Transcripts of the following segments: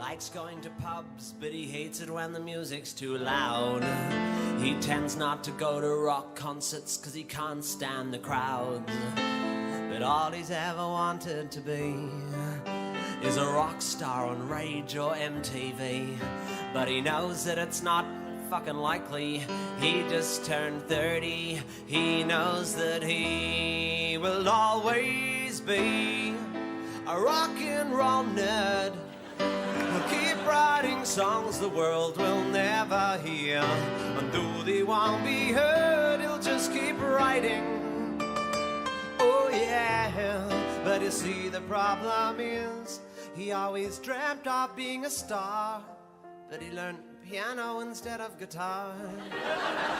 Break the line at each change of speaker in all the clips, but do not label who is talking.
likes going to pubs, but he hates it when the music's too loud. He tends not to go to rock concerts cause he can't stand the crowds. But all he's ever wanted to be is a rock star on Rage or MTV. But he knows that it's not fucking likely. He just turned 30. He knows that he will always be a rock and roll nerd. He'll keep writing songs the world will never hear, and though they won't be heard, he'll just keep writing. Oh yeah, but you see the problem is he always dreamt of being a star, but he learned piano instead of guitar,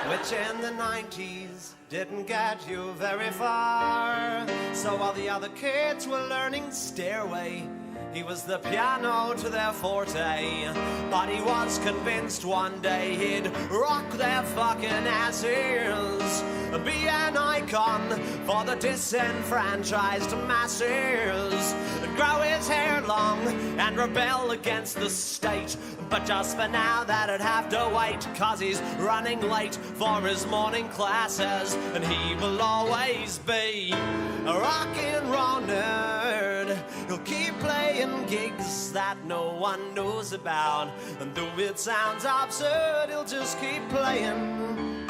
which in the 90s didn't get you very far. So while the other kids were learning Stairway, he was the piano to their forte. But he was convinced one day he'd rock their fucking asses, be an icon for the disenfranchised masses, and grow his hair long and rebel against the state. But just for now that'd have to wait, cause he's running late for his morning classes, and he will always be a rock and roll nerd. He'll keep playing gigs that no one knows about, and though it sounds absurd, he'll just keep playing.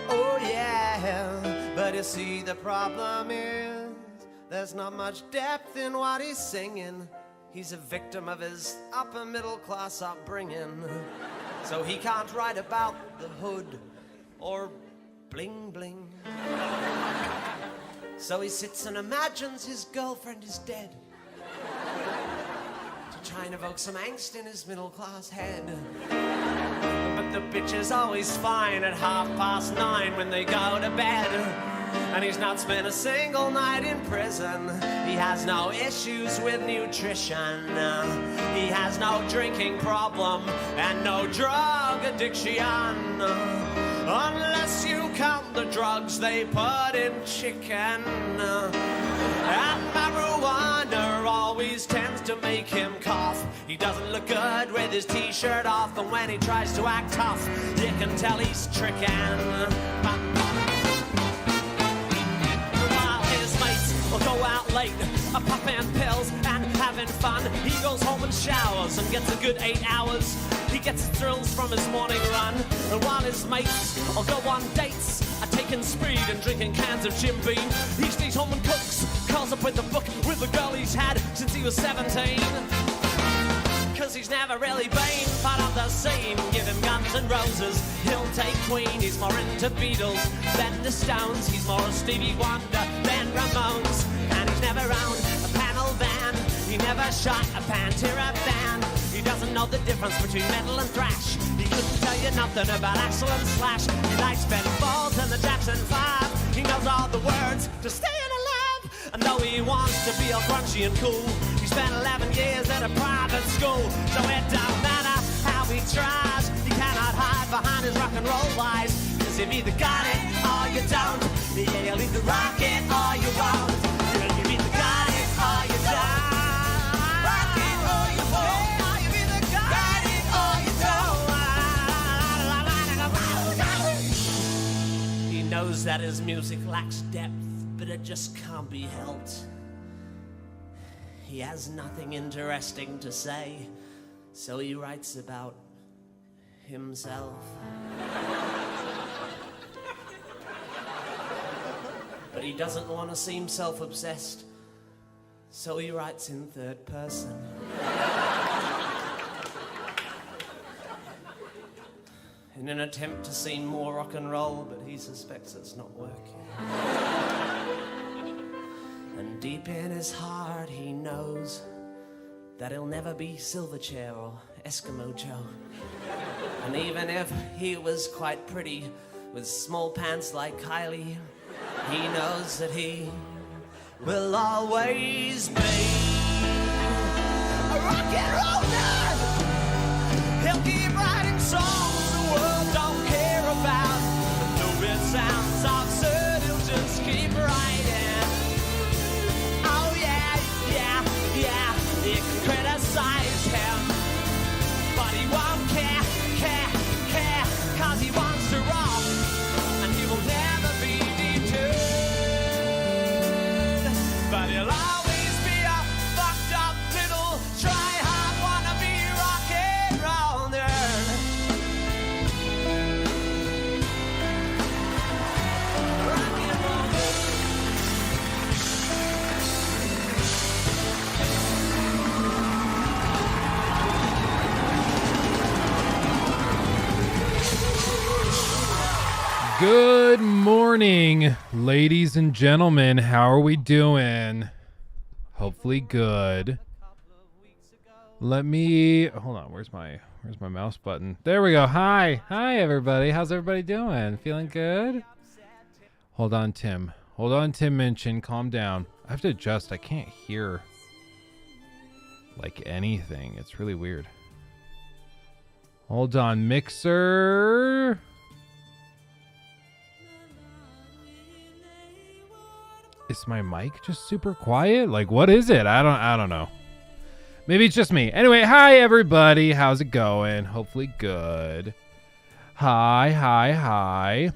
Oh yeah, but you see the problem is there's not much depth in what he's singing. He's a victim of his upper middle class upbringing, so he can't write about the hood or bling bling. So he sits and imagines his girlfriend is dead, to try and evoke some angst in his middle class head. But the bitch is always fine at 9:30 when they go to bed, and he's not spent a single night in prison. He has no issues with nutrition. He has no drinking problem and no drug addiction, unless you count the drugs they put in chicken. And marijuana always tends to make him cough. He doesn't look good with his t-shirt off, and when he tries to act tough, you can tell he's tricking. Will go out late, popping pills and having fun. He goes home and showers and gets a good 8 hours. He gets thrills from his morning run, and while his mates will go on dates, taking speed and drinking cans of Jim Beam, he stays home and cooks, curls up with a book with the girl he's had since he was 17. Cause he's never really been part of the scene. Give him Guns N' Roses, he'll take Queen. He's more into Beatles than the Stones. He's more Stevie Wonder than Ramones. And he's never owned a panel van. He never shot a Pantera fan. He doesn't know the difference between metal and thrash. He couldn't tell you nothing about Axl and Slash. He likes Ben Folds and the Jackson 5. He knows all the words to Staying Alive. And though he wants to be all grungy and cool, he spent 11 years at a private school. So it don't matter how he tries, he cannot hide behind his rock and roll lies. Cause you've either got it or you don't. Yeah, you'll either rock it or you won't. You've either got it or you don't. Rock it or you won't. You've either got it or you don't. He knows that his music lacks depth, but it just can't be helped. He has nothing interesting to say, so he writes about himself. But he doesn't want to seem self-obsessed, so he writes in third person. In an attempt to seem more rock and roll, but he suspects it's not working. And deep in his heart he knows that he'll never be Silverchair or Eskimo Joe. And even if he was quite pretty with small pants like Kylie, he knows that he will always be a rock and roll nerd. He'll keep writing songs the world don't care about. And though it sounds absurd, he'll just keep writing. Oh yeah, yeah, yeah. You can criticize him,
Good morning, ladies and gentlemen. How are we doing? Hopefully good. Let me hold on. Where's my mouse button? There we go. Hi everybody. How's everybody doing? Feeling good? Hold on, Tim Minchin. Calm down. I have to adjust. I can't hear like anything. It's really weird. Hold on, mixer. Is my mic just super quiet? Like, what is it? I don't know. Maybe it's just me. Anyway, hi everybody. How's it going? Hopefully good. Hi.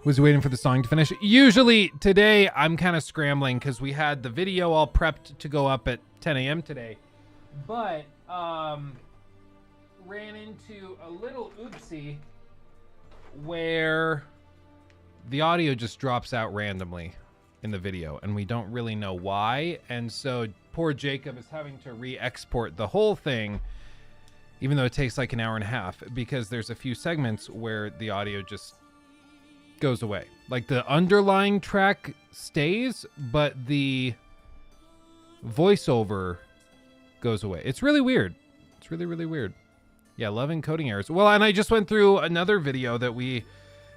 Was waiting for the song to finish. Usually today I'm kind of scrambling because we had the video all prepped to go up at 10 a.m. today. But ran into a little oopsie where the audio just drops out randomly in the video and we don't really know why, and so poor Jacob is having to re-export the whole thing, even though it takes like an hour and a half, because there's a few segments where the audio just goes away. Like the underlying track stays, but the voiceover goes away. It's really weird. It's really weird. Yeah, love encoding errors. Well, and I just went through another video that we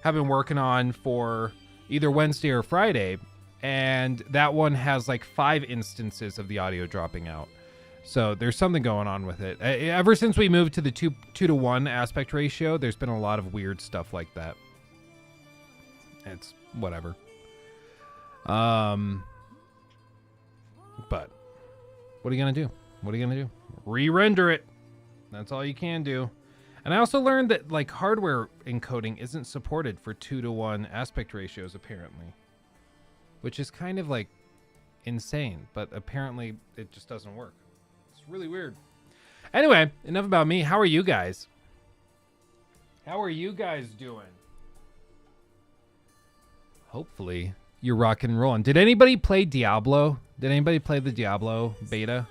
have been working on for either Wednesday or Friday, and that one has like 5 instances of the audio dropping out. So there's something going on with it. Ever since we moved to the 2:1 aspect ratio, there's been a lot of weird stuff like that. It's whatever. But what are you gonna do? Re-render it. That's all you can do. And I also learned that like hardware encoding isn't supported for 2:1 aspect ratios apparently, which is kind of like insane, but apparently it just doesn't work. It's really weird. Anyway, enough about me. How are you guys? How are you guys doing? Hopefully you're rocking and rolling. Did anybody play Diablo? Did anybody play the Diablo beta?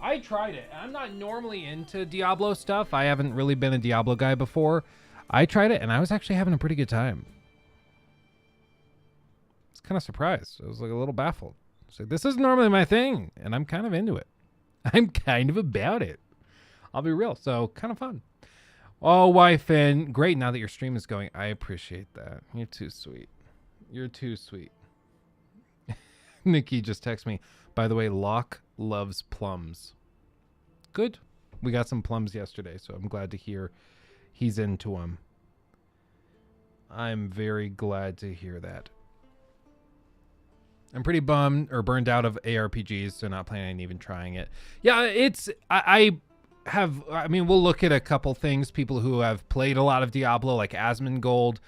I tried it. I'm not normally into Diablo stuff. I haven't really been a Diablo guy before. I tried it and I was actually having a pretty good time. I was kind of surprised. I was like a little baffled. I was like, this isn't normally my thing, and I'm kind of into it. I'm kind of about it. I'll be real. So kind of fun. Oh, wife, and great. Now that your stream is going, I appreciate that. You're too sweet. You're too sweet. Nikki just texted me. By the way, Locke loves plums. Good. We got some plums yesterday, so I'm glad to hear he's into them. I'm very glad to hear that. I'm pretty burned out of ARPGs, so not planning on even trying it. Yeah, we'll look at a couple things. People who have played a lot of Diablo, like Asmongold.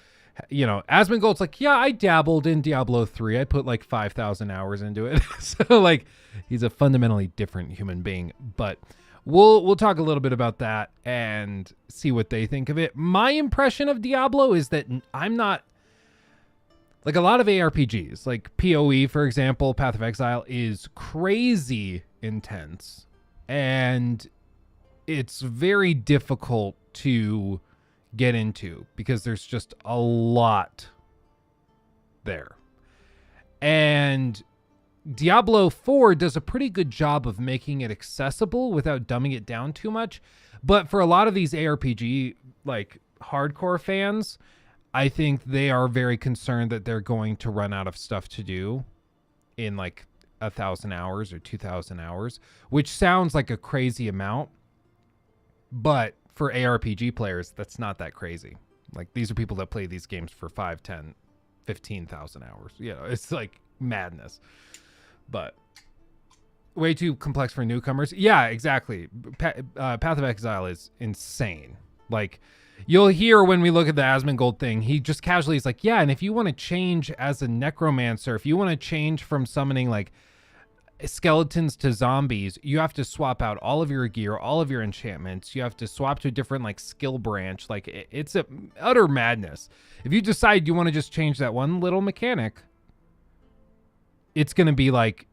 You know, Asmongold's like, yeah, I dabbled in Diablo 3. I put like 5,000 hours into it. So like, he's a fundamentally different human being. But we'll talk a little bit about that and see what they think of it. My impression of Diablo is that I'm not like a lot of ARPGs, like PoE, for example, Path of Exile is crazy intense, and it's very difficult to get into because there's just a lot there. And Diablo 4 does a pretty good job of making it accessible without dumbing it down too much. But for a lot of these ARPG like hardcore fans, I think they are very concerned that they're going to run out of stuff to do in like 1,000 hours or 2,000 hours, which sounds like a crazy amount. But for ARPG players, that's not that crazy. Like, these are people that play these games for 5, 10, 15,000 hours. You know, it's like madness. But way too complex for newcomers. Yeah, exactly. Path of Exile is insane. Like, you'll hear when we look at the Asmongold thing, he just casually is like, yeah, and if you want to change as a necromancer, if you want to change from summoning like skeletons to zombies, you have to swap out all of your gear, all of your enchantments. You have to swap to a different like skill branch. Like, it's a utter madness. If you decide you want to just change that one little mechanic, it's going to be like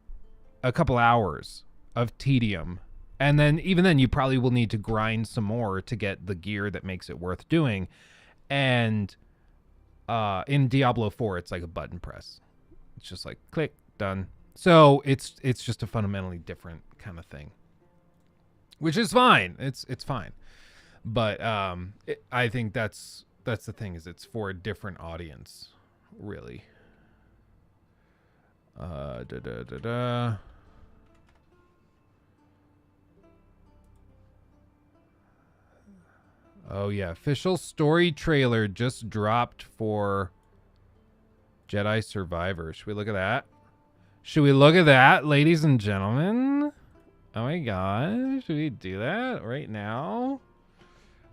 a couple hours of tedium. And then even then you probably will need to grind some more to get the gear that makes it worth doing. And In Diablo 4, it's like a button press. It's just like click, done. So it's just a fundamentally different kind of thing, which is fine. It's fine, but I think that's the thing, is it's for a different audience, really. Oh yeah, official story trailer just dropped for Jedi Survivor. Should we look at that? Should we look at that, ladies and gentlemen? Oh my gosh, should we do that right now?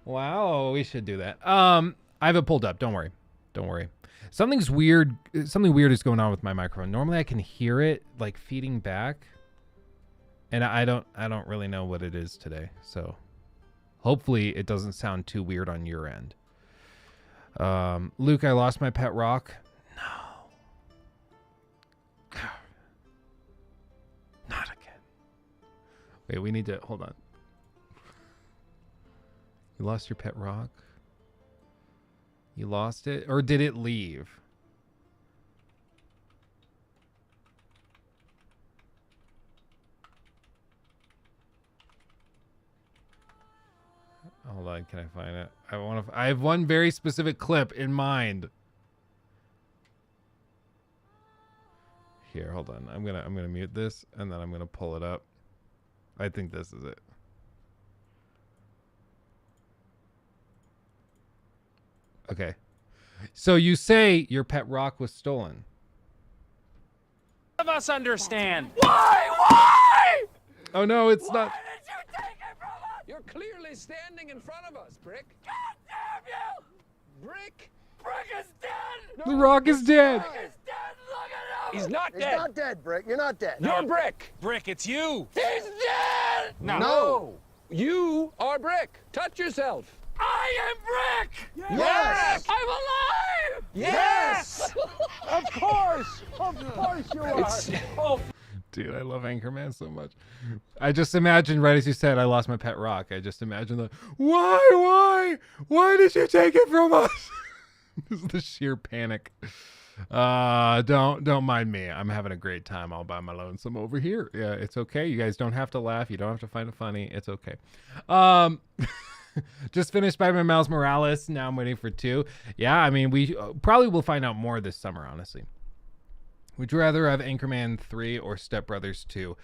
Wow, we should do that. I have it pulled up. Don't worry. Don't worry. Something weird is going on with my microphone. Normally I can hear it like feeding back, and I don't really know what it is today. So hopefully it doesn't sound too weird on your end. Luke, I lost my pet rock. Not again. Wait, we need to hold on. You lost your pet rock? You lost it? Or did it leave? Hold on, can I find it? I have one very specific clip in mind. Here, hold on. I'm gonna mute this, and then I'm gonna pull it up. I think this is it. Okay. So you say your pet rock was stolen.
None of us understand.
Why?
Oh no, it's not.
Why did you take it from us?
You're clearly standing in front of us, Brick.
God damn you!
Brick?
Brick is dead!
The rock is dead.
Brick is dead! Look at him!
He's not
He's
dead.
not dead, Brick. You're not dead.
You're Brick.
Brick, it's you.
He's dead!
No. You are Brick. Touch yourself.
I am Brick!
Yes!
I'm alive!
Yes!
Of course! Of course you are!
Oh,
Dude, I love Anchorman so much. I just imagine, right as you said, I lost my pet rock. I just imagine the, why did you take it from us? This is the sheer panic. Don't mind me. I'm having a great time all by my lonesome over here. Yeah, it's okay. You guys don't have to laugh. You don't have to find it funny. It's okay. Just finished Spider-Man Miles Morales. Now I'm waiting for 2. Yeah, I mean, we probably will find out more this summer, honestly. Would you rather have Anchorman 3 or Step Brothers 2?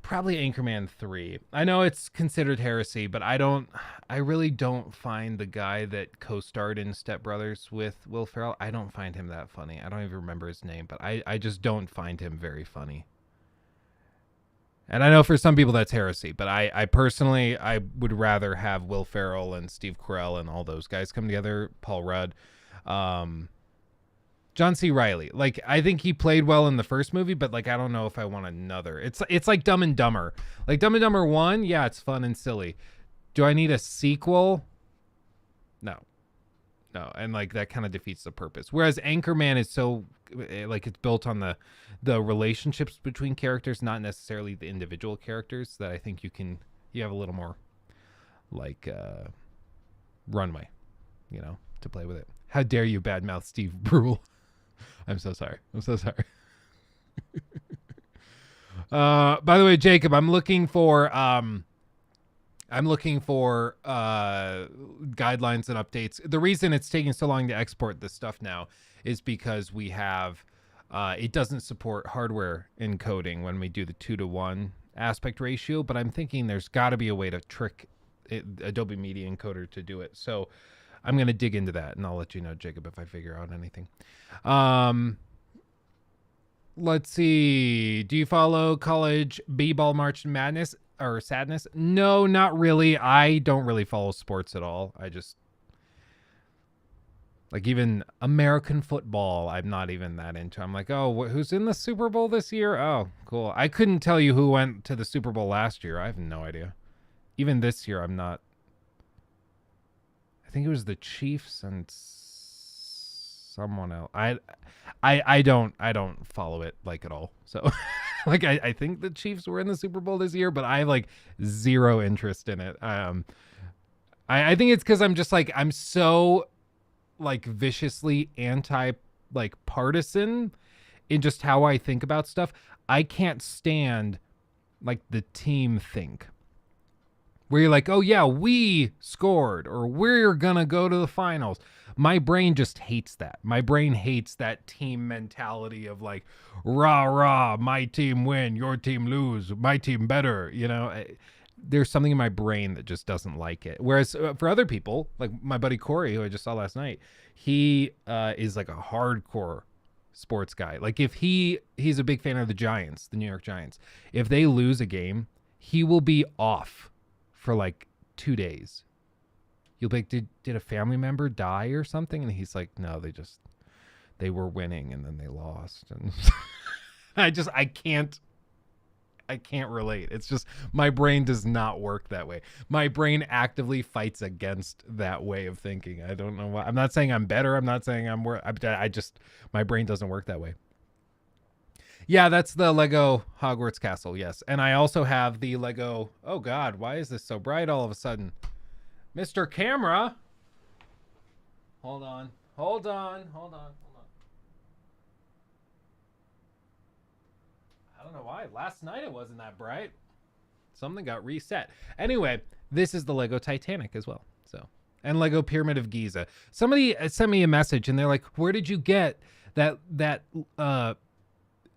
Probably Anchorman 3. I know it's considered heresy, but I really don't find the guy that co-starred in Step Brothers with Will Ferrell, I don't find him that funny. I don't even remember his name, but I just don't find him very funny. And I know for some people that's heresy, but I personally, I would rather have Will Ferrell and Steve Carell and all those guys come together, Paul Rudd, John C. Reilly. Like, I think he played well in the first movie, but like, I don't know if I want another. It's like Dumb and Dumber. Like Dumb and Dumber 1, yeah, it's fun and silly. Do I need a sequel? No. And like that kind of defeats the purpose. Whereas Anchorman is so like it's built on the relationships between characters, not necessarily the individual characters, that I think you have a little more like runway, to play with it. How dare you badmouth Steve Brule? I'm so sorry. By the way, Jacob, I'm looking for guidelines and updates. The reason it's taking so long to export this stuff now is because we have it doesn't support hardware encoding when we do the 2:1 aspect ratio, but I'm thinking there's got to be a way to trick Adobe Media Encoder to do it. So I'm going to dig into that, and I'll let you know, Jacob, if I figure out anything. Let's see. Do you follow college b-ball March Madness or Sadness? No, not really. I don't really follow sports at all. I just, like, even American football, I'm not even that into. I'm like, oh, who's in the Super Bowl this year? Oh, cool. I couldn't tell you who went to the Super Bowl last year. I have no idea. Even this year, I'm not. I think it was the Chiefs and someone else. I don't follow it like at all. So like I think the Chiefs were in the Super Bowl this year, but I have like zero interest in it. I think it's because I'm just like I'm so like viciously anti like partisan in just how I think about stuff. I can't stand like the team think. Where you're like, oh yeah, we scored or we're gonna go to the finals. My brain just hates that. My brain hates that team mentality of like, rah, rah, my team win, your team lose, my team better. You know, there's something in my brain that just doesn't like it. Whereas for other people, like my buddy Corey, who I just saw last night, he is like a hardcore sports guy. Like if he's a big fan of the Giants, the New York Giants. If they lose a game, he will be off for like 2 days. You'll be like, did a family member die or something? And he's like, no, they were winning and then they lost. And I can't relate. It's just, my brain does not work that way. My brain actively fights against that way of thinking. I don't know why. I'm not saying I'm better. I'm not saying I'm worse. My brain doesn't work that way. Yeah, that's the Lego Hogwarts Castle, yes. And I also have the Lego... Oh, God, why is this so bright all of a sudden? Mr. Camera! Hold on. I don't know why. Last night it wasn't that bright. Something got reset. Anyway, this is the Lego Titanic as well. So, and Lego Pyramid of Giza. Somebody sent me a message, and they're like, where did you get that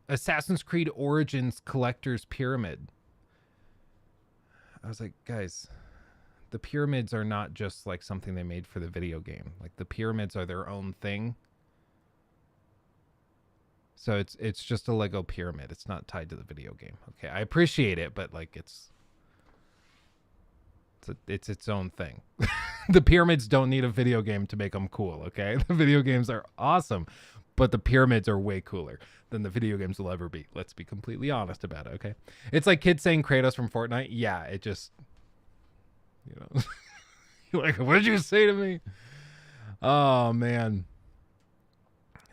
Assassin's Creed Origins collector's pyramid? I was like, guys, the pyramids are not just like something they made for the video game. Like the pyramids are their own thing. So it's just a Lego pyramid. It's not tied to the video game. Okay, I appreciate it, but like it's its own thing. The pyramids don't need a video game to make them cool, okay? The video games are awesome, but the pyramids are way cooler than the video games will ever be. Let's be completely honest about it, okay? It's like kids saying Kratos from Fortnite. Yeah, it just, you know. You're like, what did you say to me? Oh, man.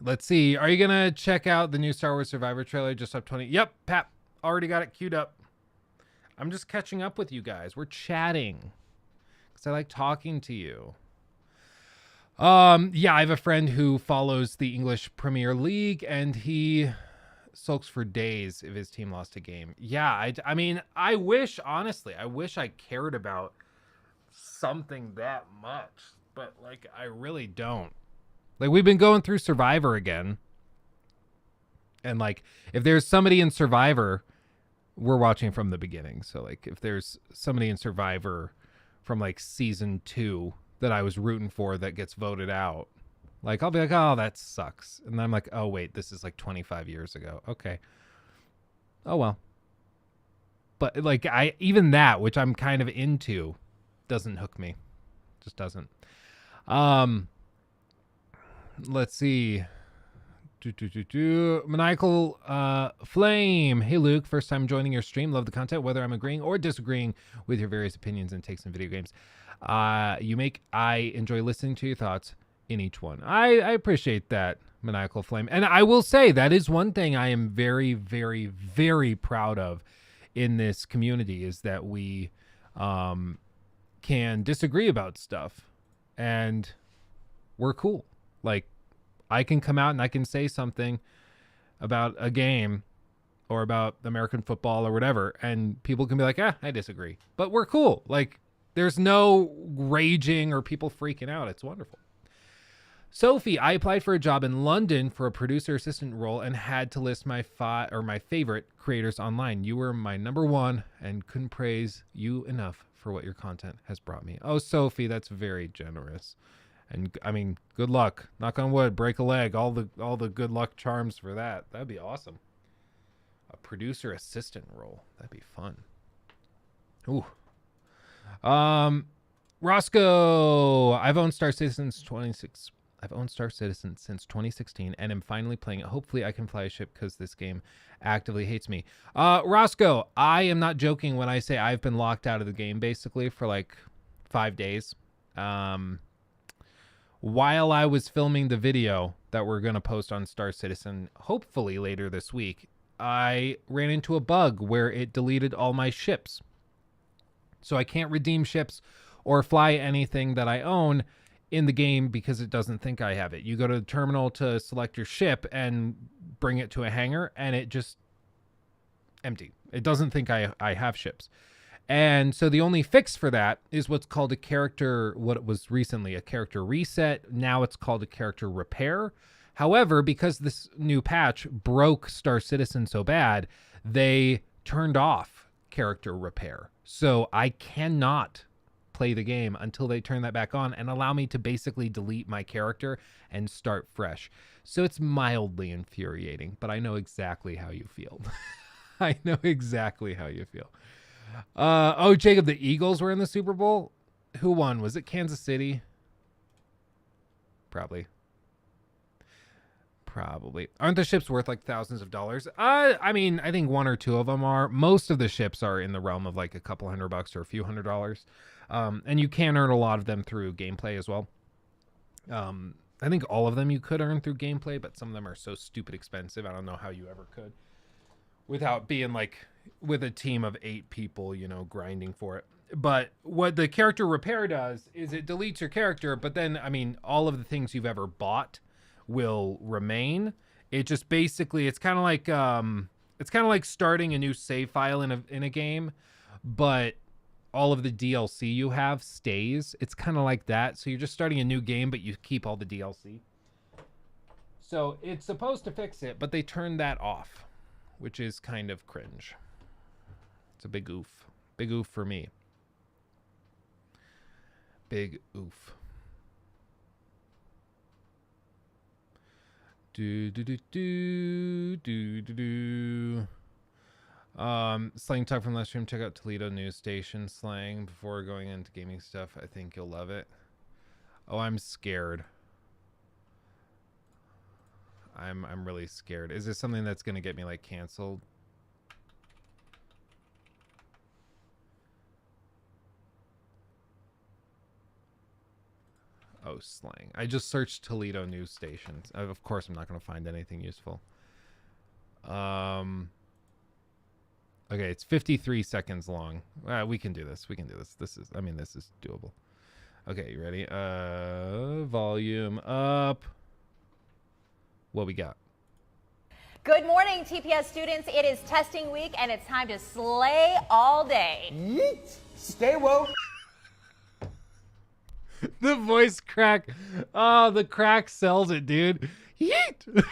Let's see. Are you going to check out the new Star Wars Survivor trailer just up 20? Yep, Pap. Already got it queued up. I'm just catching up with you guys. We're chatting because I like talking to you. Yeah, I have a friend who follows the English Premier League, and he sulks for days if his team lost a game. Yeah, I mean, I wish I cared about something that much, but like, I really don't. Like, we've been going through Survivor again, and like, if there's somebody in Survivor, we're watching from the beginning. So like, if there's somebody in Survivor from like season 2 that I was rooting for that gets voted out, like I'll be like, oh, that sucks. And then I'm like, oh wait, this is like 25 years ago. Okay. Oh well. But like even that, which I'm kind of into, doesn't hook me. Just doesn't. Let's see. Maniacal Flame. Hey Luke, first time joining your stream. Love the content, whether I'm agreeing or disagreeing with your various opinions and takes in video games. I enjoy listening to your thoughts in each one. I appreciate that, Maniacal Flame. And I will say that is one thing I am very, very, very proud of in this community, is that we can disagree about stuff and we're cool. Like, I can come out and I can say something about a game or about American football or whatever, and people can be like, I disagree. But we're cool. Like, there's no raging or people freaking out. It's wonderful. Sophie, I applied for a job in London for a producer assistant role and had to list my favorite creators online. You were my number one and couldn't praise you enough for what your content has brought me. Oh, Sophie, that's very generous. And I mean, good luck. Knock on wood, break a leg, all the good luck charms for that. That'd be awesome. A producer assistant role. That'd be fun. Ooh. Roscoe, I've owned Star Citizen since 2016 and am finally playing it. Hopefully I can fly a ship because this game actively hates me. Roscoe, I am not joking when I say I've been locked out of the game basically for like 5 days. While I was filming the video that we're going to post on Star Citizen, hopefully later this week, I ran into a bug where it deleted all my ships. So I can't redeem ships or fly anything that I own in the game because it doesn't think I have it. You go to the terminal to select your ship and bring it to a hangar, and it just empty. It doesn't think I have ships. And so the only fix for that is what's called what was recently a character reset. Now it's called a character repair. However, because this new patch broke Star Citizen so bad, they turned off character repair. So I cannot play the game until they turn that back on and allow me to basically delete my character and start fresh. So it's mildly infuriating, but I know exactly how you feel. I know exactly how you feel. Oh, Jacob, the Eagles were in the Super Bowl. Who won? Was it Kansas City? Probably. Aren't the ships worth like thousands of dollars? I mean, I think one or two of them are. Most of the ships are in the realm of like a couple $100 or a few $100. And you can earn a lot of them through gameplay as well. I think all of them you could earn through gameplay, but some of them are so stupid expensive. I don't know how you ever could without being like with a team of 8 people, you know, grinding for it. But what the character repair does is it deletes your character, but then, I mean, all of the things you've ever bought will remain. It just basically, it's kind of like starting a new save file in a game, but all of the DLC you have stays. It's kind of like that. So you're just starting a new game, but you keep all the DLC. So it's supposed to fix it, but they turned that off, which is kind of cringe. It's a big oof. Big oof for me. Big oof. Slang talk from last stream. Check out Toledo news station slang before going into gaming stuff. I think you'll love it. Oh, I'm scared. I'm really scared. Is this something that's gonna get me like canceled? Oh, slang. I just searched Toledo news stations. Of course, I'm not going to find anything useful. Okay, it's 53 seconds long. We can do this. We can do this. This is doable. Okay, you ready? Volume up. What we got?
Good morning, TPS students. It is testing week, and it's time to slay all day.
Yeet. Stay woke.
The voice crack. Oh, the crack sells it, dude. Yeet.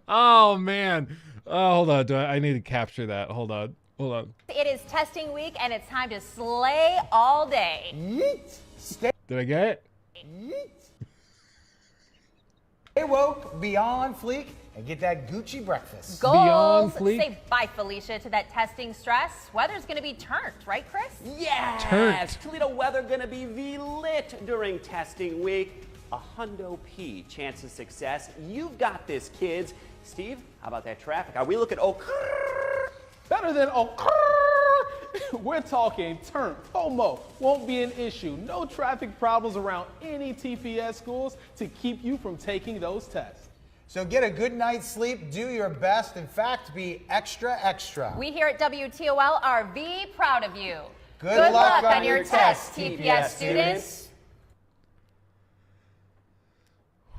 Oh, man. Oh, hold on. I need to capture that. Hold on.
It is testing week, and it's time to slay all day.
Yeet. Stay.
Did I get it?
Yeet. Stay woke, beyond fleek, and get that Gucci breakfast.
Beyond
Goals.
fleek.
Say bye, Felicia, to that testing stress. Weather's going to be turned, right, Chris?
Yes!
Turnt.
Toledo weather gonna be V-lit during testing week. A hundo P chance of success. You've got this, kids. Steve, how about that traffic? Are we looking
Better than we're talking turn. FOMO won't be an issue. No traffic problems around any TPS schools to keep you from taking those tests.
So get a good night's sleep, do your best. In fact, be extra, extra.
We here at WTOL are V proud of you.
Good luck on
your
your
test,
test,
TPS students.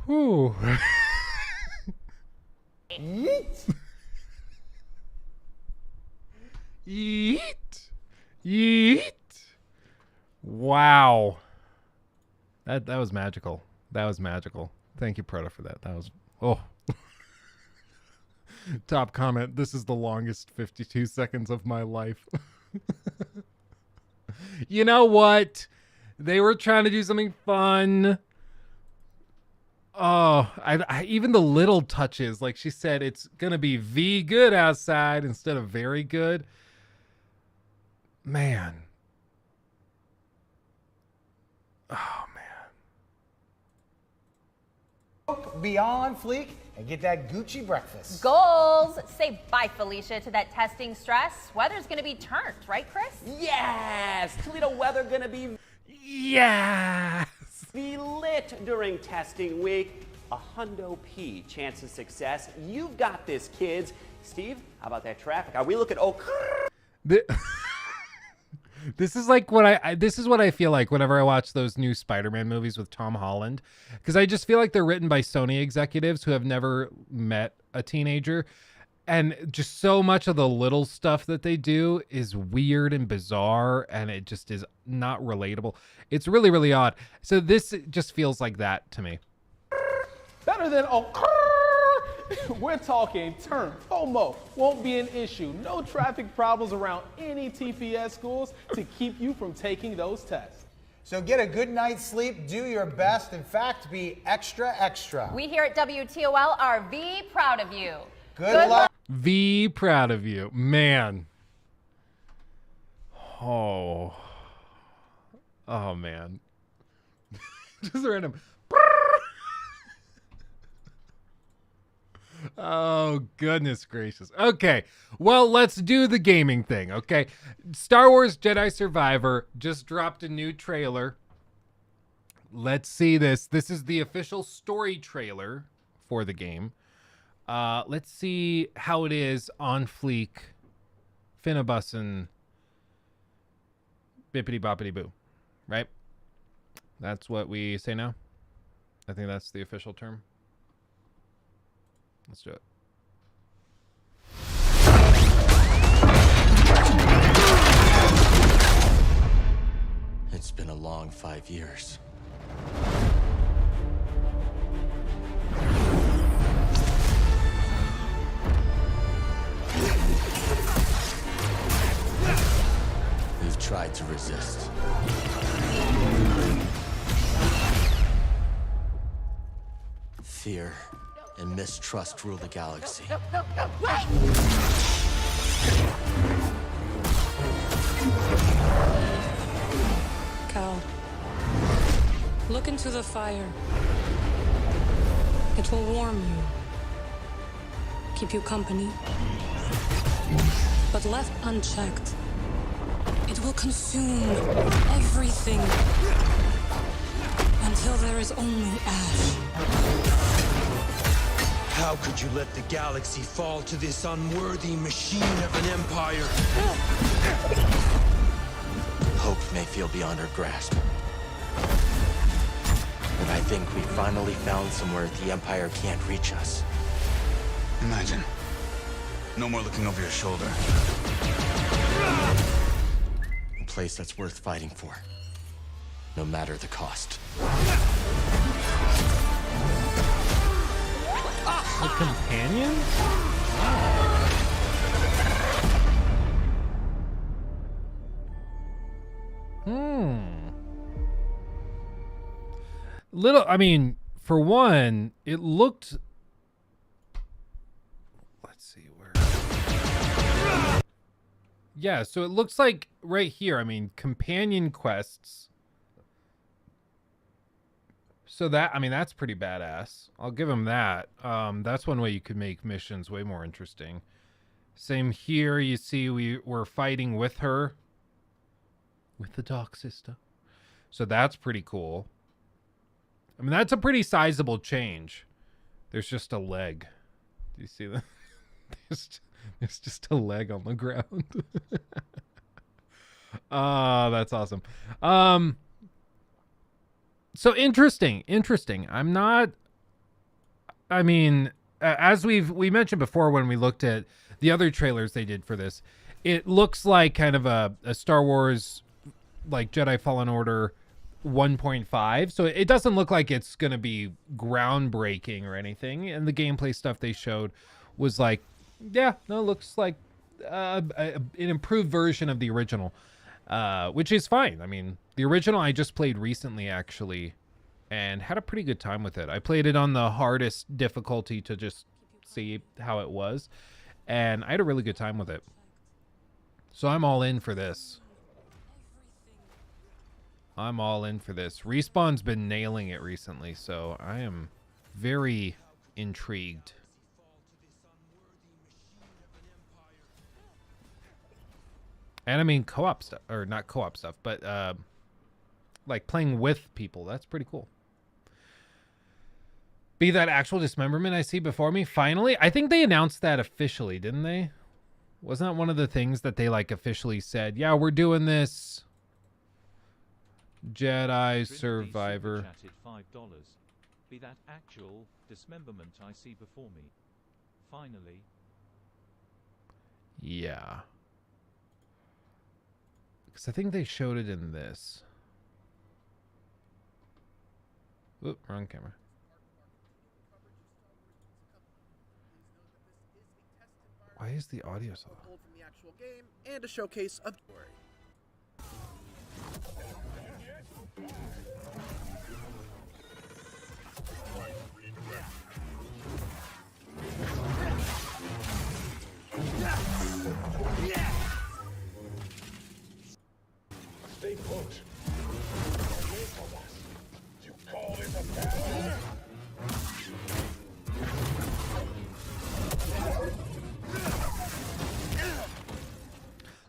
Whew.
Yeet.
Yeet. Yeet. Wow. That was magical. That was magical. Thank you, Proto, for that. That was top comment. This is the longest 52 seconds of my life. You know what? They were trying to do something fun. Oh, I even the little touches, like she said, it's gonna be V good outside instead of very good. Man. Oh man.
Beyond fleek, and get that Gucci breakfast.
Goals. Say bye, Felicia, to that testing stress. Weather's going to be turned, right, Chris?
Yes! Toledo weather gonna be
Yes.
V-lit during testing week. A hundo P chance of success. You've got this, kids. Steve, how about that traffic? Are we looking
This is like what this is what I feel like whenever I watch those new Spider-Man movies with Tom Holland, because I just feel like they're written by Sony executives who have never met a teenager, and just so much of the little stuff that they do is weird and bizarre, and it just is not relatable. It's really, really odd. So this just feels like that to me.
Better than we're talking turn. FOMO won't be an issue. No traffic problems around any TPS schools to keep you from taking those tests.
So get a good night's sleep, do your best. In fact, be extra, extra.
We here at WTOL are V proud of you.
Good luck.
V proud of you, man. Oh man. Just random. Oh, goodness gracious. Okay, well, let's do the gaming thing, okay? Star Wars Jedi Survivor just dropped a new trailer. Let's see this. This is the official story trailer for the game. Let's see how it is on fleek. Finnabus and bippity boppity boo, right? That's what we say now. I think that's the official term. Let's do it.
It's been a long 5 years. We've tried to resist. Fear and mistrust rule the galaxy.
Cal, look into the fire. It will warm you, keep you company. But left unchecked, it will consume everything until there is only ash.
How could you let the galaxy fall to this unworthy machine of an empire?
Hope may feel beyond our grasp. But I think we finally found somewhere the Empire can't reach us.
Imagine. No more looking over your shoulder.
A place that's worth fighting for. No matter the cost.
The companions? I mean, for one, it looked... Let's see where... Yeah, so it looks like right here, I mean, companion quests. So that, I mean, that's pretty badass. I'll give him that. That's one way you could make missions way more interesting. Same here. You see, we're fighting with her. With the Dark Sister. So that's pretty cool. I mean, that's a pretty sizable change. There's just a leg. Do you see that? There's just a leg on the ground. That's awesome. So interesting. I mean, as we mentioned before when we looked at the other trailers they did for this, it looks like kind of a Star Wars, like Jedi Fallen Order 1.5. So it doesn't look like it's going to be groundbreaking or anything. And the gameplay stuff they showed was like, yeah, no, it looks like an improved version of the original, which is fine. I mean, the original I just played recently, actually, and had a pretty good time with it. I played it on the hardest difficulty to just see how it was, and I had a really good time with it. So I'm all in for this. Respawn's been nailing it recently, so I am very intrigued. And I mean co-op stuff, or not co-op stuff, but like playing with people. That's pretty cool. Be that actual dismemberment I see before me. Finally, I think they announced that officially, didn't they? Wasn't that one of the things that they like officially said? Yeah, we're doing this. Jedi Survivor.
Chatted $5. Be that actual dismemberment I see before me. Finally.
Yeah. Because I think they showed it in this. Oop, wrong camera. Why is the audio so loud?
From the actual game and a showcase of story.
Stay put. You call it a battle?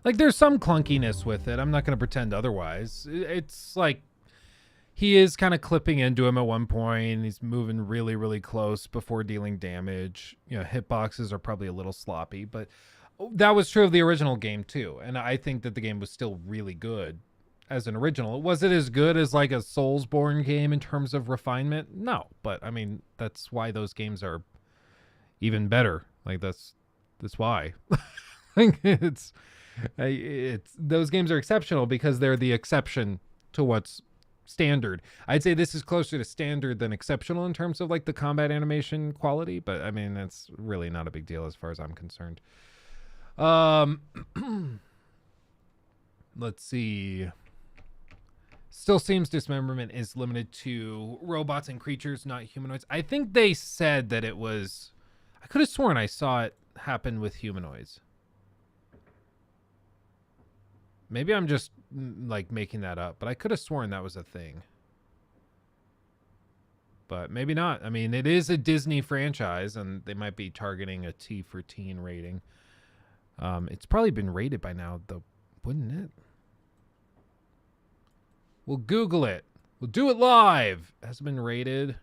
Like, there's some clunkiness with it. I'm not going to pretend otherwise. It's like he is kind of clipping into him at one point. He's moving really, really close before dealing damage. You know, hitboxes are probably a little sloppy, but that was true of the original game too. And I think that the game was still really good as an original. Was it as good as like a Soulsborne game in terms of refinement? No, but I mean, that's why those games are even better. Like that's why. Like it's those games are exceptional because they're the exception to what's standard. I'd say this is closer to standard than exceptional in terms of like the combat animation quality, but I mean, that's really not a big deal as far as I'm concerned. Let's see. Still seems dismemberment is limited to robots and creatures, not humanoids. I think they said that it was, I could have sworn I saw it happen with humanoids. Maybe I'm just like making that up, but I could have sworn that was a thing. But maybe not. I mean, it is a Disney franchise and they might be targeting a T for teen rating. It's probably been rated by now, though, wouldn't it? We'll Google it. We'll do it live. Has it been rated?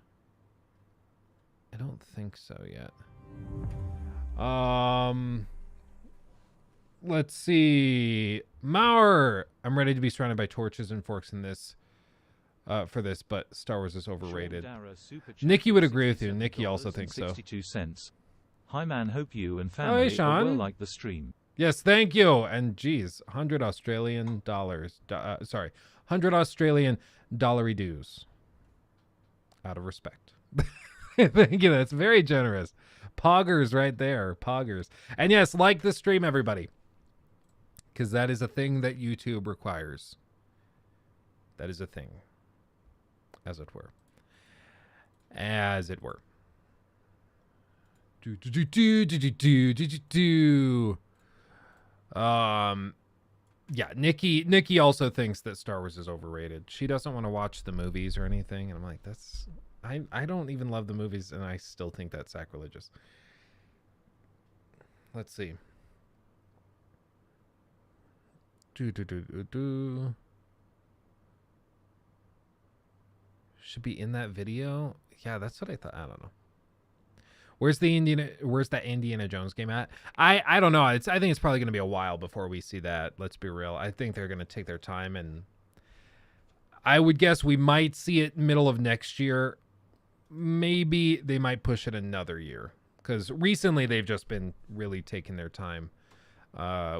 I don't think so yet. Let's see. Mauer. I'm ready to be surrounded by torches and forks in this. For this, but Star Wars is overrated. Nikki would agree with you. Nikki also thinks so.
62 cents. Hi man, hope you and family
Sean.
will like the stream.
Yes, thank you. And geez, $100 Australian dollars. 100 Australian dollary dues. Out of respect. Thank you. That's very generous. Poggers right there. Poggers. And yes, like the stream, everybody. Because that is a thing that YouTube requires. That is a thing. As it were. As it were. Yeah, Nikki also thinks that Star Wars is overrated. She doesn't want to watch the movies or anything, and I'm like, that's I don't even love the movies, and I still think that's sacrilegious. Let's see. Should be in that video. Yeah, that's what I thought. I don't know. Where's that Indiana Jones game at? I don't know. I think it's probably going to be a while before we see that. Let's be real. I think they're going to take their time, and I would guess we might see it middle of next year. Maybe they might push it another year because recently they've just been really taking their time,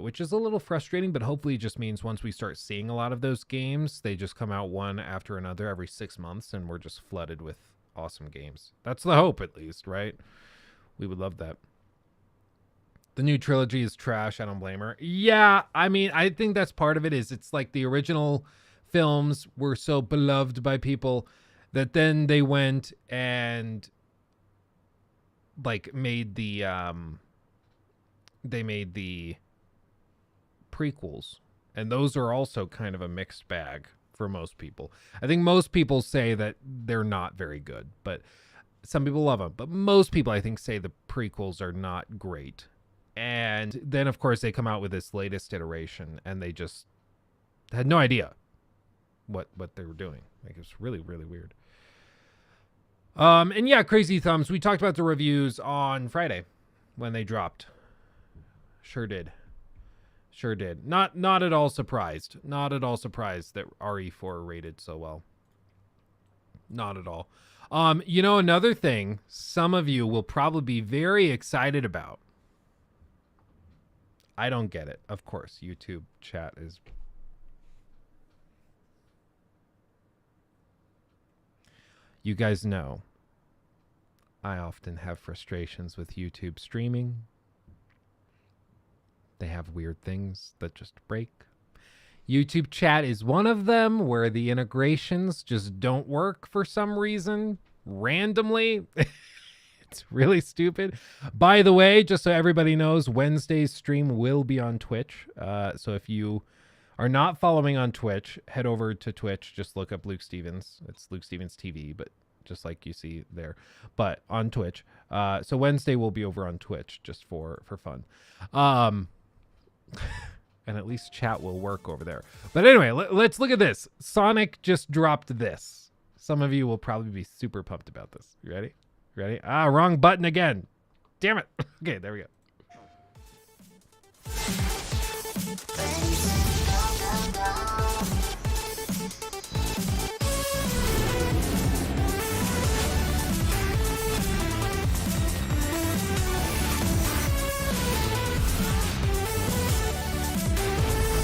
which is a little frustrating, but hopefully it just means once we start seeing a lot of those games, they just come out one after another every 6 months, and we're just flooded with awesome games. That's the hope, at least, right? We would love that. The new trilogy is trash. I don't blame her. Yeah, I mean, I think that's part of it. Is it's like the original films were so beloved by people that then they went and like made the prequels, and those are also kind of a mixed bag for most people. I think most people say that they're not very good, but some people love them. But most people, I think, say the prequels are not great. And then, of course, they come out with this latest iteration, and they just had no idea what they were doing. Like, it's really, really weird. And yeah, Crazy Thumbs. We talked about the reviews on Friday when they dropped. Sure did. Sure did. Not at all surprised. Not at all surprised that RE4 rated so well. Not at all. Another thing some of you will probably be very excited about. I don't get it. Of course, YouTube chat is... You guys know I often have frustrations with YouTube streaming. They have weird things that just break. YouTube chat is one of them, where the integrations just don't work for some reason, randomly. It's really stupid. By the way, just so everybody knows, Wednesday's stream will be on Twitch. So if you are not following on Twitch, head over to Twitch. Just look up Luke Stevens. It's Luke Stevens TV, but just like you see there. But on Twitch. So Wednesday will be over on Twitch just for fun. And at least chat will work over there. But anyway, let's look at this. Sonic just dropped this. Some of you will probably be super pumped about this. You ready? Ready? Wrong button again. Damn it. Okay, there we go.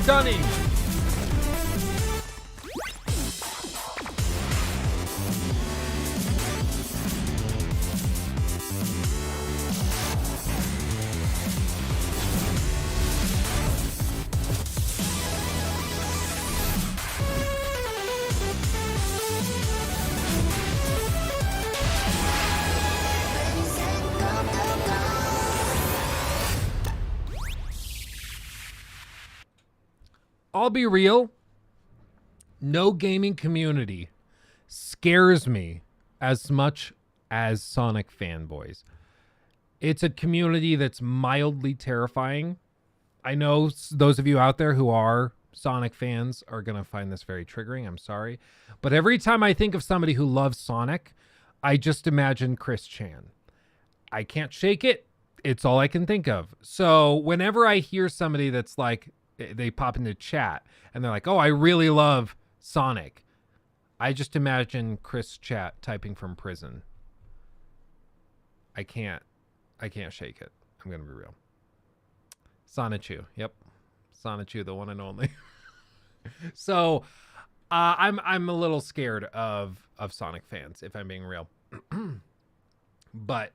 Stunning. I'll be real. No gaming community scares me as much as Sonic fanboys. It's a community that's mildly terrifying. I know those of you out there who are Sonic fans are going to find this very triggering. I'm sorry. But every time I think of somebody who loves Sonic, I just imagine Chris Chan. I can't shake it. It's all I can think of. So whenever I hear somebody that's like, they pop into chat and they're like, oh, I really love Sonic, I just imagine Chris Chat typing from prison. I can't shake it. I'm going to be real. Sonichu. Yep. Sonichu, the one and only. So I'm a little scared of Sonic fans, if I'm being real. But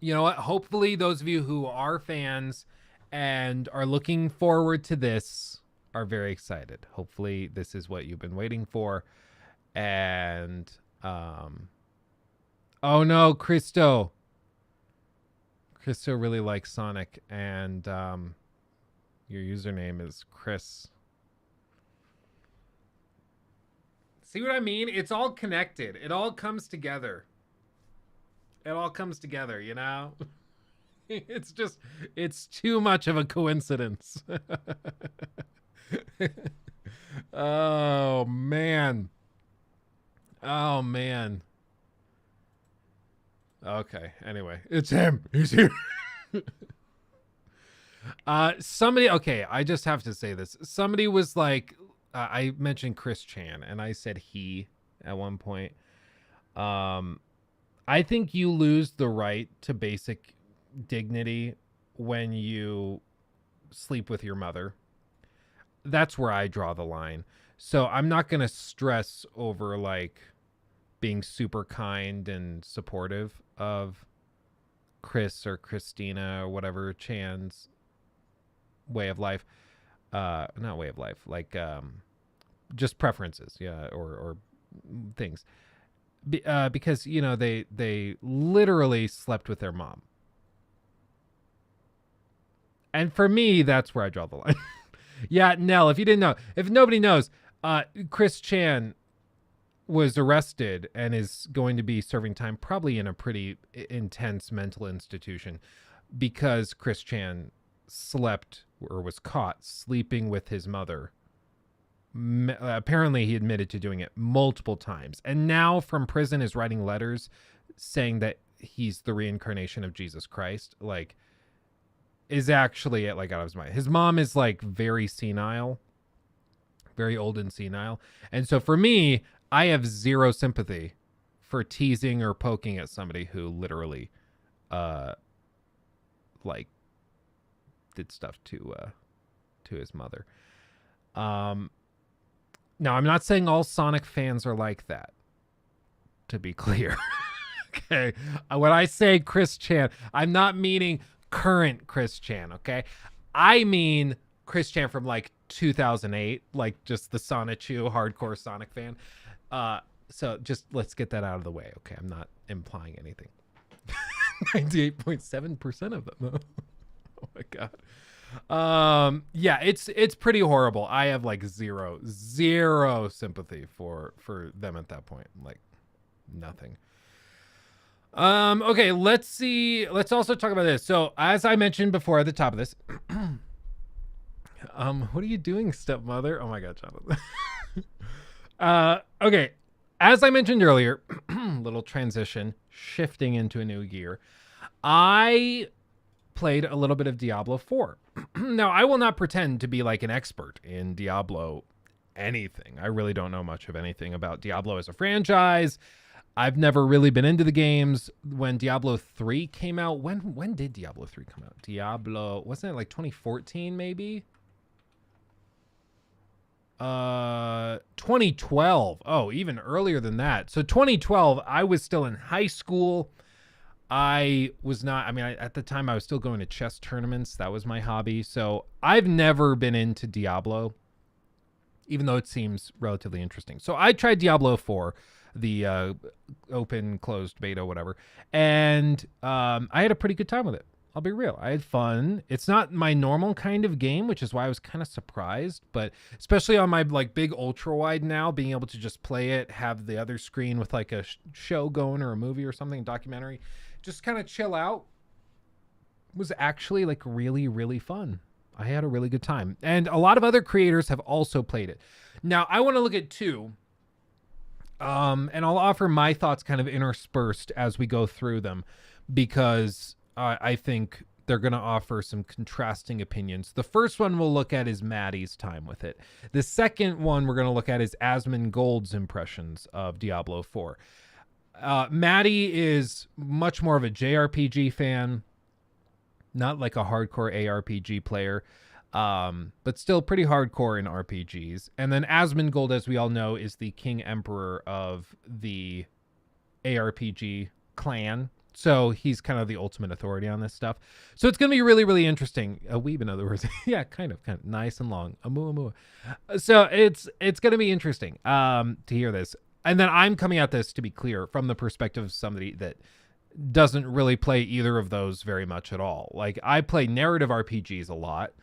you know what? Hopefully those of you who are fans and are looking forward to this are very excited. Hopefully this is what you've been waiting for. And oh no, Christo really likes Sonic, and your username is Chris. See what I mean? It's all connected. It all comes together. It all comes together, you know? It's too much of a coincidence. Oh, man. Oh, man. Okay, anyway. It's him. He's here. Okay, I just have to say this. Somebody was like, I mentioned Chris Chan, and I said he at one point. I think you lose the right to basic dignity when you sleep with your mother. That's where I draw the line. So I'm not going to stress over like being super kind and supportive of Chris or Christina or whatever Chan's way of life. Not way of life, like just preferences, yeah, or things. Because, you know, they literally slept with their mom. And for me, that's where I draw the line. Yeah, Nell, if you didn't know, if nobody knows, Chris Chan was arrested and is going to be serving time probably in a pretty intense mental institution because Chris Chan slept or was caught sleeping with his mother. Apparently he admitted to doing it multiple times, and now from prison is writing letters saying that he's the reincarnation of Jesus Christ. Like, is actually like out of his mind. His mom is like very senile, very old and senile. And so for me, I have zero sympathy for teasing or poking at somebody who literally like did stuff to his mother. Now I'm not saying all Sonic fans are like that, to be clear. Okay. When I say Chris Chan, I'm not meaning current Chris Chan, okay? I mean Chris Chan from like 2008, like just the Sonichu hardcore Sonic fan. So just let's get that out of the way, okay? I'm not implying anything. 98.7% of them, though. Oh my god. Yeah, it's pretty horrible. I have like zero sympathy for them at that point. Like nothing. Okay, let's see. Let's also talk about this. So as I mentioned before at the top of this, what are you doing, stepmother? Oh my god, Jonathan. Okay. As I mentioned earlier, little transition, shifting into a new gear. I played a little bit of Diablo 4. Now, I will not pretend to be like an expert in Diablo anything. I really don't know much of anything about Diablo as a franchise. I've never really been into the games. When Diablo 3 came out, when did Diablo 3 come out? Diablo, wasn't it like 2014 maybe? 2012. Oh, even earlier than that. So 2012, I was still in high school. At the time I was still going to chess tournaments. That was my hobby. So I've never been into Diablo, even though it seems relatively interesting. So I tried Diablo 4, the open, closed beta, whatever. And I had a pretty good time with it. I'll be real. I had fun. It's not my normal kind of game, which is why I was kind of surprised. But especially on my like big ultra wide now, being able to just play it, have the other screen with like a show going or a movie or something, documentary, just kind of chill out, was actually like really, really fun. I had a really good time. And a lot of other creators have also played it. Now, I want to look at two. And I'll offer my thoughts kind of interspersed as we go through them, because I think they're going to offer some contrasting opinions. The first one we'll look at is Maddie's time with it. The second one we're going to look at is Asmongold's impressions of Diablo 4. Maddie is much more of a JRPG fan, not like a hardcore ARPG player, but still pretty hardcore in RPGs. And then Asmongold, as we all know, is the King Emperor of the ARPG clan. So he's kind of the ultimate authority on this stuff. So it's going to be really, really interesting. A weeb, in other words. Yeah, kind of nice and long. Amu. So it's going to be interesting to hear this. And then I'm coming at this, to be clear, from the perspective of somebody that doesn't really play either of those very much at all. Like, I play narrative RPGs a lot.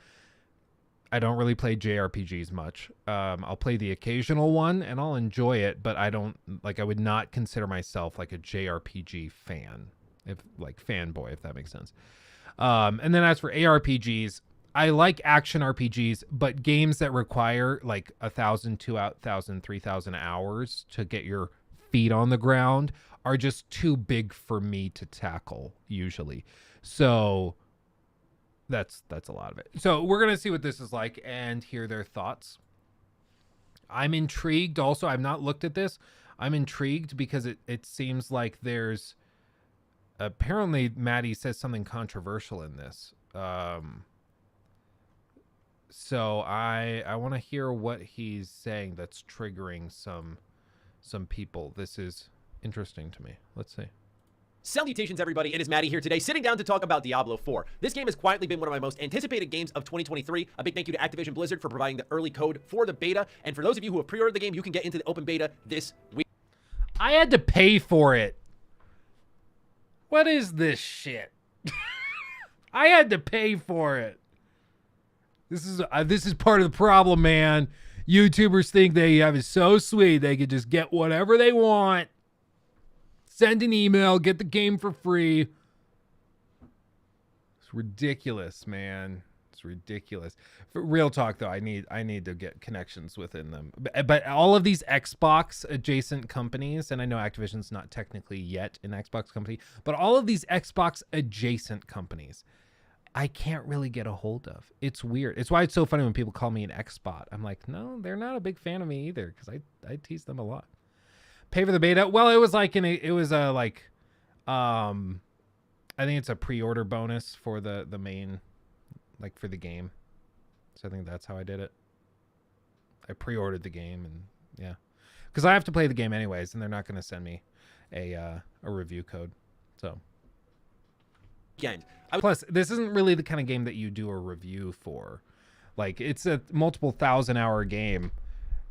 I don't really play JRPGs much. I'll play the occasional one and I'll enjoy it, but I would not consider myself like a JRPG fan, fanboy, if that makes sense. And then as for ARPGs, I like action RPGs, but games that require like 1,000, 2,000, 3,000 hours to get your feet on the ground are just too big for me to tackle usually. So that's a lot of it. So we're going to see what this is like and hear their thoughts. I'm intrigued. Also, I've not looked at this. I'm intrigued because it seems like there's apparently Maddie says something controversial in this. So I want to hear what he's saying that's triggering some people. This is interesting to me. Let's see.
Salutations, everybody. It is Maddie here today, sitting down to talk about Diablo 4. This game has quietly been one of my most anticipated games of 2023. A big thank you to Activision Blizzard for providing the early code for the beta. And for those of you who have pre-ordered the game, you can get into the open beta this week.
I had to pay for it. What is this shit? I had to pay for it. This is part of the problem, man. YouTubers think they have it so sweet they could just get whatever they want. Send an email, get the game for free. It's ridiculous, man. It's ridiculous. For real talk, though, I need to get connections within them. But all of these Xbox adjacent companies, and I know Activision's not technically yet an Xbox company, but all of these Xbox adjacent companies I can't really get a hold of. It's weird. It's why it's so funny when people call me an Xbot. I'm like, no, they're not a big fan of me either, because I tease them a lot. Pay for the beta. Well, it was like I think it's a pre-order bonus for the main, like for the game. So I think that's how I did it. I pre-ordered the game, and yeah, because I have to play the game anyways, and they're not going to send me a review code. So plus, this isn't really the kind of game that you do a review for. Like, it's a multiple 1,000-hour game.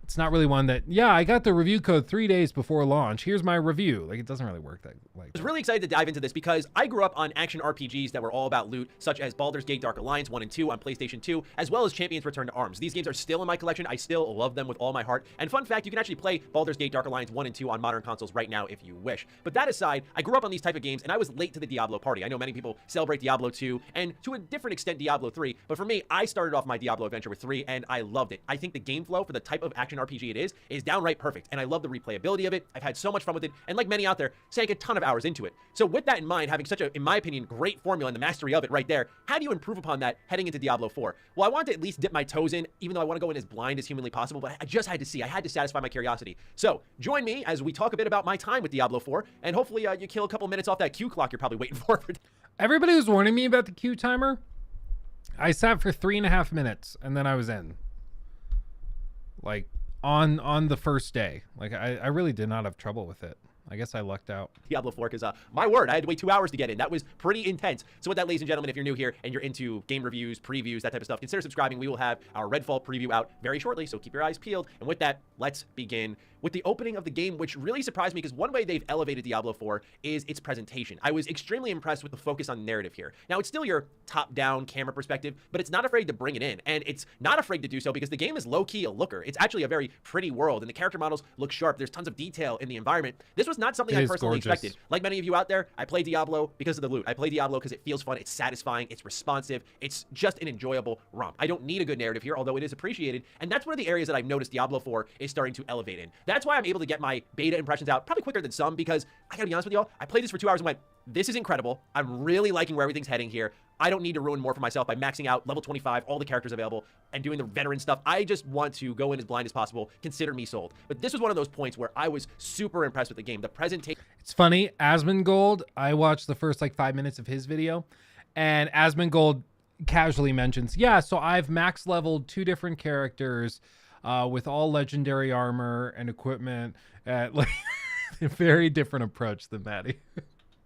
It's not really one that, yeah, I got the review code 3 days before launch. Here's my review. Like, it doesn't really work that like.
I was really excited to dive into this because I grew up on action RPGs that were all about loot, such as Baldur's Gate Dark Alliance 1 and 2 on PlayStation 2, as well as Champions Return to Arms. These games are still in my collection. I still love them with all my heart. And fun fact, you can actually play Baldur's Gate Dark Alliance 1 and 2 on modern consoles right now if you wish. But that aside, I grew up on these type of games, and I was late to the Diablo party. I know many people celebrate Diablo 2, and to a different extent Diablo 3, but for me, I started off my Diablo adventure with 3, and I loved it. I think the game flow for the type of action RPG it is downright perfect, and I love the replayability of it. I've had so much fun with it, and like many out there, sank a ton of hours into it. So with that in mind, having such a, in my opinion, great formula and the mastery of it right there, how do you improve upon that heading into Diablo 4? Well, I wanted to at least dip my toes in, even though I want to go in as blind as humanly possible, but I just had to see. I had to satisfy my curiosity. So join me as we talk a bit about my time with Diablo 4, and hopefully you kill a couple minutes off that Q clock you're probably waiting for.
Everybody was warning me about the Q timer. I sat for 3.5 minutes, and then I was in. Like, on the first day. Like, I really did not have trouble with it. I guess I lucked out.
Diablo 4, because my word, I had to wait 2 hours to get in. That was pretty intense. So with that, ladies and gentlemen, if you're new here and you're into game reviews, previews, that type of stuff, consider subscribing. We will have our Redfall preview out very shortly, so keep your eyes peeled. And with that, let's begin with the opening of the game, which really surprised me because one way they've elevated Diablo 4 is its presentation. I was extremely impressed with the focus on narrative here. Now, it's still your top-down camera perspective, but it's not afraid to bring it in, and it's not afraid to do so because the game is low-key a looker. It's actually a very pretty world, and the character models look sharp. There's tons of detail in the environment. This was not something I personally expected. Like many of you out there, I play Diablo because of the loot. I play Diablo because it feels fun, it's satisfying, it's responsive, it's just an enjoyable romp. I don't need a good narrative here, although it is appreciated, and that's one of the areas that I've noticed Diablo 4 is starting to elevate in. That's why I'm able to get my beta impressions out probably quicker than some, because I gotta be honest with y'all, I played this for 2 hours and went, this is incredible. I'm really liking where everything's heading here. I don't need to ruin more for myself by maxing out level 25, all the characters available, and doing the veteran stuff. I just want to go in as blind as possible. Consider me sold. But this was one of those points where I was super impressed with the game. The presentation.
It's funny, Asmongold, I watched the first like 5 minutes of his video, and Asmongold casually mentions, yeah, so I've max leveled 2 different characters with all legendary armor and equipment at like a very different approach than Maddie.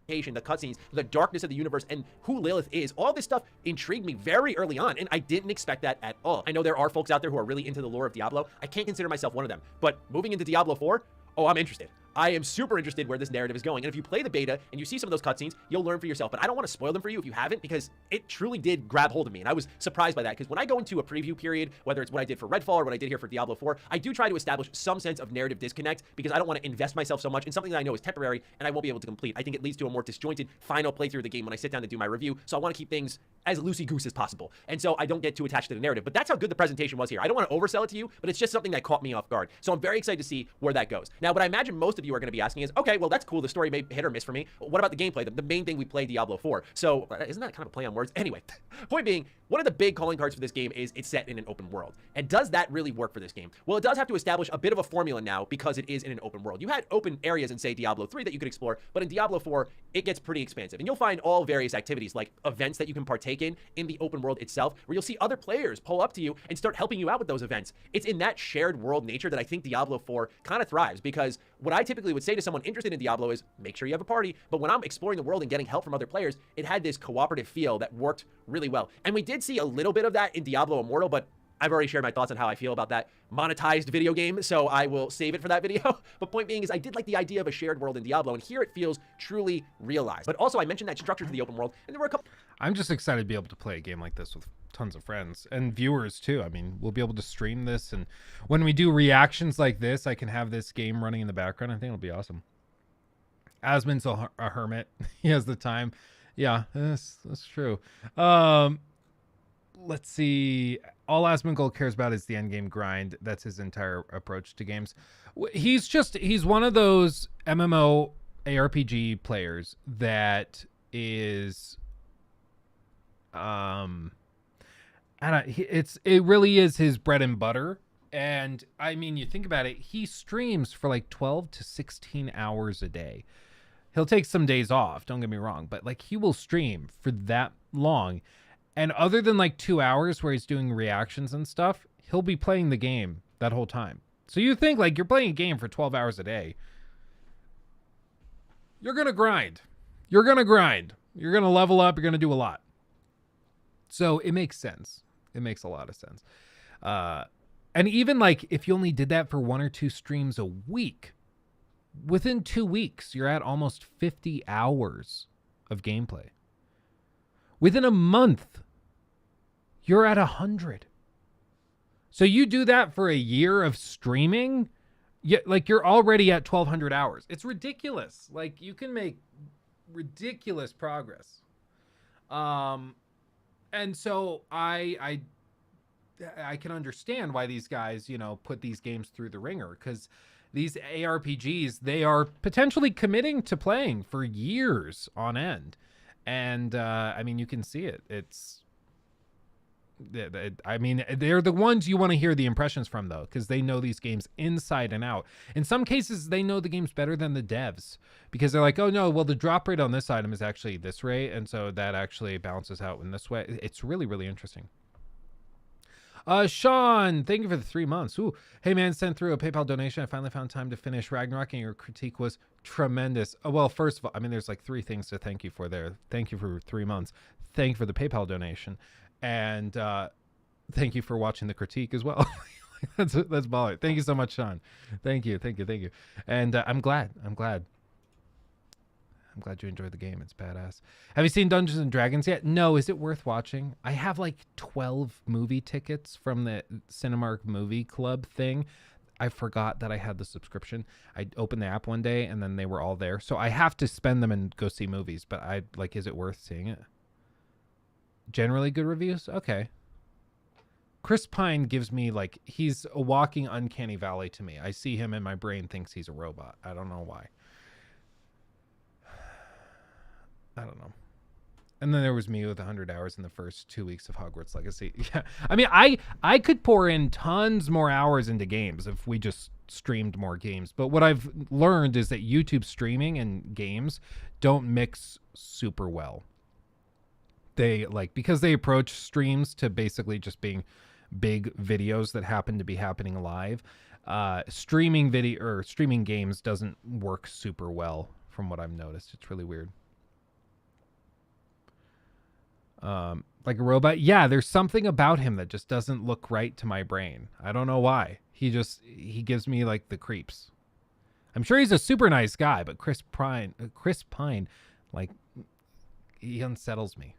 The cutscenes, the darkness of the universe, and who Lilith is. All this stuff intrigued me very early on, and I didn't expect that at all. I know there are folks out there who are really into the lore of Diablo. I can't consider myself one of them, but moving into Diablo 4, oh, I'm interested. I am super interested where this narrative is going. And if you play the beta and you see some of those cutscenes, you'll learn for yourself. But I don't want to spoil them for you if you haven't, because it truly did grab hold of me. And I was surprised by that, because when I go into a preview period, whether it's what I did for Redfall or what I did here for Diablo 4, I do try to establish some sense of narrative disconnect, because I don't want to invest myself so much in something that I know is temporary and I won't be able to complete. I think it leads to a more disjointed final playthrough of the game when I sit down to do my review. So I want to keep things as loosey-goose as possible. And so I don't get too attached to the narrative. But that's how good the presentation was here. I don't want to oversell it to you, but it's just something that caught me off guard. So I'm very excited to see where that goes. Now, what I imagine most of you are going to be asking is, okay, well, that's cool. The story may hit or miss for me. What about the gameplay? The main thing we play Diablo 4. So isn't that kind of a play on words? Anyway, point being, one of the big calling cards for this game is it's set in an open world. And does that really work for this game? Well, it does have to establish a bit of a formula now because it is in an open world. You had open areas in, say, Diablo 3 that you could explore, but in Diablo 4, it gets pretty expansive. And you'll find all various activities, like events that you can partake in the open world itself, where you'll see other players pull up to you and start helping you out with those events. It's in that shared world nature that I think Diablo 4 kind of thrives, because what I typically would say to someone interested in Diablo is, make sure you have a party. But when I'm exploring the world and getting help from other players, it had this cooperative feel that worked really well. And we did see a little bit of that in Diablo Immortal, but I've already shared my thoughts on how I feel about that monetized video game, so I will save it for that video. But point being is, I did like the idea of a shared world in Diablo, and here it feels truly realized. But also, I mentioned that structure to the open world, and there were a couple...
I'm just excited to be able to play a game like this with tons of friends and viewers too. I mean, we'll be able to stream this, and when we do reactions like this, I can have this game running in the background. I think it'll be awesome. Asmon's a hermit. He has the time. Yeah, that's true. Let's see. All Asmongold cares about is the end game grind. That's his entire approach to games. He's one of those MMO ARPG players that is It really is his bread and butter. And I mean, you think about it, he streams for like 12 to 16 hours a day. He'll take some days off, don't get me wrong, but like he will stream for that long. And other than like 2 hours where he's doing reactions and stuff, he'll be playing the game that whole time. So you think like you're playing a game for 12 hours a day. You're going to grind. You're going to grind. You're going to level up. You're going to do a lot. So it makes sense. It makes a lot of sense. And even like if you only did that for 1 or 2 streams a week, within 2 weeks, you're at almost 50 hours of gameplay. Within a month, you're at 100. So you do that for a year of streaming, like you're already at 1,200 hours. It's ridiculous. Like you can make ridiculous progress. And so I can understand why these guys, you know, put these games through the ringer, because these ARPGs, they are potentially committing to playing for years on end. And I mean, you can see it. I mean, they're the ones you want to hear the impressions from, though, because they know these games inside and out. In some cases, they know the games better than the devs, because they're like, oh, no, well, the drop rate on this item is actually this rate, and so that actually balances out in this way. It's really, really interesting. Sean, thank you for the 3 months. Ooh, hey, man, sent through a PayPal donation. I finally found time to finish Ragnarok, and your critique was tremendous. Oh, well, first of all, I mean, there's like 3 things to thank you for there. Thank you for 3 months. Thank you for the PayPal donation. And thank you for watching the critique as well. that's baller. Thank you so much, Sean. Thank you. And I'm glad you enjoyed the game. It's badass. Have you seen Dungeons and Dragons yet? No. Is it worth watching? I have like 12 movie tickets from the Cinemark Movie Club thing. I forgot that I had the subscription. I opened the app one day and then they were all there. So I have to spend them and go see movies. But is it worth seeing it? Generally good reviews? Okay. Chris Pine gives me like, he's a walking uncanny valley to me. I see him and my brain thinks he's a robot. I don't know why. I don't know. And then there was me with 100 hours in the first 2 weeks of Hogwarts Legacy. Yeah. I mean, I could pour in tons more hours into games if we just streamed more games. But what I've learned is that YouTube streaming and games don't mix super well. They because they approach streams to basically just being big videos that happen to be happening live. Streaming video or streaming games doesn't work super well from what I've noticed. It's really weird. Like a robot. Yeah, there's something about him that just doesn't look right to my brain. I don't know why. He gives me like the creeps. I'm sure he's a super nice guy, but Chris Pine, like he unsettles me.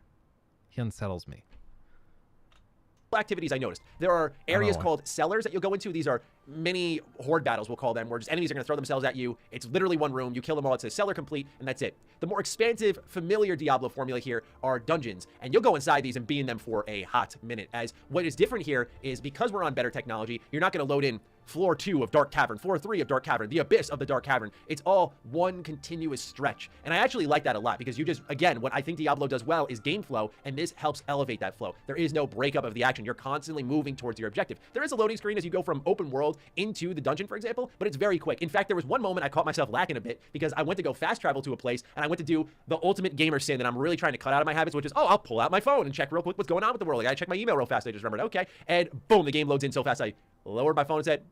Activities I noticed. There are areas called cellars that you'll go into. These are mini horde battles, we'll call them, where just enemies are going to throw themselves at you. It's literally one room. You kill them all. It's a cellar complete, and that's it. The more expansive, familiar Diablo formula here are dungeons, and you'll go inside these and be in them for a hot minute. As what is different here is because we're on better technology, you're not going to load in floor 2 of Dark Cavern, floor 3 of Dark Cavern, the abyss of the Dark Cavern. It's all one continuous stretch. And I actually like that a lot because you just, again, what I think Diablo does well is game flow, and this helps elevate that flow. There is no breakup of the action. You're constantly moving towards your objective. There is a loading screen as you go from open world into the dungeon, for example, but it's very quick. In fact, there was one moment I caught myself lacking a bit because I went to go fast travel to a place and I went to do the ultimate gamer sin that I'm really trying to cut out of my habits, which is, oh, I'll pull out my phone and check real quick what's going on with the world. I gotta check my email real fast. I just remembered, okay. And boom, the game loads in so fast. I lowered my phone and said,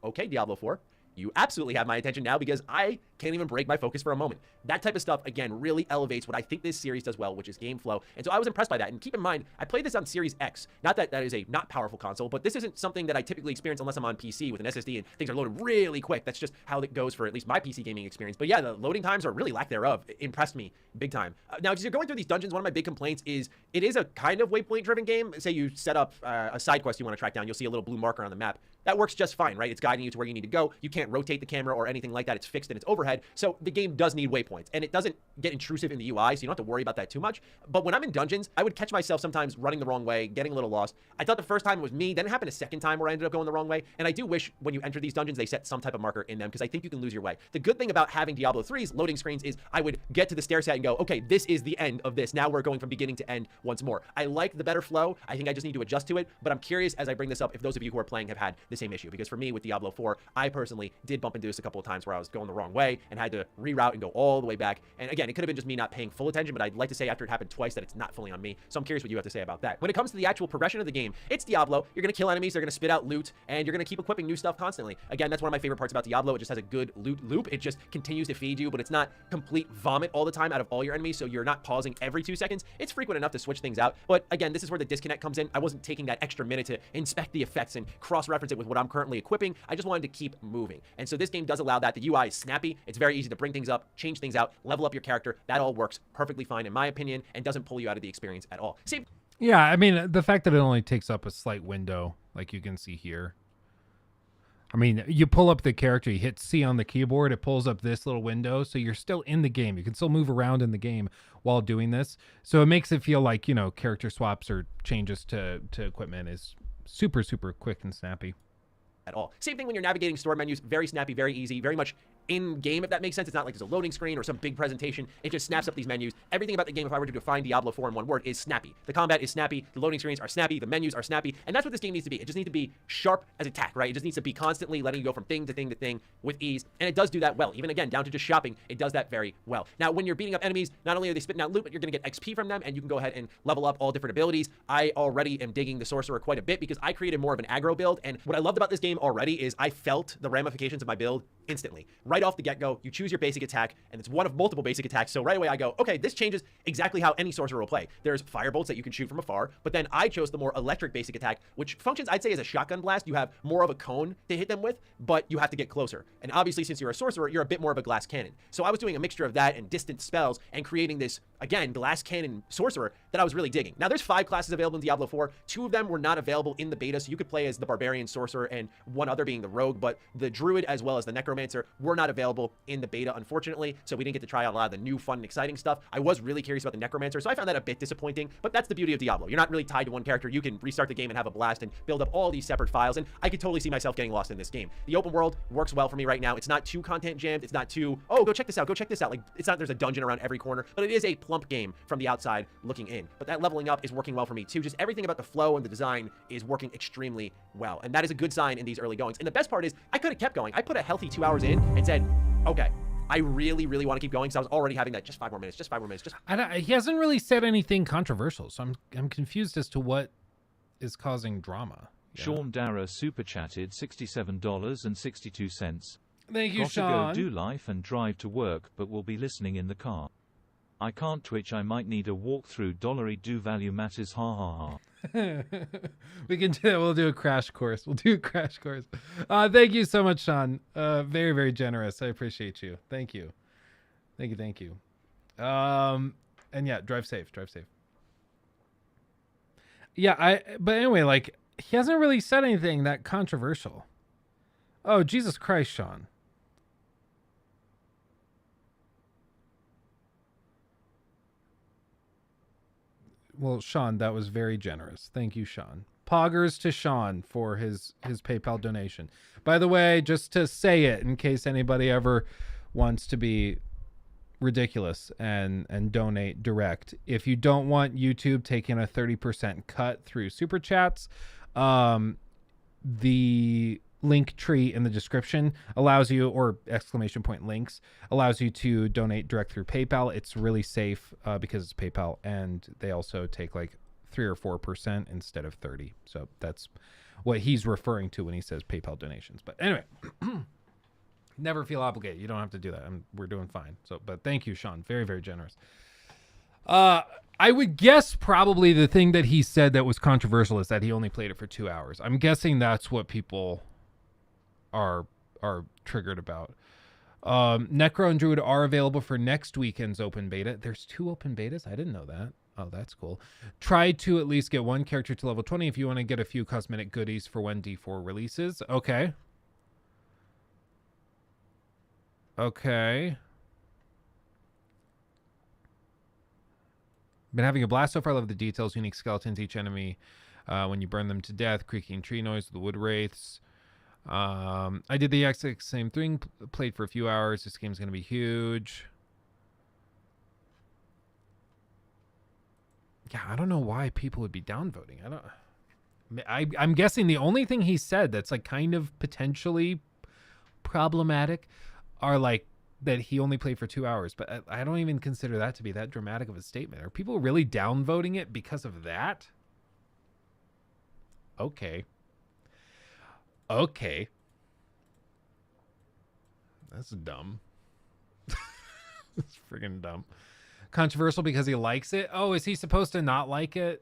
okay, Diablo 4, you absolutely have my attention now because I can't even break my focus for a moment. That type of stuff, again, really elevates what I think this series does well, which is game flow. And so I was impressed by that. And keep in mind, I played this on Series X. Not that that is a not powerful console, but this isn't something that I typically experience unless I'm on PC with an SSD and things are loaded really quick. That's just how it goes for at least my PC gaming experience. But yeah, the loading times, or really lack thereof, impressed me big time. Now, as you're going through these dungeons, one of my big complaints is it is a kind of waypoint-driven game. Say you set up a side quest you want to track down, you'll see a little blue marker on the map. that works just fine, right? It's guiding you to where you need to go. You can't rotate the camera or anything like that. It's fixed in its overhead. So the game does need waypoints, and it doesn't get intrusive in the UI, so you don't have to worry about that too much. But when I'm in dungeons, I would catch myself sometimes running the wrong way, getting a little lost. I thought the first time it was me, then it happened a second time where I ended up going the wrong way. And I do wish when you enter these dungeons, they set some type of marker in them, because I think you can lose your way. The good thing about having Diablo 3's loading screens is I would get to the stair set and go, okay, this is the end of this. Now we're going from beginning to end once more. I like the better flow. I think I just need to adjust to it, but I'm curious as I bring this up if those of you who are playing have had the same issue, because for me with Diablo 4, I personally did bump into this a couple of times where I was going the wrong way and had to reroute and go all the way back. And again, it could have been just me not paying full attention, but I'd like to say after it happened twice that it's not fully on me. So I'm curious what you have to say about that. When it comes to the actual progression of the game, it's Diablo. You're going to kill enemies, they're going to spit out loot, and you're going to keep equipping new stuff constantly. Again, that's one of my favorite parts about Diablo. It just has a good loot loop. It just continues to feed you, but it's not complete vomit all the time out of all your enemies, so you're not pausing every 2 seconds. It's frequent enough to switch things out, but again, this is where the disconnect comes in. I wasn't taking that extra minute to inspect the effects and cross-reference it with what I'm currently equipping. I just wanted to keep moving. And so this game does allow that. The UI is snappy. It's very easy to bring things up, change things out, level up your character. That all works perfectly fine in my opinion and doesn't pull you out of the experience at all. Same.
Yeah, I mean, the fact that it only takes up a slight window, like you can see here. I mean, you pull up the character, you hit C on the keyboard, it pulls up this little window, so you're still in the game. You can still move around in the game while doing this. So it makes it feel like, you know, character swaps or changes to equipment is super, super quick and snappy.
At all. Same thing when you're navigating store menus. Very snappy, very easy, very much in game, if that makes sense. It's not like there's a loading screen or some big presentation. It just snaps up these menus. Everything about the game, if I were to define Diablo 4 in one word, is snappy. The combat is snappy, the loading screens are snappy, the menus are snappy, and that's what this game needs to be. It just needs to be sharp as a tack, right? It just needs to be constantly letting you go from thing to thing to thing with ease, and it does do that well. Even again, down to just shopping, it does that very well. Now, when you're beating up enemies, not only are they spitting out loot, but you're going to get XP from them, and you can go ahead and level up all different abilities. I already am digging the Sorcerer quite a bit because I created more of an aggro build, and what I loved about this game already is I felt the ramifications of my build instantly. Right off the get-go, you choose your basic attack, and it's one of multiple basic attacks, so right away I go, okay, this changes exactly how any sorcerer will play. There's firebolts that you can shoot from afar, but then I chose the more electric basic attack, which functions, I'd say, as a shotgun blast. You have more of a cone to hit them with, but you have to get closer. And obviously, since you're a sorcerer, you're a bit more of a glass cannon. So I was doing a mixture of that and distant spells and creating this, again, glass cannon sorcerer that I was really digging. Now, there's 5 classes available in Diablo 4. 2 of them were not available in the beta, so you could play as the barbarian sorcerer and one other being the rogue, but the druid as well as the necromancer were not available in the beta, unfortunately, so we didn't get to try out a lot of the new fun and exciting stuff. I was really curious about the necromancer, so I found that a bit disappointing, but that's the beauty of Diablo. You're not really tied to one character. You can restart the game and have a blast and build up all these separate files, and I could totally see myself getting lost in this game. The open world works well for me right now. It's not too content jammed. It's not too, oh, go check this out, go check this out. Like, it's not there's a dungeon around every corner, but it is a plump game from the outside looking in. But that leveling up is working well for me too. Just everything about the flow and the design is working extremely well, and that is a good sign in these early goings. And the best part is I could have kept going. I put a healthy 2 hours in and said, okay, I really, really want to keep going, because I was already having that just 5 more minutes, just 5 more minutes.
He hasn't really said anything controversial, so I'm confused as to what is causing drama. Yeah.
Sean Dara super chatted $67.62.
Thank you,
Gotta
Sean.
Go do life and drive to work, but will be listening in the car. I can't Twitch. I might need a walkthrough. Dollary do value matters. Ha ha ha.
We can do that. We'll do a crash course. Thank you so much, Sean. Very, very generous. I appreciate you. Thank you. Thank you. And yeah, drive safe. Yeah, but anyway, like, he hasn't really said anything that controversial. Oh, Jesus Christ, Sean. Well, Sean, that was very generous. Thank you, Sean. Poggers to Sean for his PayPal donation. By the way, just to say it in case anybody ever wants to be ridiculous and donate direct. If you don't want YouTube taking a 30% cut through super chats, the link tree in the description allows you, or exclamation point links, allows you to donate direct through PayPal. It's really safe because it's PayPal, and they also take like 3 or 4% instead of 30. So that's what he's referring to when he says PayPal donations. But anyway, never feel obligated. You don't have to do that. We're doing fine. So, but thank you, Sean. Very, very generous. I would guess probably the thing that he said that was controversial is that he only played it for 2 hours. I'm guessing that's what people are triggered about. Necro and Druid are available for next weekend's open beta. There's 2 open betas? I didn't know that. Oh, that's cool. Try to at least get one character to level 20 if you want to get a few cosmetic goodies for when D4 releases. Okay. Okay. Been having a blast so far. Love the details. Unique skeletons. Each enemy, when you burn them to death. Creaking tree noise. The wood wraiths. I did the exact same thing. Played for a few hours. This game's going to be huge. Yeah, I don't know why people would be downvoting. I'm guessing the only thing he said that's like kind of potentially problematic are like that he only played for 2 hours, but I don't even consider that to be that dramatic of a statement. Are people really downvoting it because of that? Okay. Okay. That's dumb. It's friggin' dumb. Controversial because he likes it. Oh, is he supposed to not like it?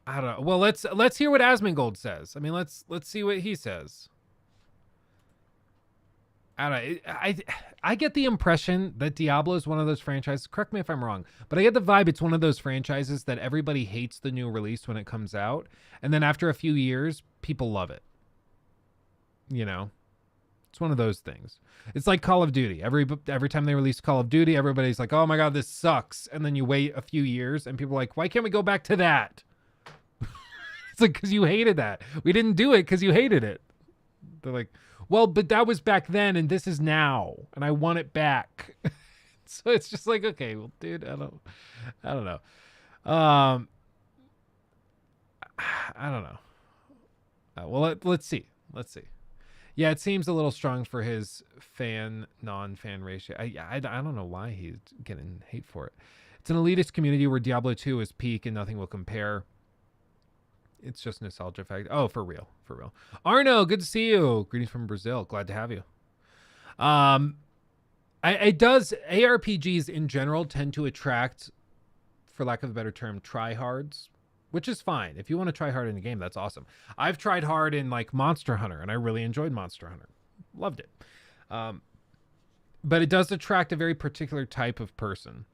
I don't know. Well, let's hear what Asmongold says. I mean, let's see what he says. I don't know. I get the impression that Diablo is one of those franchises. Correct me if I'm wrong, but I get the vibe it's one of those franchises that everybody hates the new release when it comes out, and then after a few years, people love it. You know, it's one of those things. It's like Call of Duty. Every time they release Call of Duty, everybody's like, "Oh my god, this sucks," and then you wait a few years, and people are like, "Why can't we go back to that?" It's like, because you hated that. We didn't do it because you hated it. They're like, well, but that was back then and this is now and I want it back. So it's just like, okay, well, dude, I don't know. I don't know. Well, let's see. Yeah, it seems a little strong for his fan non-fan ratio. I don't know why he's getting hate for it. It's an elitist community where Diablo 2 is peak and nothing will compare. It's just nostalgia fact. Oh, for real. Arno, good to see you. Greetings from Brazil. Glad to have you. ARPGs in general tend to attract, for lack of a better term, tryhards, which is fine. If you want to try hard in a game, that's awesome. I've tried hard in like Monster Hunter, and I really enjoyed Monster Hunter. Loved it. But it does attract a very particular type of person.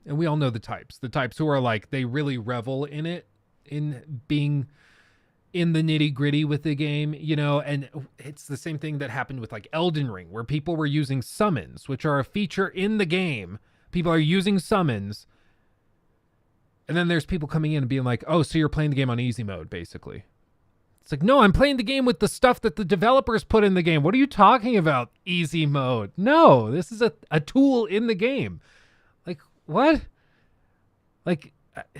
And we all know the types. The types who are like, they really revel in it, in being in the nitty gritty with the game, you know, and it's the same thing that happened with like Elden Ring, where people were using summons, which are a feature in the game. People are using summons. And then there's people coming in and being like, oh, so you're playing the game on easy mode, basically. It's like, no, I'm playing the game with the stuff that the developers put in the game. What are you talking about, easy mode? No, this is a tool in the game. Like, what? Like,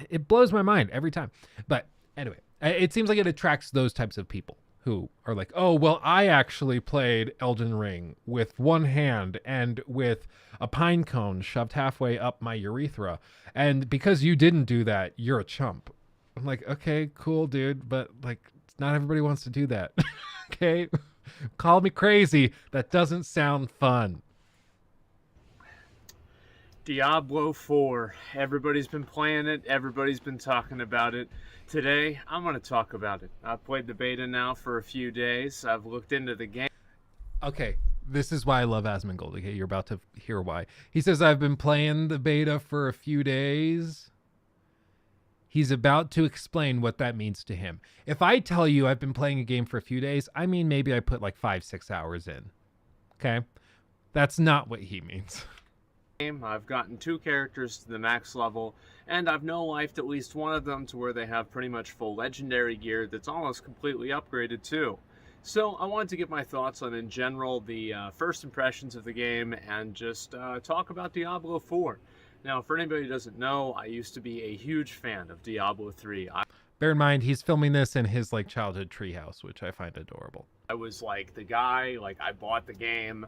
it blows my mind every time. But anyway, it seems like it attracts those types of people who are like, oh, well, I actually played Elden Ring with one hand and with a pine cone shoved halfway up my urethra. And because you didn't do that, you're a chump. I'm like, okay, cool, dude. But like, not everybody wants to do that. Okay. Call me crazy. That doesn't sound fun.
Diablo 4. Everybody's been playing it. Everybody's been talking about it. Today, I'm going to talk about it. I've played the beta now for a few days. I've looked into the game.
Okay, this is why I love Asmongold. Okay, you're about to hear why. He says, I've been playing the beta for a few days. He's about to explain what that means to him. If I tell you I've been playing a game for a few days, I mean maybe I put like 5-6 hours in. Okay? That's not what he means.
I've gotten 2 characters to the max level, and I've no-lifed at least one of them to where they have pretty much full legendary gear that's almost completely upgraded too. So I wanted to give my thoughts on, in general, the first impressions of the game and just talk about Diablo 4. Now, for anybody who doesn't know, I used to be a huge fan of Diablo 3.
Bear in mind, he's filming this in his like childhood treehouse, which I find adorable.
I was like the guy, like I bought the game.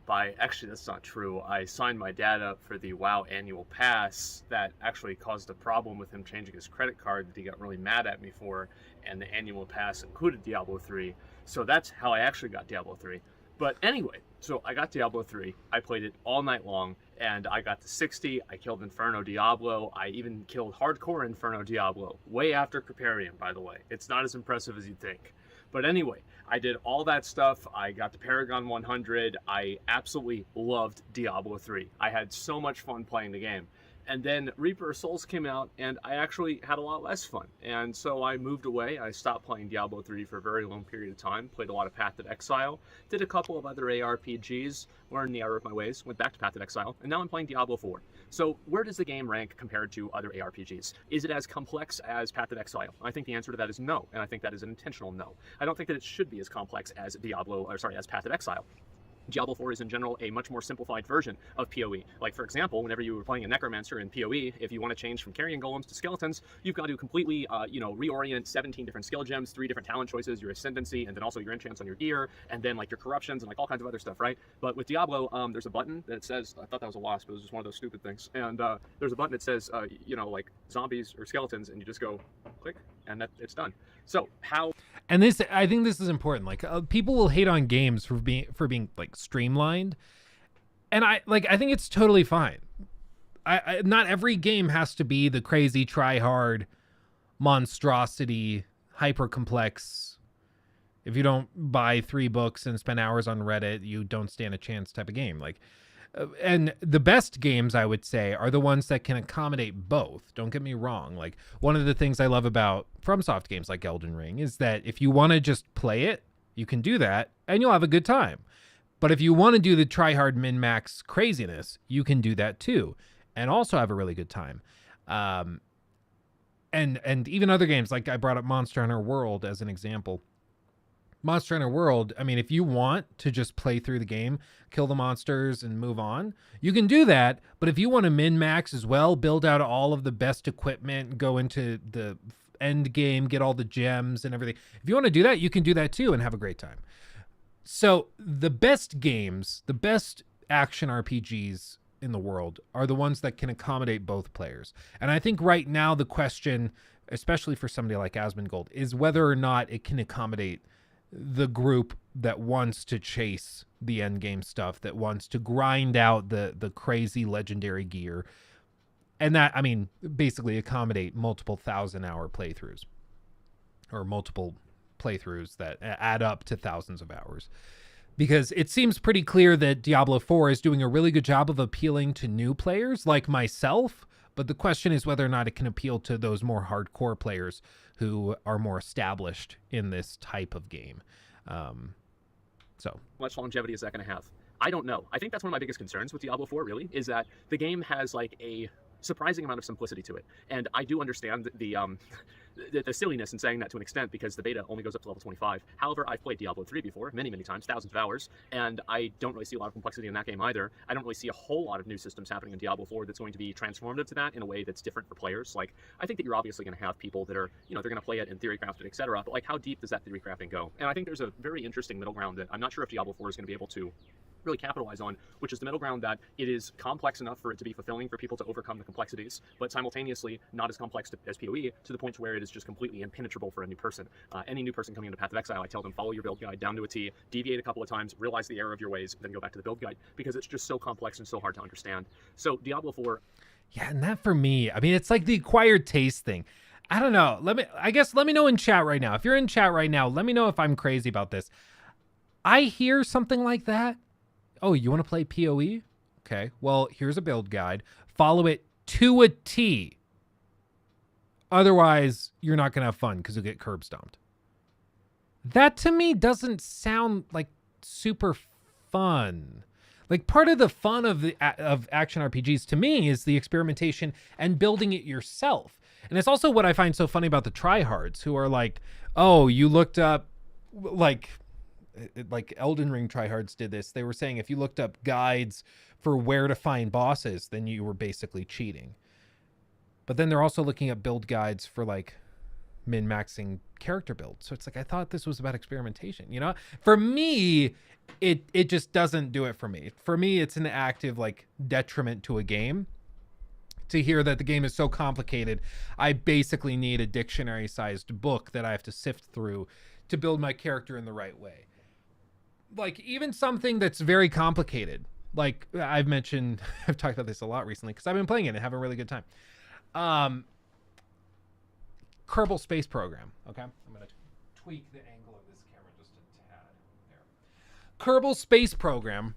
Actually, that's not true. I signed my dad up for the WoW annual pass that actually caused a problem with him changing his credit card that he got really mad at me for, and the annual pass included Diablo 3. So that's how I actually got Diablo 3. But anyway, so I got Diablo 3. I played it all night long, and I got to 60. I killed Inferno Diablo. I even killed Hardcore Inferno Diablo, way after Creparium, by the way. It's not as impressive as you'd think. But anyway, I did all that stuff. I got the Paragon 100. I absolutely loved Diablo 3. I had so much fun playing the game. And then Reaper of Souls came out, and I actually had a lot less fun. And so I moved away. I stopped playing Diablo 3 for a very long period of time, played a lot of Path of Exile, did a couple of other ARPGs, learned the error of my ways, went back to Path of Exile, and now I'm playing Diablo 4. So where does the game rank compared to other ARPGs? Is it as complex as Path of Exile? I think the answer to that is no, and I think that is an intentional no. I don't think that it should be as complex as as Path of Exile. Diablo 4 is in general a much more simplified version of PoE. Like, for example, whenever you were playing a Necromancer in PoE, if you want to change from carrion golems to skeletons, you've got to completely, reorient 17 different skill gems, 3 different talent choices, your ascendancy, and then also your enchants on your gear, and then like your corruptions and like all kinds of other stuff, right? But with Diablo, there's a button that says, I thought that was a wasp, it was just one of those stupid things, and there's a button that says, like zombies or skeletons, and you just go click, and it's done. So how?
And this, I think this is important. Like people will hate on games for being like streamlined, and I think it's totally fine. I not every game has to be the crazy try hard monstrosity hyper complex. If you don't buy 3 books and spend hours on Reddit, you don't stand a chance type of game. Like, and the best games, I would say, are the ones that can accommodate both. Don't get me wrong. Like, one of the things I love about FromSoft games like Elden Ring is that if you want to just play it, you can do that and you'll have a good time. But if you want to do the try hard min-max craziness, you can do that too and also have a really good time. And even other games, like I brought up Monster Hunter World as an example. Monster Hunter World, I mean, if you want to just play through the game, kill the monsters and move on, you can do that. But if you want to min-max as well, build out all of the best equipment, go into the end game, get all the gems and everything. If you want to do that, you can do that too and have a great time. So the best games, the best action RPGs in the world are the ones that can accommodate both players. And I think right now the question, especially for somebody like Asmongold, is whether or not it can accommodate the group that wants to chase the end game stuff, that wants to grind out the crazy legendary gear, and that, I mean, basically accommodate multiple 1,000-hour playthroughs or multiple playthroughs that add up to thousands of hours. Because it seems pretty clear that Diablo 4 is doing a really good job of appealing to new players like myself, but the question is whether or not it can appeal to those more hardcore players who are more established in this type of game. So
much longevity is that going to have? I don't know. I think that's one of my biggest concerns with Diablo 4, really, is that the game has like a surprising amount of simplicity to it. And I do understand the silliness in saying that to an extent, because the beta only goes up to level 25. However, I've played Diablo 3 before, many times, thousands of hours, and I don't really see a lot of complexity in that game either. I don't really see a whole lot of new systems happening in Diablo 4 that's going to be transformative to that in a way that's different for players. Like, I think that you're obviously going to have people that are, they're going to play it and theory craft it, etc. But like, how deep does that theory crafting go? And I think there's a very interesting middle ground that I'm not sure if Diablo 4 is going to be able to really capitalize on, which is the middle ground that it is complex enough for it to be fulfilling for people to overcome the complexities, but simultaneously not as complex as PoE, to the point where it is just completely impenetrable for a new person. Any new person coming into Path of Exile, I tell them, follow your build guide down to a T, deviate a couple of times, realize the error of your ways, then go back to the build guide, because it's just so complex and so hard to understand. So Diablo 4...
Yeah, and that for me, I mean, it's like the acquired taste thing. I don't know. Let me know in chat right now. If you're in chat right now, let me know if I'm crazy about this. I hear something like that. Oh, you want to play PoE? Okay, well, here's a build guide. Follow it to a T. Otherwise, you're not going to have fun because you'll get curb stomped. That to me doesn't sound like super fun. Like, part of the fun of action RPGs to me is the experimentation and building it yourself. And it's also what I find so funny about the tryhards who are like, oh, you looked up, like Elden Ring tryhards did this. They were saying if you looked up guides for where to find bosses, then you were basically cheating. But then they're also looking at build guides for like min-maxing character builds. So it's like, I thought this was about experimentation, For me, it just doesn't do it for me. For me, it's an active like detriment to a game. To hear that the game is so complicated, I basically need a dictionary-sized book that I have to sift through to build my character in the right way. Like, even something that's very complicated, like I've talked about this a lot recently because I've been playing it and having a really good time. Kerbal Space Program. Okay, I'm gonna tweak the angle of this camera just a Kerbal Space Program,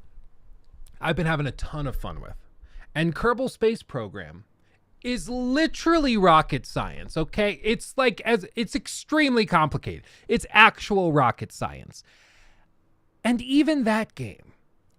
I've been having a ton of fun with. And Kerbal Space Program is literally rocket science, okay? It's extremely complicated. It's actual rocket science. And even that game,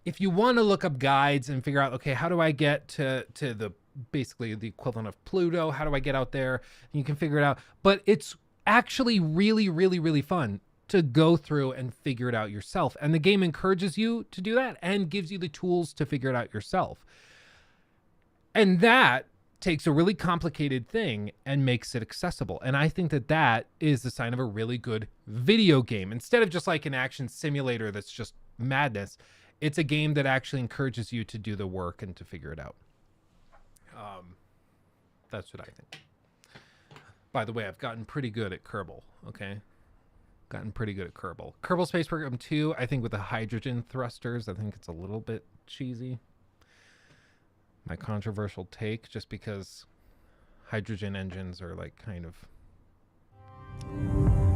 if you want to look up guides and figure out, okay, how do I get to the basically the equivalent of Pluto? How do I get out there? You can figure it out. But it's actually really, really, really fun to go through and figure it out yourself. And the game encourages you to do that and gives you the tools to figure it out yourself. And that takes a really complicated thing and makes it accessible. And I think that that is the sign of a really good video game. Instead of just like an action simulator that's just madness, it's a game that actually encourages you to do the work and to figure it out. That's what I think. By the way, I've gotten pretty good at Kerbal, okay? Gotten pretty good at Kerbal. Kerbal Space Program 2, I think with the hydrogen thrusters, I think it's a little bit cheesy. My controversial take, just because hydrogen engines are like kind of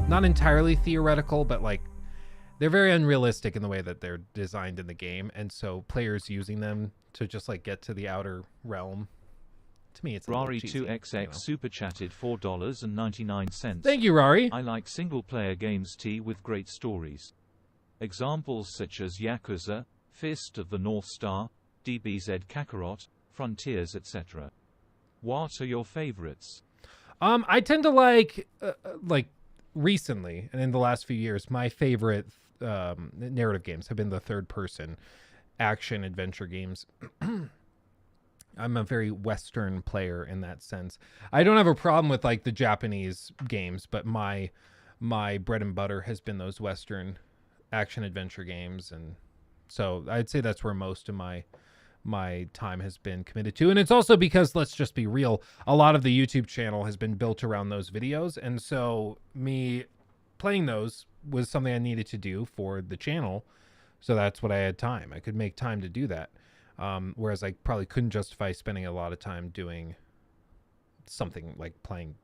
not entirely theoretical, but like they're very unrealistic in the way that they're designed in the game. And so players using them to just like get to the outer realm, to me, it's a
Rari
little cheesy,
2XX
you know?
super chatted $4.99.
Thank you, Rari.
I like single-player games with great stories. Examples such as Yakuza, Fist of the North Star, DBZ Kakarot, Frontiers, etc. What are your favorites?
I tend to like recently and in the last few years, my favorite narrative games have been the third-person action adventure games. I'm a very Western player in that sense. I don't have a problem with like the Japanese games, but my bread and butter has been those Western action adventure games, and so I'd say that's where most of my time has been committed to. And it's also because, let's just be real, a lot of the YouTube channel has been built around those videos, and so me playing those was something I needed to do for the channel, so that's what I had time. I could make time to do that. Whereas I probably couldn't justify spending a lot of time doing something like playing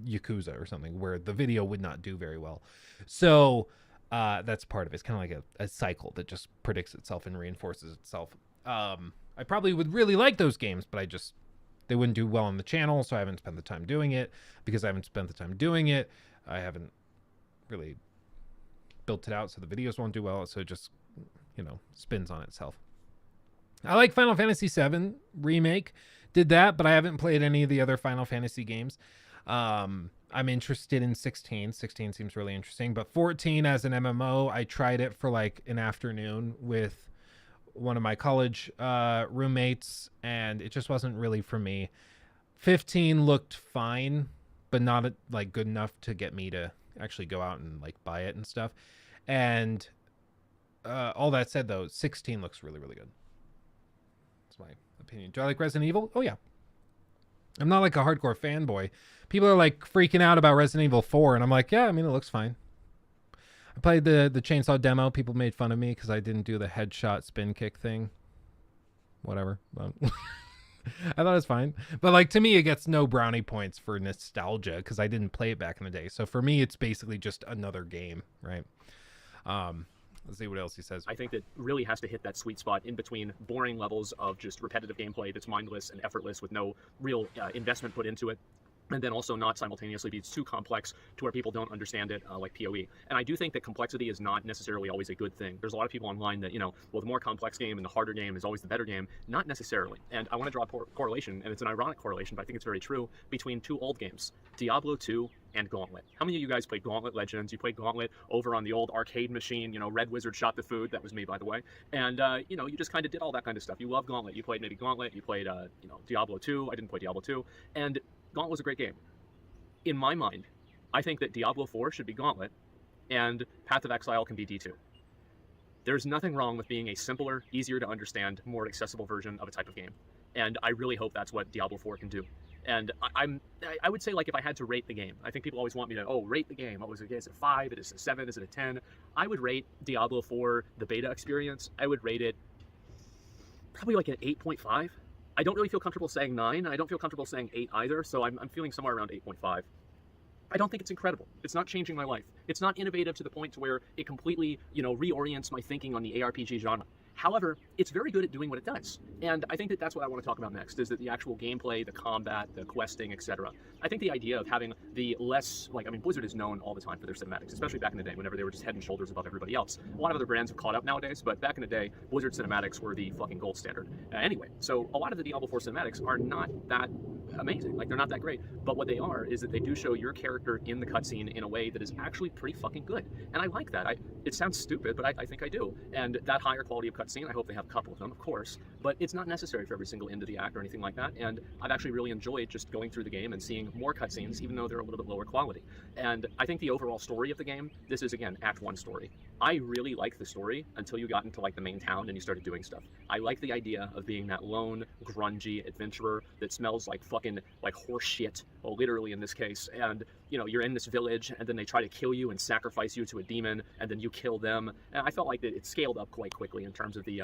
Yakuza or something where the video would not do very well. So that's part of it. It's kind of like a cycle that just predicts itself and reinforces itself. I probably would really like those games, but they wouldn't do well on the channel, so I haven't spent the time doing it. Because I haven't spent the time doing it, I haven't really built it out, so the videos won't do well. So it just, spins on itself. I like Final Fantasy VII Remake. Did that, but I haven't played any of the other Final Fantasy games. I'm interested in 16. 16 seems really interesting. But 14 as an MMO, I tried it for like an afternoon with one of my college roommates, and it just wasn't really for me. 15 looked fine, but not like good enough to get me to actually go out and like buy it and stuff. And all that said, though, 16 looks really, really good. That's my opinion. Do I like Resident Evil? Oh, yeah. I'm not like a hardcore fanboy. People are like freaking out about Resident Evil 4, and I'm like, yeah, I mean, it looks fine. I played the Chainsaw demo. People made fun of me because I didn't do the headshot spin kick thing. Whatever. I thought it was fine. But like, to me, it gets no brownie points for nostalgia because I didn't play it back in the day. So for me, it's basically just another game, right? Let's see what else he says.
I think that really has to hit that sweet spot in between boring levels of just repetitive gameplay that's mindless and effortless with no real investment put into it, and then also not simultaneously be too complex to where people don't understand it, like PoE. And I do think that complexity is not necessarily always a good thing. There's a lot of people online that, well, the more complex game and the harder game is always the better game. Not necessarily. And I want to draw a correlation, and it's an ironic correlation, but I think it's very true, between two old games, Diablo 2 and Gauntlet. How many of you guys played Gauntlet Legends? You played Gauntlet over on the old arcade machine, Red Wizard shot the food. That was me, by the way. And, you just kind of did all that kind of stuff. You love Gauntlet. You played maybe Gauntlet. You played, Diablo 2. I didn't play Diablo 2. And Gauntlet was a great game. In my mind, I think that Diablo 4 should be Gauntlet, and Path of Exile can be D2. There's nothing wrong with being a simpler, easier to understand, more accessible version of a type of game. And I really hope that's what Diablo 4 can do. And I would say, like, if I had to rate the game, I think people always want me to, rate the game. Is it a 5? Is it a 7? Is it a 10? I would rate Diablo 4, the beta experience, I would rate it probably like an 8.5. I don't really feel comfortable saying 9. I don't feel comfortable saying 8 either, so I'm feeling somewhere around 8.5. I don't think it's incredible. It's not changing my life. It's not innovative to the point to where it completely, reorients my thinking on the ARPG genre. However, it's very good at doing what it does. And I think that that's what I want to talk about next, is that the actual gameplay, the combat, the questing, etc. I think the idea of having the less, Blizzard is known all the time for their cinematics, especially back in the day whenever they were just head and shoulders above everybody else. A lot of other brands have caught up nowadays, but back in the day, Blizzard cinematics were the fucking gold standard. Anyway, so a lot of the Diablo 4 cinematics are not that amazing. They're not that great. But what they are is that they do show your character in the cutscene in a way that is actually pretty fucking good. And I like that. It sounds stupid, but I think I do. And that higher quality of cutscene, I hope they have a couple of them, of course, but it's not necessary for every single end of the act or anything like that. And I've actually really enjoyed just going through the game and seeing more cutscenes, even though they're a little bit lower quality. And I think the overall story of the game, this is, again, Act 1 story. I really liked the story until you got into, the main town and you started doing stuff. I like the idea of being that lone, grungy adventurer that smells like fucking, horse shit, well, literally in this case, and, you're in this village, and then they try to kill you and sacrifice you to a demon, and then you kill them. And I felt like that it scaled up quite quickly in terms of the,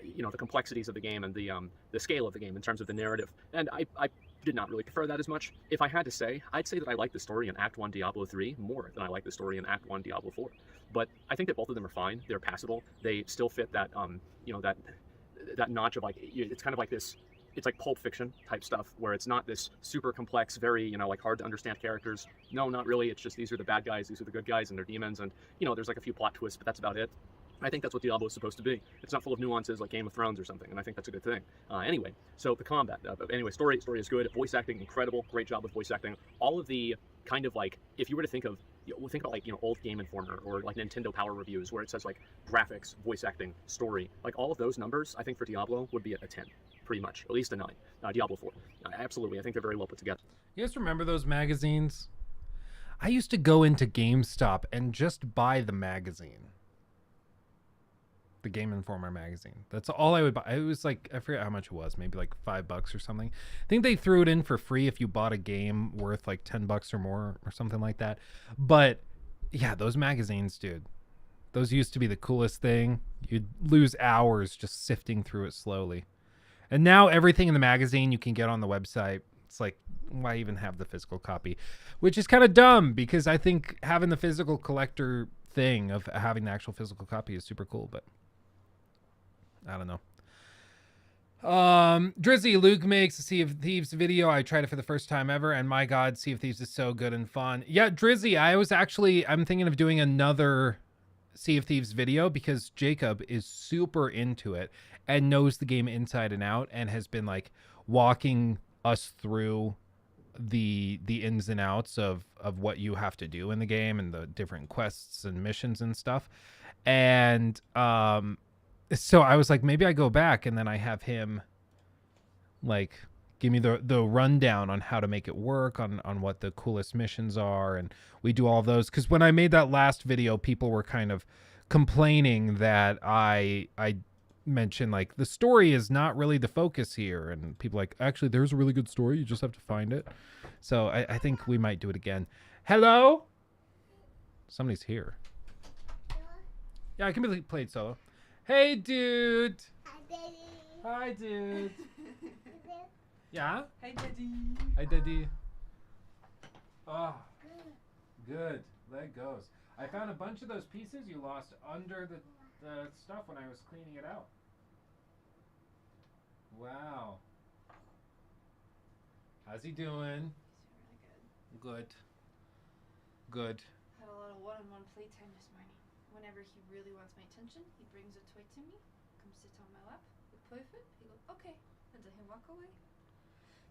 the complexities of the game and the scale of the game in terms of the narrative. And I did not really prefer that as much. If I had to say, I'd say that I like the story in Act 1 Diablo 3 more than I like the story in Act 1 Diablo 4. But I think that both of them are fine. They're passable. They still fit that, that notch of it's kind of like this, it's like Pulp Fiction type stuff where it's not this super complex, very, hard to understand characters. No, not really. It's just these are the bad guys, these are the good guys, and they're demons, and, there's a few plot twists, but that's about it. I think that's what Diablo is supposed to be. It's not full of nuances like Game of Thrones or something, and I think that's a good thing. Anyway, so the combat. Story is good. Voice acting, incredible. Great job with voice acting. All of the kind of if you were to think of, old Game Informer or Nintendo Power Reviews where it says graphics, voice acting, story, all of those numbers, I think for Diablo would be a 10, pretty much, at least a 9. Diablo 4, absolutely. I think they're very well put together.
You guys remember those magazines? I used to go into GameStop and just buy the magazine. The Game Informer magazine. That's all I would buy. It was I forget how much it was, maybe $5 or something. I think they threw it in for free if you bought a game worth $10 or more or something like that. But yeah, those magazines, dude, those used to be the coolest thing. You'd lose hours just sifting through it slowly. And now everything in the magazine you can get on the website. It's why even have the physical copy? Which is kind of dumb because I think having the physical collector thing of having the actual physical copy is super cool, but I don't know. Drizzy, Luke makes a Sea of Thieves video. I tried it for the first time ever, and my God, Sea of Thieves is so good and fun. Yeah, Drizzy, I'm thinking of doing another Sea of Thieves video because Jacob is super into it and knows the game inside and out and has been walking us through the ins and outs of what you have to do in the game and the different quests and missions and stuff. And so I was maybe I go back and then I have him give me the rundown on how to make it work, on what the coolest missions are, and we do all of those. Because when I made that last video, people were kind of complaining that I mentioned the story is not really the focus here, and people actually there's a really good story, you just have to find it. So I think we might do it again. Hello? Somebody's here. Yeah, I can be played solo. Hey, dude.
Hi, Daddy.
Hi, dude. Yeah?
Hi, Daddy.
Hi, Daddy. Oh, good. Leg goes. I found a bunch of those pieces you lost under the stuff when I was cleaning it out. Wow. How's he doing?
He's really good.
Good.
Had a lot of one-on-one playtime this morning. Whenever he really wants my attention, he brings a toy to me, comes sit on my lap, we play with it, he goes, okay, and then he walk away.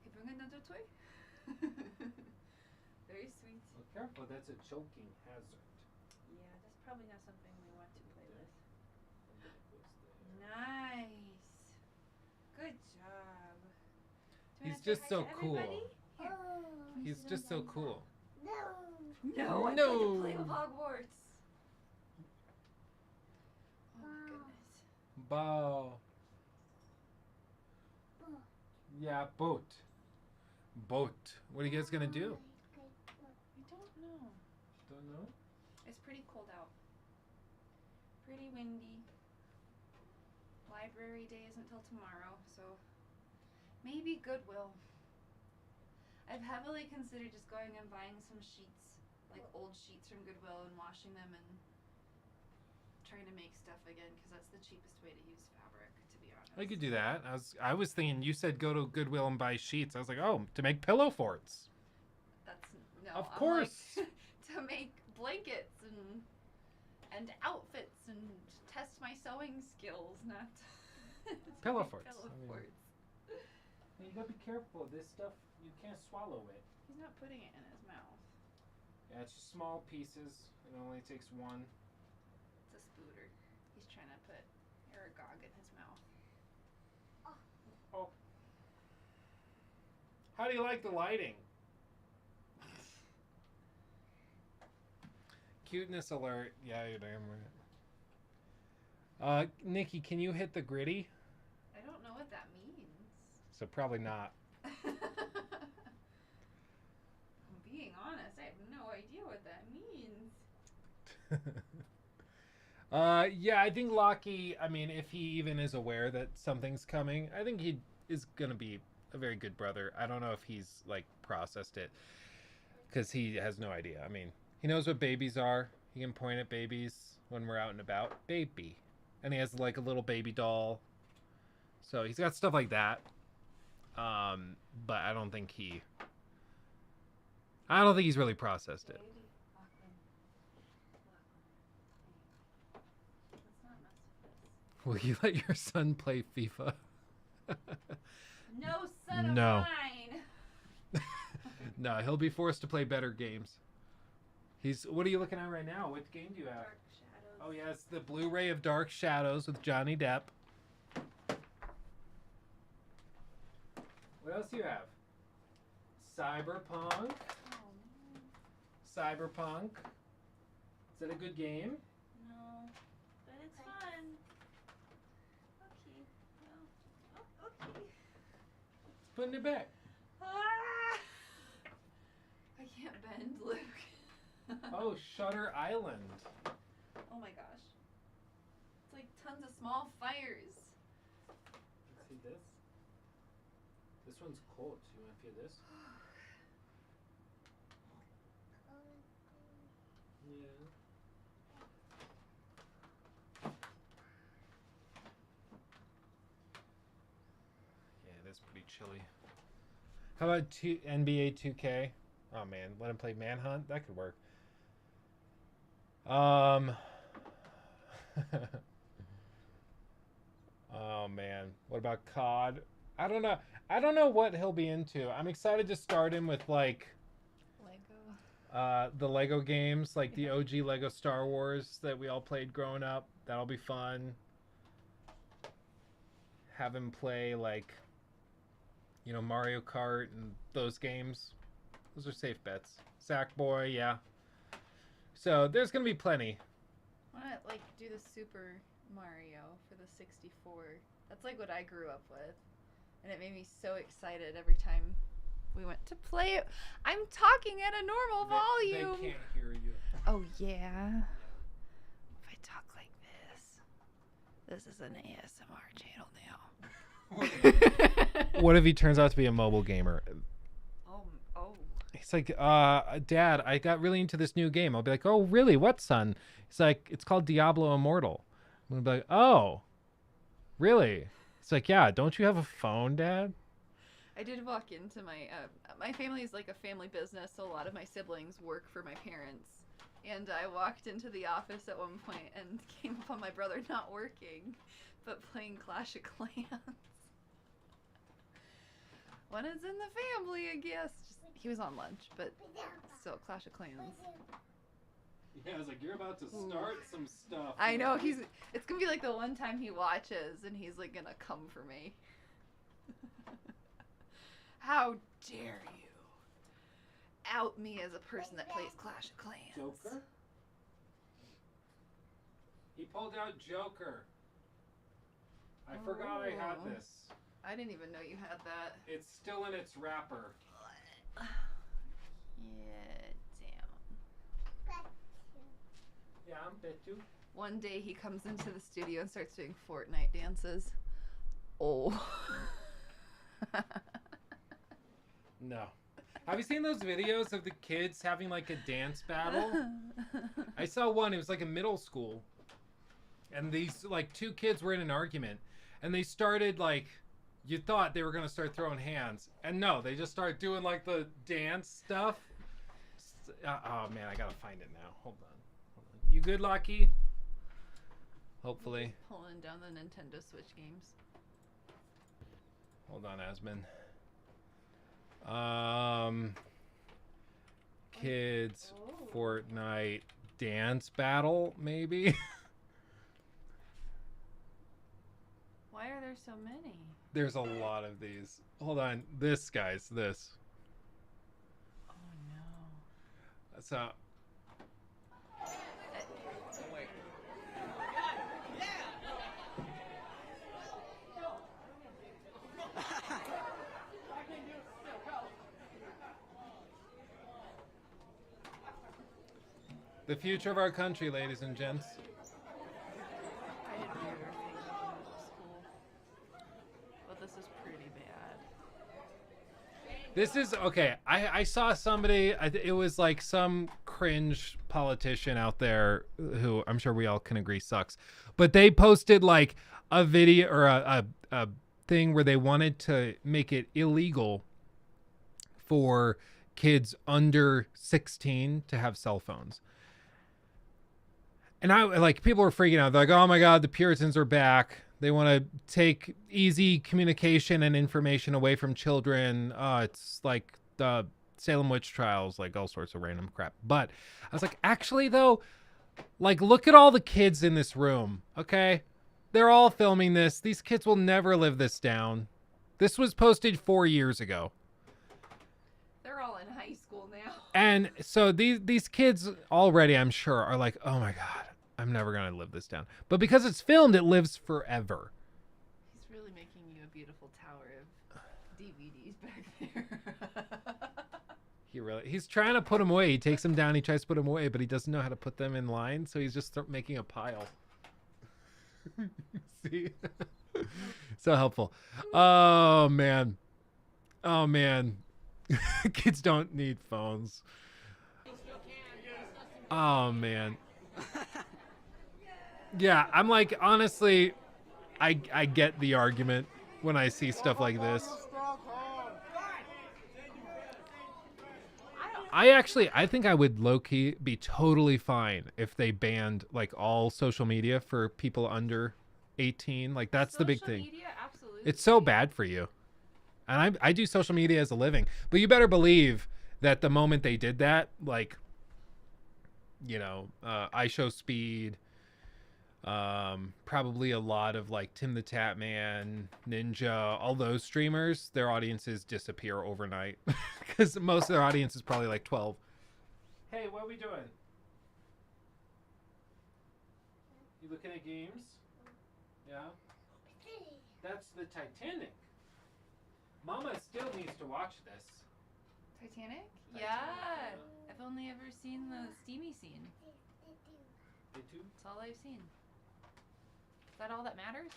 He bring another toy. Very sweet.
Well, careful, that's a choking hazard.
Yeah, that's probably not something we want to play with. Nice. Good job.
He's just so cool. He's just so cool.
No, I like to play with Hogwarts. Oh my goodness.
Bow. Yeah, boat. Boat. What are you guys gonna do?
I don't know.
Don't know?
It's pretty cold out. Pretty windy. Library day isn't till tomorrow, so maybe Goodwill. I've heavily considered just going and buying some sheets, like old sheets from Goodwill, and washing them and trying to make stuff again, because that's the cheapest way to use fabric, to be honest.
I could do that. I was thinking you said go to Goodwill and buy sheets. I was like, oh, to make pillow forts.
That's no.
Of
I'm
course.
like, to make blankets and outfits and test my sewing skills, not
Pillow forts.
Pillow forts.
You gotta be careful. This stuff, you can't swallow it.
He's not putting it in his mouth.
Yeah, it's just small pieces. It only takes one.
It's a spooter. He's trying to put Aragog in his mouth.
Oh. How do you like the lighting? Cuteness alert. Yeah, you're damn right. Nikki, can you hit the gritty?
I don't know what that means.
So probably not.
I'm being honest. I have no idea what that means.
Yeah, I think Lockie, I mean, if he even is aware that something's coming, I think he is going to be a very good brother. I don't know if he's, like, processed it, because he has no idea. I mean, he knows what babies are. He can point at babies when we're out and about. Baby. And he has, like, a little baby doll. So he's got stuff like that. But I don't think he's really processed it. Will you let your son play FIFA?
No son of
No.
mine.
No, he'll be forced to play better games. What are you looking at right now? What game do you have?
Dark Shadows.
Oh yeah, it's the Blu-ray of Dark Shadows with Johnny Depp. What else do you have? Cyberpunk. Cyberpunk. Is that a good game?
No, but it's fun. Okay. Well, oh, okay.
Putting it back.
Ah! I can't bend, Luke.
Oh, Shutter Island.
Oh my gosh. It's like tons of small fires.
See this? This one's cold. You want to feel this? Yeah. Yeah, it is pretty chilly. How about NBA 2K? Oh man, let him play Manhunt? That could work. Oh man, what about COD? I don't know. I don't know what he'll be into. I'm excited to start him with like
Lego.
The Lego games, like the OG Lego Star Wars that we all played growing up. That'll be fun. Have him play like, you know, Mario Kart and those games. Those are safe bets. Sackboy, yeah. So there's gonna be plenty.
I want to like do the Super Mario for the 64. That's like what I grew up with, and it made me so excited every time we went to play it. I'm talking at a normal volume.
They can't hear you.
Oh yeah. If I talk like this is an ASMR channel now.
What if he turns out to be a mobile gamer?
Oh.
He's like, Dad, I got really into this new game. I'll be like, oh, really? What, son? He's like, it's called Diablo Immortal. I'm gonna be like, oh, really? It's like, yeah, don't you have a phone, Dad?
I did walk into my family is like a family business, so a lot of my siblings work for my parents. And I walked into the office at one point and came upon my brother not working, but playing Clash of Clans. One is in the family, I guess. He was on lunch, but still, Clash of Clans.
Yeah, I was like, you're about to start some stuff.
I know, it's gonna be like the one time he watches and he's like gonna come for me. How dare you out me as a person that plays Clash of Clans?
Joker? He pulled out Joker. I forgot I had this.
I didn't even know you had that.
It's still in its wrapper.
Yeah, damn.
Yeah, I'm bit too.
One day he comes into the studio and starts doing Fortnite dances. Oh.
No. Have you seen those videos of the kids having like a dance battle? I saw one. It was like a middle school, and these like two kids were in an argument, and they started like, you thought they were gonna start throwing hands, and no, they just started doing like the dance stuff. Oh man, I gotta find it now. Hold on. You good, Lucky? Hopefully.
Pulling down the Nintendo Switch games.
Hold on, Asmin. Kids Fortnite dance battle, maybe.
Why are there so many?
There's a lot of these. Hold on, this guys, this.
Oh no.
So. The future of our country, ladies and gents.
I did weirder things in school, but this is pretty bad.
This is okay. I saw somebody. It was like some cringe politician out there who I'm sure we all can agree sucks, but they posted like a video or a thing where they wanted to make it illegal for kids under 16 to have cell phones. And I like people were freaking out. They're like, oh my God, the Puritans are back. They want to take easy communication and information away from children. It's like the Salem witch trials, like all sorts of random crap. But I was like, actually though, like look at all the kids in this room. Okay. They're all filming this. These kids will never live this down. This was posted 4 years ago.
They're all in high school now.
And so these kids already, I'm sure, are like, oh my God, I'm never going to live this down. But because it's filmed, it lives forever.
He's really making you a beautiful tower of DVDs back there.
He's trying to put them away. He takes them down. He tries to put them away, but he doesn't know how to put them in line. So he's just making a pile. See? So helpful. Oh, man. Oh, man. Kids don't need phones. Oh, man. Yeah, I'm like, honestly, I get the argument when I see stuff like this. I think I would low-key be totally fine if they banned like all social media for people under 18. Like that's the big thing.
Media, absolutely.
It's so bad for you. And I do social media as a living, but you better believe that the moment they did that, like, you know, iShowSpeed, probably a lot of like Tim the Tatman, Ninja, all those streamers, their audiences disappear overnight because most of their audience is probably like 12. Hey, what are we doing? You looking at games? Yeah. That's the Titanic. Mama still needs to watch this.
Titanic? Yeah. I've only ever seen the steamy scene. That's all I've seen. Is that all that matters?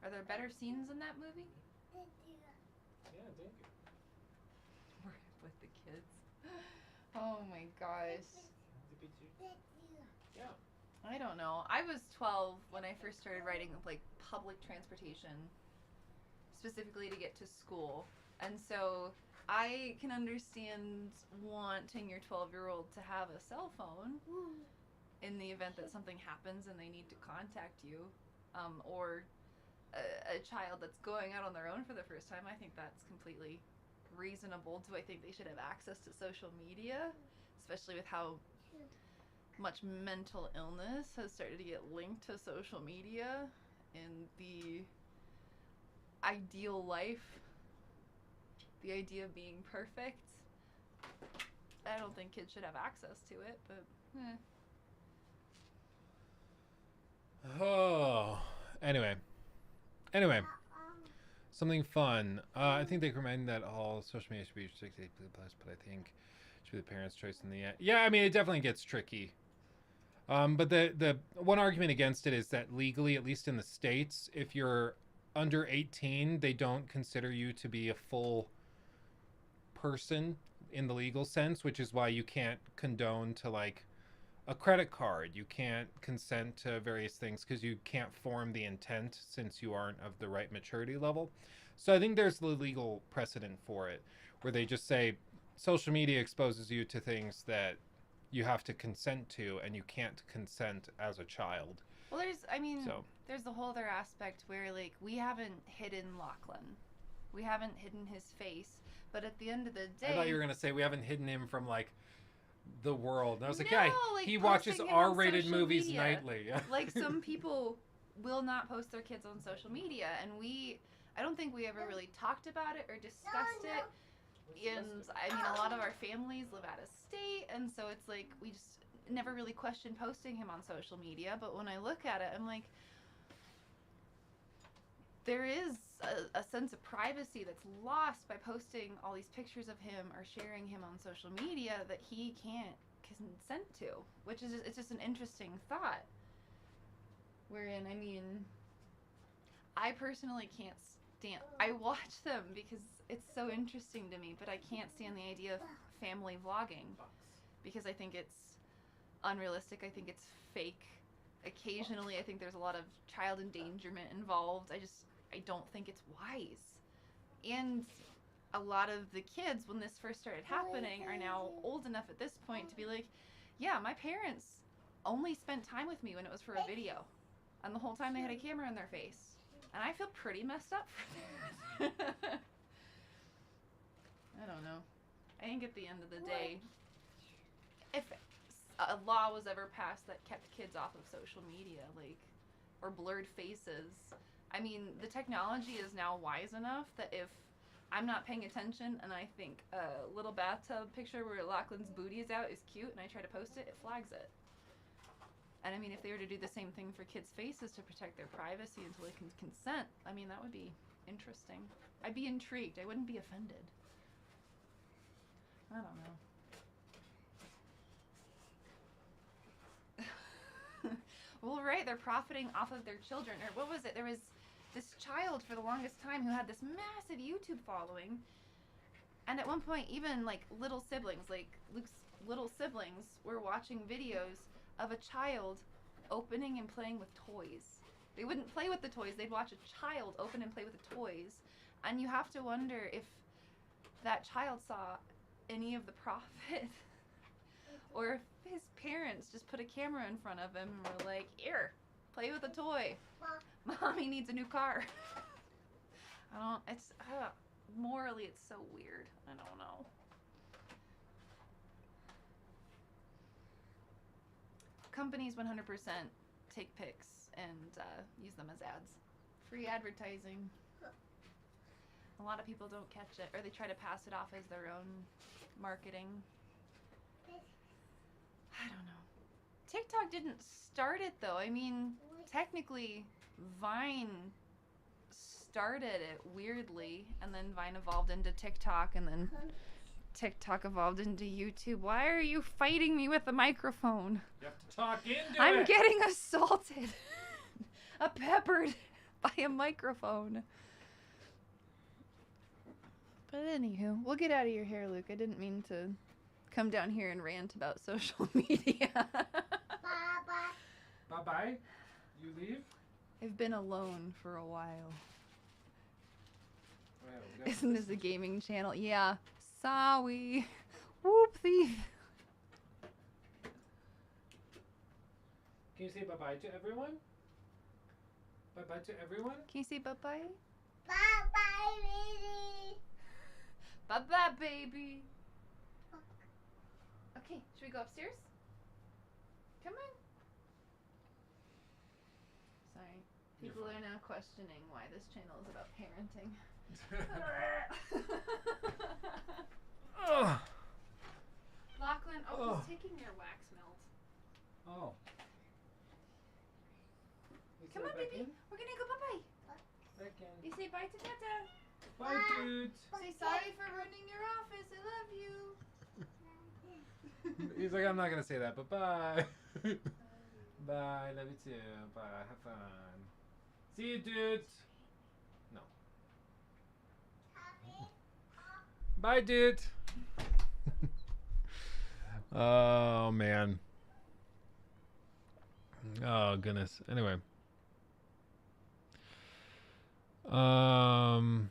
Are there better scenes in that movie?
Yeah, thank you.
We're with the kids. Oh my gosh.
Yeah.
I don't know. I was 12 when I first started riding like public transportation, specifically to get to school. And so I can understand wanting your 12-year-old to have a cell phone in the event that something happens and they need to contact you, or a child that's going out on their own for the first time. I think that's completely reasonable. Do I think they should have access to social media, especially with how much mental illness has started to get linked to social media and the ideal life, the idea of being perfect? I don't think kids should have access to it, but
Oh, anyway, something fun. I think they recommend that all social media should be restricted, but I think it should be the parents' choice in the end. Yeah, I mean, it definitely gets tricky. But the one argument against it is that legally, at least in the States, if you're under 18, they don't consider you to be a full person in the legal sense, which is why you can't condone to like a credit card. You can't consent to various things because you can't form the intent since you aren't of the right maturity level. So I think there's the legal precedent for it, where they just say social media exposes you to things that you have to consent to, and you can't consent as a child.
Well, there's the whole other aspect where, like, we haven't hidden Lachlan. We haven't hidden his face. But at the end of the day...
I thought you were going to say we haven't hidden him from, like, the world. And I was like,
No,
yeah,
like,
he watches
posting him on
R-rated
social
movies
media.
nightly.
Like, some people will not post their kids on social media, and I don't think we ever really talked about it or discussed it. And I mean, a lot of our families live out of state, and so it's like we just never really questioned posting him on social media. But when I look at it, I'm like, there is a sense of privacy that's lost by posting all these pictures of him or sharing him on social media that he can't consent to, which is it's just an interesting thought. Wherein, I mean, I personally can't stand, I watch them because it's so interesting to me, but I can't stand the idea of family vlogging because I think it's unrealistic. I think it's fake. Occasionally, I think there's a lot of child endangerment involved. I don't think it's wise. And a lot of the kids, when this first started happening, are now old enough at this point to be like, yeah, my parents only spent time with me when it was for a video. And the whole time they had a camera in their face. And I feel pretty messed up for that. I don't know. I think at the end of the day, if a law was ever passed that kept kids off of social media, like, or blurred faces, I mean, the technology is now wise enough that if I'm not paying attention and I think a little bathtub picture where Lachlan's booty is out is cute and I try to post it, it flags it. And I mean, if they were to do the same thing for kids' faces to protect their privacy until they can consent, I mean, that would be interesting. I'd be intrigued. I wouldn't be offended. I don't know. Well, right, they're profiting off of their children. Or what was it? There was this child for the longest time who had this massive YouTube following. And at one point, even like little siblings, like Luke's little siblings, were watching videos of a child opening and playing with toys. They wouldn't play with the toys. They'd watch a child open and play with the toys. And you have to wonder if that child saw any of the profit or if his parents just put a camera in front of him and were like, here, play with a toy. Mommy needs a new car. Morally, it's so weird. I don't know. Companies 100% take pics and use them as ads. Free advertising. A lot of people don't catch it, or they try to pass it off as their own marketing. I don't know. TikTok didn't start it though. I mean, technically, Vine started it weirdly, and then Vine evolved into TikTok, and then TikTok evolved into YouTube. Why are you fighting me with the microphone?
You have to talk into
I'm
it.
getting assaulted. Peppered by a microphone. But anywho, we'll get out of your hair, Luke. I didn't mean to come down here and rant about social media.
Bye-bye. You leave?
I've been alone for a while.
Well, we got
Isn't this a gaming channel? Yeah. Sorry. Whoopsie.
Can you say bye-bye to everyone? Bye-bye to everyone?
Can you say bye-bye?
Bye-bye, baby.
Bye-bye, baby. Okay, should we go upstairs? Come on. Sorry. People are now questioning why this channel is about parenting.
Ugh.
Lachlan,
Ugh.
he's taking your wax melt.
Oh.
Come on, baby. We're gonna go bye-bye.
Back in.
You say bye to Tata.
Bye, dude.
Say sorry for ruining your office. I love you.
He's like, I'm not going to say that, but bye. Bye. Love you too. Bye. Have fun. See you, dudes. No. Bye, dude. Oh, man. Oh, goodness. Anyway. Where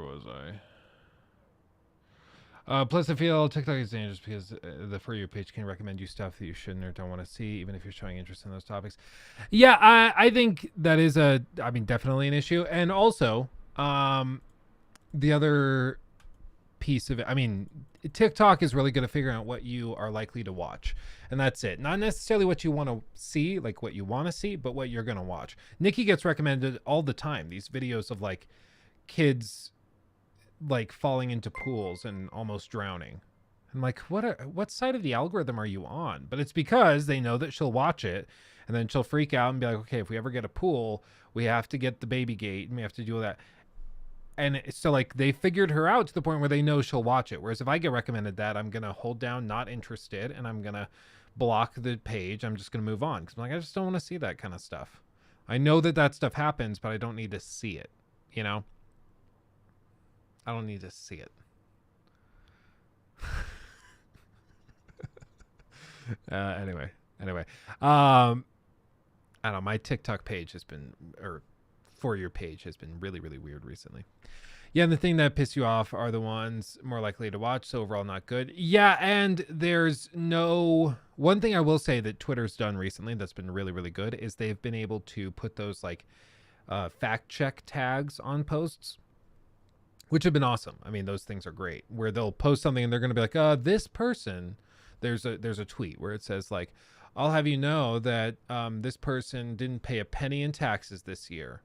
was I? Plus, I feel TikTok is dangerous because the For You page can recommend you stuff that you shouldn't or don't want to see, even if you're showing interest in those topics. Yeah, I think that is definitely an issue. And also, the other piece of it, TikTok is really good at figuring out what you are likely to watch. And that's it. Not necessarily what you want to see, like what you want to see, but what you're going to watch. Nikki gets recommended all the time these videos of like kids like falling into pools and almost drowning. I'm like, what side of the algorithm are you on? But it's because they know that she'll watch it and then she'll freak out and be like, okay, if we ever get a pool, we have to get the baby gate and we have to do all that. And so like they figured her out to the point where they know she'll watch it. Whereas if I get recommended that, I'm going to hold down not interested and I'm going to block the page. I'm just going to move on because I'm like, I just don't want to see that kind of stuff. I know that stuff happens, but I don't need to see it, you know? I don't need to see it. Anyway. I don't know. My TikTok page has been, or For Your page has been really, really weird recently. Yeah, and the thing that piss you off are the ones more likely to watch, so overall not good. Yeah, and there's no... One thing I will say that Twitter's done recently that's been really, really good is they've been able to put those like fact check tags on posts, which have been awesome. I mean, those things are great, where they'll post something and they're going to be like, this person... There's a tweet where it says like, I'll have you know that this person didn't pay a penny in taxes this year.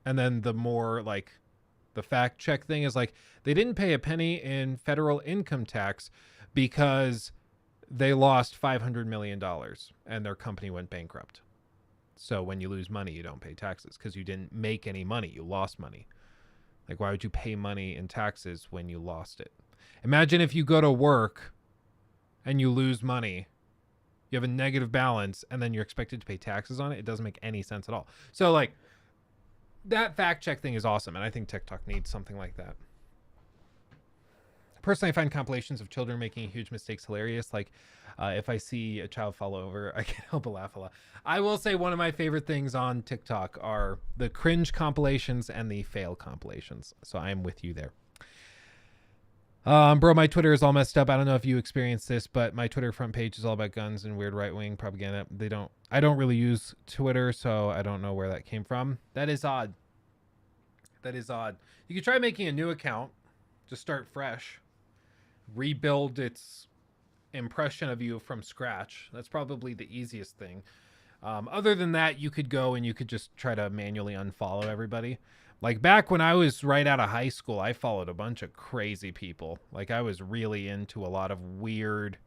And then the more like the fact check thing is like, they didn't pay a penny in federal income tax because they lost $500 million and their company went bankrupt. So when you lose money, you don't pay taxes because you didn't make any money. You lost money. Like, why would you pay money in taxes when you lost it? Imagine if you go to work and you lose money, you have a negative balance, and then you're expected to pay taxes on it. It doesn't make any sense at all. So like, that fact check thing is awesome, and I think TikTok needs something like that. Personally, I find compilations of children making huge mistakes hilarious. Like, if I see a child fall over, I can't help but laugh a lot. I will say one of my favorite things on TikTok are the cringe compilations and the fail compilations. So I am with you there. Bro, my Twitter is all messed up. I don't know if you experienced this, but my Twitter front page is all about guns and weird right-wing propaganda. I don't really use Twitter, so I don't know where that came from. That is odd. That is odd. You could try making a new account. Just start fresh. Rebuild its impression of you from scratch. That's probably the easiest thing. Other than that, you could go and you could just try to manually unfollow everybody. Like back when I was right out of high school, I followed a bunch of crazy people. Like I was really into a lot of weird,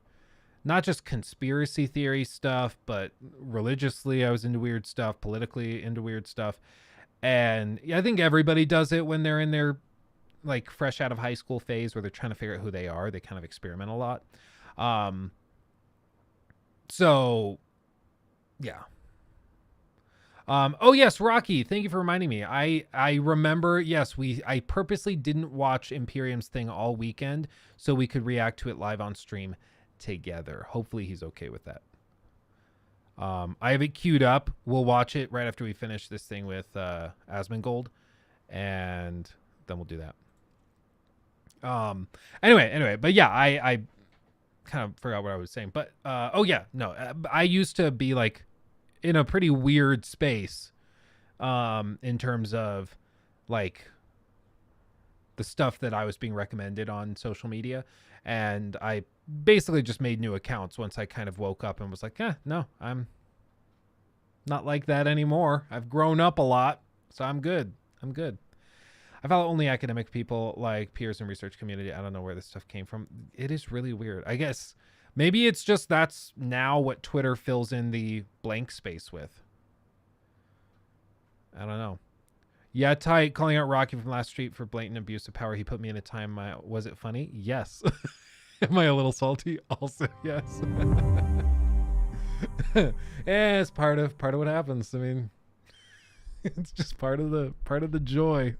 not just conspiracy theory stuff, but religiously I was into weird stuff, politically into weird stuff. And I think everybody does it when they're in their like fresh out of high school phase where they're trying to figure out who they are. They kind of experiment a lot. So yeah. Oh yes, Rocky, thank you for reminding me. I remember, yes, I purposely didn't watch Imperium's thing all weekend so we could react to it live on stream together. Hopefully he's okay with that. I have it queued up. We'll watch it right after we finish this thing with Asmongold, and then we'll do that. Anyway, but yeah, I kind of forgot what I was saying. But oh yeah, no, I used to be like in a pretty weird space in terms of like the stuff that I was being recommended on social media. And I basically just made new accounts once I kind of woke up and was like, no, I'm not like that anymore. I've grown up a lot, so I'm good. I follow only academic people like peers and research community. I don't know where this stuff came from. It is really weird. I guess maybe it's just that's now what Twitter fills in the blank space with. I don't know. Yeah, tight. Calling out Rocky from last street for blatant abuse of power. He put me in a time. Was it funny? Yes. Am I a little salty? Also, yes. Yeah, it's part of what happens. I mean, it's just part of the joy.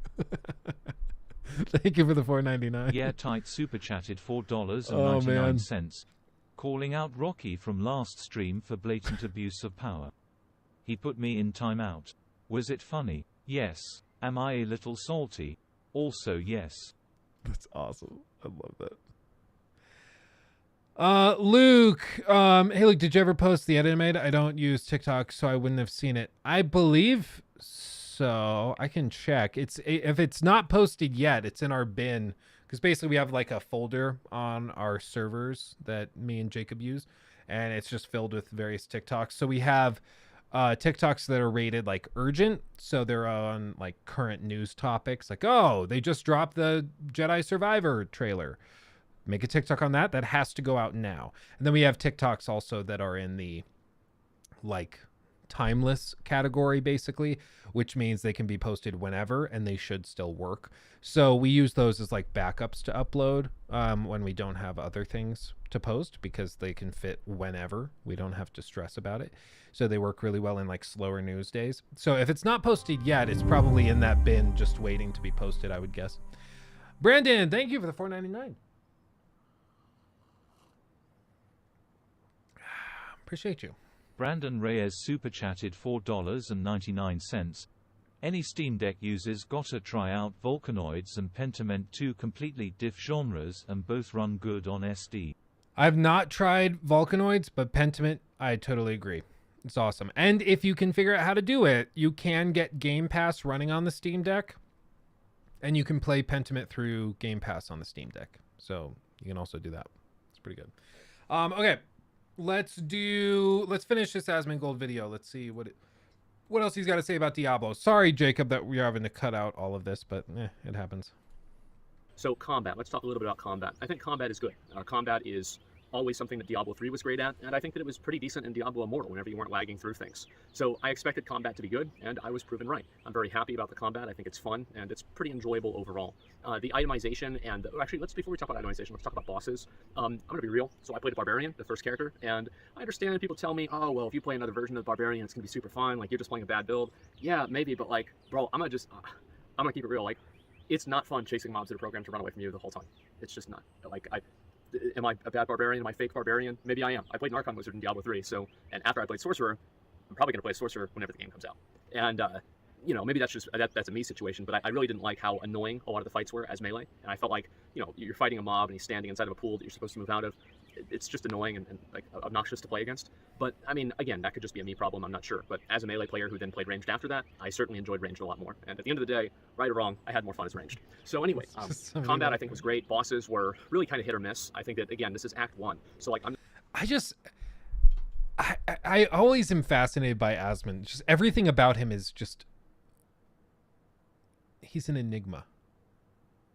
Thank you for the $4.99.
Yeah, tight super chatted $4.99.
Oh, man.
Calling out Rocky from last stream for blatant abuse of power. He put me in timeout. Was it funny? Yes. Am I a little salty? Also yes.
That's awesome. I love that. Luke, hey Luke, did you ever post the edit I made? I don't use TikTok, so I wouldn't have seen it. I believe so. I can check. If it's not posted yet, it's in our bin, because basically we have like a folder on our servers that me and Jacob use, and it's just filled with various TikToks. So we have TikToks that are rated like urgent, so they're on like current news topics, like, oh, they just dropped the Jedi Survivor trailer. Make a TikTok on that. That has to go out now. And then we have TikToks also that are in the like timeless category, basically, which means they can be posted whenever and they should still work. So we use those as like backups to upload when we don't have other things to post, because they can fit whenever. We don't have to stress about it. So they work really well in like slower news days. So if it's not posted yet, it's probably in that bin just waiting to be posted, I would guess. Brandon, thank you for the $4.99. Appreciate you.
Brandon Reyes super chatted $4.99. Any Steam Deck users gotta try out Volcanoids and Pentiment, 2 completely diff genres, and both run good on SD.
I've not tried Volcanoids, but Pentiment, I totally agree. It's awesome. And if you can figure out how to do it, you can get Game Pass running on the Steam Deck, and you can play Pentiment through Game Pass on the Steam Deck. So you can also do that. It's pretty good. Okay. Let's finish this Asmongold video. Let's see what else he's got to say about Diablo. Sorry, Jacob, that we're having to cut out all of this, but it happens.
So combat, let's talk a little bit about combat. I think combat is good. Combat is always something that Diablo 3 was great at, and I think that it was pretty decent in Diablo Immortal whenever you weren't lagging through things. So I expected combat to be good, and I was proven right. I'm very happy about the combat. I think it's fun, and it's pretty enjoyable overall. The itemization, and actually, before we talk about itemization, let's talk about bosses. I'm going to be real. So I played a Barbarian, the first character, and I understand people tell me, oh, well, if you play another version of the Barbarian, it's going to be super fun, like, you're just playing a bad build. Yeah, maybe, but, like, bro, I'm going to keep it real. Like, it's not fun chasing mobs that are programmed to run away from you the whole time. It's just not. Like, am I a bad barbarian? Am I a fake barbarian? Maybe I am. I played an Archon Wizard in Diablo 3, so, and after I played Sorcerer, I'm probably going to play a Sorcerer whenever the game comes out. And, maybe that's just, that's a me situation, but I really didn't like how annoying a lot of the fights were as melee. And I felt like, you're fighting a mob and he's standing inside of a pool that you're supposed to move out of. It's just annoying and like obnoxious to play against. But I mean, again, that could just be a me problem. I'm not sure. But as a melee player who then played ranged after that, I certainly enjoyed ranged a lot more. And at the end of the day, right or wrong, I had more fun as ranged. So anyway, combat I think was great. Bosses were really kind of hit or miss. I think that, again, this is Act 1. So like
I always am fascinated by Asmon. Just everything about him is just, he's an enigma.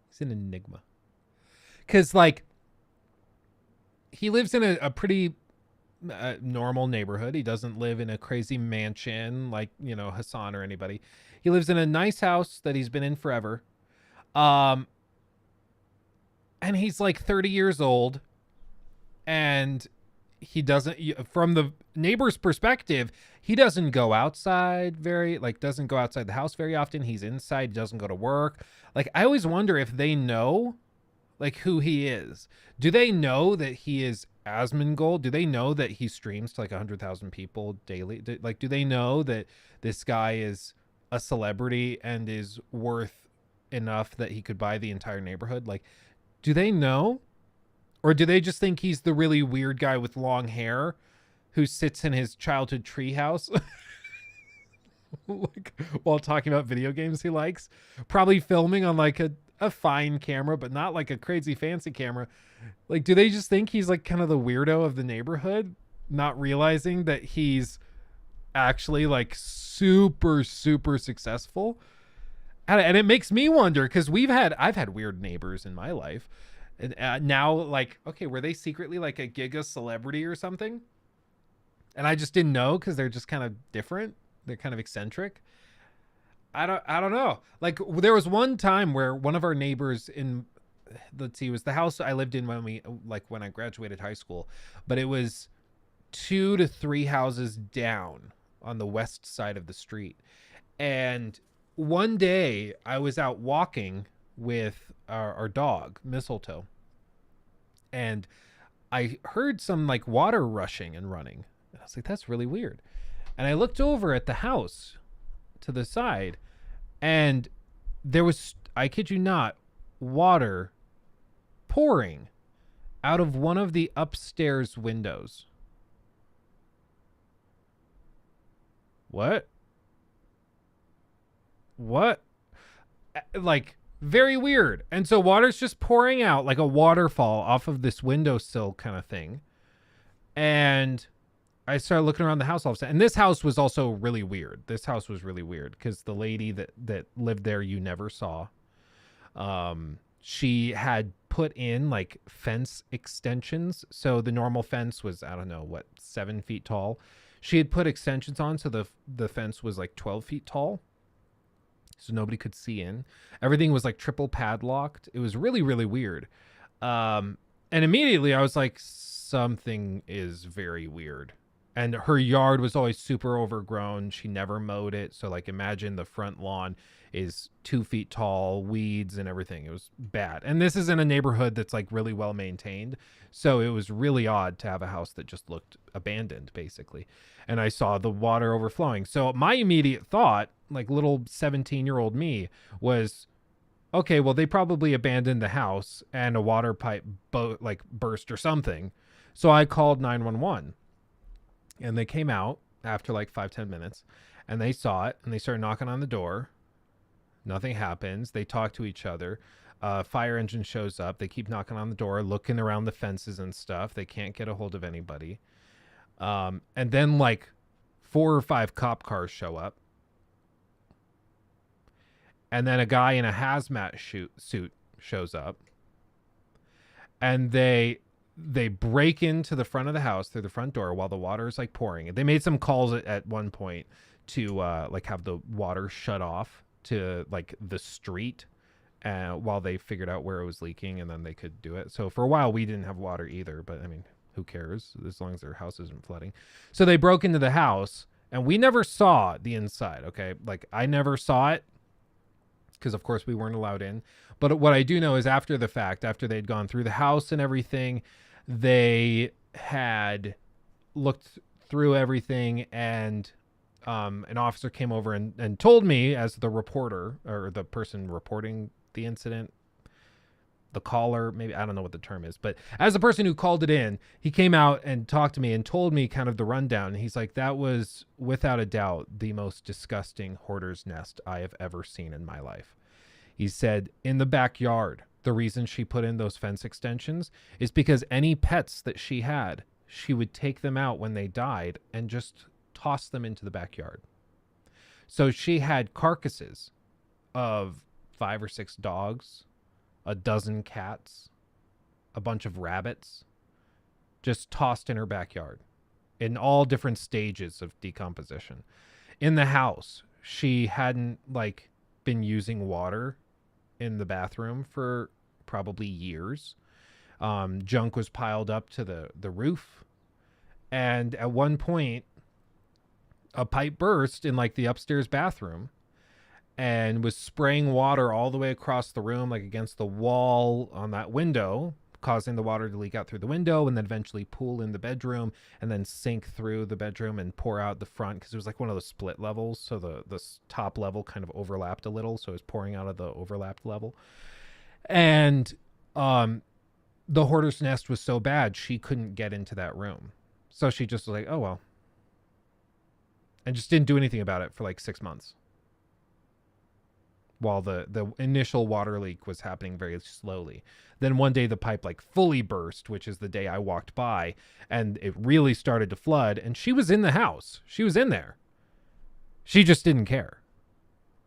He's an enigma. Because like, he lives in a pretty normal neighborhood. He doesn't live in a crazy mansion like, Hassan or anybody. He lives in a nice house that he's been in forever. And he's like 30 years old. And he doesn't, from the neighbor's perspective, he doesn't go outside doesn't go outside the house very often. He's inside, doesn't go to work. Like, I always wonder if they know like who he is. Do they know that he is Asmongold? Do they know that he streams to like 100,000 people daily? Do they know that this guy is a celebrity and is worth enough that he could buy the entire neighborhood? Like, do they know? Or do they just think he's the really weird guy with long hair who sits in his childhood treehouse like, while talking about video games he likes? Probably filming on like a fine camera, but not like a crazy fancy camera. Like, do they just think he's like kind of the weirdo of the neighborhood, not realizing that he's actually like super, super successful? And it makes me wonder, because I've had weird neighbors in my life. And now, like, okay, were they secretly like a giga celebrity or something? And I just didn't know because they're just kind of different. They're kind of eccentric. I don't know. Like, there was one time where one of our neighbors it was the house I lived in when I graduated high school, but it was 2 to 3 houses down on the west side of the street. And one day I was out walking with our dog, Mistletoe. And I heard some like water rushing and running. And I was like, that's really weird. And I looked over at the house to the side, and there was, I kid you not, water pouring out of one of the upstairs windows. What? Like, very weird. And so water's just pouring out like a waterfall off of this windowsill kind of thing. And I started looking around the house all of a sudden. And this house was also really weird. This house was really weird because the lady that lived there you never saw. She had put in like fence extensions. So the normal fence was, I don't know, what, 7 feet tall. She had put extensions on, so the fence was like 12 feet tall. So nobody could see in. Everything was like triple padlocked. It was really, really weird. And immediately I was like, something is very weird. And her yard was always super overgrown. She never mowed it. So like imagine the front lawn is 2 feet tall, weeds and everything. It was bad. And this is in a neighborhood that's like really well maintained. So it was really odd to have a house that just looked abandoned basically. And I saw the water overflowing. So my immediate thought, like little 17-year-old me, was, okay, well, they probably abandoned the house and a water pipe burst or something. So I called 911. And they came out after like 5-10 minutes, and they saw it, and they started knocking on the door. Nothing happens. They talk to each other. Fire engine shows up. They keep knocking on the door, looking around the fences and stuff. They can't get a hold of anybody. And then like 4 or 5 cop cars show up. And then a guy in a hazmat suit shows up. And they break into the front of the house through the front door while the water is like pouring. They made some calls at one point to like have the water shut off to like the street while they figured out where it was leaking, and then they could do it. So for a while we didn't have water either, but I mean, who cares as long as their house isn't flooding. So they broke into the house, and we never saw the inside. Okay. Like I never saw it because of course we weren't allowed in. But what I do know is after the fact, after they'd gone through the house and everything, they had looked through everything, and an officer came over and told me, as the reporter or the person reporting the incident, the caller, maybe, I don't know what the term is, but as the person who called it in, he came out and talked to me and told me kind of the rundown. He's like, that was without a doubt the most disgusting hoarder's nest I have ever seen in my life. He said in the backyard, the reason she put in those fence extensions is because any pets that she had, she would take them out when they died and just toss them into the backyard. So she had carcasses of 5 or 6 dogs, a dozen cats, a bunch of rabbits, just tossed in her backyard in all different stages of decomposition. In the house, she hadn't like been using water in the bathroom for probably years. Junk was piled up to the roof. And at one point, a pipe burst in like the upstairs bathroom and was spraying water all the way across the room, like against the wall on that window, causing the water to leak out through the window and then eventually pool in the bedroom and then sink through the bedroom and pour out the front, because it was like one of those split levels. So the top level kind of overlapped a little. So it was pouring out of the overlapped level. And the hoarder's nest was so bad, she couldn't get into that room. So she just was like, oh, well. And just didn't do anything about it for like 6 months. While the initial water leak was happening very slowly. Then one day the pipe like fully burst, which is the day I walked by, and it really started to flood. And she was in the house. She was in there. She just didn't care.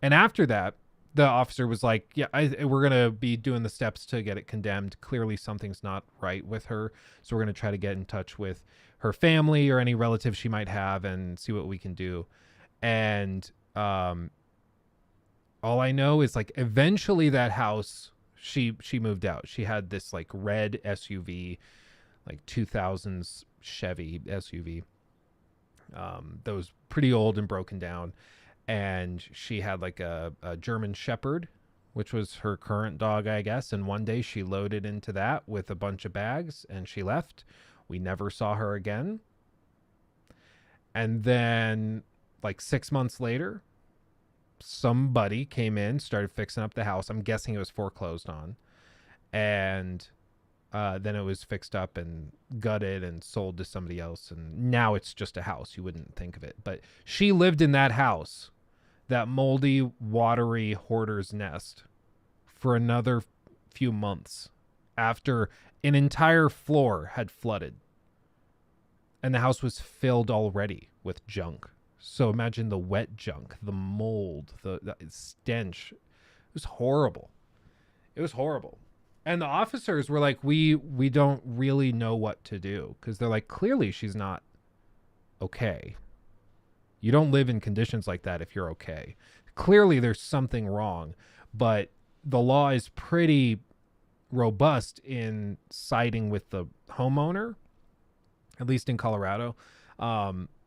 And after that, the officer was like, yeah, we're going to be doing the steps to get it condemned. Clearly something's not right with her. So we're going to try to get in touch with her family or any relatives she might have and see what we can do. And all I know is like eventually that house, she moved out. She had this like red SUV, like 2000s Chevy SUV that was pretty old and broken down. And she had like a German Shepherd which was her current dog, I guess. And one day she loaded into that with a bunch of bags and she left. We never saw her again. And then like 6 months later, somebody came in, started fixing up the house. I'm guessing it was foreclosed on. And then it was fixed up and gutted and sold to somebody else. And now it's just a house. You wouldn't think of it. But she lived in that house, that moldy, watery hoarder's nest, for another few months after an entire floor had flooded. And the house was filled already with junk. So imagine the wet junk, the mold, the stench. It was horrible. It was horrible. And the officers were like, we don't really know what to do. Because they're like, clearly she's not okay. You don't live in conditions like that if you're okay. Clearly there's something wrong. But the law is pretty robust in siding with the homeowner, at least in Colorado,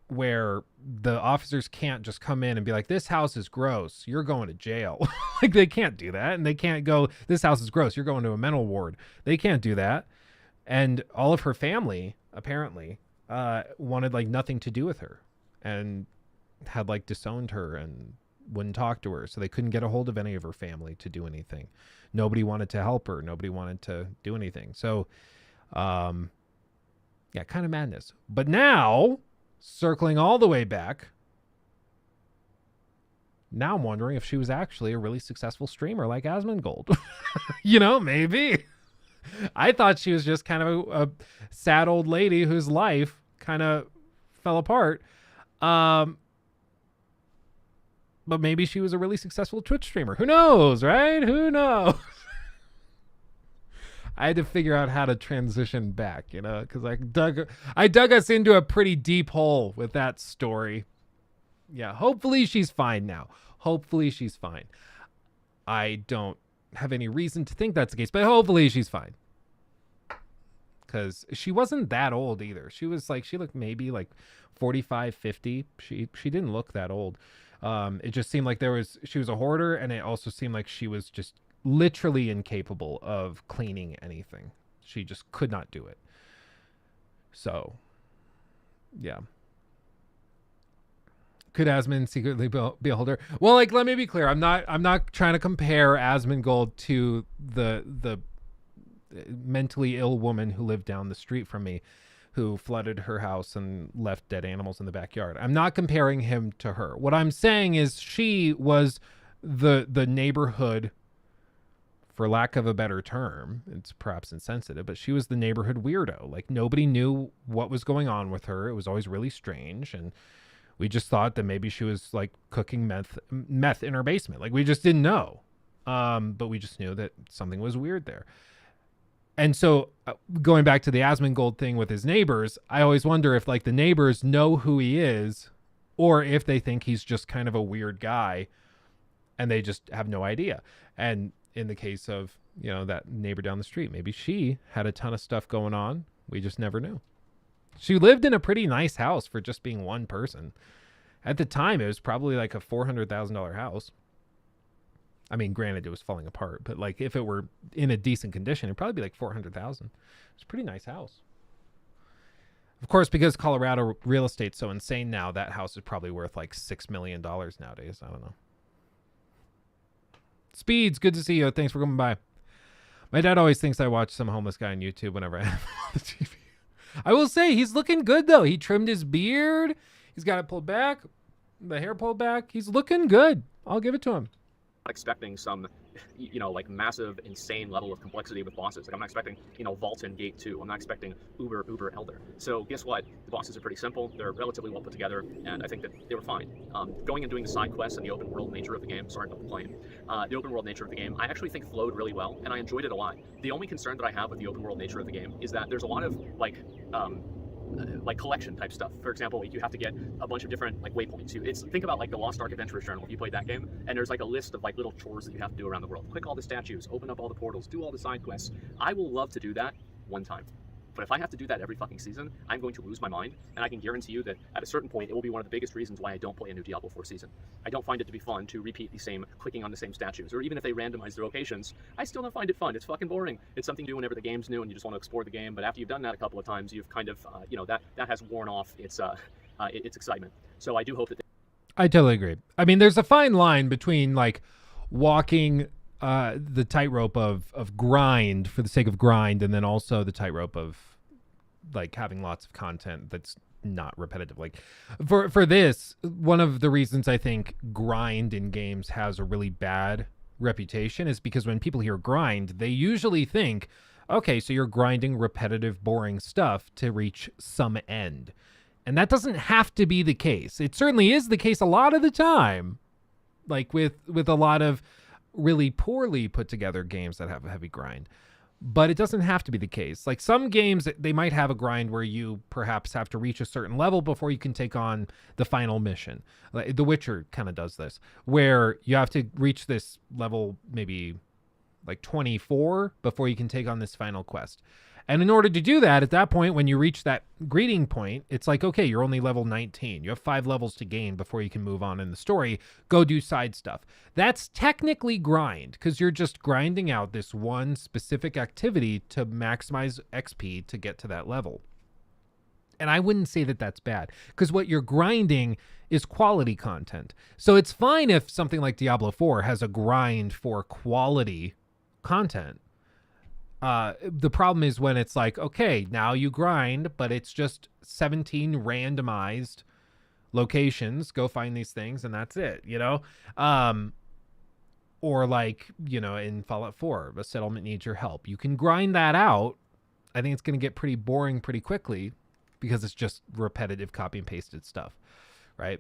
where the officers can't just come in and be like, this house is gross, you're going to jail. Like, they can't do that. And they can't go, this house is gross, you're going to a mental ward. They can't do that. And all of her family apparently wanted like nothing to do with her and had like disowned her and wouldn't talk to her. So they couldn't get a hold of any of her family to do anything. Nobody wanted to help her. Nobody wanted to do anything. So, yeah, kind of madness. But now, circling all the way back, now I'm wondering if she was actually a really successful streamer like Asmongold. You know, maybe. I thought she was just kind of a sad old lady whose life kind of fell apart. But maybe she was a really successful Twitch streamer. Who knows, right? Who knows? I had to figure out how to transition back, you know, because I dug us into a pretty deep hole with that story. Yeah, hopefully she's fine now. Hopefully she's fine. I don't have any reason to think that's the case, but hopefully she's fine. Because she wasn't that old either. She was like, she looked maybe like 45, 50. She didn't look that old. It just seemed like she was a hoarder, and it also seemed like she was just literally incapable of cleaning anything. She just could not do it. So, yeah. Could Asmon secretly be a holder? Well, like, let me be clear. I'm not trying to compare Asmongold to the mentally ill woman who lived down the street from me, who flooded her house and left dead animals in the backyard. I'm not comparing him to her. What I'm saying is she was the neighborhood, for lack of a better term, it's perhaps insensitive, but she was the neighborhood weirdo. Like, nobody knew what was going on with her. It was always really strange, and we just thought that maybe she was like cooking meth in her basement. Like, we just didn't know. But we just knew that something was weird there. And so going back to the Asmongold thing with his neighbors, I always wonder if like the neighbors know who he is, or if they think he's just kind of a weird guy and they just have no idea. And in the case of, you know, that neighbor down the street, maybe she had a ton of stuff going on. We just never knew. She lived in a pretty nice house for just being one person. At the time, it was probably like a $400,000 house. I mean, granted, it was falling apart, but like if it were in a decent condition, it'd probably be like $400,000. It's a pretty nice house. Of course, because Colorado real estate's so insane now, that house is probably worth like $6 million nowadays. I don't know. Speeds, good to see you. Thanks for coming by. My dad always thinks I watch some homeless guy on YouTube whenever I have him on the TV. I will say, he's looking good, though. He trimmed his beard. He's got it pulled back, the hair pulled back. He's looking good. I'll give it to him.
Expecting some, you know, like massive, insane level of complexity with bosses. Like, I'm not expecting, you know, Vault and Gate 2. I'm not expecting Uber Elder. So guess what? The bosses are pretty simple. They're relatively well put together, and I think that they were fine. Going and doing the side quests and the open world nature of the game, sorry about the plane, the open world nature of the game, I actually think flowed really well, and I enjoyed it a lot. The only concern that I have with the open world nature of the game is that there's a lot of, like collection type stuff. For example, like, you have to get a bunch of different like waypoints. Think about like the Lost Ark Adventurer's Journal if you played that game, and there's like a list of like little chores that you have to do around the world. Click all the statues, open up all the portals, do all the side quests. I will love to do that one time. But if I have to do that every fucking season, I'm going to lose my mind, and I can guarantee you that at a certain point, it will be one of the biggest reasons why I don't play a new Diablo 4 season. I don't find it to be fun to repeat the same, clicking on the same statues, or even if they randomize the locations, I still don't find it fun. It's fucking boring. It's something to do whenever the game's new and you just want to explore the game, but after you've done that a couple of times, you've kind of, that has worn off its excitement. So I do hope that
I totally agree. I mean, there's a fine line between like walking the tightrope of grind for the sake of grind, and then also the tightrope of like having lots of content that's not repetitive. Like for this, one of the reasons I think grind in games has a really bad reputation is because when people hear grind, they usually think, okay, so you're grinding repetitive, boring stuff to reach some end. And that doesn't have to be the case. It certainly is the case a lot of the time, like with a lot of really poorly put together games that have a heavy grind. But it doesn't have to be the case. Like some games, they might have a grind where you perhaps have to reach a certain level before you can take on the final mission. Like The Witcher kind of does this, where you have to reach this level maybe like 24 before you can take on this final quest. And in order to do that, at that point, when you reach that greeting point, it's like, okay, you're only level 19. You have 5 levels to gain before you can move on in the story. Go do side stuff. That's technically grind, because you're just grinding out this one specific activity to maximize XP to get to that level. And I wouldn't say that that's bad, because what you're grinding is quality content. So it's fine if something like Diablo 4 has a grind for quality content. The problem is when it's like, okay, now you grind, but it's just 17 randomized locations. Go find these things, and that's it, you know? Or like, you know, in Fallout 4, a settlement needs your help. You can grind that out. I think it's going to get pretty boring pretty quickly because it's just repetitive copy and pasted stuff, right?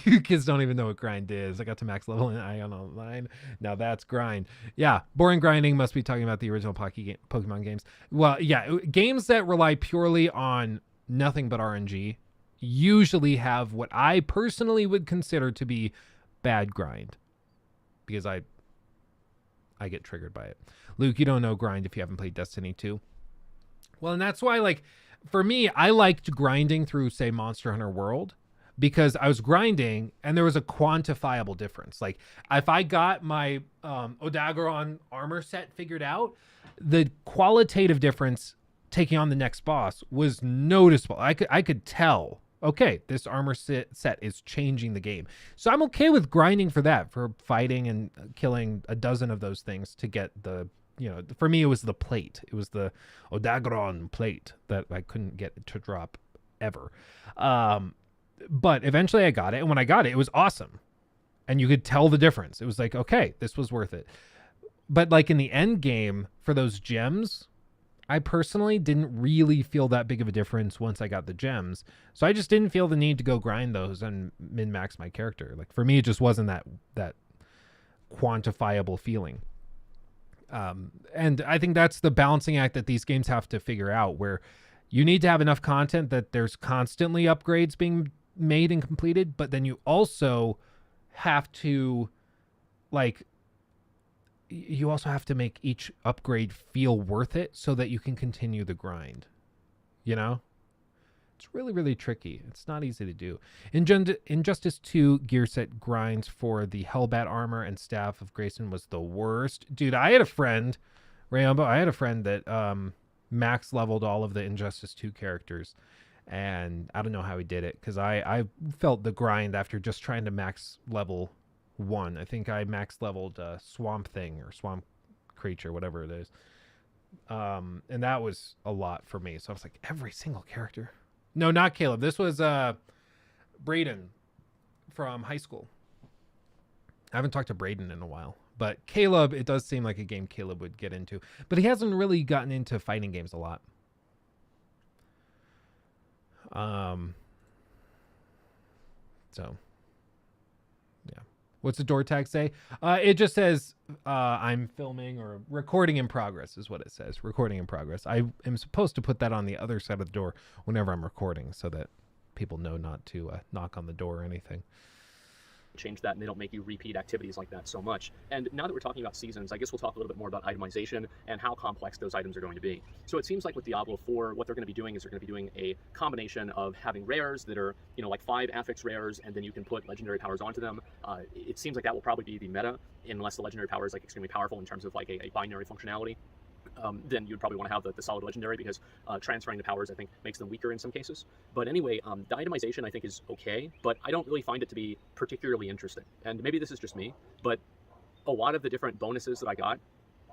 You kids don't even know what grind is. I got to max level in Ion Online. Now that's grind. Yeah, boring grinding must be talking about the original Pokemon games. Well, yeah, games that rely purely on nothing but RNG usually have what I personally would consider to be bad grind, because I get triggered by it. Luke, you don't know grind if you haven't played Destiny 2. Well, and that's why, like, for me, I liked grinding through, say, Monster Hunter World, because I was grinding and there was a quantifiable difference. Like if I got my Odageron armor set figured out, the qualitative difference taking on the next boss was noticeable. I could tell, okay, this armor set is changing the game. So I'm okay with grinding for that, for fighting and killing a dozen of those things to get the, you know, for me it was the plate. It was the Odageron plate that I couldn't get to drop ever. But eventually I got it, and when I got it, it was awesome. And you could tell the difference. It was like, okay, this was worth it. But like in the end game for those gems, I personally didn't really feel that big of a difference once I got the gems. So I just didn't feel the need to go grind those and min-max my character. Like for me, it just wasn't that quantifiable feeling. And I think that's the balancing act that these games have to figure out, where you need to have enough content that there's constantly upgrades being made and completed, but then you also have to, like, you also have to make each upgrade feel worth it so that you can continue the grind. You know? It's really, really tricky. It's not easy to do. Injustice 2 gear set grinds for the Hellbat armor and Staff of Grayson was the worst. Dude, I had a friend, Rayumbo, that max leveled all of the Injustice 2 characters, and I don't know how he did it, because I felt the grind after just trying to max level 1. I think I max leveled Swamp Thing or Swamp Creature, whatever it is, and that was a lot for me. So I was like, every single character. No, not Caleb. This was Braden from high school. I haven't talked to Braden in a while. But Caleb, it does seem like a game Caleb would get into. But he hasn't really gotten into fighting games a lot. So, yeah. What's the door tag say? It just says I'm filming, or recording in progress is what it says. Recording in progress. I am supposed to put that on the other side of the door whenever I'm recording so that people know not to knock on the door or anything.
change that, and they don't make you repeat activities like that so much. And now that we're talking about seasons, I guess we'll talk a little bit more about itemization and how complex those items are going to be. So it seems like with Diablo 4, what they're going to be doing is they're going to be doing a combination of having rares that are, you know, like 5 affix rares, and then you can put legendary powers onto them. It seems like that will probably be the meta, unless the legendary power is like extremely powerful in terms of like a binary functionality. Then you'd probably want to have the solid legendary, because transferring the powers, I think, makes them weaker in some cases. But anyway, the itemization, I think, is okay, but I don't really find it to be particularly interesting. And maybe this is just me, but a lot of the different bonuses that I got,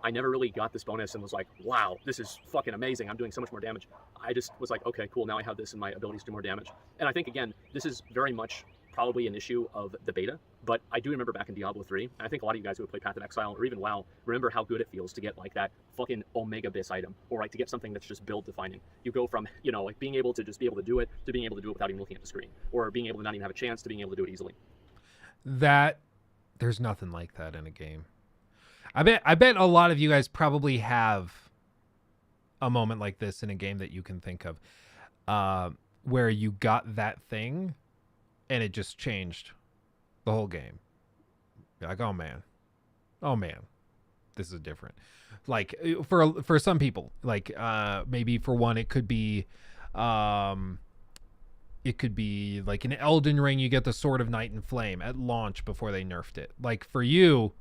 I never really got this bonus and was like, wow, this is fucking amazing, I'm doing so much more damage. I just was like, okay, cool, now I have this and my abilities to do more damage. And I think, again, this is very much probably an issue of the beta, but I do remember back in Diablo 3, and I think a lot of you guys who have played Path of Exile or even WoW remember how good it feels to get like that fucking Omega Bis item, or like to get something that's just build defining. You go from, you know, like being able to just be able to do it to being able to do it without even looking at the screen, or being able to not even have a chance to being able to do it easily.
That there's nothing like that in a game. I bet a lot of you guys probably have a moment like this in a game that you can think of, where you got that thing and it just changed the whole game. You're like, oh man, this is different. Like for some people, like maybe for one, it could be like in Elden Ring, you get the Sword of Night and Flame at launch before they nerfed it. Like for you,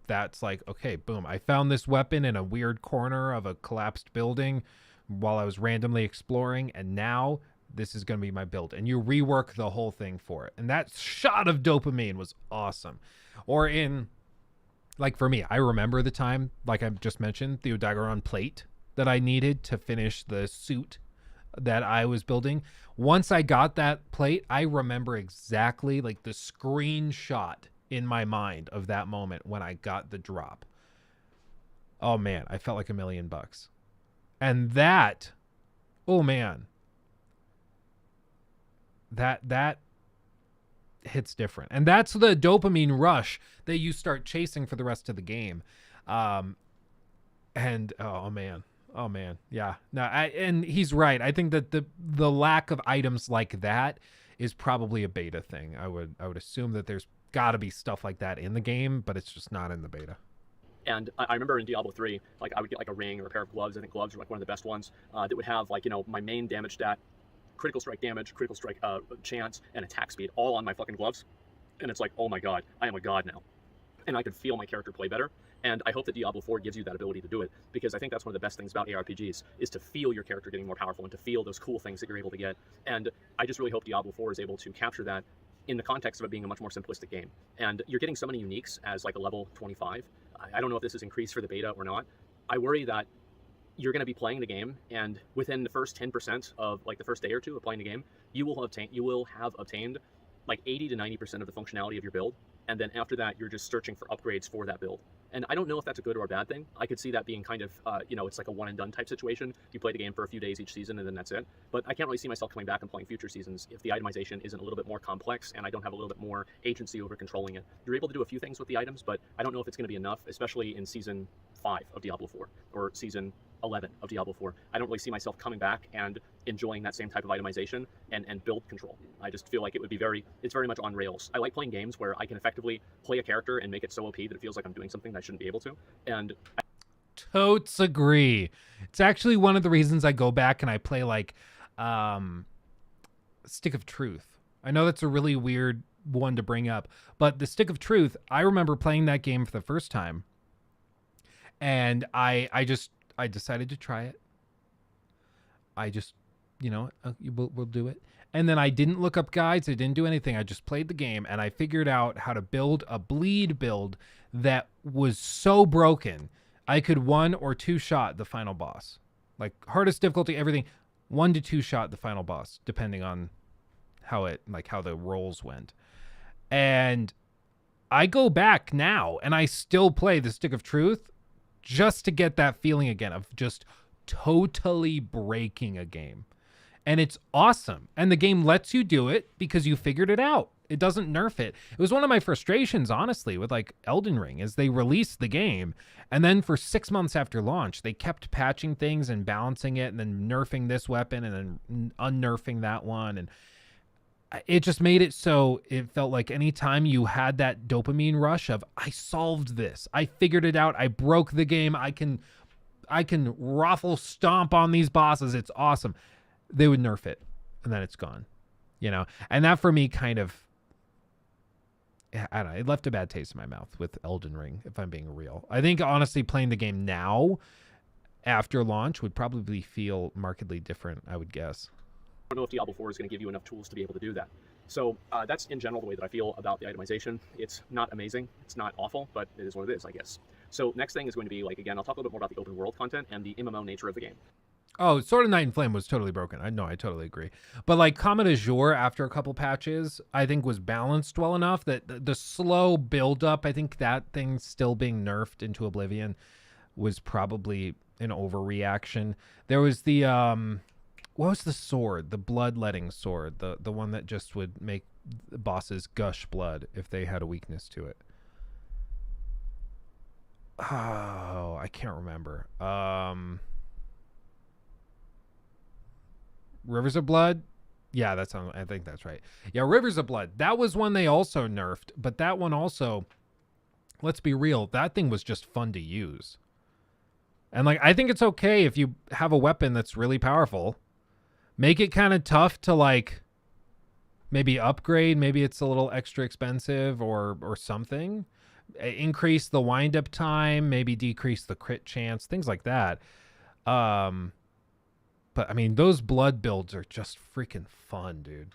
that's like, okay, boom, I found this weapon in a weird corner of a collapsed building while I was randomly exploring, and now this is going to be my build. And you rework the whole thing for it. And that shot of dopamine was awesome. Or in, like for me, I remember the time, like I just mentioned, the Odageron plate that I needed to finish the suit that I was building. Once I got that plate, I remember exactly like the screenshot in my mind of that moment when I got the drop. Oh man, I felt like $1 million. And that, oh man, that hits different. And that's the dopamine rush that you start chasing for the rest of the game. And oh man, yeah. No, and he's right. I think that the lack of items like that is probably a beta thing. I would assume that there's got to be stuff like that in the game, but it's just not in the beta.
And I remember in Diablo 3, like I would get like a ring or a pair of gloves. I think gloves are like one of the best ones that would have like, you know, my main damage stat, critical strike damage, critical strike chance, and attack speed all on my fucking gloves. And it's like, oh my god, I am a god now. And I could feel my character play better. And I hope that Diablo 4 gives you that ability to do it, because I think that's one of the best things about ARPGs, is to feel your character getting more powerful and to feel those cool things that you're able to get. And I just really hope Diablo 4 is able to capture that in the context of it being a much more simplistic game. And you're getting so many uniques as like a level 25. I don't know if this is increased for the beta or not. I worry that you're going to be playing the game, and within the first 10% of like the first day or two of playing the game, you will have obtained like 80 to 90% of the functionality of your build. And then after that, you're just searching for upgrades for that build. And I don't know if that's a good or a bad thing. I could see that being kind of, you know, it's like a one and done type situation. You play the game for a few days each season and then that's it. But I can't really see myself coming back and playing future seasons if the itemization isn't a little bit more complex and I don't have a little bit more agency over controlling it. You're able to do a few things with the items, but I don't know if it's going to be enough, especially in season 5 of Diablo 4 or season 11 of Diablo 4. I don't really see myself coming back and enjoying that same type of itemization and build control. I just feel like it would be it's very much on rails. I like playing games where I can effectively play a character and make it so OP that it feels like I'm doing something that I shouldn't be able to. And
Totes agree. It's actually one of the reasons I go back and I play like Stick of Truth. I know that's a really weird one to bring up, but the Stick of Truth, I remember playing that game for the first time, and I decided to try it. I just, you know, we'll do it. And then I didn't look up guides. I didn't do anything. I just played the game, and I figured out how to build a bleed build that was so broken I could 1 or 2 shot the final boss. Like hardest difficulty, everything, 1 to 2 shot the final boss, depending on how the rolls went. And I go back now and I still play the Stick of Truth just to get that feeling again of just totally breaking a game. And it's awesome. And the game lets you do it because you figured it out. It doesn't nerf it. It was one of my frustrations, honestly, with like Elden Ring, is they released the game, and then for 6 months after launch, they kept patching things and balancing it and then nerfing this weapon and then unnerfing that one. And it just made it so it felt like anytime you had that dopamine rush of, I solved this, I figured it out, I broke the game, I can raffle stomp on these bosses, it's awesome, they would nerf it and then it's gone, you know. And that for me kind of, I don't know, it left a bad taste in my mouth with Elden Ring, if I'm being real. I think honestly playing the game now after launch would probably feel markedly different, I would guess.
I don't know if Diablo 4 is going to give you enough tools to be able to do that. So that's in general the way that I feel about the itemization. It's not amazing, it's not awful, but it is what it is, I guess. So next thing is going to be, like, again, I'll talk a little bit more about the open world content and the MMO nature of the game.
Oh, Sword of Night and Flame was totally broken. I totally agree. But like Comet Azure, after a couple patches, I think was balanced well enough that the slow build up, I think that thing still being nerfed into oblivion was probably an overreaction. There was the what was the sword? The bloodletting sword, the one that just would make the bosses gush blood if they had a weakness to it. Oh, I can't remember. Rivers of Blood? Yeah, I think that's right. Yeah, Rivers of Blood. That was one they also nerfed, but that one also, let's be real, that thing was just fun to use. And like, I think it's okay if you have a weapon that's really powerful. Make it kind of tough to like maybe upgrade, maybe it's a little extra expensive or something. Increase the wind-up time, maybe decrease the crit chance, things like that. But I mean, those blood builds are just freaking fun, dude.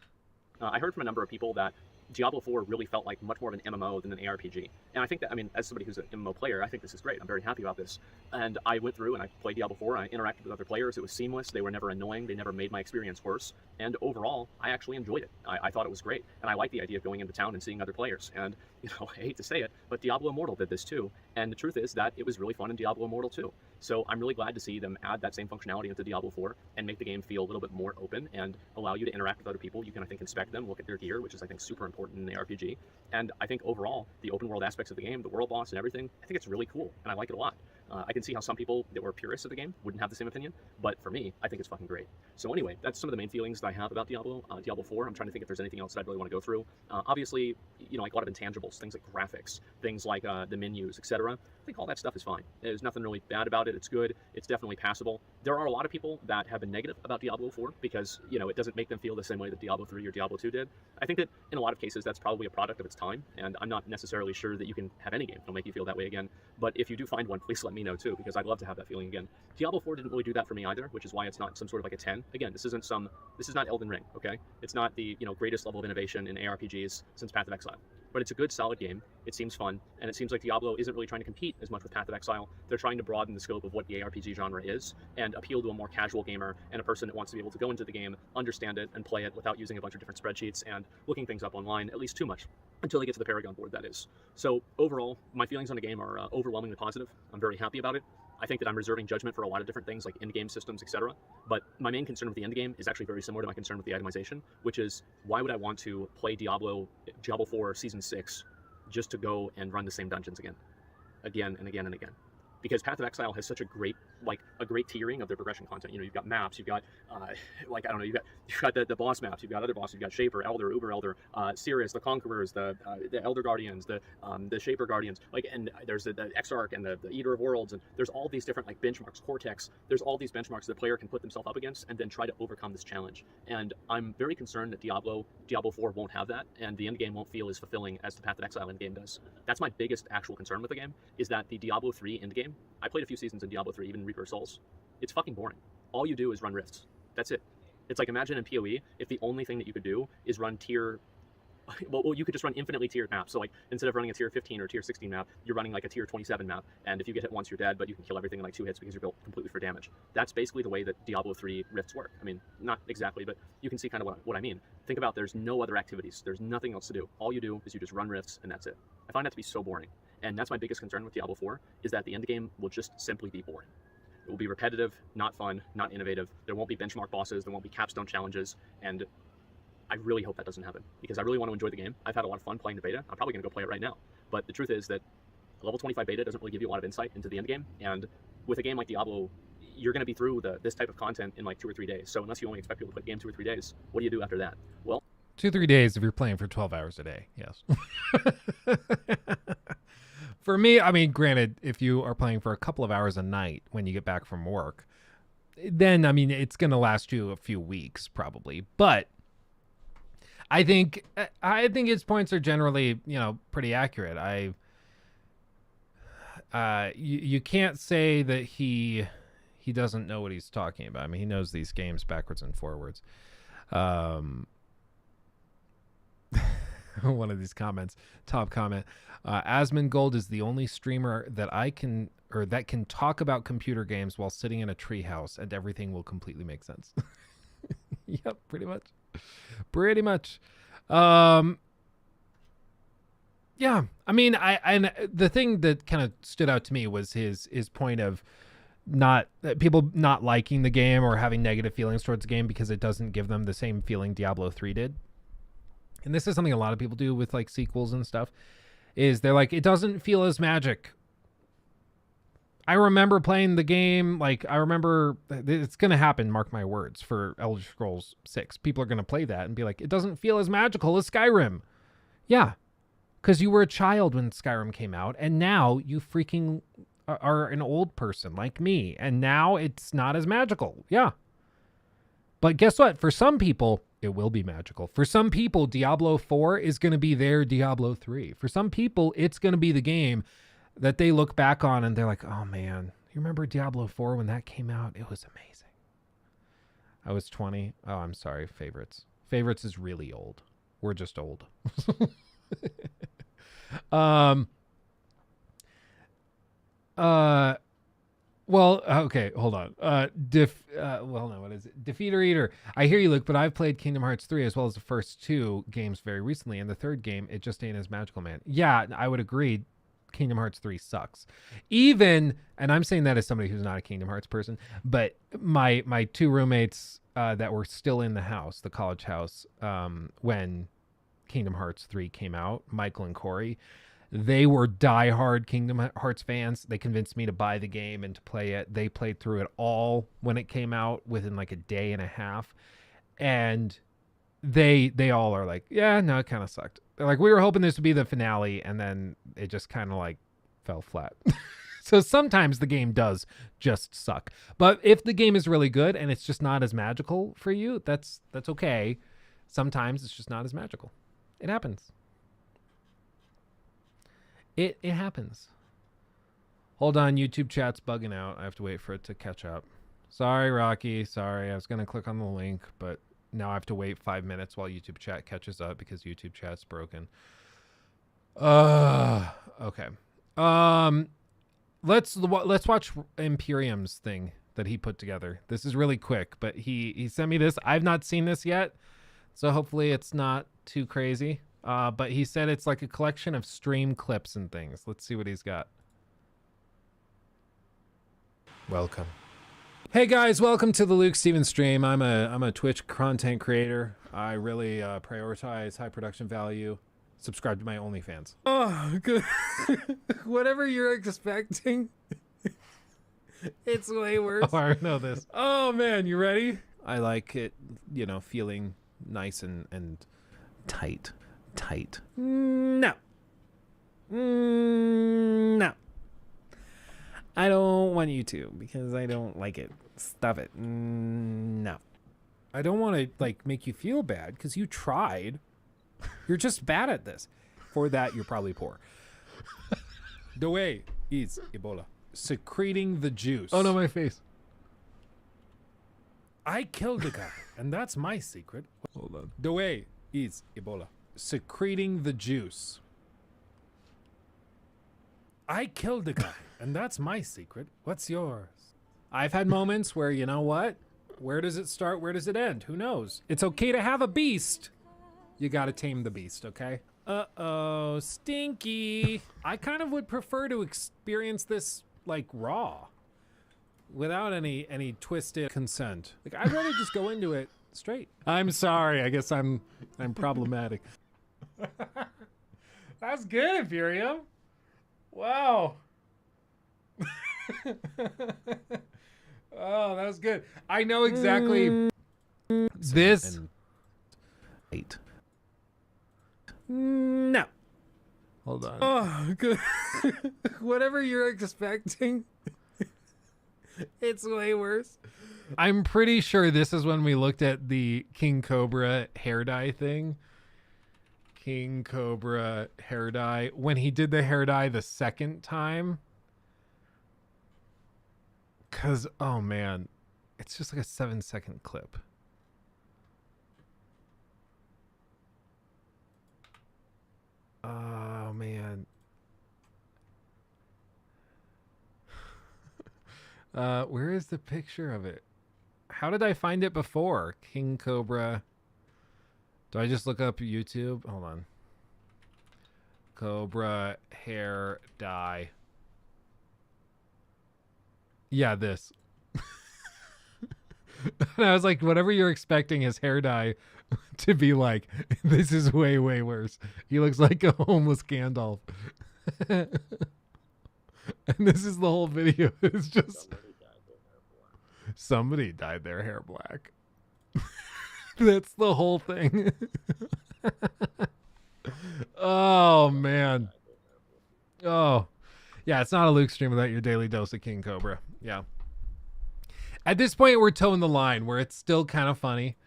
I heard from a number of people that Diablo 4 really felt like much more of an MMO than an ARPG. And I think that, I mean, as somebody who's an MMO player, I think this is great. I'm very happy about this. And I went through and I played Diablo 4. I interacted with other players. It was seamless. They were never annoying. They never made my experience worse. And overall, I actually enjoyed it. I thought it was great. And I like the idea of going into town and seeing other players. And, you know, I hate to say it, but Diablo Immortal did this too. And the truth is that it was really fun in Diablo Immortal too. So I'm really glad to see them add that same functionality into Diablo 4 and make the game feel a little bit more open and allow you to interact with other people. You can, I think, inspect them, look at their gear, which is, I think, super important in the RPG. And I think overall, the open world aspects of the game, the world boss and everything, I think it's really cool, and I like it a lot. I can see how some people that were purists of the game wouldn't have the same opinion, but for me, I think it's fucking great. So anyway, that's some of the main feelings that I have about Diablo 4. I'm trying to think if there's anything else that I really want to go through. Obviously, you know, like a lot of intangibles, things like graphics, things like the menus, etc. I think all that stuff is fine. There's nothing really bad about it. It's good. It's definitely passable. There are a lot of people that have been negative about Diablo 4 because, you know, it doesn't make them feel the same way that Diablo 3 or Diablo 2 did. I think that in a lot of cases, that's probably a product of its time, and I'm not necessarily sure that you can have any game that'll make you feel that way again. But if you do find one, please let me know too, because I'd love to have that feeling again. Diablo 4 didn't really do that for me either, which is why it's not some sort of like a 10. Again, this is not Elden Ring, okay? It's not the, you know, greatest level of innovation in ARPGs since Path of Exile. But it's a good, solid game. It seems fun, and it seems like Diablo isn't really trying to compete as much with Path of Exile. They're trying to broaden the scope of what the ARPG genre is and appeal to a more casual gamer and a person that wants to be able to go into the game, understand it, and play it without using a bunch of different spreadsheets and looking things up online, at least too much, until they get to the Paragon board, that is. So overall, my feelings on the game are overwhelmingly positive. I'm very happy about it. I think that I'm reserving judgment for a lot of different things like in-game systems, etc. But my main concern with the end game is actually very similar to my concern with the itemization, which is why would I want to play Diablo 4 Season 6 just to go and run the same dungeons again and again and again? Because Path of Exile has such a great tiering of their progression content. You know, you've got maps, you've got like, I don't know, you've got the boss maps, you've got other bosses, you've got Shaper, Elder, Uber Elder, Sirius, the Conquerors, the Elder Guardians, the Shaper Guardians, like, and there's the Exarch and the Eater of Worlds, and there's all these different like benchmarks, Cortex. There's all these benchmarks the player can put themselves up against and then try to overcome this challenge. And I'm very concerned that Diablo 4 won't have that, and the end game won't feel as fulfilling as the Path of Exile end game does. That's my biggest actual concern with the game, is that the Diablo 3 end game, I played a few seasons in Diablo 3, even Reaper of Souls. It's fucking boring. All you do is run rifts. That's it. It's like, imagine in PoE, if the only thing that you could do is run tier... Well, you could just run infinitely tiered maps. So, like, instead of running a tier 15 or tier 16 map, you're running, like, a tier 27 map. And if you get hit once, you're dead, but you can kill everything in, like, 2 hits because you're built completely for damage. That's basically the way that Diablo 3 rifts work. I mean, not exactly, but you can see kind of what I mean. Think about there's no other activities. There's nothing else to do. All you do is you just run rifts, and that's it. I find that to be so boring. And that's my biggest concern with Diablo 4, is that the end game will just simply be boring. It will be repetitive, not fun, not innovative. There won't be benchmark bosses, there won't be capstone challenges, and I really hope that doesn't happen, because I really want to enjoy the game. I've had a lot of fun playing the beta. I'm probably going to go play it right now. But the truth is that level 25 beta doesn't really give you a lot of insight into the end game, and with a game like Diablo, you're going to be through this type of content in like 2 or 3 days. So unless you only expect people to play the game 2 or 3 days, what do you do after that? Well,
2-3 days if you're playing for 12 hours a day. Yes. For me, I mean, granted, if you are playing for a couple of hours a night when you get back from work, then, I mean, it's going to last you a few weeks probably. But I think his points are generally, pretty accurate. You can't say that he doesn't know what he's talking about. I mean, he knows these games backwards and forwards. One of these comments, top comment, Asmongold is the only streamer that can talk about computer games while sitting in a treehouse, and everything will completely make sense. Yep, pretty much. Yeah, I mean, and the thing that kind of stood out to me was his point of people not liking the game or having negative feelings towards the game because it doesn't give them the same feeling Diablo 3 did. And this is something a lot of people do with like sequels and stuff, is they're like, it doesn't feel as magic. I remember playing the game, it's going to happen, mark my words, for Elder Scrolls 6. People are going to play that and be like, it doesn't feel as magical as Skyrim. Yeah, because you were a child when Skyrim came out, and now you freaking are an old person like me, and now it's not as magical. Yeah. But guess what? For some people, it will be magical. For some people, Diablo 4 is going to be their Diablo 3. For some people, it's going to be the game that they look back on and they're like, oh man, you remember Diablo 4 when that came out? It was amazing. I was 20. Oh, I'm sorry. Favorites. Favorites is really old. We're just old. Well, okay, hold on. What is it? Defeater Eater. I hear you, Luke, but I've played Kingdom Hearts 3 as well as the first 2 games very recently, and the third game, it just ain't as magical, man. Yeah, I would agree. Kingdom Hearts 3 sucks. And I'm saying that as somebody who's not a Kingdom Hearts person, but my 2 roommates that were still in the house, the college house, when Kingdom Hearts 3 came out, Michael and Corey, they were diehard Kingdom Hearts fans. They convinced me to buy the game and to play it. They played through it all when it came out within like a day and a half. And they all are like, yeah, no, it kind of sucked. They're like, we were hoping this would be the finale, and then it just kind of like fell flat. So sometimes the game does just suck. But if the game is really good and it's just not as magical for you, that's okay. Sometimes it's just not as magical. It happens. It happens. Hold on, YouTube chat's bugging out. I have to wait for it to catch up. Sorry, Rocky. Sorry, I was going to click on the link, but now I have to wait 5 minutes while YouTube chat catches up because YouTube chat's broken. Okay. Let's watch Imperium's thing that he put together. This is really quick, but he sent me this. I've not seen this yet, so hopefully it's not too crazy. But he said it's like a collection of stream clips and things. Let's see what he's got. Welcome. Hey guys, welcome to the Luke Stevens stream. I'm a Twitch content creator. I really prioritize high production value. Subscribe to my OnlyFans. Oh, good. Whatever you're expecting, it's way worse. Oh, I know this. Oh man, you ready? I like it, feeling nice and tight. No. No. I don't want you to because I don't like it. Stop it. No. I don't want to make you feel bad because you tried. You're just bad at this. For that, you're probably poor. The way is Ebola. Secreting the juice. Oh no, my face. I killed the guy, and that's my secret. Hold on. The way is Ebola. Secreting the juice. I killed the guy, and that's my secret. What's yours? I've had moments where, you know what? Where does it start? Where does it end? Who knows? It's okay to have a beast. You gotta tame the beast, okay? Uh-oh, stinky. I kind of would prefer to experience this, raw. Without any twisted consent. I'd rather just go into it straight. I'm sorry. I guess I'm problematic. That's good, Imperium. Wow. Oh, that was good. I know exactly this. 8. No. Hold on. Oh, good. Whatever you're expecting, it's way worse. I'm pretty sure this is when we looked at the King Cobra hair dye thing. King Cobra hair dye. When he did the hair dye the second time. Because, oh man, it's just like a 7-second clip. Oh man. Where is the picture of it? How did I find it before? King Cobra. Do I just look up YouTube? Hold on. Cobra hair dye. Yeah, this. And I was like, whatever you're expecting his hair dye to be like, this is way, way worse. He looks like a homeless Gandalf. And this is the whole video. It's just somebody dyed their hair black. That's the whole thing. Oh man. Oh yeah, it's not a Luke stream without your daily dose of King Cobra. Yeah. At this point, we're towing the line where it's still kind of funny,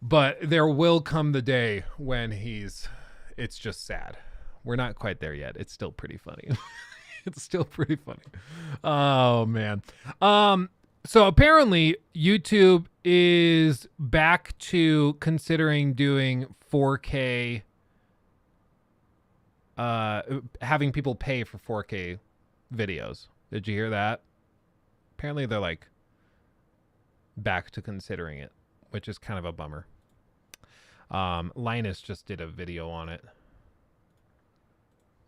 but there will come the day when it's just sad. We're not quite there yet. It's still pretty funny. It's still pretty funny. Oh man. So apparently YouTube is back to considering doing 4K, having people pay for 4K videos. Did you hear that? Apparently they're like back to considering it, which is kind of a bummer. Linus just did a video on it.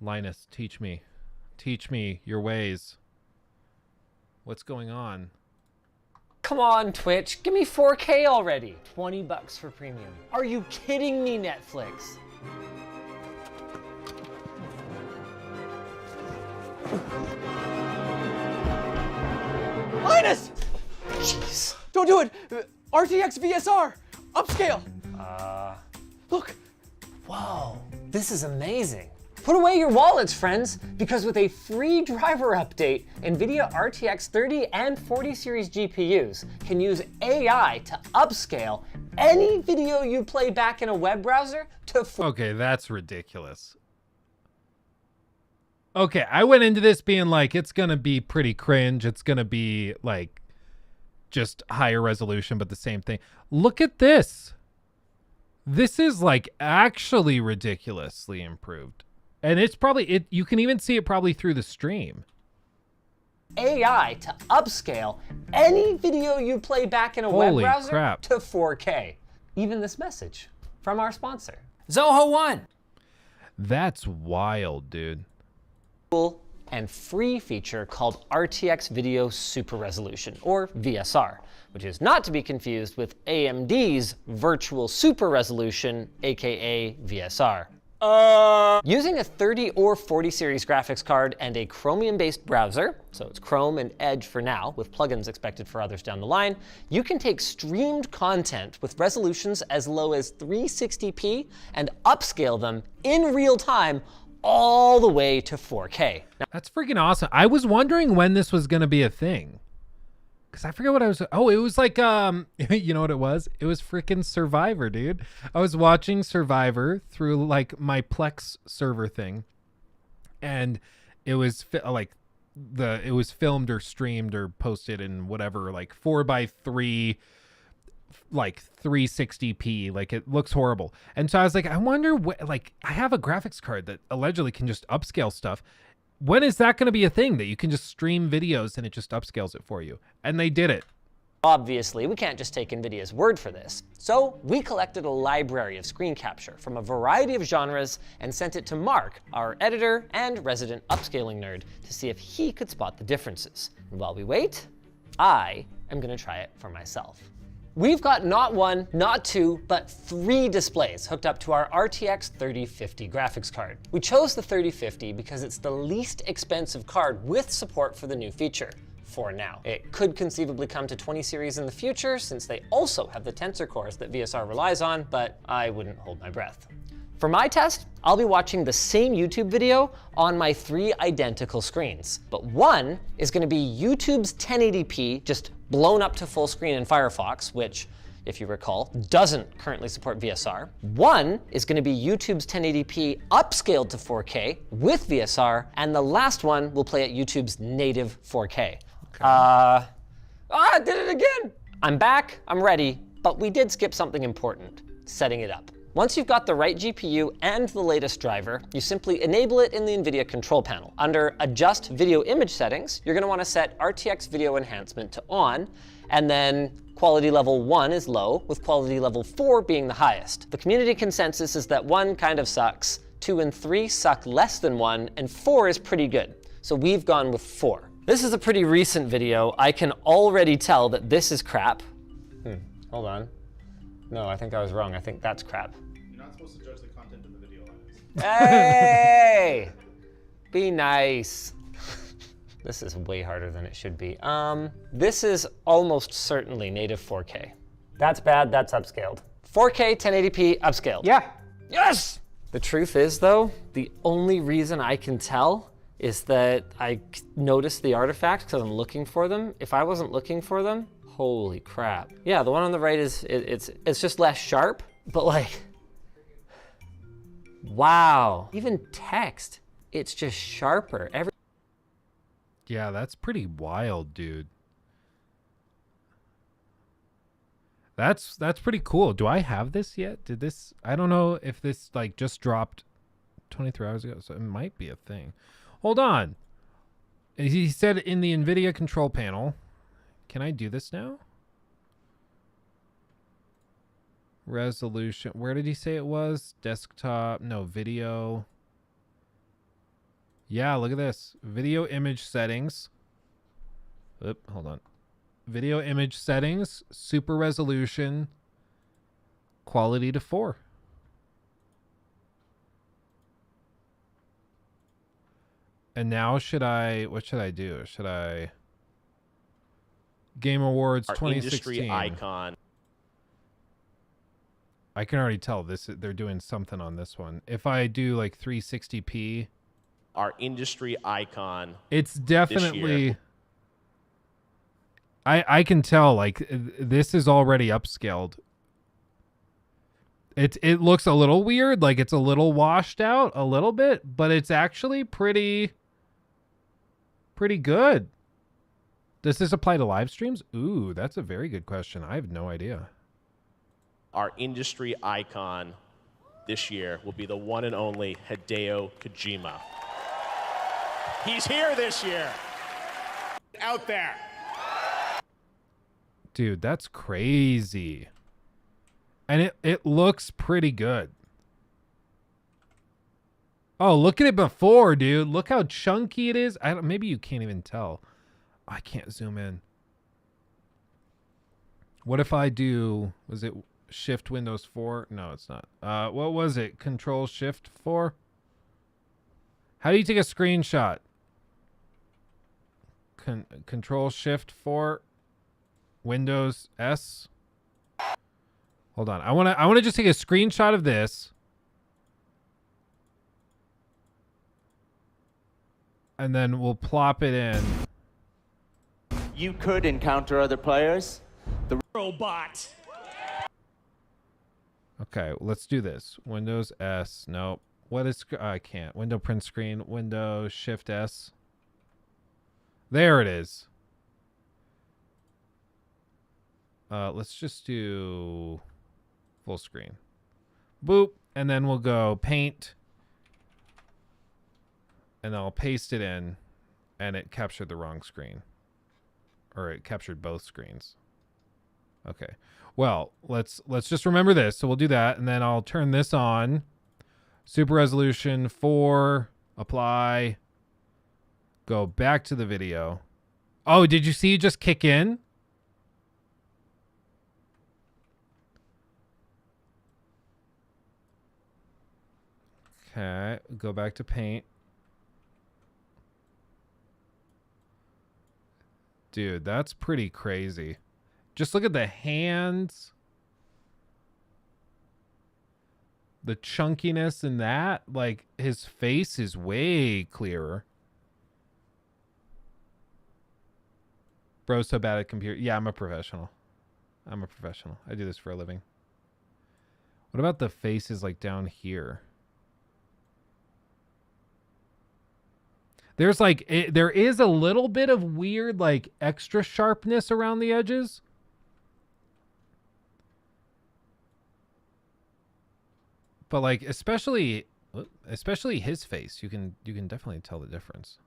Linus, teach me your ways. What's going on?
Come on, Twitch. Give me 4K already. $20 for premium. Are you kidding me, Netflix?
Linus! Jeez. Don't do it! RTX VSR! Upscale!
Look. Whoa, this is amazing. Put away your wallets, friends, because with a free driver update, NVIDIA RTX 30 and 40 series GPUs can use AI to upscale any video you play back in a web browser to
Okay, that's ridiculous. Okay, I went into this being like, it's going to be pretty cringe. It's going to be like just higher resolution, but the same thing. Look at this. This is like actually ridiculously improved. And it's probably, you can even see it probably through the stream.
AI to upscale any video you play back in a web browser to 4K. Even this message from our sponsor, Zoho One.
That's wild, dude.
And free feature called RTX Video Super Resolution, or VSR, which is not to be confused with AMD's Virtual Super Resolution, aka VSR. Using a 30 or 40 series graphics card and a Chromium-based browser, so it's Chrome and Edge for now, with plugins expected for others down the line, you can take streamed content with resolutions as low as 360p and upscale them in real time all the way to 4K. Now,
that's freaking awesome. I was wondering when this was going to be a thing. Because I forget what I was... Oh, it was like... you know what it was? It was freaking Survivor, dude. I was watching Survivor through like my Plex server thing. And it was it was filmed or streamed or posted in whatever, like 4:3, like 360p. Like it looks horrible. And so I was like, I wonder what... Like I have a graphics card that allegedly can just upscale stuff. When is that going to be a thing that you can just stream videos and it just upscales it for you? And they did it.
obviously, we can't just take NVIDIA's word for this. So we collected a library of screen capture from a variety of genres and sent it to Mark, our editor and resident upscaling nerd, to see if he could spot the differences. And while we wait, I am going to try it for myself. We've got not one, not two, but 3 displays hooked up to our RTX 3050 graphics card. We chose the 3050 because it's the least expensive card with support for the new feature. For now. It could conceivably come to 20 series in the future since they also have the tensor cores that VSR relies on, but I wouldn't hold my breath. For my test, I'll be watching the same YouTube video on my 3 identical screens. But one is gonna be YouTube's 1080p, just blown up to full screen in Firefox, which, if you recall, doesn't currently support VSR. One is gonna be YouTube's 1080p upscaled to 4K with VSR, and the last one will play at YouTube's native 4K. I did it again! I'm back, I'm ready, but we did skip something important, setting it up. Once you've got the right GPU and the latest driver, you simply enable it in the NVIDIA control panel. Under Adjust Video Image Settings, you're gonna wanna set RTX Video Enhancement to on, and then quality level 1 is low, with quality level 4 being the highest. The community consensus is that 1 kind of sucks, 2 and 3 suck less than 1, and 4 is pretty good. So we've gone with 4. This is a pretty recent video. I can already tell that this is crap. Hold on. No, I think I was wrong. I think that's crap.
You're not supposed to judge the content of the video, Linus.
Hey! Be nice. This is way harder than it should be. This is almost certainly native 4K. That's bad, that's upscaled. 4K 1080p upscaled. Yeah. Yes! The truth is though, the only reason I can tell is that I noticed the artifacts because I'm looking for them. If I wasn't looking for them, holy crap. Yeah, the one on the right is, it's just less sharp, but like, wow. Even text, it's just sharper.
Yeah, that's pretty wild, dude. That's pretty cool. Do I have this yet? Did this, I don't know if this like just dropped 23 hours ago, so it might be a thing. Hold on. He said in the NVIDIA control panel. Can I do this now? Resolution. Where did he say it was? Desktop. No, video. Yeah, look at this. Video image settings. Oop, hold on. Video image settings. Super resolution. Quality to 4. And now what should I do? Should I... Game Awards
Our
2016.
industry icon.
I can already tell they're doing something on this one. If I do like 360p,
Our industry icon.
it's definitely. I can tell like this is already upscaled. It looks a little weird, like it's a little washed out a little bit, but it's actually pretty good. Does this apply to live streams? Ooh, that's a very good question. I have no idea.
Our industry icon this year will be the one and only Hideo Kojima. He's here this year. Out there.
Dude, that's crazy. And it looks pretty good. Oh, look at it before, dude. Look how chunky it is. Maybe you can't even tell. I can't zoom in. What if I do, was it Shift Windows 4? No, it's not. What was it? Control Shift 4? How do you take a screenshot? Control Shift 4? Windows S? Hold on. I want to just take a screenshot of this. And then we'll plop it in.
You could encounter other players. The
robot.
Okay, let's do this. Windows S. Nope. What is... I can't. Window print screen. Windows Shift S. There it is. Let's just do full screen. Boop. And then we'll go paint. And I'll paste it in. And it captured the wrong screen. Or it captured both screens. Okay. Well, let's just remember this. So we'll do that. And then I'll turn this on. Super resolution 4. Apply. Go back to the video. Oh, did you see it just kick in? Okay. Go back to paint. Dude, that's pretty crazy. Just look at the hands. The chunkiness in that, like his face is way clearer. Bro's so bad at computer. Yeah, I'm a professional. I'm a professional. I do this for a living. What about the faces like down here? There's like, there is a little bit of weird like extra sharpness around the edges. But like, especially his face, you can definitely tell the difference.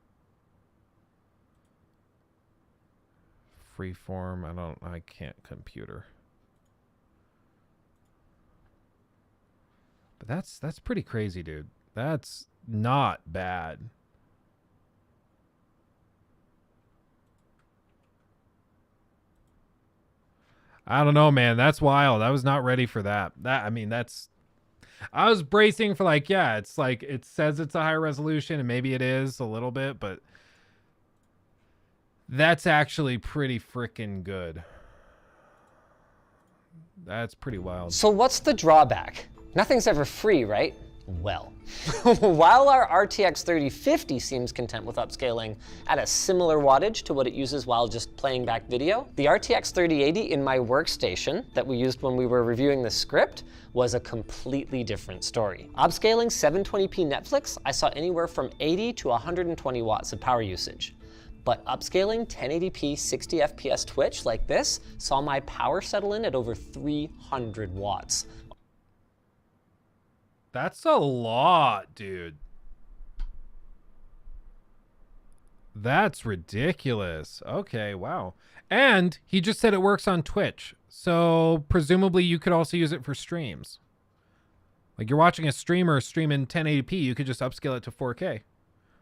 Freeform, I can't computer. But that's pretty crazy, dude. That's not bad. I don't know, man. That's wild. I was not ready for that. I was bracing for like, yeah, it's like, it says it's a higher resolution and maybe it is a little bit, but that's actually pretty freaking good. That's pretty wild.
So what's the drawback? Nothing's ever free, right? Well, while our RTX 3050 seems content with upscaling at a similar wattage to what it uses while just playing back video, the RTX 3080 in my workstation that we used when we were reviewing the script was a completely different story. Upscaling 720p Netflix, I saw anywhere from 80 to 120 watts of power usage. But upscaling 1080p 60 FPS Twitch like this saw my power settle in at over 300 watts.
That's a lot, dude. That's ridiculous. Okay, wow. And he just said it works on Twitch. So presumably you could also use it for streams. Like you're watching a streamer stream in 1080p, you could just upscale it to 4K.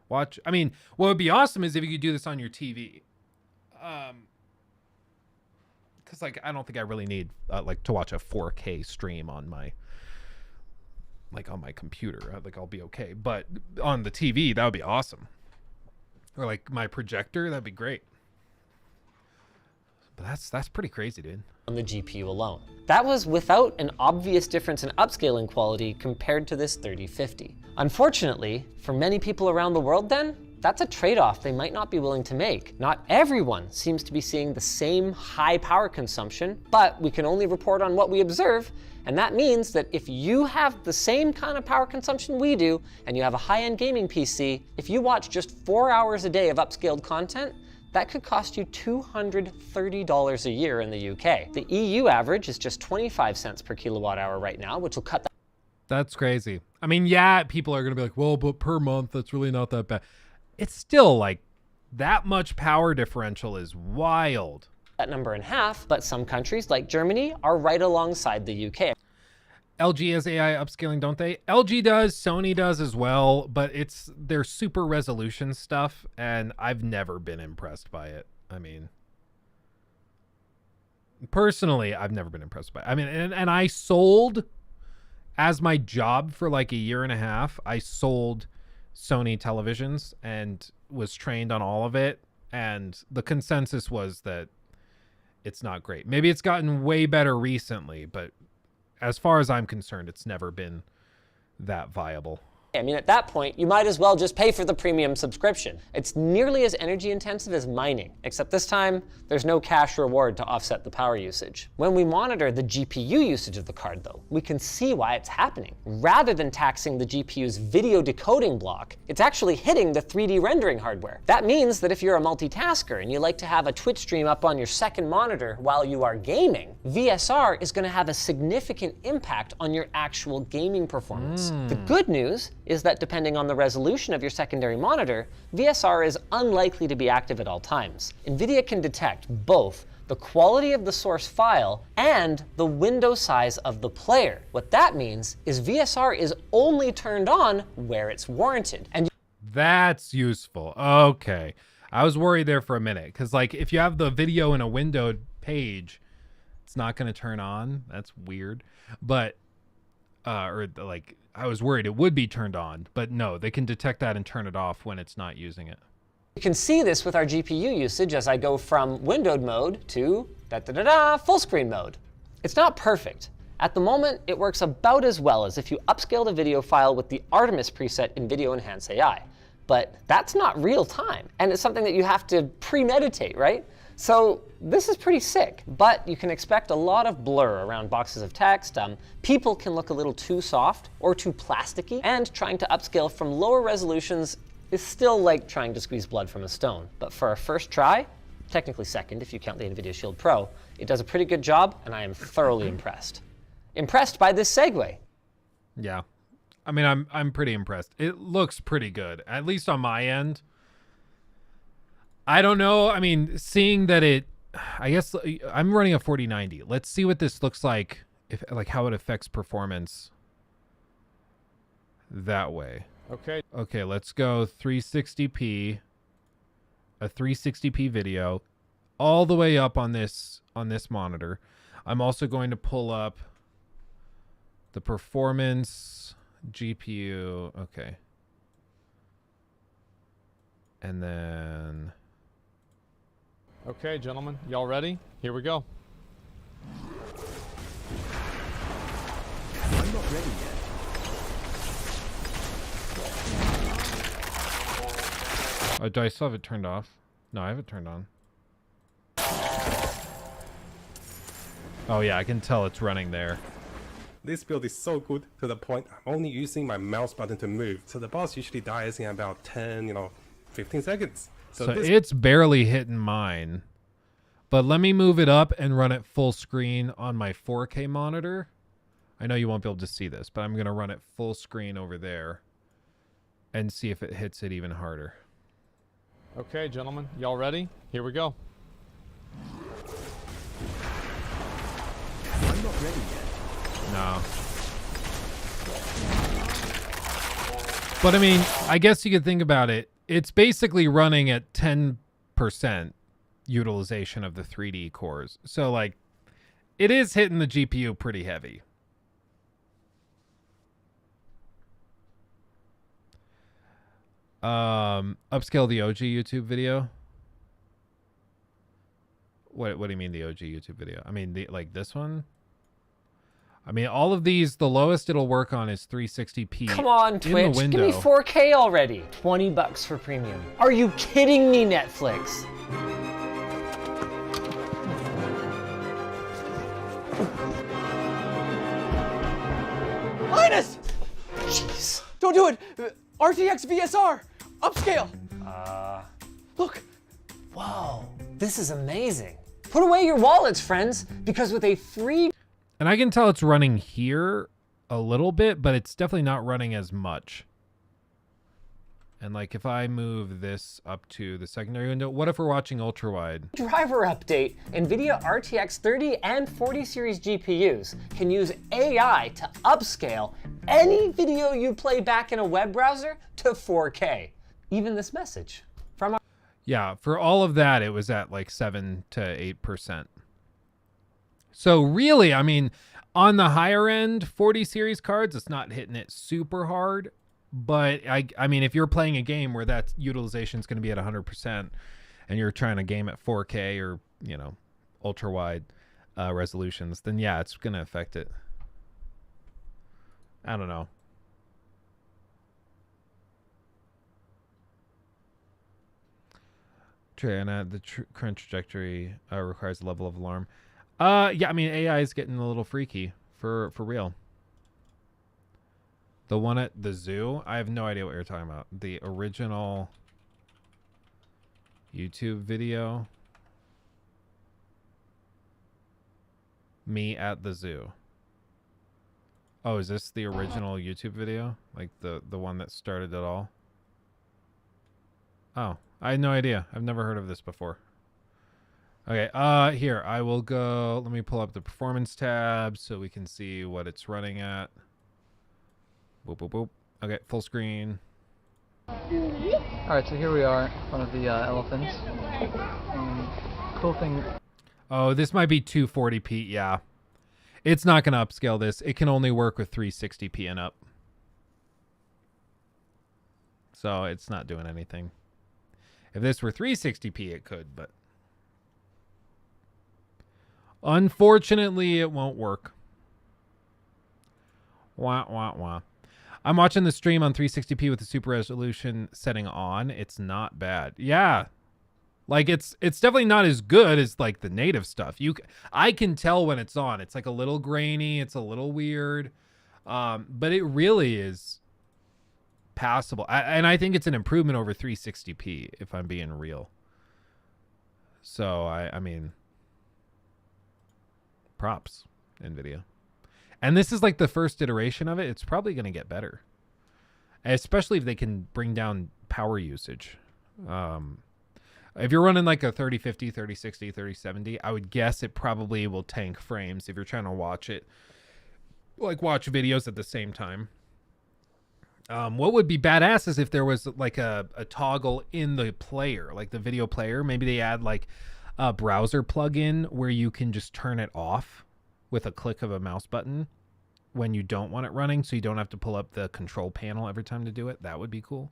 Watch. I mean, what would be awesome is if you could do this on your TV. Because like I don't think I really need like to watch a 4K stream on my computer. Like I'll be okay, but on the TV that would be awesome. Or like my projector, that'd be great. But that's pretty crazy, dude.
On the GPU alone. That was without an obvious difference in upscaling quality compared to this 3050. Unfortunately, for many people around the world then, that's a trade-off they might not be willing to make. Not everyone seems to be seeing the same high power consumption, but we can only report on what we observe, and that means that if you have the same kind of power consumption we do, and you have a high-end gaming PC, if you watch just 4 hours a day of upscaled content, that could cost you $230 a year in the UK. The EU average is just 25 cents per kilowatt hour right now, which will cut that.
That's crazy. I mean, yeah, people are going to be like, well, but per month, that's really not that bad. It's still like that much power differential is wild.
That number in half, but some countries like Germany are right alongside the UK.
LG has AI upscaling, don't they? LG does, Sony does as well, but it's their super resolution stuff, and I've never been impressed by it. I mean, personally, I've never been impressed by it. I mean, and I sold, as my job for like a year and a half, I sold Sony televisions and was trained on all of it, and the consensus was that it's not great. Maybe it's gotten way better recently, but as far as I'm concerned, it's never been that viable.
I mean, at that point, you might as well just pay for the premium subscription. It's nearly as energy intensive as mining, except this time, there's no cash reward to offset the power usage. When we monitor the GPU usage of the card, though, we can see why it's happening. Rather than taxing the GPU's video decoding block, it's actually hitting the 3D rendering hardware. That means that if you're a multitasker and you like to have a Twitch stream up on your second monitor while you are gaming, VSR is going to have a significant impact on your actual gaming performance. The good news is that depending on the resolution of your secondary monitor, VSR is unlikely to be active at all times. NVIDIA can detect both the quality of the source file and the window size of the player. What that means is VSR is only turned on where it's warranted. And
that's useful. Okay. I was worried there for a minute, because like if you have the video in a windowed page, it's not going to turn on. That's weird. But or like I was worried it would be turned on, but no, they can detect that and turn it off when it's not using it.
you can see this with our GPU usage as I go from windowed mode to full screen mode. It's not perfect, At the moment, it works about as well as if you upscaled a video file with the Artemis preset in Video Enhance AI. But that's not real time, and it's something that you have to premeditate, right? So this is pretty sick, but you can expect a lot of blur around boxes of text. People can look a little too soft or too plasticky, and trying to upscale from lower resolutions is still like trying to squeeze blood from a stone. But for our first try, technically second if you count the NVIDIA Shield Pro, it does a pretty good job, and I am thoroughly impressed. Impressed by this segue.
Yeah. I mean, I'm pretty impressed. It looks pretty good, at least on my end. I don't know. I mean, seeing that I guess I'm running a 4090. Let's see what this looks like, how it affects performance that way. Okay, let's go 360p. A 360p video all the way up on this monitor. I'm also going to pull up the performance GPU. Okay. And then
Okay, gentlemen, y'all ready? Here we go.
I'm not ready yet.
Oh, do I still have it turned off? No, I have it turned on. Oh yeah, I can tell it's running there.
This build is so good to the point I'm only using my mouse button to move. So the boss usually dies in about 10, 15 seconds.
So it's barely hitting mine. But let me move it up and run it full screen on my 4K monitor. I know you won't be able to see this, but I'm going to run it full screen over there and see if it hits it even harder.
Okay, gentlemen, y'all ready? Here we go.
I'm not ready yet.
No. But I mean, I guess you could think about it. It's basically running at 10% utilization of the 3D cores. So like, it is hitting the GPU pretty heavy. Upscale the OG YouTube video. What do you mean the OG YouTube video? I mean like this one? I mean, all of these, the lowest it'll work on is 360p.
Come on, Twitch, give me 4K already. $20 for premium. Are you kidding me, Netflix?
Linus! Jeez. Don't do it! RTX VSR! Upscale! Look!
Whoa, this is amazing. Put away your wallets, friends, because with a free...
And I can tell it's running here a little bit, but it's definitely not running as much. And like if I move this up to the secondary window, what if we're watching ultra wide?
Driver update. NVIDIA RTX 30 and 40 series GPUs can use AI to upscale any video you play back in a web browser to 4K. Even this message from our...
Yeah, for all of that, it was at like 7 to 8%. So really, I mean, on the higher end 40 series cards, it's not hitting it super hard. But I mean, if you're playing a game where that utilization is going to be at 100% and you're trying to game at 4K or, ultra wide resolutions, then yeah, it's going to affect it. I don't know. And the current trajectory requires a level of alarm. Yeah, I mean, AI is getting a little freaky for real. The one at the zoo, I have no idea what you're talking about. The original YouTube video. Me at the zoo. Oh, is this the original YouTube video? Like the one that started it all? Oh, I had no idea. I've never heard of this before. Okay, here, I will go, let me pull up the performance tab so we can see what it's running at. Boop, boop, boop. Okay, full screen.
Alright, so here we are, one of the elephants. Cool thing.
Oh, this might be 240p, yeah. It's not going to upscale this. It can only work with 360p and up. So it's not doing anything. If this were 360p, it could, but... Unfortunately, it won't work. Wah, wah, wah. I'm watching the stream on 360p with the super resolution setting on. It's not bad. Yeah. Like it's definitely not as good as like the native stuff. I can tell when it's on. It's like a little grainy, it's a little weird. But it really is passable. And I think it's an improvement over 360p if I'm being real. So I mean, props, NVIDIA. And this is like the first iteration of it. It's probably going to get better, especially if they can bring down power usage. If you're running like a 3050, 3060, 3070, I would guess it probably will tank frames if you're trying to watch it, like watch videos at the same time. What would be badass is if there was like a toggle in the player, like the video player. Maybe they add like a browser plugin where you can just turn it off with a click of a mouse button when you don't want it running, so you don't have to pull up the control panel every time to do it. That would be cool.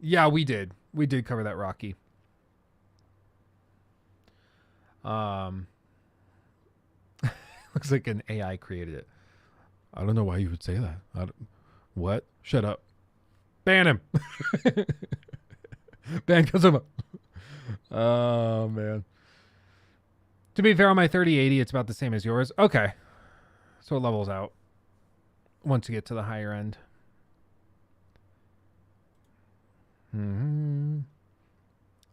Yeah, we did cover that, Rocky. Looks like an AI created it. I don't know why you would say that. What? Shut up. Ban him. Ban Kazuma. Oh, man. To be fair, on my 3080, it's about the same as yours. Okay. So it levels out once you get to the higher end.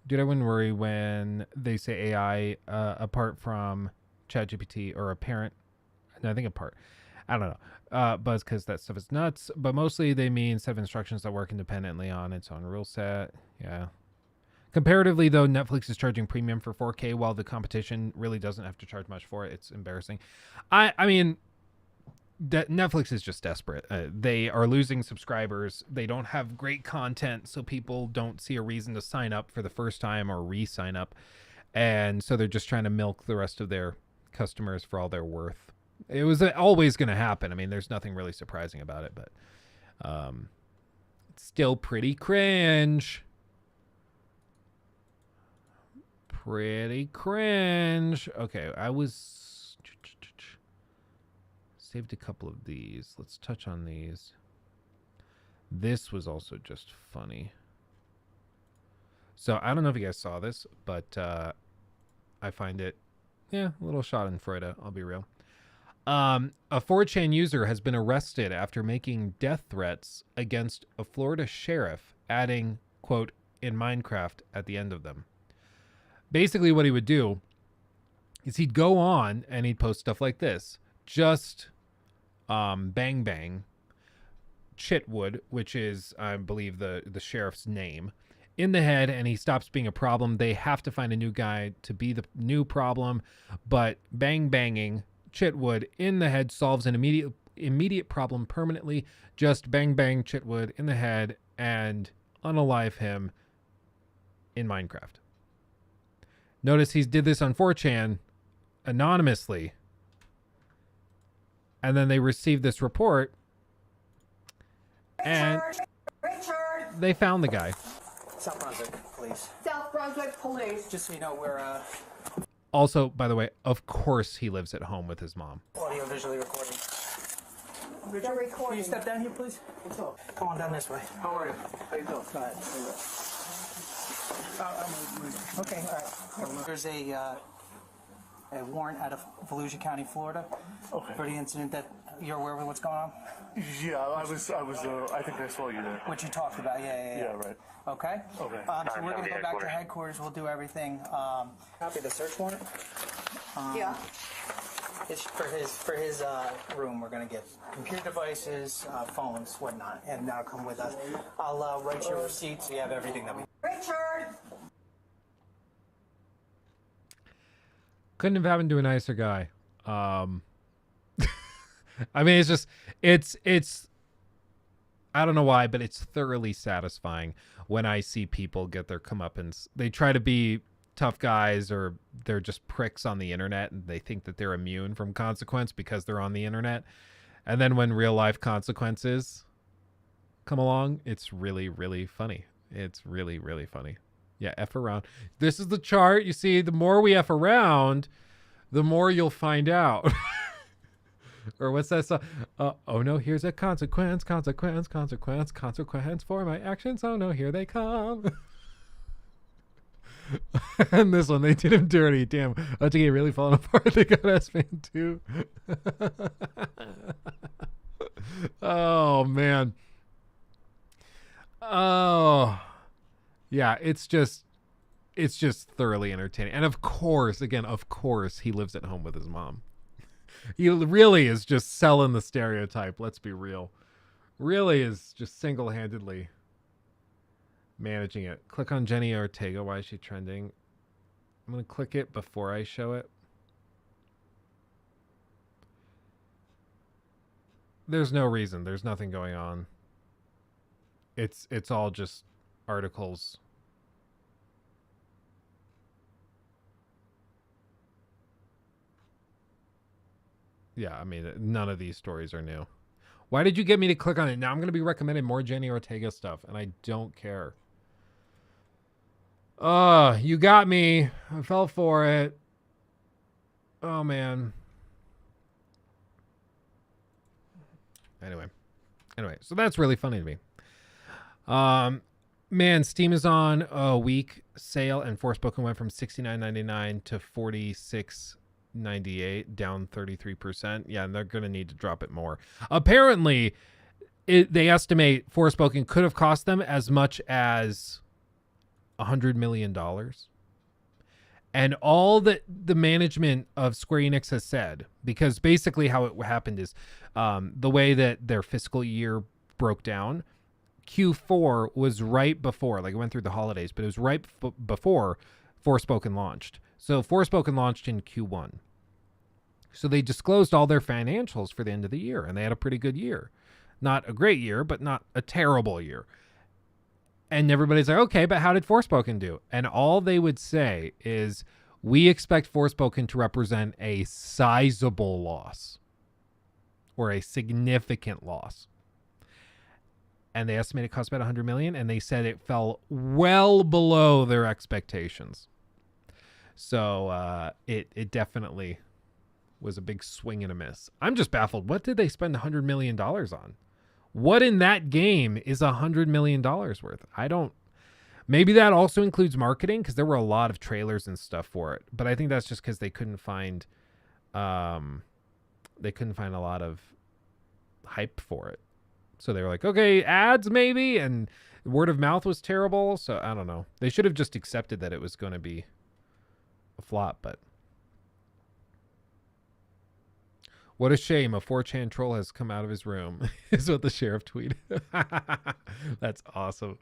Dude, I wouldn't worry when they say AI apart from ChatGPT or apparent. No, I think apart. I don't know. Buzz, because that stuff is nuts. But mostly they mean set of instructions that work independently on its own rule set. Yeah. Comparatively, though, Netflix is charging premium for 4K while the competition really doesn't have to charge much for it. It's embarrassing. I mean, Netflix is just desperate. They are losing subscribers. They don't have great content, so people don't see a reason to sign up for the first time or re-sign up. And so they're just trying to milk the rest of their customers for all they're worth. It was always going to happen. I mean, there's nothing really surprising about it, but it's still pretty cringe. Pretty cringe. Okay, I was saved a couple of these. Let's touch on these. This was also just funny. So I don't know if you guys saw this, but I find it, a little schadenfreude, I'll be real. A 4chan user has been arrested after making death threats against a Florida sheriff, adding, quote, in Minecraft at the end of them. Basically what he would do is he'd go on and he'd post stuff like this. Just bang bang Chitwood, which is, I believe, the sheriff's name, in the head, and he stops being a problem. They have to find a new guy to be the new problem, but bang banging Chitwood in the head solves an immediate problem permanently. Just bang bang Chitwood in the head and unalive him in Minecraft. Notice he did this on 4chan anonymously. And then they received this report. And they found the guy.
South Brunswick Police. South Brunswick Police. Just so you know, we're
Also, by the way, of course he lives at home with his mom.
audio visually recording. Richard, can you step down here, please? What's up? Come on down this way. How are you? How you doing? Go ahead. Okay, all right. There's a warrant out of Volusia County, Florida, for the incident that you're aware of what's going on.
Yeah, I was. I think I saw you there.
What you talked about, yeah.
Yeah, right.
Okay.
Okay.
So we're gonna go back to headquarters. We'll do everything. Copy the search warrant. Yeah. It's for his room. We're gonna get computer devices, phones, whatnot, and that'll come with us. I'll write your receipts. So you have everything that we. Richard.
Couldn't have happened to a nicer guy. I mean, it's I don't know why, but it's thoroughly satisfying when I see people get their comeuppance. They try to be tough guys, or they're just pricks on the internet, and they think that they're immune from consequence because they're on the internet. And then when real life consequences come along, it's really, really funny. It's really, really funny. Yeah, F around. This is the chart. You see, the more we F around, the more you'll find out. Or what's that song? Oh no, here's a consequence for my actions. Oh no, here they come. And this one, they did him dirty. Damn, OTK really falling apart. They got S-Man too. Oh man. Oh yeah, it's just thoroughly entertaining. And of course, he lives at home with his mom. He really is just selling the stereotype. Let's be real. Really is just single-handedly managing it. Click on Jenny Ortega. Why is she trending? I'm going to click it before I show it. There's no reason. There's nothing going on. It's all just articles. Yeah, I mean, none of these stories are new. Why did you get me to click on it? Now I'm going to be recommending more Jenny Ortega stuff, and I don't care. You got me. I fell for it. Oh, man. Anyway, so that's really funny to me. Man, Steam is on a week sale, and Forspoken went from $69.99 to $46.98, down 33%. Yeah, and they're going to need to drop it more. Apparently, they estimate Forspoken could have cost them as much as $100 million. And all that the management of Square Enix has said, because basically how it happened is the way that their fiscal year broke down, Q4 was right before, like it went through the holidays, but it was right before Forspoken launched. So Forspoken launched in Q1. So they disclosed all their financials for the end of the year, and they had a pretty good year. Not a great year, but not a terrible year. And everybody's like, okay, but how did Forspoken do? And all they would say is, we expect Forspoken to represent a sizable loss or a significant loss. And they estimated it cost about $100 million, and they said it fell well below their expectations. So it definitely was a big swing and a miss. I'm just baffled. What did they spend $100 million on? What in that game is $100 million worth? Maybe that also includes marketing, because there were a lot of trailers and stuff for it. But I think that's just because they couldn't find a lot of hype for it. So they were like, okay, ads maybe, and word of mouth was terrible. So I don't know. They should have just accepted that it was going to be a flop, but what a shame. A 4chan troll has come out of his room is what the sheriff tweeted. That's awesome.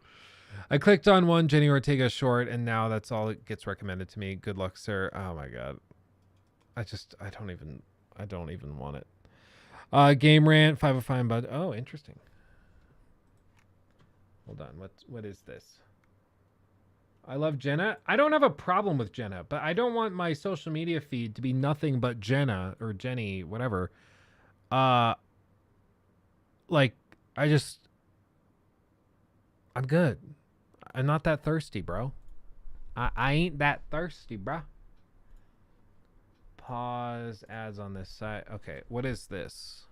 I clicked on one Jenny Ortega short, and now that's all that gets recommended to me. Good luck, sir. Oh my God. I don't even want it. Game rant 505 bud. Oh, interesting. Hold on. What is this? I love Jenna. I don't have a problem with Jenna, but I don't want my social media feed to be nothing but Jenna or Jenny, whatever. I'm good. I'm not that thirsty, bro. I ain't that thirsty, bro. Pause ads on this side. Okay, what is this?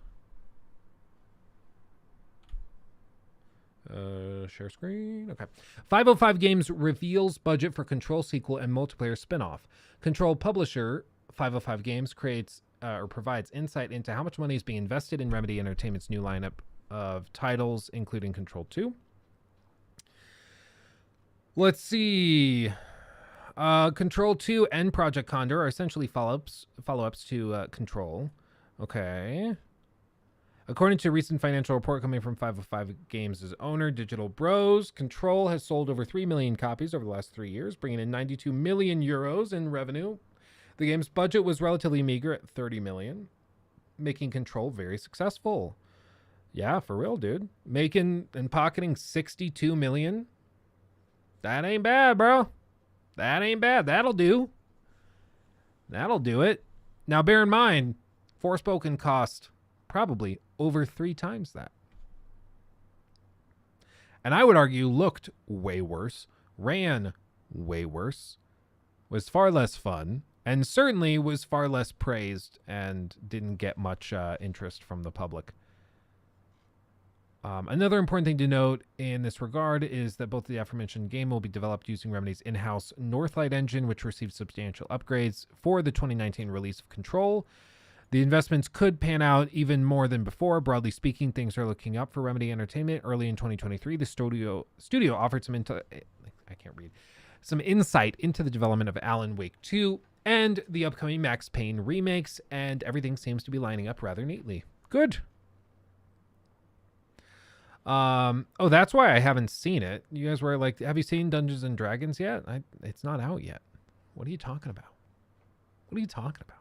Share screen. Okay. 505 Games reveals budget for Control sequel and multiplayer spinoff. Control publisher 505 Games creates or provides insight into how much money is being invested in Remedy Entertainment's new lineup of titles, including Control 2. Let's see. Control 2 and Project Condor are essentially follow-ups to Control. Okay. According to a recent financial report coming from 505 Games' owner, Digital Bros, Control has sold over 3 million copies over the last 3 years, bringing in 92 million euros in revenue. The game's budget was relatively meager at 30 million, making Control very successful. Yeah, for real, dude. Making and pocketing 62 million. That ain't bad, bro. That ain't bad. That'll do. That'll do it. Now, bear in mind, Forspoken cost probably over 3 times that. And I would argue looked way worse, ran way worse, was far less fun, and certainly was far less praised and didn't get much interest from the public. Another important thing to note in this regard is that both the aforementioned game will be developed using Remedy's in-house Northlight engine, which received substantial upgrades for the 2019 release of Control. The investments could pan out even more than before. Broadly speaking, things are looking up for Remedy Entertainment. Early in 2023, the studio offered some insight into the development of Alan Wake 2 and the upcoming Max Payne remakes, and everything seems to be lining up rather neatly. Good. Oh, that's why I haven't seen it. You guys were like, have you seen Dungeons and Dragons yet? It's not out yet. What are you talking about? What are you talking about?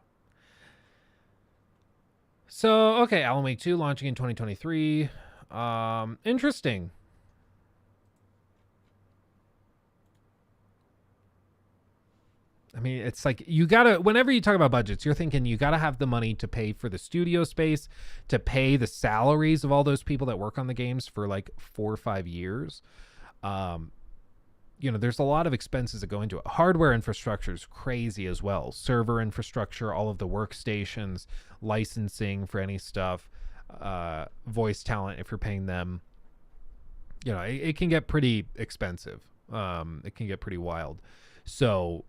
So, okay, Alan Wake 2 launching in 2023. Interesting. I mean, it's like you gotta, whenever you talk about budgets, you're thinking you gotta have the money to pay for the studio space, to pay the salaries of all those people that work on the games for like 4 or 5 years. You know, there's a lot of expenses that go into it. Hardware infrastructure is crazy as well. Server infrastructure, all of the workstations, licensing for any stuff, voice talent if you're paying them. You know, it can get pretty expensive. It can get pretty wild. So,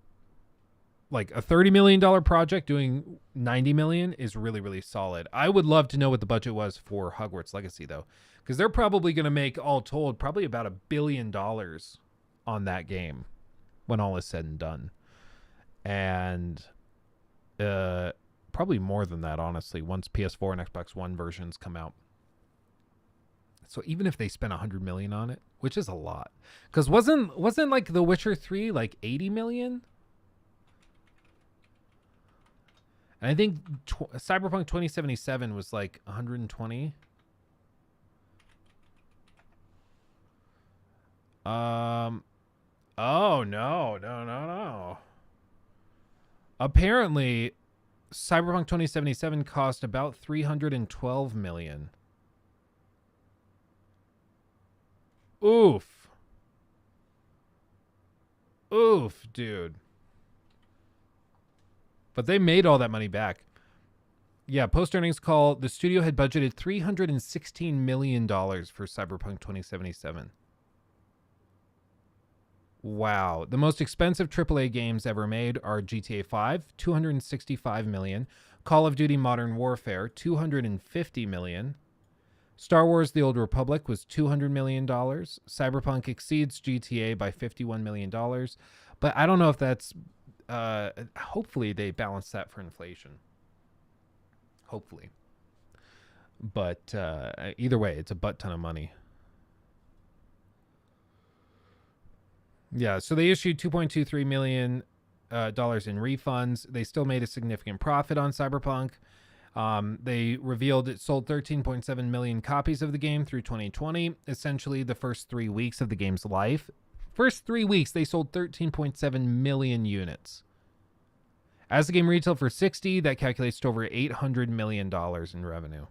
like a $30 million project doing $90 million is really, really solid. I would love to know what the budget was for Hogwarts Legacy, though, because they're probably going to make, all told, probably about $1 billion on that game when all is said and done. And probably more than that, honestly, once PS4 and Xbox One versions come out. So even if they spent $100 million on it, which is a lot, because wasn't like The Witcher 3 like $80 million? And I think Cyberpunk 2077 was like 120. Oh, no. Apparently, Cyberpunk 2077 cost about $312 million. Oof, dude. But they made all that money back. Yeah, post-earnings call, the studio had budgeted $316 million for Cyberpunk 2077. Wow. The most expensive AAA games ever made are GTA 5, $265 million. Call of Duty Modern Warfare, $250 million. Star Wars The Old Republic was $200 million. Cyberpunk exceeds GTA by $51 million. But I don't know if that's... hopefully they balance that for inflation. Hopefully. But either way, it's a butt ton of money. Yeah, so they issued $2.23 million in refunds. They still made a significant profit on Cyberpunk. They revealed it sold 13.7 million copies of the game through 2020, essentially the first 3 weeks of the game's life. First 3 weeks, they sold 13.7 million units. As the game retailed for 60, that calculates to over $800 million in revenue.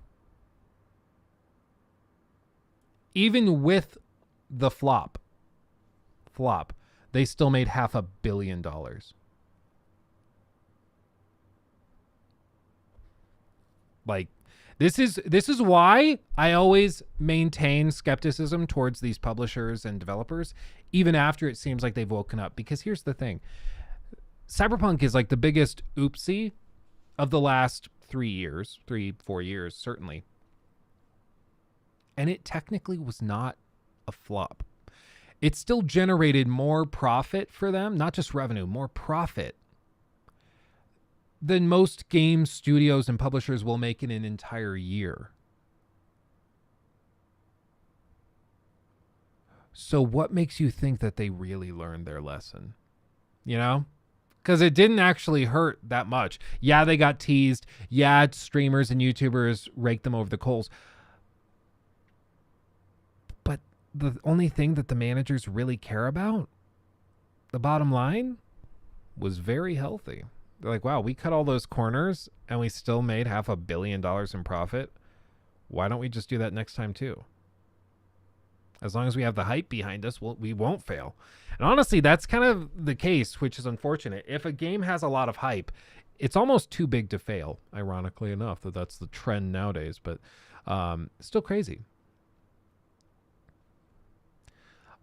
Even with the flop, they still made $500 million. Like, this is why I always maintain skepticism towards these publishers and developers, even after it seems like they've woken up. Because here's the thing. Cyberpunk is like the biggest oopsie of the last 3 years, 4 years, certainly. And it technically was not a flop. It still generated more profit for them, not just revenue, more profit than most game studios and publishers will make in an entire year. So what makes you think that they really learned their lesson? You know? Because it didn't actually hurt that much. Yeah, they got teased. Yeah, streamers and YouTubers raked them over the coals. But the only thing that the managers really care about, the bottom line, was very healthy. They're like, wow, we cut all those corners and we still made $500 million in profit. Why don't we just do that next time too? As long as we have the hype behind us, we won't fail. And honestly, that's kind of the case, which is unfortunate. If a game has a lot of hype, it's almost too big to fail, ironically enough, that's the trend nowadays, but still crazy.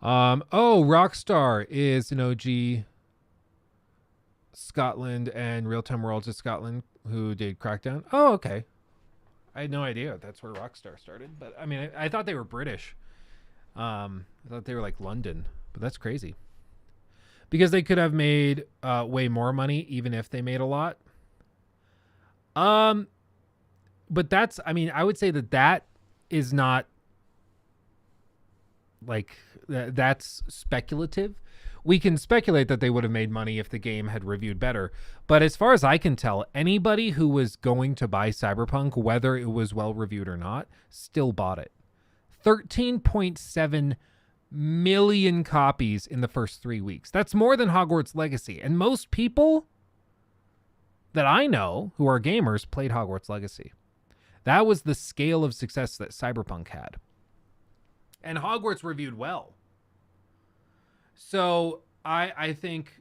Rockstar is an OG Scotland and Real Time Worlds of Scotland who did Crackdown. Oh, okay. I had no idea that's where Rockstar started, but I mean, I thought they were British. I thought they were like London, but that's crazy. Because they could have made way more money even if they made a lot. But that's, I mean, I would say that is not like, that's speculative. We can speculate that they would have made money if the game had reviewed better. But as far as I can tell, anybody who was going to buy Cyberpunk, whether it was well reviewed or not, still bought it. 13.7 million copies in the first 3 weeks. That's more than Hogwarts Legacy. And most people that I know who are gamers played Hogwarts Legacy. That was the scale of success that Cyberpunk had. And Hogwarts reviewed well. So I think,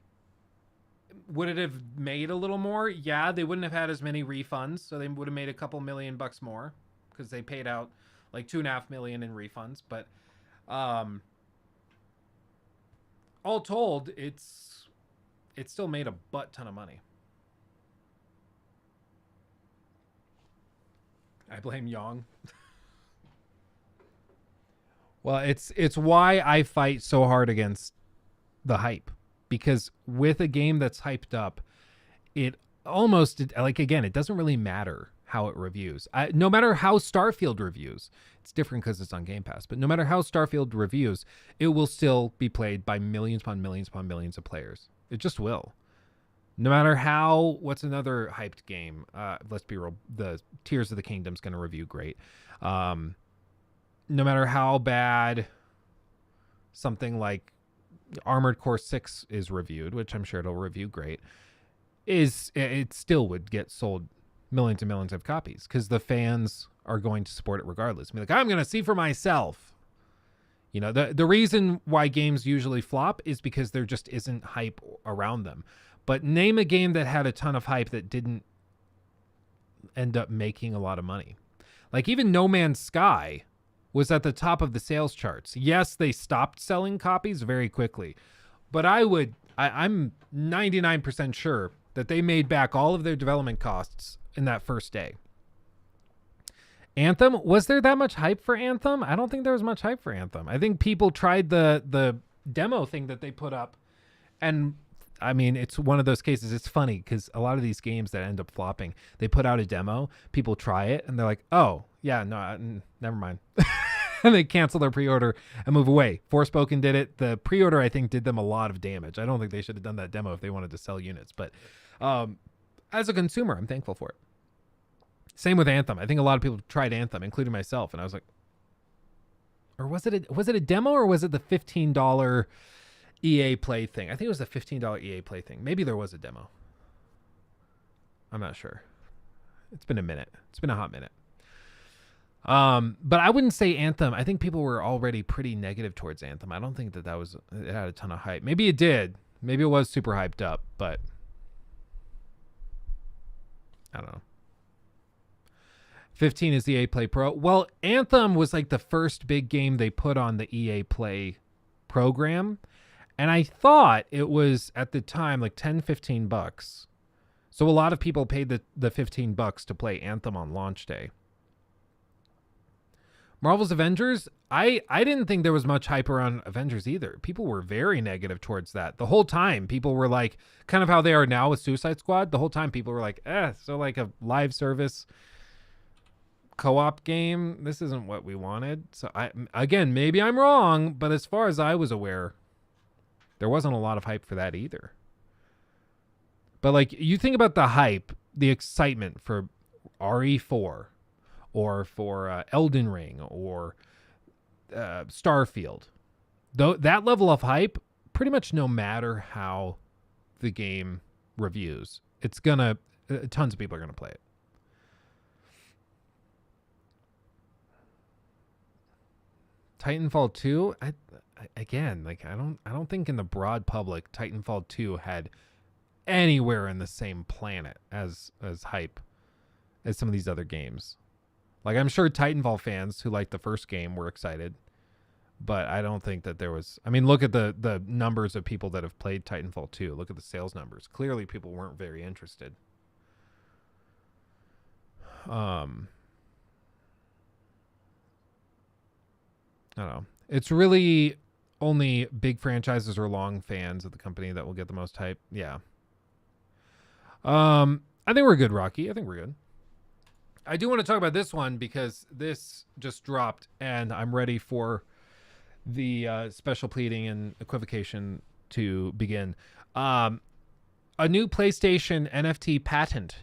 would it have made a little more? Yeah, they wouldn't have had as many refunds, so they would have made a couple $1 million more because they paid out like $2.5 million in refunds. But all told, it still made a butt ton of money. I blame Yong. Well, it's why I fight so hard against the hype, because with a game that's hyped up, it almost, like, again, it doesn't really matter how it reviews. No matter how Starfield reviews, it's different because it's on Game Pass, but no matter how Starfield reviews, it will still be played by millions upon millions upon millions of players. It just will. No matter how, what's another hyped game? Let's be real, the Tears of the Kingdom's going to review great. No matter how bad something like Armored Core 6 is reviewed, which I'm sure it'll review great, it still would get sold millions and millions of copies because the fans are going to support it regardless. I mean, like, I'm going to see for myself. You know, the reason why games usually flop is because there just isn't hype around them. But name a game that had a ton of hype that didn't end up making a lot of money. Like even No Man's Sky was at the top of the sales charts. Yes, they stopped selling copies very quickly, but I'm 99% sure that they made back all of their development costs in that first day. Anthem, was there that much hype for Anthem? I don't think there was much hype for Anthem. I think people tried the demo thing that they put up, and I mean, it's one of those cases. It's funny because a lot of these games that end up flopping, they put out a demo, people try it, and they're like, oh, yeah, no, never mind. And they cancel their pre-order and move away. Forspoken did it. The pre-order, I think, did them a lot of damage. I don't think they should have done that demo if they wanted to sell units. But as a consumer, I'm thankful for it. Same with Anthem. I think a lot of people tried Anthem, including myself, and I was like, or was it a demo or was it the $15 EA Play thing? I think it was the $15 EA Play thing. Maybe there was a demo. I'm not sure. It's been a minute. It's been a hot minute. But I wouldn't say Anthem. I think people were already pretty negative towards Anthem. I don't think it had a ton of hype. Maybe it did. Maybe it was super hyped up, but I don't know. 15 is the EA Play Pro. Well, Anthem was like the first big game they put on the EA Play program. And I thought it was at the time like $10-15. So a lot of people paid the $15 to play Anthem on launch day. Marvel's Avengers, I didn't think there was much hype around Avengers either. People were very negative towards that. The whole time people were like, kind of how they are now with Suicide Squad. The whole time people were like, so like a live service co-op game, this isn't what we wanted. So again, maybe I'm wrong, but as far as I was aware, there wasn't a lot of hype for that either. But like, you think about the hype, the excitement for RE4 or for Elden Ring or Starfield. Though that level of hype, pretty much no matter how the game reviews, it's gonna, tons of people are gonna play it. Titanfall 2, again, like I don't think in the broad public Titanfall 2 had anywhere in the same planet as hype as some of these other games. Like, I'm sure Titanfall fans who liked the first game were excited, but I don't think that there was... I mean, look at the numbers of people that have played Titanfall 2. Look at the sales numbers. Clearly, people weren't very interested. I don't know. It's really only big franchises or long fans of the company that will get the most hype. Yeah. I think we're good, Rocky. I think we're good. I do want to talk about this one because this just dropped and I'm ready for the special pleading and equivocation to begin. A new PlayStation NFT patent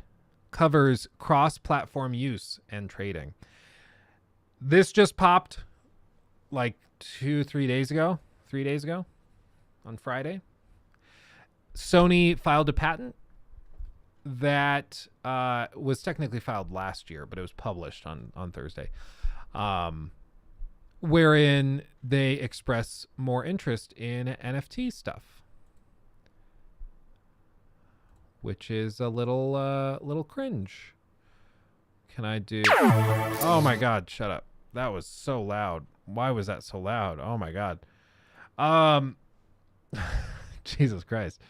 covers cross-platform use and trading. This just popped like 3 days ago on Friday. Sony filed a patent that was technically filed last year, but it was published on Thursday, wherein they express more interest in NFT stuff, which is a little cringe. Can I do... Oh my God, shut up. That was so loud. Why was that so loud? Oh my God. Jesus Christ.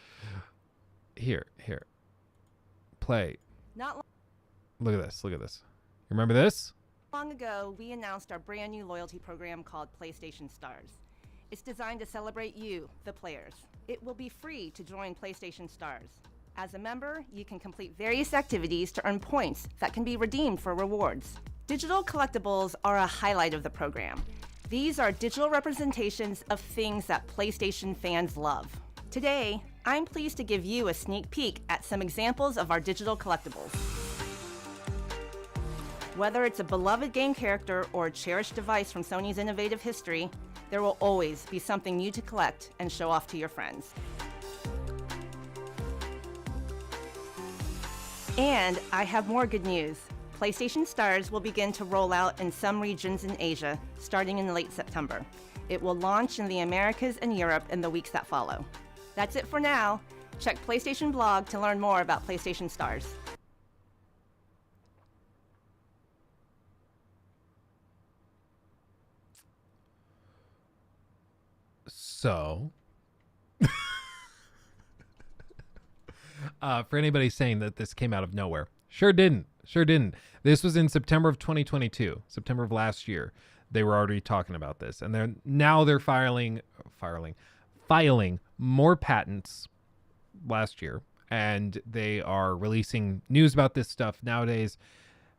Here. Play. Look at this. You remember this?
Long ago, we announced our brand new loyalty program called PlayStation Stars. It's designed to celebrate you, the players. It will be free to join PlayStation Stars. As a member, you can complete various activities to earn points that can be redeemed for rewards. Digital collectibles are a highlight of the program. These are digital representations of things that PlayStation fans love. Today, I'm pleased to give you a sneak peek at some examples of our digital collectibles. Whether it's a beloved game character or a cherished device from Sony's innovative history, there will always be something new to collect and show off to your friends. And I have more good news. PlayStation Stars will begin to roll out in some regions in Asia, starting in late September. It will launch in the Americas and Europe in the weeks that follow. That's it for now. Check PlayStation blog to learn more about PlayStation Stars.
So, for anybody saying that this came out of nowhere, sure didn't. This was in September of 2022, September of last year. They were already talking about this, and they're filing more patents last year, and they are releasing news about this stuff nowadays.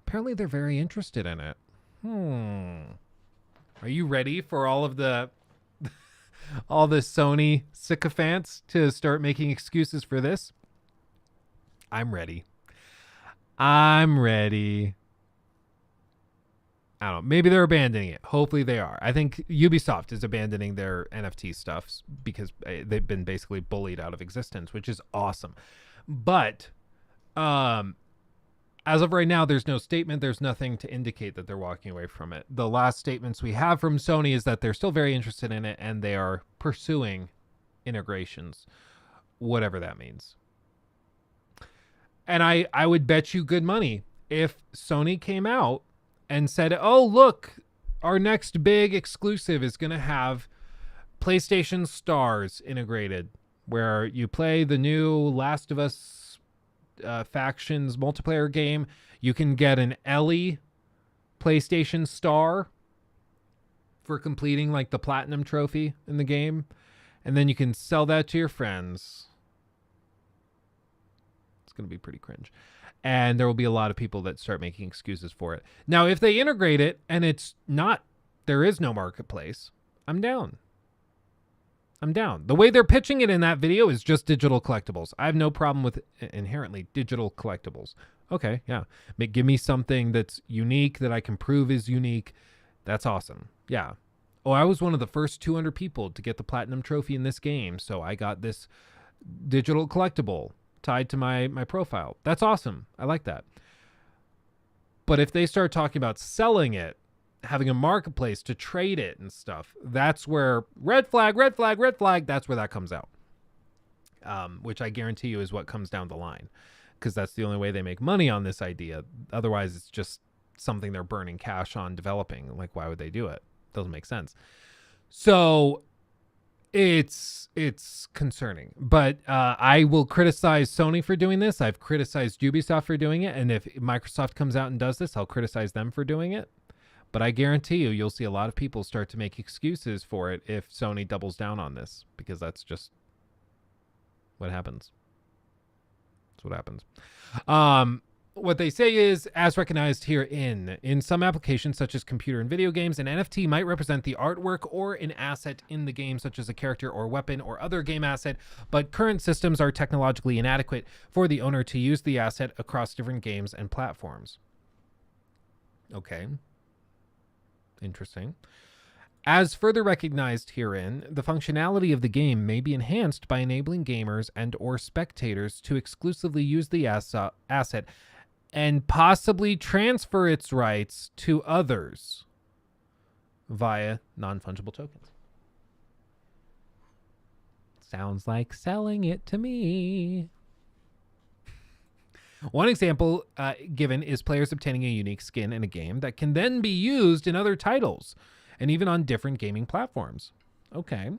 Apparently, they're very interested in it. Are you ready for all the Sony sycophants to start making excuses for this? I'm ready. I don't know. Maybe they're abandoning it. Hopefully they are. I think Ubisoft is abandoning their NFT stuff because they've been basically bullied out of existence, which is awesome. But as of right now, there's no statement. There's nothing to indicate that they're walking away from it. The last statements we have from Sony is that they're still very interested in it and they are pursuing integrations, whatever that means. And I would bet you good money if Sony came out and said, oh, look, our next big exclusive is going to have PlayStation Stars integrated, where you play the new Last of Us Factions multiplayer game. You can get an Ellie PlayStation Star for completing like the Platinum trophy in the game. And then you can sell that to your friends. It's going to be pretty cringe. And there will be a lot of people that start making excuses for it. Now, if they integrate it and there is no marketplace, I'm down. The way they're pitching it in that video is just digital collectibles. I have no problem with inherently digital collectibles. Okay, yeah. Give me something that's unique that I can prove is unique. That's awesome. Yeah. Oh, I was one of the first 200 people to get the Platinum trophy in this game, so I got this digital collectible tied to my profile. That's awesome. I like that. But if they start talking about selling it having a marketplace to trade it and stuff, that's where red flag, that's where that comes out. Which I guarantee you is what comes down the line, because that's the only way they make money on this idea. Otherwise, it's just something they're burning cash on developing. Like, why would they do it? Doesn't make sense. So it's concerning. But I will criticize Sony for doing this. I've criticized Ubisoft for doing it. And if Microsoft comes out and does this, I'll criticize them for doing it. But I guarantee you'll see a lot of people start to make excuses for it if Sony doubles down on this, because that's just what happens. That's what happens. What they say is, as recognized herein, in some applications such as computer and video games, an NFT might represent the artwork or an asset in the game, such as a character or weapon or other game asset, but current systems are technologically inadequate for the owner to use the asset across different games and platforms. Okay. Interesting. As further recognized herein, the functionality of the game may be enhanced by enabling gamers and or spectators to exclusively use the asset and possibly transfer its rights to others via non-fungible tokens. Sounds like selling it to me. One example given is players obtaining a unique skin in a game that can then be used in other titles and even on different gaming platforms. Okay.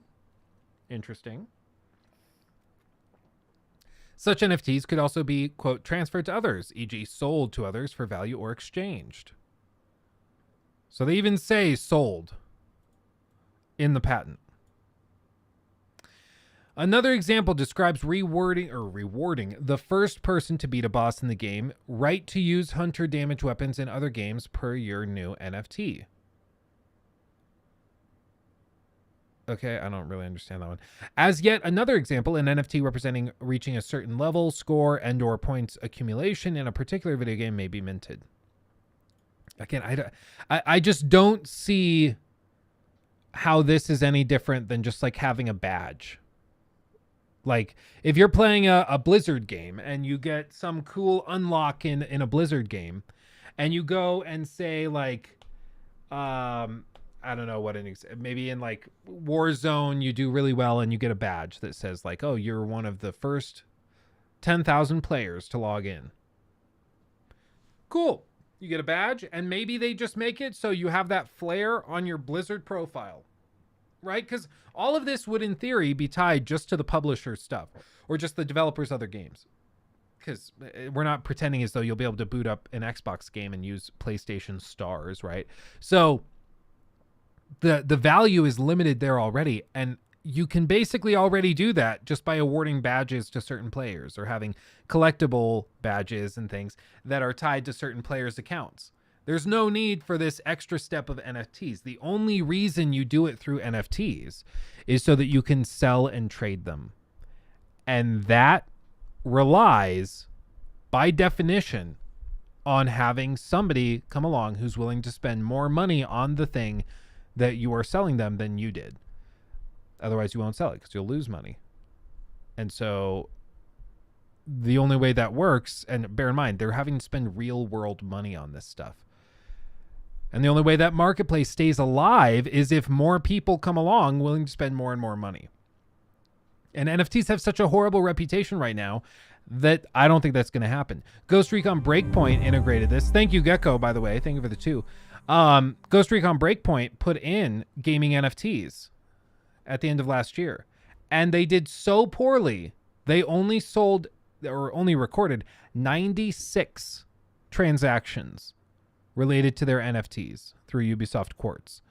Interesting. Such NFTs could also be, quote, transferred to others, e.g. sold to others for value or exchanged. So they even say sold in the patent. Another example describes rewarding the first person to beat a boss in the game, right to use hunter damage weapons in other games per your new NFT. Okay, I don't really understand that one. As yet another example, an NFT representing reaching a certain level, score, and or points accumulation in a particular video game may be minted. Again, I just don't see how this is any different than just like having a badge. Like, if you're playing a Blizzard game and you get some cool unlock in a Blizzard game, and you go and say, like, I don't know what maybe in, like, Warzone, you do really well and you get a badge that says, like, oh, you're one of the first 10,000 players to log in. Cool. You get a badge, and maybe they just make it so you have that flare on your Blizzard profile. Right? Because all of this would, in theory, be tied just to the publisher stuff or just the developer's other games. Because we're not pretending as though you'll be able to boot up an Xbox game and use PlayStation Stars, right? So the value is limited there already, and you can basically already do that just by awarding badges to certain players or having collectible badges and things that are tied to certain players' accounts. There's no need for this extra step of NFTs. The only reason you do it through NFTs is so that you can sell and trade them. And that relies, by definition, on having somebody come along who's willing to spend more money on the thing that you are selling them than you did. Otherwise, you won't sell it because you'll lose money. And so the only way that works, and bear in mind, they're having to spend real world money on this stuff. And the only way that marketplace stays alive is if more people come along willing to spend more and more money. And NFTs have such a horrible reputation right now that I don't think that's going to happen. Ghost Recon Breakpoint integrated this. Thank you, Gecko, by the way. Thank you for the 2. Ghost Recon Breakpoint put in gaming NFTs at the end of last year. And they did so poorly, they only sold or only recorded 96 transactions related to their NFTs through Ubisoft Quartz.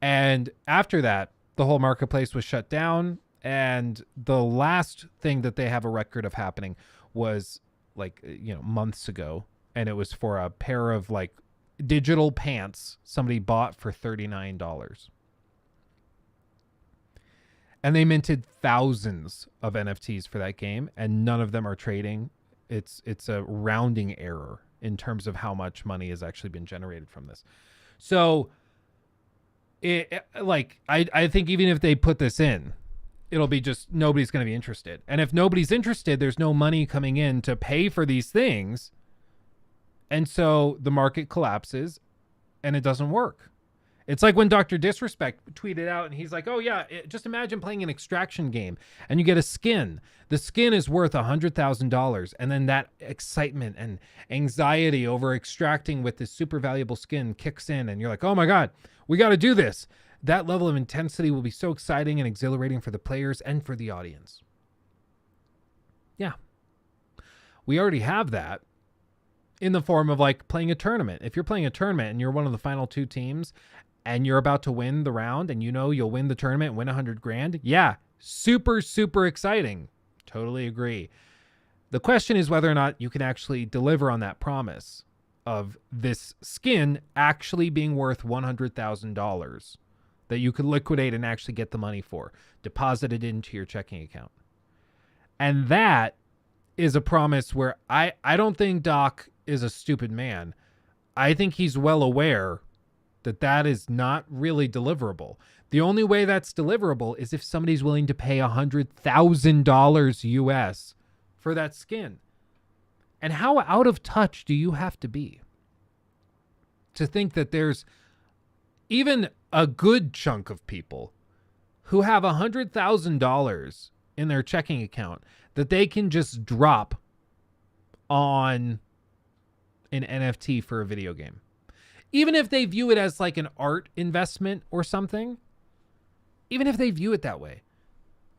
And after that, the whole marketplace was shut down. And the last thing that they have a record of happening was like, months ago. And it was for a pair of like digital pants somebody bought for $39. And they minted thousands of NFTs for that game, and none of them are trading. It's a rounding error in terms of how much money has actually been generated from this. So I think even if they put this in, it'll be just nobody's going to be interested. And if nobody's interested, there's no money coming in to pay for these things. And so the market collapses and it doesn't work. It's like when Dr. Disrespect tweeted out and he's like, oh yeah, just imagine playing an extraction game and you get a skin. The skin is worth $100,000. And then that excitement and anxiety over extracting with this super valuable skin kicks in and you're like, oh my God, we got to do this. That level of intensity will be so exciting and exhilarating for the players and for the audience. Yeah. We already have that in the form of like playing a tournament. If you're playing a tournament and you're one of the final 2 teams and you're about to win the round and you know you'll win the tournament and win $100,000, yeah, super, super exciting. Totally agree. The question is whether or not you can actually deliver on that promise of this skin actually being worth $100,000 that you could liquidate and actually get the money for, deposit it into your checking account. And that is a promise where I don't think Doc is a stupid man. I think he's well aware that that is not really deliverable. The only way that's deliverable is if somebody's willing to pay $100,000 US for that skin. And how out of touch do you have to be to think that there's even a good chunk of people who have $100,000 in their checking account that they can just drop on an NFT for a video game? Even if they view it as like an art investment or something, even if they view it that way,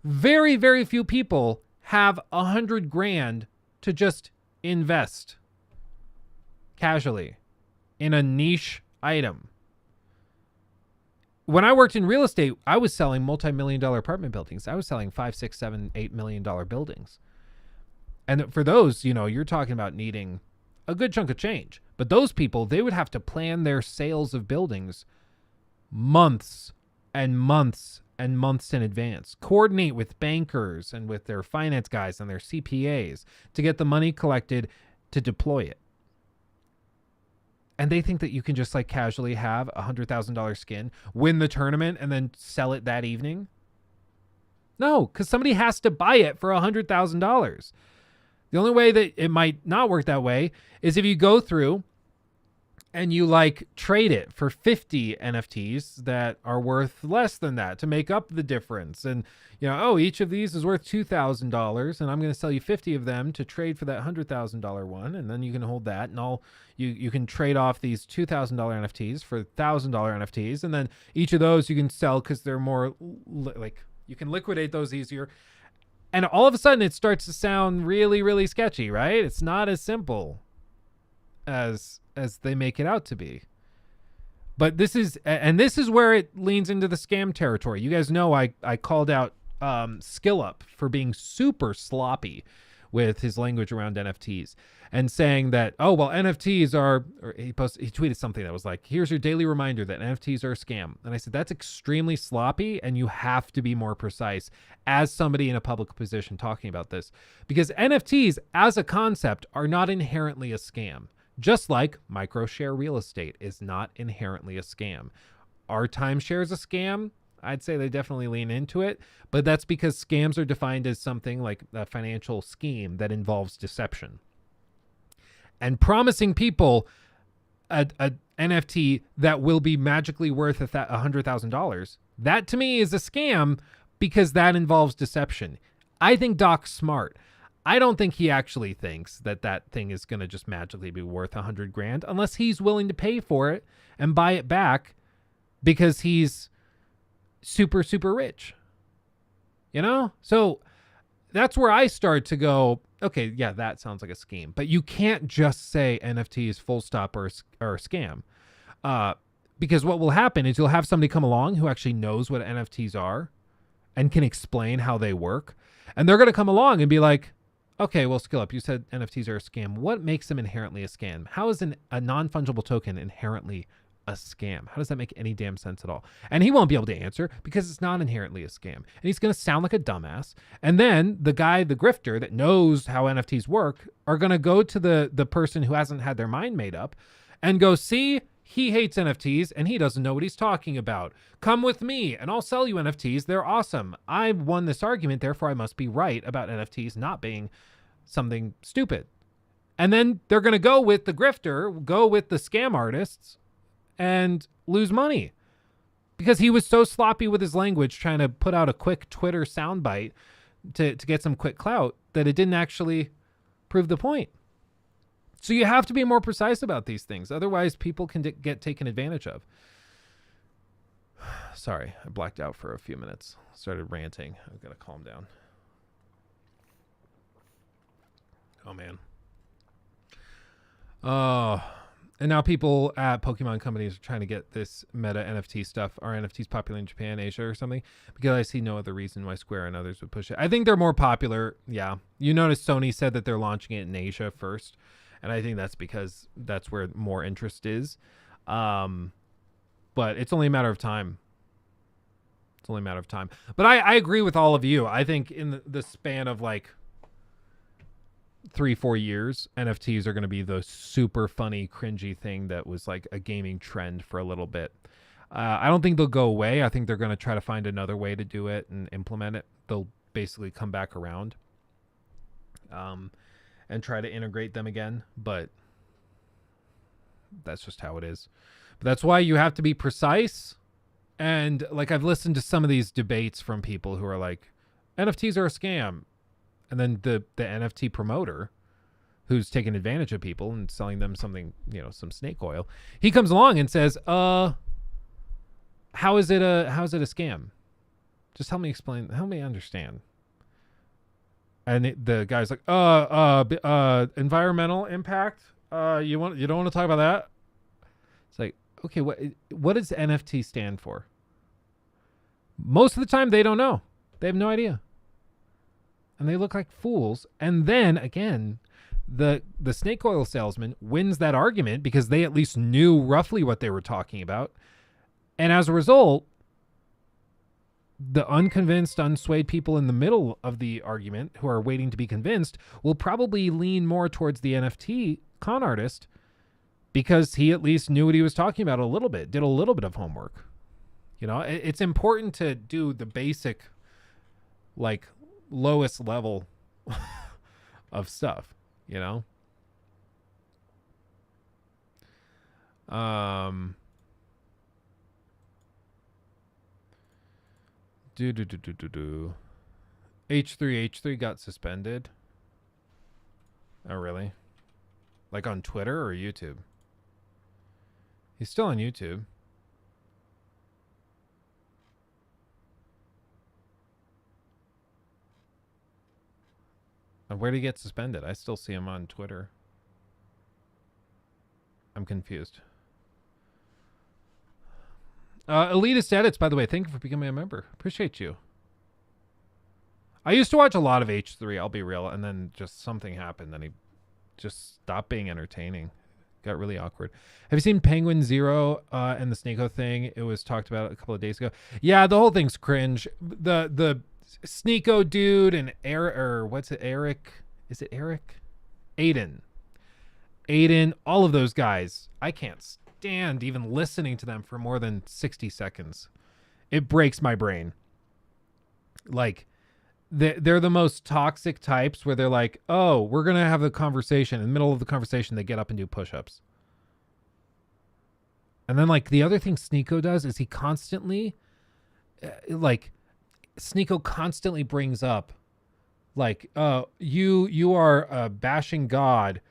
very, very few people have $100,000 to just invest casually in a niche item. When I worked in real estate, I was selling multi-million-dollar apartment buildings. I was selling $5, $6, $7, $8 million buildings. And for those, you know, you're talking about needing a good chunk of change. But those people, they would have to plan their sales of buildings months and months and months in advance. Coordinate with bankers and with their finance guys and their CPAs to get the money collected to deploy it. And they think that you can just like casually have $100,000 skin, win the tournament, and then sell it that evening. No, because somebody has to buy it for $100,000. The only way that it might not work that way is if you go through and you like trade it for 50 NFTs that are worth less than that to make up the difference. And, you know, oh, each of these is worth $2,000 and I'm going to sell you 50 of them to trade for that $100,000 one. And then you can hold that and you can trade off these $2,000 NFTs for $1,000 NFTs. And then each of those you can sell because they're more like you can liquidate those easier. And all of a sudden it starts to sound really, really sketchy, right? It's not as simple as they make it out to be. But this is where it leans into the scam territory. You guys know I called out SkillUp for being super sloppy with his language around NFTs and saying that, oh, well, NFTs are, or he tweeted something that was like, here's your daily reminder that NFTs are a scam. And I said, that's extremely sloppy and you have to be more precise as somebody in a public position talking about this, because NFTs as a concept are not inherently a scam. Just like microshare real estate is not inherently a scam. Are timeshares a scam? I'd say they definitely lean into it, but that's because scams are defined as something like a financial scheme that involves deception. And promising people a NFT that will be magically worth $100,000, that to me is a scam because that involves deception. I think Doc's smart. I don't think he actually thinks that that thing is going to just magically be worth $100,000 unless he's willing to pay for it and buy it back because he's super, super rich. You know? So that's where I start to go, okay, yeah, that sounds like a scheme. But you can't just say NFT is full stop or a scam. Because what will happen is you'll have somebody come along who actually knows what NFTs are and can explain how they work. And they're going to come along and be like, okay, well, SkillUp, you said NFTs are a scam. What makes them inherently a scam? How is a non-fungible token inherently a scam? How does that make any damn sense at all? And he won't be able to answer because it's not inherently a scam. And he's going to sound like a dumbass. And then the guy, the grifter that knows how NFTs work, are going to go to the person who hasn't had their mind made up and go, see, he hates NFTs and he doesn't know what he's talking about. Come with me and I'll sell you NFTs. They're awesome. I won this argument, therefore I must be right about NFTs not being something stupid. And then they're going to go with the grifter, go with the scam artists and lose money because he was so sloppy with his language trying to put out a quick Twitter soundbite to get some quick clout that it didn't actually prove the point. So you have to be more precise about these things. Otherwise, people can get taken advantage of. Sorry, I blacked out for a few minutes. Started ranting. I've got to calm down. Oh, man. And now people at Pokemon companies are trying to get this meta NFT stuff. Are NFTs popular in Japan, Asia, or something? Because I see no other reason why Square and others would push it. I think they're more popular. Yeah. You notice Sony said that they're launching it in Asia first. And I think that's because that's where more interest is. But it's only a matter of time. It's only a matter of time. But I agree with all of you. I think in the span of like 3-4 years, NFTs are going to be the super funny, cringy thing that was like a gaming trend for a little bit. I don't think they'll go away. I think they're going to try to find another way to do it and implement it. They'll basically come back around and try to integrate them again. But that's just how it is. But that's why you have to be precise. And like I've listened to some of these debates from people who are like, NFTs are a scam. And then the NFT promoter who's taking advantage of people and selling them something, some snake oil, he comes along and says, how is it a scam? Just help me understand. And the guy's like, environmental impact. You don't want to talk about that? It's like, okay, what does NFT stand for? Most of the time they don't know. They have no idea. And they look like fools. And then again, the snake oil salesman wins that argument because they at least knew roughly what they were talking about. And as a result, the unconvinced, unswayed people in the middle of the argument who are waiting to be convinced will probably lean more towards the NFT con artist because he at least knew what he was talking about a little bit, did a little bit of homework. It's important to do the basic, like, lowest level of stuff, H3 got suspended. Oh, really? Like on Twitter or YouTube? He's still on YouTube. Where did he get suspended? I still see him on Twitter. I'm confused. Elitist Edits, by the way, thank you for becoming a member. Appreciate you. I used to watch a lot of H3, I'll be real, and then just something happened, and he just stopped being entertaining. Got really awkward. Have you seen Penguin Zero and the Sneeko thing? It was talked about a couple of days ago. Yeah, the whole thing's cringe. The Sneeko dude and Eric? Is it Eric? Aiden, all of those guys. I can't stand even listening to them for more than 60 seconds. It breaks my brain. Like, they're the most toxic types where they're like, oh, we're going to have a conversation. In the middle of the conversation, they get up and do push-ups. And then, like, the other thing Sneeko does is he constantly, Sneeko constantly brings up, like, you are bashing God.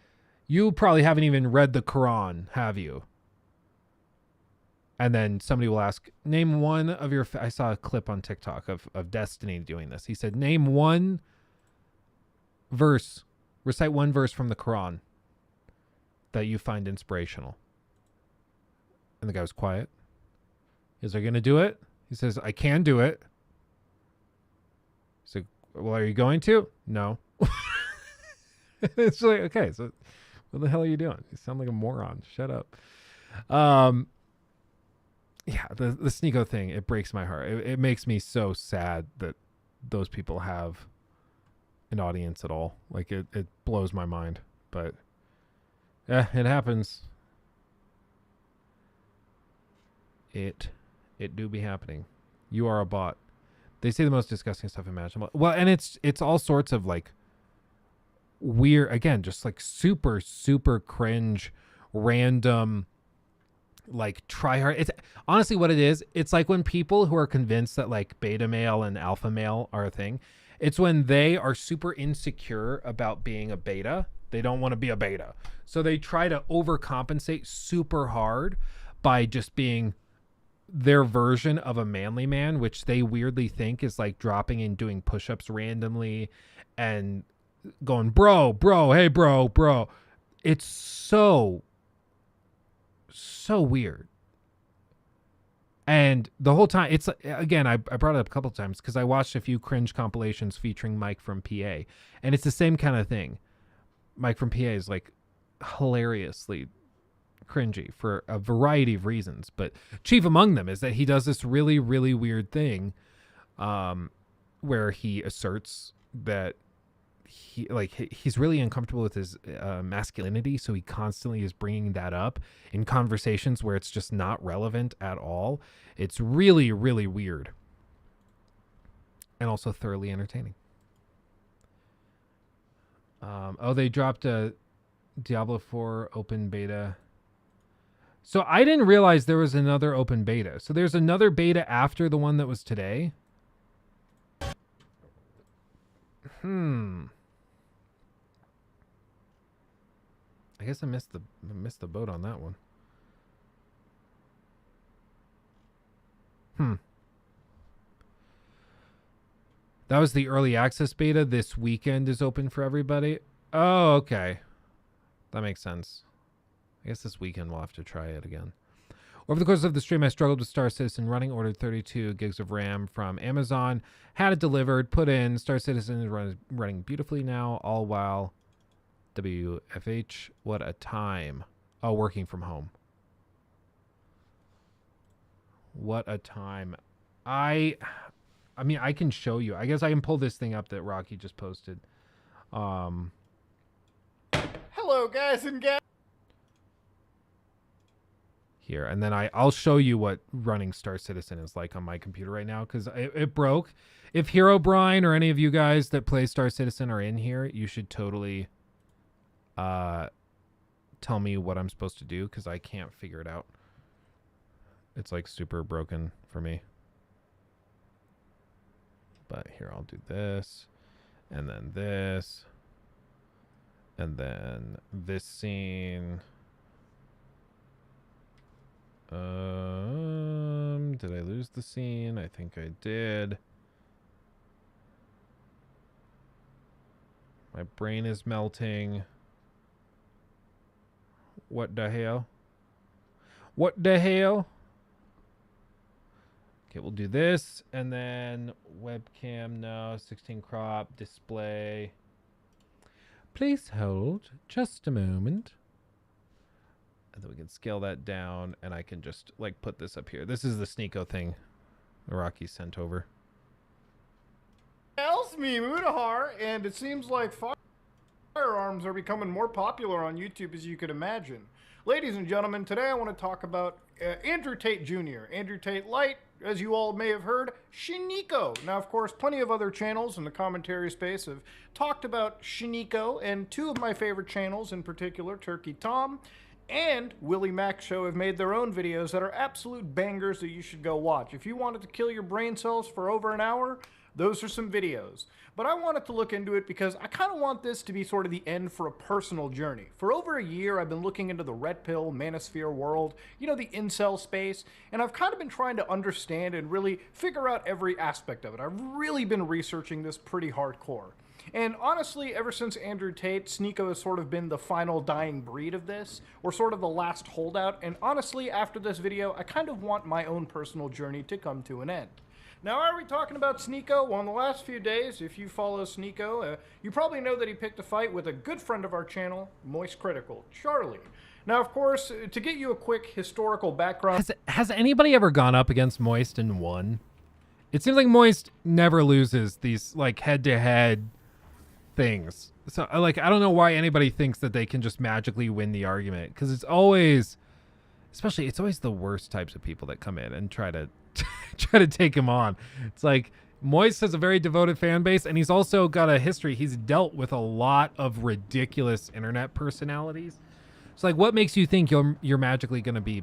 You probably haven't even read the Quran, have you? And then somebody will ask, name one of your... I saw a clip on TikTok of Destiny doing this. He said, name one verse, recite one verse from the Quran that you find inspirational. And the guy was quiet. Is there going to do it? He says, I can do it. So, well, are you going to? No. It's like, okay, so what the hell are you doing? You sound like a moron. Shut up. Yeah, the Sneeko thing, it breaks my heart. It makes me so sad that those people have an audience at all. Like, it blows my mind. But, yeah, it happens. It do be happening. You are a bot. They say the most disgusting stuff imaginable. Well, and it's all sorts of, like, weird, again, just, like, super, super cringe, random like try hard. It's honestly what it is. It's like when people who are convinced that like beta male and alpha male are a thing. It's when they are super insecure about being a beta. They don't want to be a beta. So they try to overcompensate super hard by just being their version of a manly man, which they weirdly think is like dropping and doing push-ups randomly and going, bro, hey, bro. It's so weird. And the whole time, it's, again, I brought it up a couple of times because I watched a few cringe compilations featuring Mike from PA, and it's the same kind of thing. Mike from PA is like hilariously cringy for a variety of reasons, but chief among them is that he does this really, really weird thing where he asserts that he's really uncomfortable with his masculinity, so he constantly is bringing that up in conversations where it's just not relevant at all. It's really, really weird and also thoroughly entertaining. They dropped a Diablo 4 open beta. So I didn't realize there was another open beta. So there's another beta after the one that was today. I guess I missed the boat on that one. That was the early access beta. This weekend is open for everybody. Oh, okay. That makes sense. I guess this weekend we'll have to try it again. Over the course of the stream, I struggled with Star Citizen running, ordered 32 gigs of RAM from Amazon, had it delivered, put in. Star Citizen is running beautifully now, all while WFH, what a time. Oh, working from home. What a time. I mean, I can show you. I guess I can pull this thing up that Rocky just posted.
Hello, guys and gals.
Here, and then I'll show you what running Star Citizen is like on my computer right now, because it broke. If Hero Brian or any of you guys that play Star Citizen are in here, you should totally tell me what I'm supposed to do, because I can't figure it out. It's like super broken for me. But here, I'll do this, and then this, and then this scene. Did I lose the scene? I think I did. My brain is melting. What the hell? What the hell? Okay, we'll do this, and then webcam, no, 16 crop, display. Please hold just a moment. And then we can scale that down, and I can just like put this up here. This is the Sneeko thing Rocky sent over.
It's me, Mutahar, and it seems like firearms are becoming more popular on YouTube as you could imagine. Ladies and gentlemen, today I want to talk about Andrew Tate Jr., Andrew Tate Light, as you all may have heard, Shiniko. Now, of course, plenty of other channels in the commentary space have talked about Shiniko, and two of my favorite channels in particular, Turkey Tom and Willie Mac Show, have made their own videos that are absolute bangers that you should go watch. If you wanted to kill your brain cells for over an hour, those are some videos. But I wanted to look into it because I kind of want this to be sort of the end for a personal journey. For over a year, I've been looking into the Red Pill, Manosphere world, you know, the incel space, and I've kind of been trying to understand and really figure out every aspect of it. I've really been researching this pretty hardcore. And honestly, ever since Andrew Tate, Sneeko has sort of been the final dying breed of this, or sort of the last holdout, and honestly, after this video, I kind of want my own personal journey to come to an end. Now, are we talking about Sneeko? Well, in the last few days, if you follow Sneeko, you probably know that he picked a fight with a good friend of our channel, Moist Critical, Charlie. Now, of course, to get you a quick historical background...
Has anybody ever gone up against Moist and won? It seems like Moist never loses these, like, head-to-head things. So, like, I don't know why anybody thinks that they can just magically win the argument, because it's always... Especially, it's always the worst types of people that come in and try to take him on. It's like Moist has a very devoted fan base, and he's also got a history. He's dealt with a lot of ridiculous internet personalities. It's like, what makes you think you're magically going to be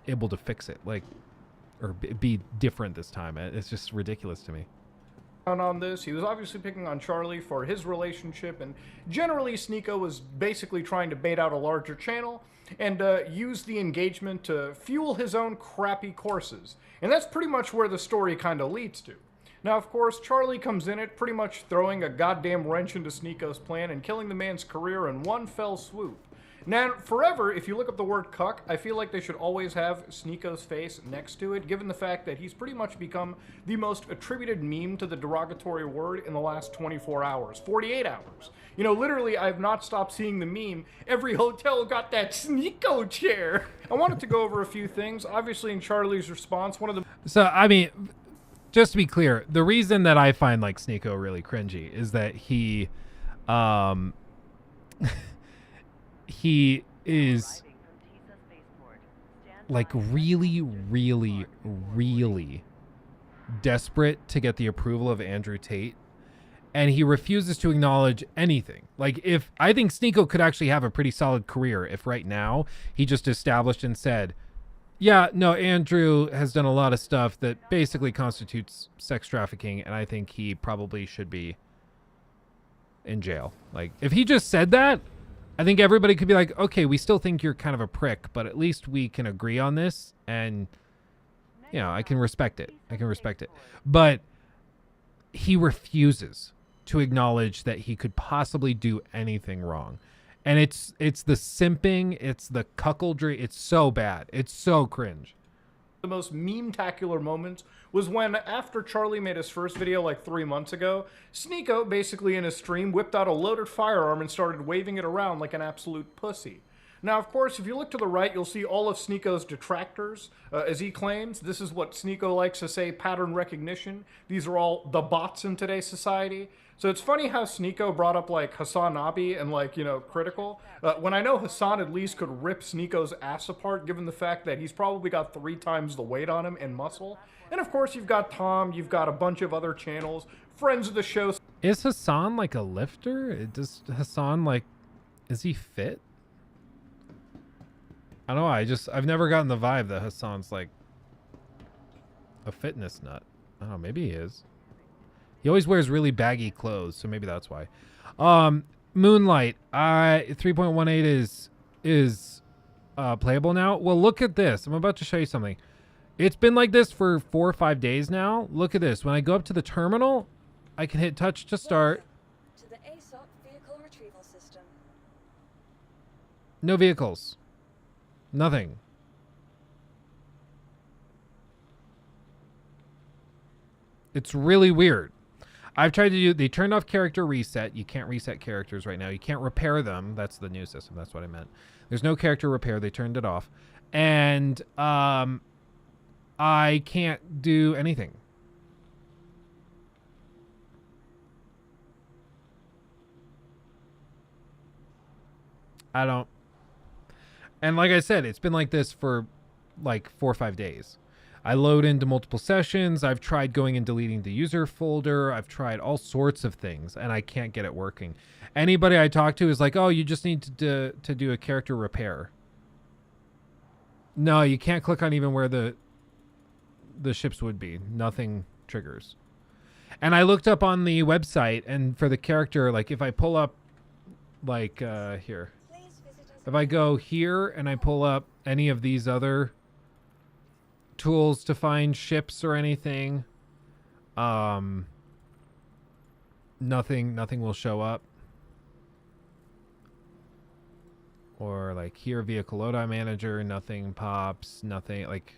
able to fix it, like, or be different this time. It's just ridiculous to me.
On this, he was obviously picking on Charlie for his relationship, and generally Sneako was basically trying to bait out a larger channel and use the engagement to fuel his own crappy courses. And that's pretty much where the story kind of leads to. Now, of course, Charlie comes in it pretty much throwing a goddamn wrench into Sneako's plan and killing the man's career in one fell swoop. Now, forever, if you look up the word cuck, I feel like they should always have Sneako's face next to it, given the fact that he's pretty much become the most attributed meme to the derogatory word in the last 24 hours, 48 hours. You know, literally, I've not stopped seeing the meme, every hotel got that Sneako chair. I wanted to go over a few things. Obviously, in Charlie's response, one of the...
So, I mean, just to be clear, the reason that I find, like, Sneako really cringy is that he is like really, really, really desperate to get the approval of Andrew Tate, and he refuses to acknowledge anything. Like, if I think Sneako could actually have a pretty solid career if right now he just established and said, yeah, no, Andrew has done a lot of stuff that basically constitutes sex trafficking, and I think he probably should be in jail. Like, if he just said that, I think everybody could be like, okay, we still think you're kind of a prick, but at least we can agree on this, and, you know, I can respect it. I can respect it. But he refuses to acknowledge that he could possibly do anything wrong. And it's the simping, it's the cuckoldry, it's so bad. It's so cringe.
The most meme-tacular moments was when, after Charlie made his first video like 3 months ago, Sneako, basically in his stream, whipped out a loaded firearm and started waving it around like an absolute pussy. Now, of course, if you look to the right, you'll see all of Sneako's detractors. As he claims, this is what Sneako likes to say, pattern recognition. These are all the bots in today's society. So it's funny how Sneako brought up, like, Hassan Nabi and, like, you know, Critical. When I know Hassan at least could rip Sneako's ass apart, given the fact that he's probably got 3 times the weight on him and muscle. And, of course, you've got Tom, you've got a bunch of other channels, friends of the show.
Is Hassan, like, a lifter? Does Hassan, like, is he fit? I don't know, I've never gotten the vibe that Hassan's, like, a fitness nut. I don't know, maybe he is. He always wears really baggy clothes, so maybe that's why. Moonlight, 3.18 is playable now. Well, look at this. I'm about to show you something. It's been like this for 4 or 5 days now. Look at this. When I go up to the terminal, I can hit touch to start.
To the ASOP vehicle retrieval system.
No vehicles. Nothing. It's really weird. I've tried to do, they turned off character reset. You can't reset characters right now. You can't repair them. That's the new system. That's what I meant. There's no character repair. They turned it off. And I can't do anything. I don't. And like I said, it's been like this for like 4 or 5 days. I load into multiple sessions. I've tried going and deleting the user folder. I've tried all sorts of things, and I can't get it working. Anybody I talk to is like, oh, you just need to do a character repair. No, you can't click on even where the ships would be. Nothing triggers. And I looked up on the website, and for the character, like if I pull up, like here. If I go here and I pull up any of these other tools to find ships or anything, nothing will show up. Or like here, vehicle loadout manager, nothing pops, nothing, like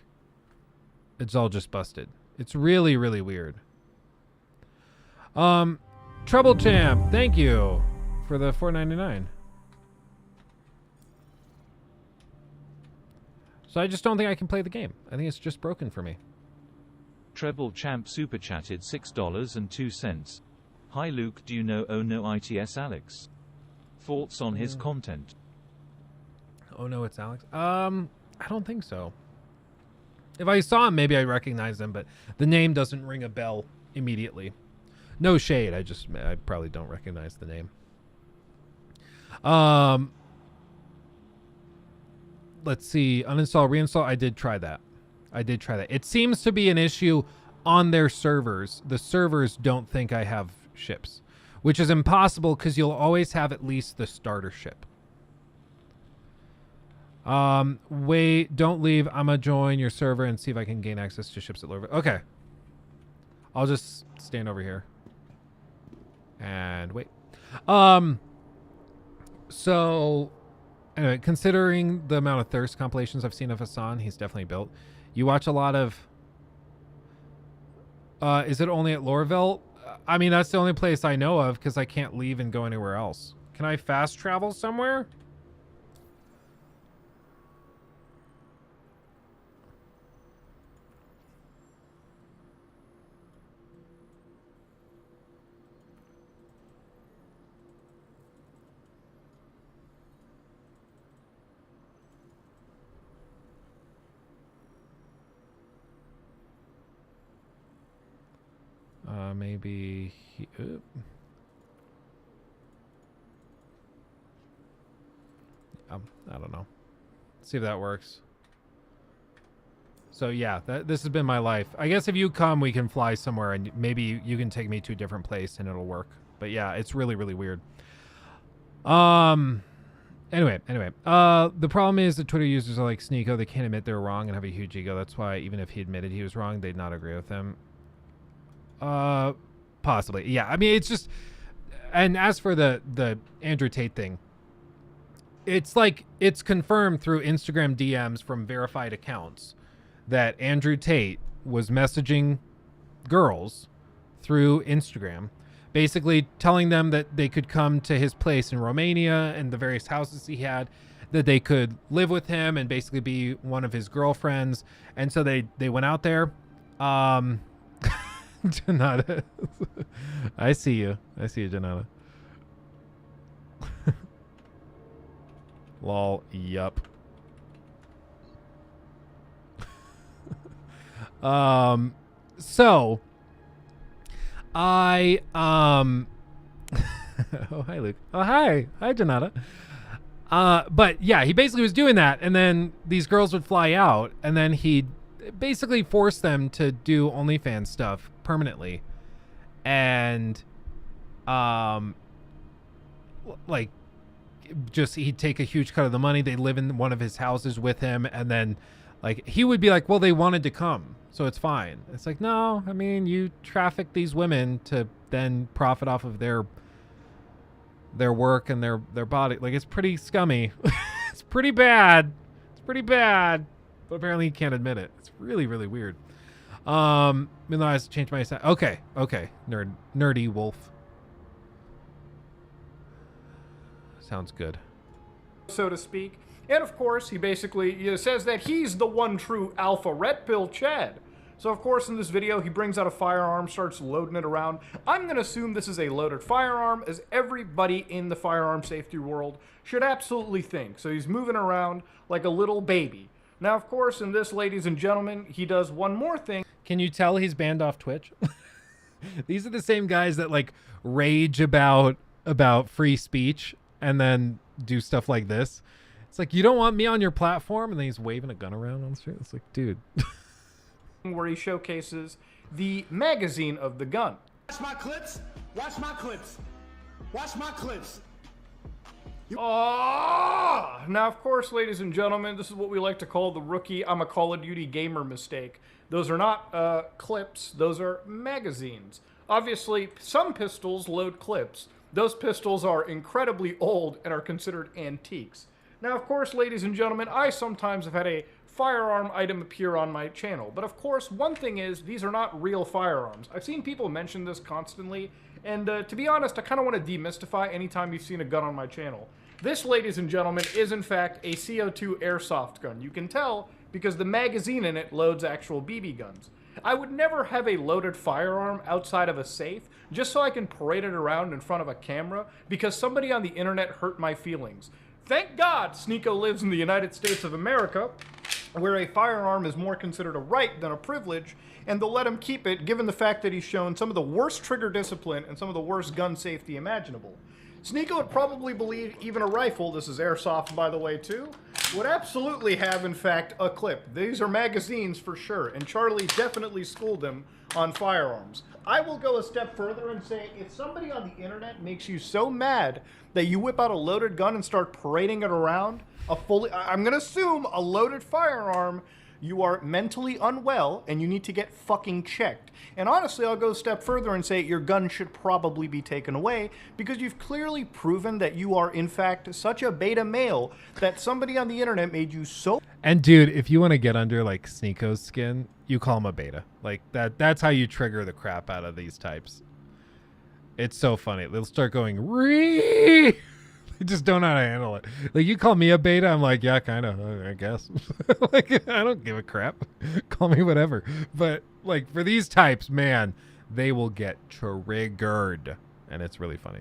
it's all just busted. It's really, really weird. Trouble Champ, thank you for the $4.99. So I just don't think I can play the game. I think it's just broken for me.
Treble Champ super chatted $6.02. Hi Luke, do you know Oh No ITS Alex? Thoughts on his content?
Oh no, it's Alex. I don't think so. If I saw him, maybe I recognize him, but the name doesn't ring a bell immediately. No shade. I probably don't recognize the name. let's see, uninstall, reinstall. I did try that. It seems to be an issue on their servers. The servers don't think I have ships, which is impossible because you'll always have at least the starter ship. Wait, don't leave. I'm gonna join your server and see if I can gain access to ships at Lorville. Okay. I'll just stand over here. And wait. So anyway, considering the amount of Thirst compilations I've seen of Hassan, he's definitely built. You watch a lot of is it only at Lorville? I mean, that's the only place I know of because I can't leave and go anywhere else. Can I fast travel somewhere? Maybe I don't know. See if that works. So yeah, this has been my life. I guess if you come, we can fly somewhere and maybe you can take me to a different place and it'll work. But yeah, it's really, really weird. Anyway, the problem is that Twitter users are like Sneeko. They can't admit they're wrong and have a huge ego. That's why even if he admitted he was wrong, they'd not agree with him. Possibly. Yeah, I mean, it's just, and as for the Andrew Tate thing, it's like, it's confirmed through Instagram DMs from verified accounts that Andrew Tate was messaging girls through Instagram, basically telling them that they could come to his place in Romania and the various houses he had, that they could live with him and basically be one of his girlfriends. And so they went out there. Janata. I see you, Janata. Lol, yup. So I oh, hi Luke. Oh, hi Janata. But yeah, he basically was doing that, and then these girls would fly out, and then he'd basically force them to do OnlyFans stuff permanently, and like, just he'd take a huge cut of the money. They'd live in one of his houses with him, and then like he would be like, well, they wanted to come, so it's fine. It's like, no, I mean, you traffic these women to then profit off of their work and their body. Like, it's pretty scummy. It's pretty bad, but apparently he can't admit it. It's really, really weird. Even though I have to change my side. Okay, nerdy wolf. Sounds good.
So to speak. And of course, he basically says that he's the one true alpha red pill Chad. So of course, in this video, he brings out a firearm, starts loading it around. I'm going to assume this is a loaded firearm, as everybody in the firearm safety world should absolutely think. So he's moving around like a little baby. Now, of course, in this, ladies and gentlemen, he does one more thing.
Can you tell he's banned off Twitch? These are the same guys that like rage about free speech and then do stuff like this. It's like, you don't want me on your platform, and then he's waving a gun around on the street. It's like, dude.
Where he showcases the magazine of the gun.
Watch my clips. Watch my clips. Watch my clips.
Oh! Now, of course, ladies and gentlemen, this is what we like to call the rookie I'm a Call of Duty gamer mistake. Those are not clips. Those are magazines. Obviously, some pistols load clips. Those pistols are incredibly old and are considered antiques. Now, of course, ladies and gentlemen, I sometimes have had a firearm item appear on my channel. But of course, one thing is, these are not real firearms. I've seen people mention this constantly, and to be honest, I kind of want to demystify anytime you've seen a gun on my channel. This, ladies and gentlemen, is in fact a CO2 airsoft gun. You can tell because the magazine in it loads actual BB guns. I would never have a loaded firearm outside of a safe just so I can parade it around in front of a camera because somebody on the internet hurt my feelings. Thank God Sneeko lives in the United States of America, where a firearm is more considered a right than a privilege, and they'll let him keep it given the fact that he's shown some of the worst trigger discipline and some of the worst gun safety imaginable. Sneeko would probably believe even a rifle, this is airsoft by the way too, would absolutely have, in fact, a clip. These are magazines for sure, and Charlie definitely schooled him on firearms. I will go a step further and say, if somebody on the internet makes you so mad that you whip out a loaded gun and start parading it around, I'm gonna assume a loaded firearm, you are mentally unwell and you need to get fucking checked. And honestly, I'll go a step further and say your gun should probably be taken away because you've clearly proven that you are in fact such a beta male that somebody on the internet made you so.
And dude, if you want to get under like Sneeko's skin, you call him a beta. Like that's how you trigger the crap out of these types. It's so funny. They'll start going ree. They just don't know how to handle it. Like, you call me a beta, I'm like, yeah, kind of, I guess. Like, I don't give a crap. Call me whatever. But, like, for these types, man, they will get triggered. And it's really funny.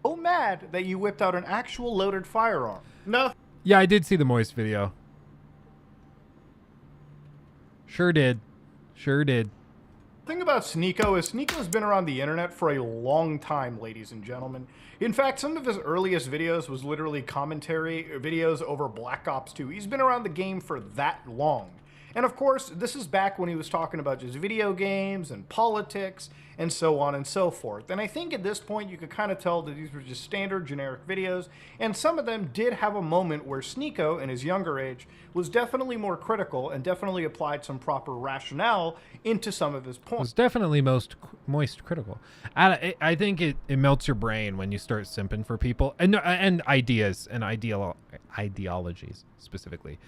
So mad that you whipped out an actual loaded firearm. No.
Yeah, I did see the Moist video. Sure did. Sure did.
The thing about Sneeko is Sneeko's been around the internet for a long time, ladies and gentlemen. In fact, some of his earliest videos was literally commentary videos over Black Ops 2. He's been around the game for that long. And of course, this is back when he was talking about just video games and politics and so on and so forth. And I think at this point you could kind of tell that these were just standard generic videos, and some of them did have a moment where Sneeko, in his younger age, was definitely more critical and definitely applied some proper rationale into some of his
It
points.
was definitely Moist critical. I think it melts your brain when you start simping for people and ideas and ideologies specifically.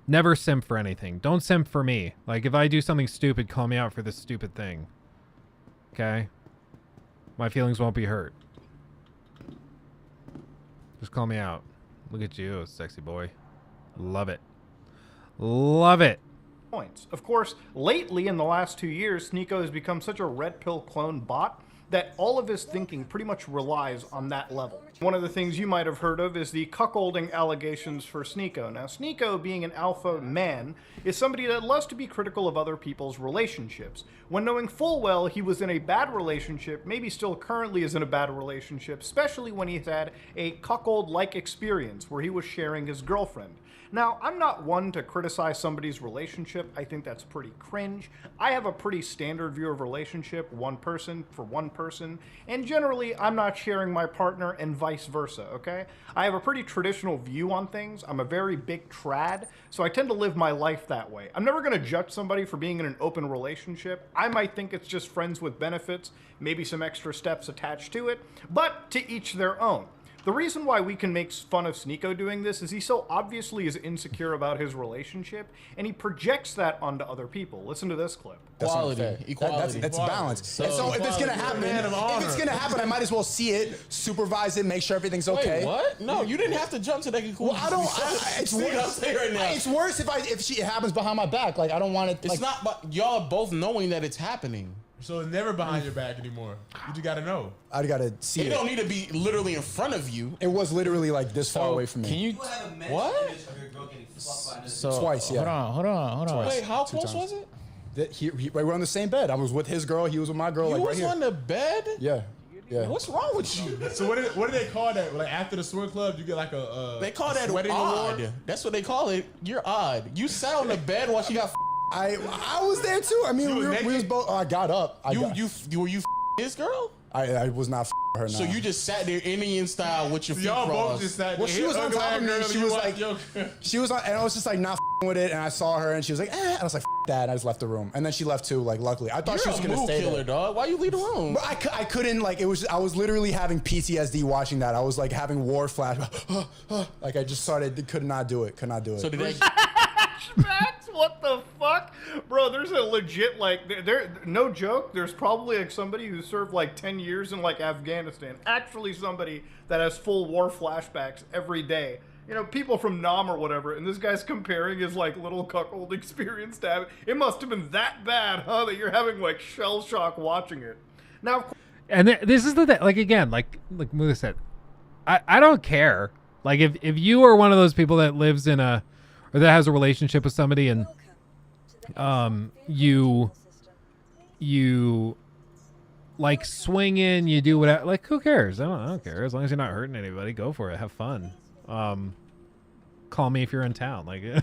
Never simp for anything. Don't simp for me. Like, if I do something stupid, call me out for this stupid thing. Okay? My feelings won't be hurt. Just call me out. Look at you, sexy boy. Love it. Love it.
Points. Of course, lately in the last 2 years, Sneeko has become such a red pill clone bot that all of his thinking pretty much relies on that level. One of the things you might have heard of is the cuckolding allegations for Sneeko. Now, Sneeko, being an alpha man, is somebody that loves to be critical of other people's relationships, when knowing full well he was in a bad relationship, maybe still currently is in a bad relationship, especially when he's had a cuckold-like experience where he was sharing his girlfriend. Now, I'm not one to criticize somebody's relationship. I think that's pretty cringe. I have a pretty standard view of relationship, one person for one person, and generally I'm not sharing my partner and vice versa, okay? I have a pretty traditional view on things. I'm a very big trad, so I tend to live my life that way. I'm never gonna judge somebody for being in an open relationship. I might think it's just friends with benefits, maybe some extra steps attached to it, but to each their own. The reason why we can make fun of Sneeko doing this is he so obviously is insecure about his relationship, and he projects that onto other people. Listen to this clip.
Equality. It's balance. So if it's gonna happen, I might as well see it, supervise it, make sure everything's okay.
Wait, what? No, you didn't have to jump to that conclusion.
Well, I don't. It's worse. Right now. It's worse if it happens behind my back. Like, I don't want it.
It's not. But y'all are both knowing that it's happening.
So it's never behind your back anymore. You just gotta know.
I gotta see it.
It don't need to be literally in front of you.
It was literally like this far away from me.
Can you? What?
So, twice, yeah.
Hold on.
Twice.
Wait, how close was it?
We were on the same bed. I was with his girl. He was with my girl.
You
like
was
right here.
on the bed?
Yeah.
What's wrong with you?
So what do they call that? Like after the swim club, you get like a
they call that
sweating
odd.
award?
That's what they call it. You're odd. You sat on the bed while she got.
I was there too. I mean, we was both. I got up.
Were you his girl?
I was not her. No.
So you just sat there Indian style with your feet crossed.
Y'all both just sat there.
Well, she was on top of me. She was like, she was on, and I was just like not with it. And I saw her, and she was like, and I was like, that. And I just left the room, and then she left too. Like, luckily, I thought she was gonna stay there.
Dog. Why you leave the room?
But I couldn't. Like, it was. I was literally having PTSD watching that. I was like having war flash. Like I just started. Could not do it.
So did they?
Flashbacks? What the fuck? Bro, there's a legit, like, no joke, there's probably like somebody who served like 10 years in like Afghanistan. Actually somebody that has full war flashbacks every day. You know, people from Nam or whatever, and this guy's comparing his like little cuckold experience to have, it must have been that bad, huh, that you're having like shell shock watching it. Now,
and this is the thing, like, again, like Muda said, I don't care. Like, if you are one of those people that lives in or that has a relationship with somebody and you like swing in, you do whatever. Like, who cares? I don't care. As long as you're not hurting anybody, go for it. Have fun. Call me if you're in town. Like, you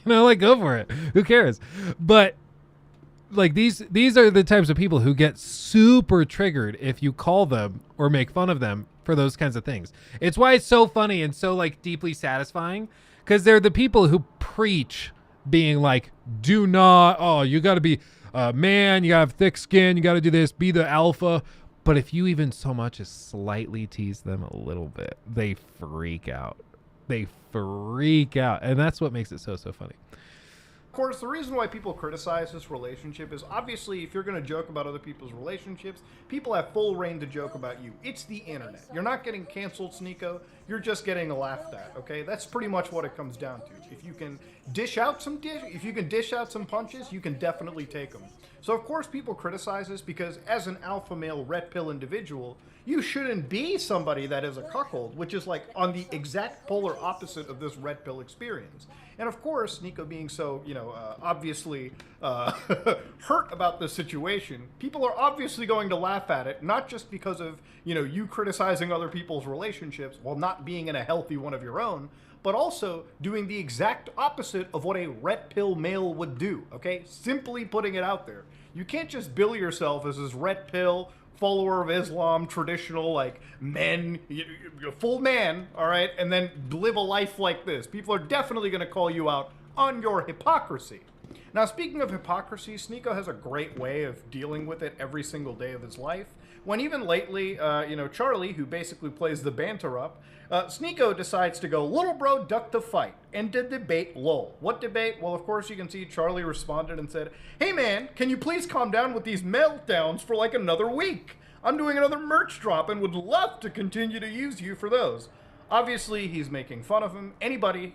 know, like, go for it. Who cares? But like these are the types of people who get super triggered if you call them or make fun of them for those kinds of things. It's why it's so funny and so like deeply satisfying, because they're the people who preach being like, do not, oh, you got to be a man, you got to have thick skin, you got to do this, be the alpha. But if you even so much as slightly tease them a little bit, they freak out. They freak out. And that's what makes it so funny.
Of course, the reason why people criticize this relationship is obviously if you're going to joke about other people's relationships, people have full reign to joke about you. It's the internet. You're not getting canceled, Sneako. You're just getting laughed at, okay? That's pretty much what it comes down to. If you can dish out some punches, you can definitely take them. So of course people criticize this because as an alpha male red pill individual, you shouldn't be somebody that is a cuckold, which is like on the exact polar opposite of this red pill experience. And of course, Sneako being so, obviously hurt about this situation, people are obviously going to laugh at it, not just because of, you criticizing other people's relationships while not being in a healthy one of your own, but also doing the exact opposite of what a red pill male would do, okay? Simply putting it out there. You can't just bill yourself as this red pill, follower of Islam, traditional, like, men, you're a full man, all right, and then live a life like this. People are definitely going to call you out on your hypocrisy. Now, speaking of hypocrisy, Sneako has a great way of dealing with it every single day of his life. When even lately, Charlie, who basically plays the banter up, Sneako decides to go, little bro, duck the fight, and did debate lol. What debate? Well, of course, you can see Charlie responded and said, hey man, can you please calm down with these meltdowns for like another week? I'm doing another merch drop and would love to continue to use you for those. Obviously, he's making fun of him. Anybody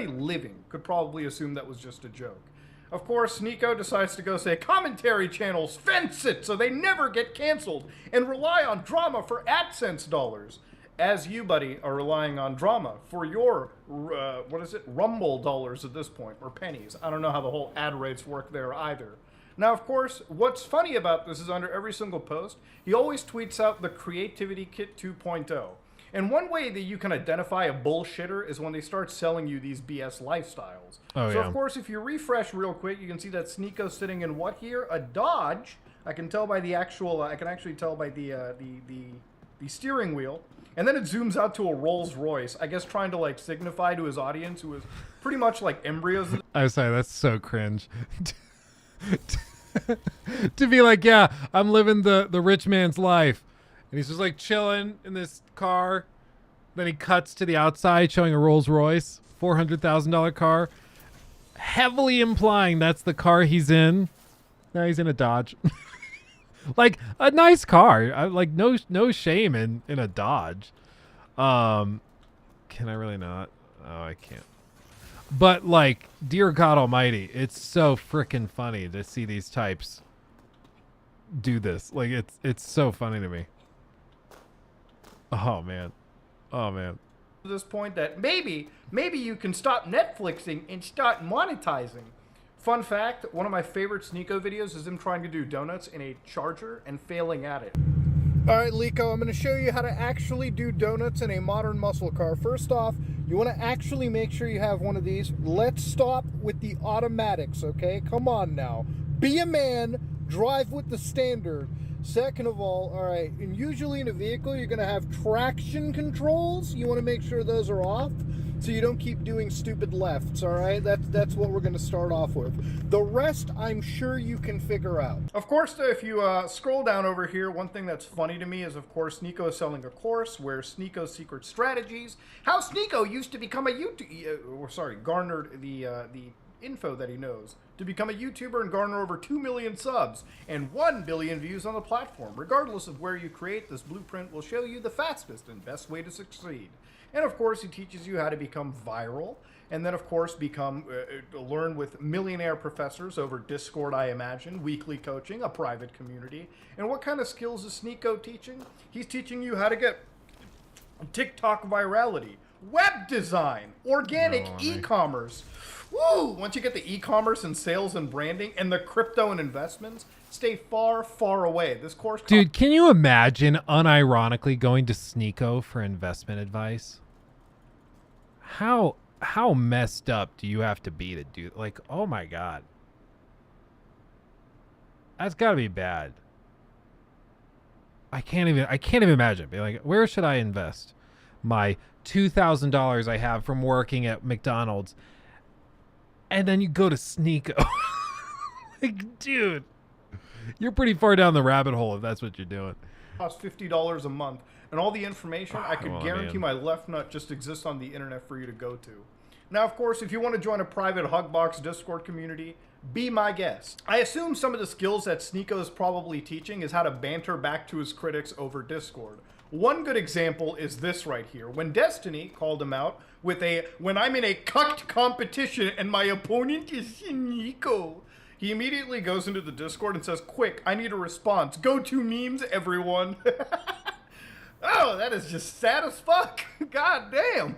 living could probably assume that was just a joke. Of course, Sneako decides to go say commentary channels fence it so they never get canceled and rely on drama for AdSense dollars. As you, buddy, are relying on drama for your, Rumble dollars at this point, or pennies. I don't know how the whole ad rates work there either. Now, of course, what's funny about this is under every single post, he always tweets out the Creativity Kit 2.0. And one way that you can identify a bullshitter is when they start selling you these BS lifestyles.
Oh,
so,
yeah.
of course, if you refresh real quick, you can see that Sneako's sitting in what here? A Dodge. I can tell by the actual, I can actually tell by the steering wheel. And then it zooms out to a Rolls Royce, I guess trying to, like, signify to his audience, who is pretty much like embryos.
I'm sorry, that's so cringe. To be like, yeah, I'm living the rich man's life. And he's just like chilling in this car. Then he cuts to the outside showing a Rolls Royce, $400,000 car, heavily implying that's the car he's in. Now he's in a Dodge. Like a nice car. Like no shame in a Dodge. Can I really not? Oh, I can't. But like, dear God Almighty, it's so freaking funny to see these types do this. Like it's so funny to me. Oh man. Oh man.
To this point that maybe you can stop Netflixing and start monetizing. Fun fact, one of my favorite Sneako videos is him trying to do donuts in a Charger and failing at it. Alright, Liko, I'm going to show you how to actually do donuts in a modern muscle car. First off, you want to actually make sure you have one of these. Let's stop with the automatics, okay? Come on now. Be a man, drive with the standard. Second of all, alright, and usually in a vehicle you're going to have traction controls. You want to make sure those are off so you don't keep doing stupid lefts, alright? That's what we're going to start off with. The rest, I'm sure you can figure out. Of course, if you scroll down over here, one thing that's funny to me is, of course, Sneako is selling a course where Sneako's Secret Strategies, how Sneako used to become a garnered the info that he knows to become a YouTuber and garner over 2 million subs and 1 billion views on the platform. Regardless of where you create, this blueprint will show you the fastest and best way to succeed. And of course, he teaches you how to become viral, and then of course learn with millionaire professors over Discord, I imagine, weekly coaching, a private community. And what kind of skills is Sneako teaching? He's teaching you how to get TikTok virality, web design, organic e-commerce, Woo! Once you get the e-commerce and sales and branding and the crypto and investments, stay far, far away. This course,
Dude, can you imagine unironically going to Sneeko for investment advice? How messed up do you have to be to do, like, oh my God. That's got to be bad. I can't even imagine being like, where should I invest my $2,000 I have from working at McDonald's? And then you go to Sneeko. Like, dude, you're pretty far down the rabbit hole if that's what you're doing.
costs $50 a month, and all the information, I could
on,
guarantee
man.
my left nut just exists on the internet for you to go to. Now, of course, if you want to join a private Hugbox Discord community, be my guest. I assume some of the skills that Sneeko is probably teaching is how to banter back to his critics over Discord. One good example is this right here. When Destiny called him out with when I'm in a cucked competition and my opponent is Sneeko, he immediately goes into the Discord and says, quick, I need a response. Go to memes, everyone. Oh, that is just sad as fuck. God damn.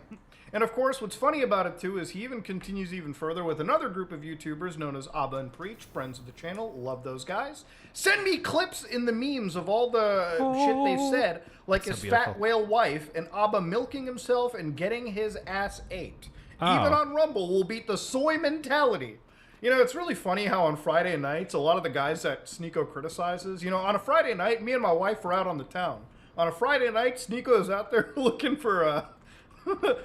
And of course, what's funny about it too is he even continues even further with another group of YouTubers known as Abba and Preach, friends of the channel, love those guys. Send me clips in the memes of all the shit they've said, like his fat whale wife and Abba milking himself and getting his ass ate. Even on Rumble, we'll beat the soy mentality. You know, it's really funny how on Friday nights, a lot of the guys that Sneeko criticizes, you know, on a Friday night, me and my wife were out on the town. On a Friday night, Sneeko is out there looking for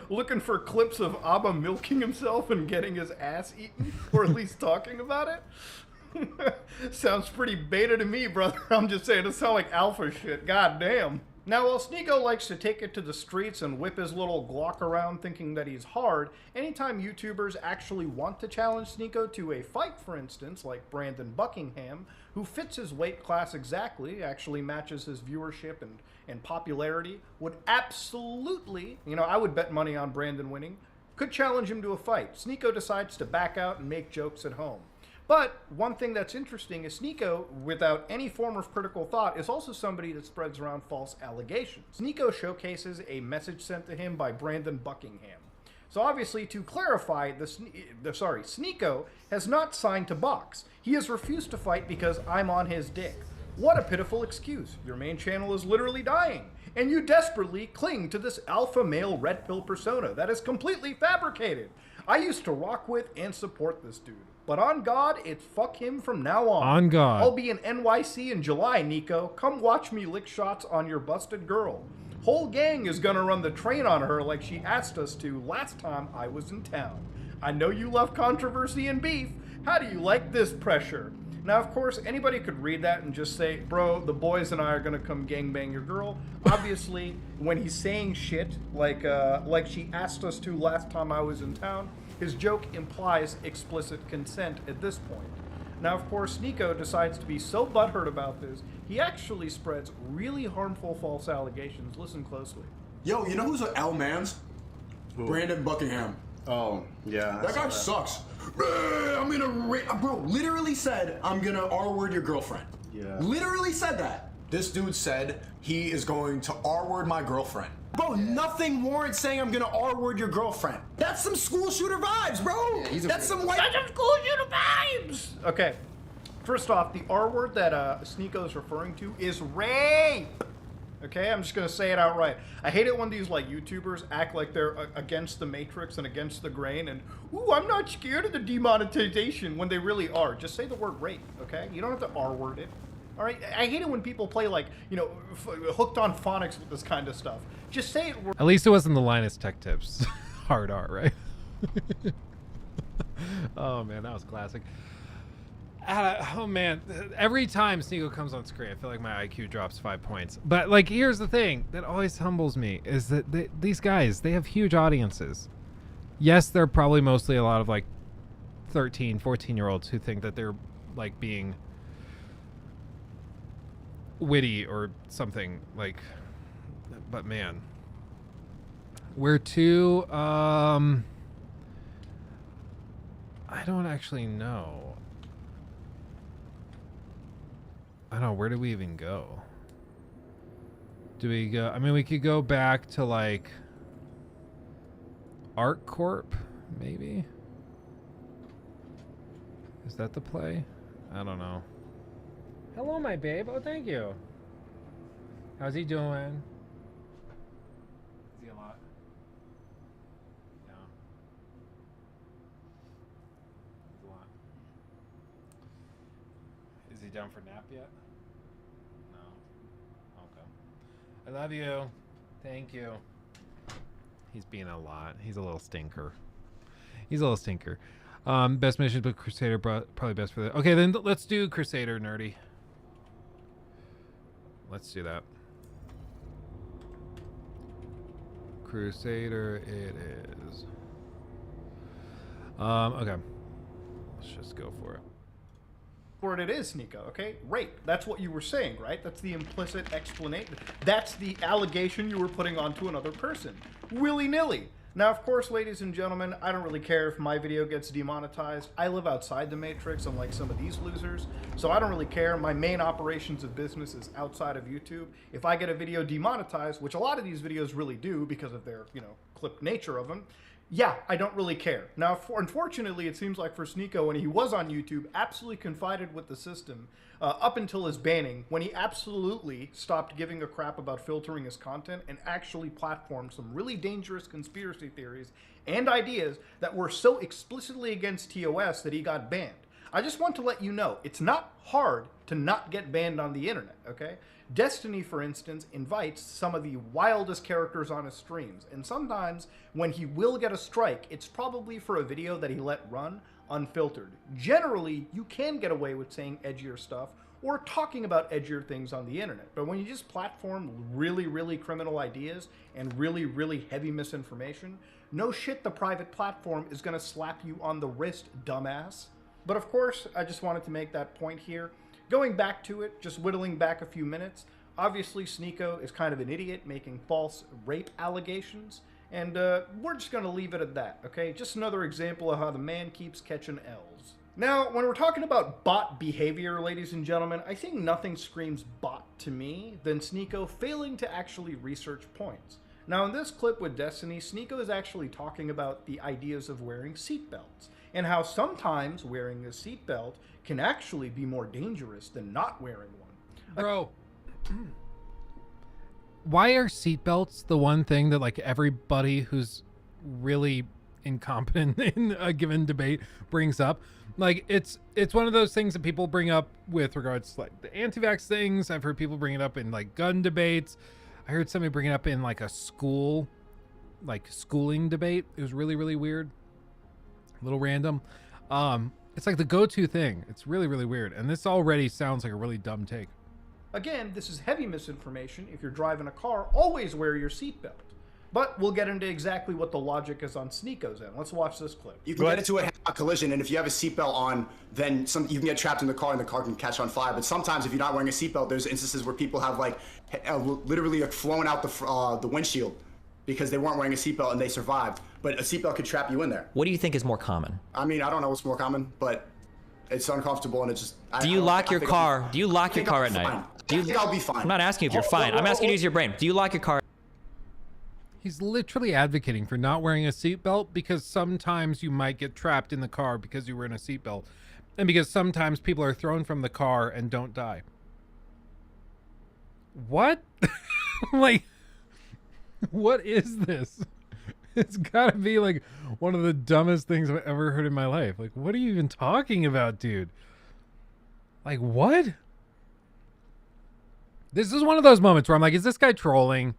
looking for clips of Abba milking himself and getting his ass eaten, or at least talking about it. Sounds pretty beta to me, brother. I'm just saying, it sounds like alpha shit. God damn. Now, while Sneeko likes to take it to the streets and whip his little Glock around thinking that he's hard, anytime YouTubers actually want to challenge Sneeko to a fight, for instance, like Brandon Buckingham, who fits his weight class exactly, actually matches his viewership and popularity, would absolutely, you know, I would bet money on Brandon winning, could challenge him to a fight. Sneeko decides to back out and make jokes at home. But one thing that's interesting is Sneeko, without any form of critical thought, is also somebody that spreads around false allegations. Sneeko showcases a message sent to him by Brandon Buckingham. So obviously, to clarify, Sneeko has not signed to box. He has refused to fight because I'm on his dick. What a pitiful excuse. Your main channel is literally dying, and you desperately cling to this alpha male red pill persona that is completely fabricated. I used to rock with and support this dude. But on God, it's fuck him from now on.
On God.
I'll be in NYC in July, Nico. Come watch me lick shots on your busted girl. Whole gang is gonna run the train on her like she asked us to last time I was in town. I know you love controversy and beef. How do you like this pressure? Now, of course, anybody could read that and just say, bro, the boys and I are gonna come gangbang your girl. Obviously, when he's saying shit like she asked us to last time I was in town, his joke implies explicit consent at this point. Now, of course, Sneeko decides to be so butthurt about this, he actually spreads really harmful false allegations. Listen closely.
Yo, you know who's an L Mans? Brandon Buckingham.
Oh, yeah.
That guy sucks. I'm gonna bro, literally said, I'm gonna R-word your girlfriend.
Yeah.
Literally said that. This dude said he is going to R-word my girlfriend. Bro, nothing warrants saying I'm gonna R-word your girlfriend. That's some school shooter vibes, bro. That's some school shooter vibes.
Okay, first off, the R word that Sneeko is referring to is rape. Okay, I'm just gonna say it outright. I hate it when these like YouTubers act like they're against the matrix and against the grain and, ooh, I'm not scared of the demonetization when they really are. Just say the word rape, okay? You don't have to R-word it. All right, I hate it when people play like, you know, hooked on phonics with this kind of stuff. Just say it.
At least it wasn't the Linus Tech Tips hard R, right? Oh man, that was classic. Oh man, every time Sneeko comes on screen, I feel like my IQ drops 5 points. But like, here's the thing that always humbles me is that these guys, they have huge audiences. Yes, they're probably mostly a lot of like 13, 14-year-olds who think that they're like being witty or something like, but man, we're too I don't actually know. I don't know, where do we even go? Do we go, I mean, we could go back to like ArtCorp maybe. Is that the play? I don't know. Hello, my babe. Oh, thank you. How's he doing? Is he a lot? Yeah. He's a lot. Is he down for nap yet? No. Okay. I love you. Thank you. He's being a lot. He's a little stinker. He's a little stinker. Best mission, but Crusader probably best for that. Okay, then let's do Crusader, nerdy. Let's do that. Crusader it is. Okay. Let's just go for it.
Word it is, Nico, okay? Rape. That's what you were saying, right? That's the implicit explanation. That's the allegation you were putting onto another person. Willy-nilly. Now, of course, ladies and gentlemen, I don't really care if my video gets demonetized. I live outside the Matrix, unlike some of these losers, so I don't really care. My main operations of business is outside of YouTube. If I get a video demonetized, which a lot of these videos really do because of their, you know, clipped nature of them, yeah, I don't really care. Now, unfortunately, it seems like for Sneako, when he was on YouTube, absolutely confided with the system up until his banning, when he absolutely stopped giving a crap about filtering his content and actually platformed some really dangerous conspiracy theories and ideas that were so explicitly against TOS that he got banned. I just want to let you know, it's not hard to not get banned on the internet, okay? Destiny, for instance, invites some of the wildest characters on his streams, and sometimes when he will get a strike, it's probably for a video that he let run unfiltered. Generally, you can get away with saying edgier stuff or talking about edgier things on the internet, but when you just platform really, really criminal ideas and really, really heavy misinformation, no shit the private platform is going to slap you on the wrist, dumbass. But of course, I just wanted to make that point here. Going back to it, just whittling back a few minutes, obviously Sneako is kind of an idiot making false rape allegations, and we're just going to leave it at that, okay? Just another example of how the man keeps catching L's. Now, when we're talking about bot behavior, ladies and gentlemen, I think nothing screams bot to me than Sneako failing to actually research points. Now, in this clip with Destiny, Sneako is actually talking about the ideas of wearing seatbelts, and how sometimes wearing a seatbelt can actually be more dangerous than not wearing one.
Bro, why are seatbelts the one thing that like everybody who's really incompetent in a given debate brings up? Like it's one of those things that people bring up with regards to like the anti-vax things. I've heard people bring it up in like gun debates. I heard somebody bring it up in like a schooling debate. It was really, really weird. A little random. It's like the go-to thing. It's really, really weird. And this already sounds like a really dumb take.
Again, this is heavy misinformation. If you're driving a car, always wear your seatbelt. But we'll get into exactly what the logic is on Sneako's end. Let's watch this clip.
You can get into a collision, and if you have a seatbelt on, then you can get trapped in the car and the car can catch on fire. But sometimes if you're not wearing a seatbelt, there's instances where people have like literally like flown out the windshield because they weren't wearing a seatbelt and they survived. But a seatbelt could trap you in there.
What do you think is more common?
I mean, I don't know what's more common, but it's uncomfortable and it's just...
Do you lock your car? Do you lock your car at night?
I think I'll be fine.
I'm not asking if you're fine. I'm asking you to use your brain. Do you lock your car?
He's literally advocating for not wearing a seatbelt because sometimes you might get trapped in the car because you were in a seatbelt. And because sometimes people are thrown from the car and don't die. What? Like, what is this? It's gotta be like one of the dumbest things I've ever heard in my life. Like, what are you even talking about, dude? Like, what? This is one of those moments where I'm like, is this guy trolling?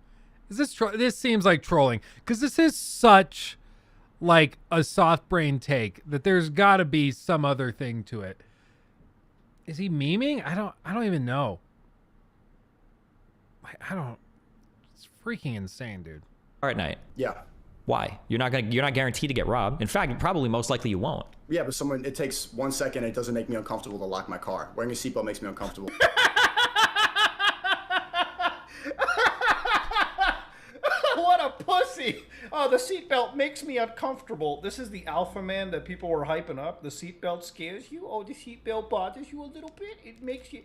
Is this this seems like trolling? Because this is such like a soft brain take that there's gotta be some other thing to it. Is he memeing? I don't even know. It's freaking insane, dude.
Car at night.
Yeah.
Why? You're not guaranteed to get robbed. In fact, probably most likely you won't.
Yeah, but it takes 1 second. It doesn't make me uncomfortable to lock my car. Wearing a seatbelt makes me uncomfortable.
What a pussy! Oh, the seatbelt makes me uncomfortable. This is the alpha man that people were hyping up. The seatbelt scares you. Oh, the seatbelt bothers you a little bit. It makes you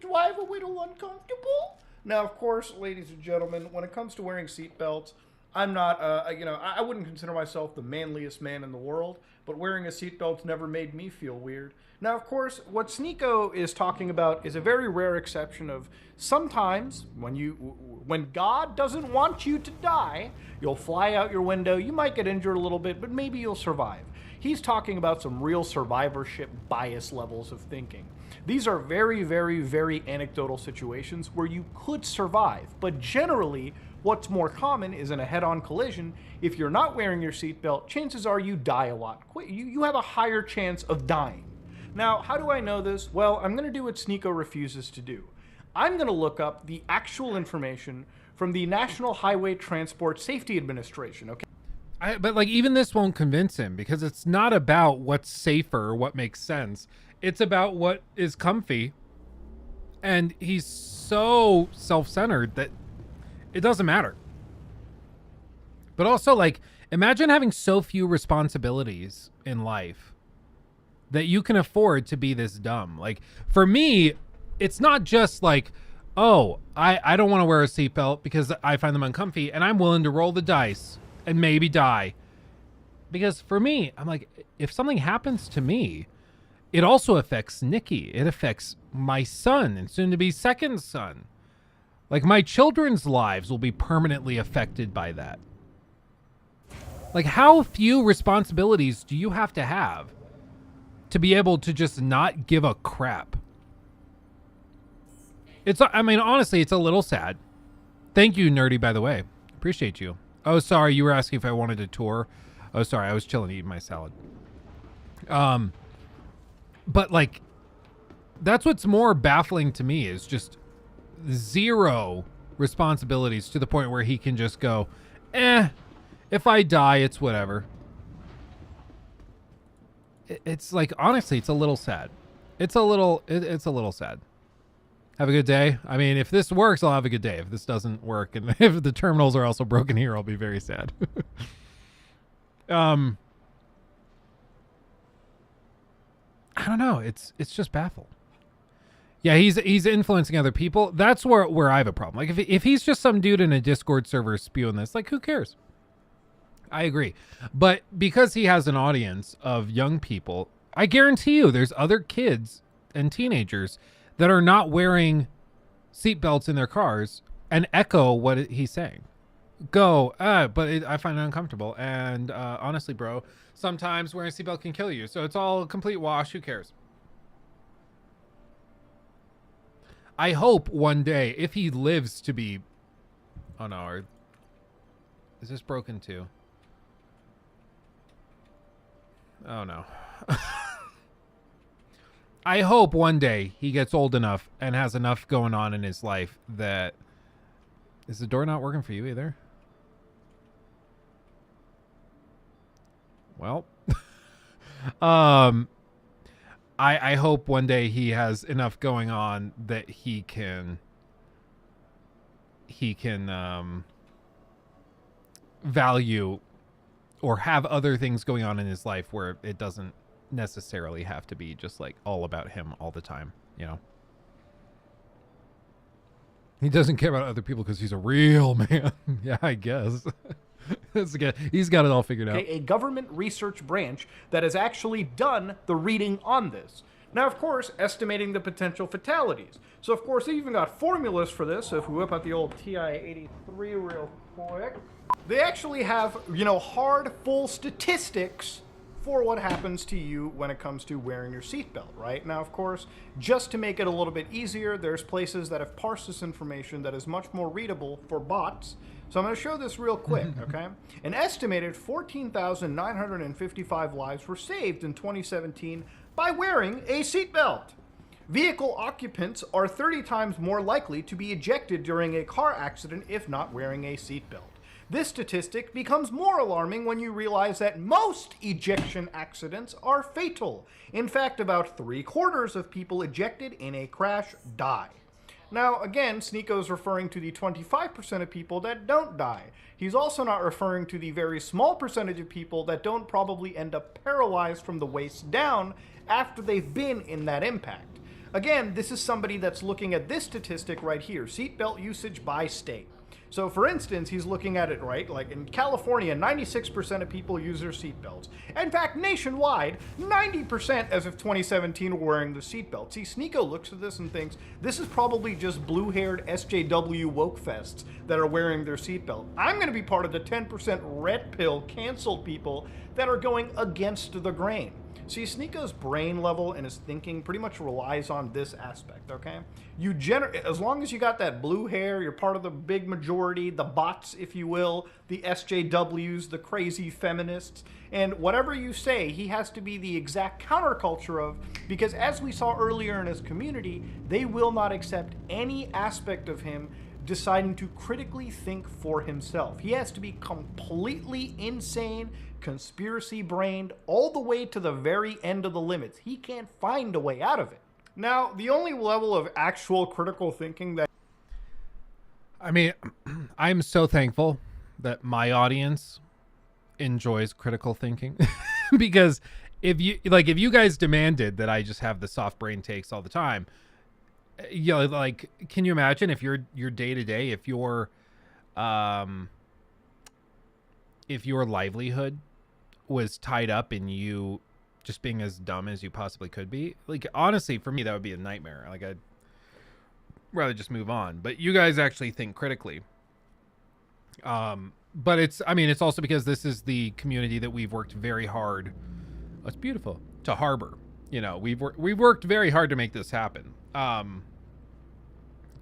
drive a little uncomfortable. Now, of course, ladies and gentlemen, when it comes to wearing seatbelts, I'm not, you know, I wouldn't consider myself the manliest man in the world, but wearing a seatbelt's never made me feel weird. Now, of course, what Sneako is talking about is a very rare exception of sometimes when God doesn't want you to die, you'll fly out your window, you might get injured a little bit, but maybe you'll survive. He's talking about some real survivorship bias levels of thinking. These are very, very, very anecdotal situations where you could survive, but generally, what's more common is in a head-on collision, if you're not wearing your seatbelt, chances are you die a lot. You have a higher chance of dying. Now, how do I know this? Well, I'm going to do what Sneako refuses to do. I'm going to look up the actual information from the National Highway Transport Safety Administration, okay?
But like even this won't convince him because it's not about what's safer or what makes sense. It's about what is comfy. And he's so self-centered that it doesn't matter. But also, like, imagine having so few responsibilities in life that you can afford to be this dumb. Like, for me, it's not just like, oh, I don't want to wear a seatbelt because I find them uncomfy and I'm willing to roll the dice and maybe die. Because for me, I'm like, if something happens to me, it also affects Nikki. It affects my son and soon to be second son. Like, my children's lives will be permanently affected by that. Like, how few responsibilities do you have to be able to just not give a crap? I mean, honestly, it's a little sad. Thank you, Nerdy, by the way. Appreciate you. Oh, sorry, you were asking if I wanted to tour. Oh, sorry, I was chilling eating my salad. But, like, that's what's more baffling to me is just zero responsibilities to the point where he can just go, if I die, it's whatever. It's like, honestly, it's a little sad. It's a little sad. Have a good day. I mean, if this works, I'll have a good day. If this doesn't work, and if the terminals are also broken here, I'll be very sad. I don't know. It's just baffled. Yeah, he's influencing other people. That's where I have a problem. Like, if he's just some dude in a Discord server spewing this, like, who cares? I agree. But because he has an audience of young people, I guarantee you there's other kids and teenagers that are not wearing seatbelts in their cars and echo what he's saying. I find it uncomfortable. And honestly, bro, sometimes wearing a seatbelt can kill you. So it's all a complete wash. Who cares? I hope one day, if he lives to be... Oh, no. Is this broken too? Oh, no. I hope one day he gets old enough and has enough going on in his life that... Is the door not working for you either? Well... I hope one day he has enough going on that he can value or have other things going on in his life where it doesn't necessarily have to be just like all about him all the time, you know? He doesn't care about other people because he's a real man. Yeah, I guess. He's got it all figured out.
A government research branch that has actually done the reading on this. Now, of course, estimating the potential fatalities. So, of course, they even got formulas for this. So if we whip out the old TI-83 real quick, they actually have, you know, hard, full statistics for what happens to you when it comes to wearing your seatbelt, right? Now, of course, just to make it a little bit easier, there's places that have parsed this information that is much more readable for bots. So I'm going to show this real quick, okay? An estimated 14,955 lives were saved in 2017 by wearing a seatbelt. Vehicle occupants are 30 times more likely to be ejected during a car accident if not wearing a seatbelt. This statistic becomes more alarming when you realize that most ejection accidents are fatal. In fact, about 3/4 of people ejected in a crash die. Now, again, Sneako's referring to the 25% of people that don't die. He's also not referring to the very small percentage of people that don't probably end up paralyzed from the waist down after they've been in that impact. Again, this is somebody that's looking at this statistic right here, seatbelt usage by state. So for instance, he's looking at it, right? Like in California, 96% of people use their seatbelts. In fact, nationwide, 90% as of 2017 were wearing the seatbelt. See, Sneeko looks at this and thinks, this is probably just blue-haired SJW woke fests that are wearing their seatbelt. I'm going to be part of the 10% red pill canceled people that are going against the grain. See, Sneeko's brain level and his thinking pretty much relies on this aspect, okay? As long as you got that blue hair, you're part of the big majority, the bots, if you will, the SJWs, the crazy feminists, and whatever you say, he has to be the exact counterculture of, because as we saw earlier in his community, they will not accept any aspect of him deciding to critically think for himself. He has to be completely insane, conspiracy brained, all the way to the very end of the limits. He can't find a way out of it. Now, the only level of actual critical thinking that...
I mean, I'm so thankful that my audience enjoys critical thinking because if you guys demanded that I just have the soft brain takes all the time, you know, like, can you imagine if your day to day, if your livelihood was tied up in you just being as dumb as you possibly could be? Like, honestly, for me, that would be a nightmare. Like, I'd rather just move on. But you guys actually think critically. But it's also because this is the community that we've worked very hard. Oh, it's beautiful to harbor. You know, we've worked very hard to make this happen.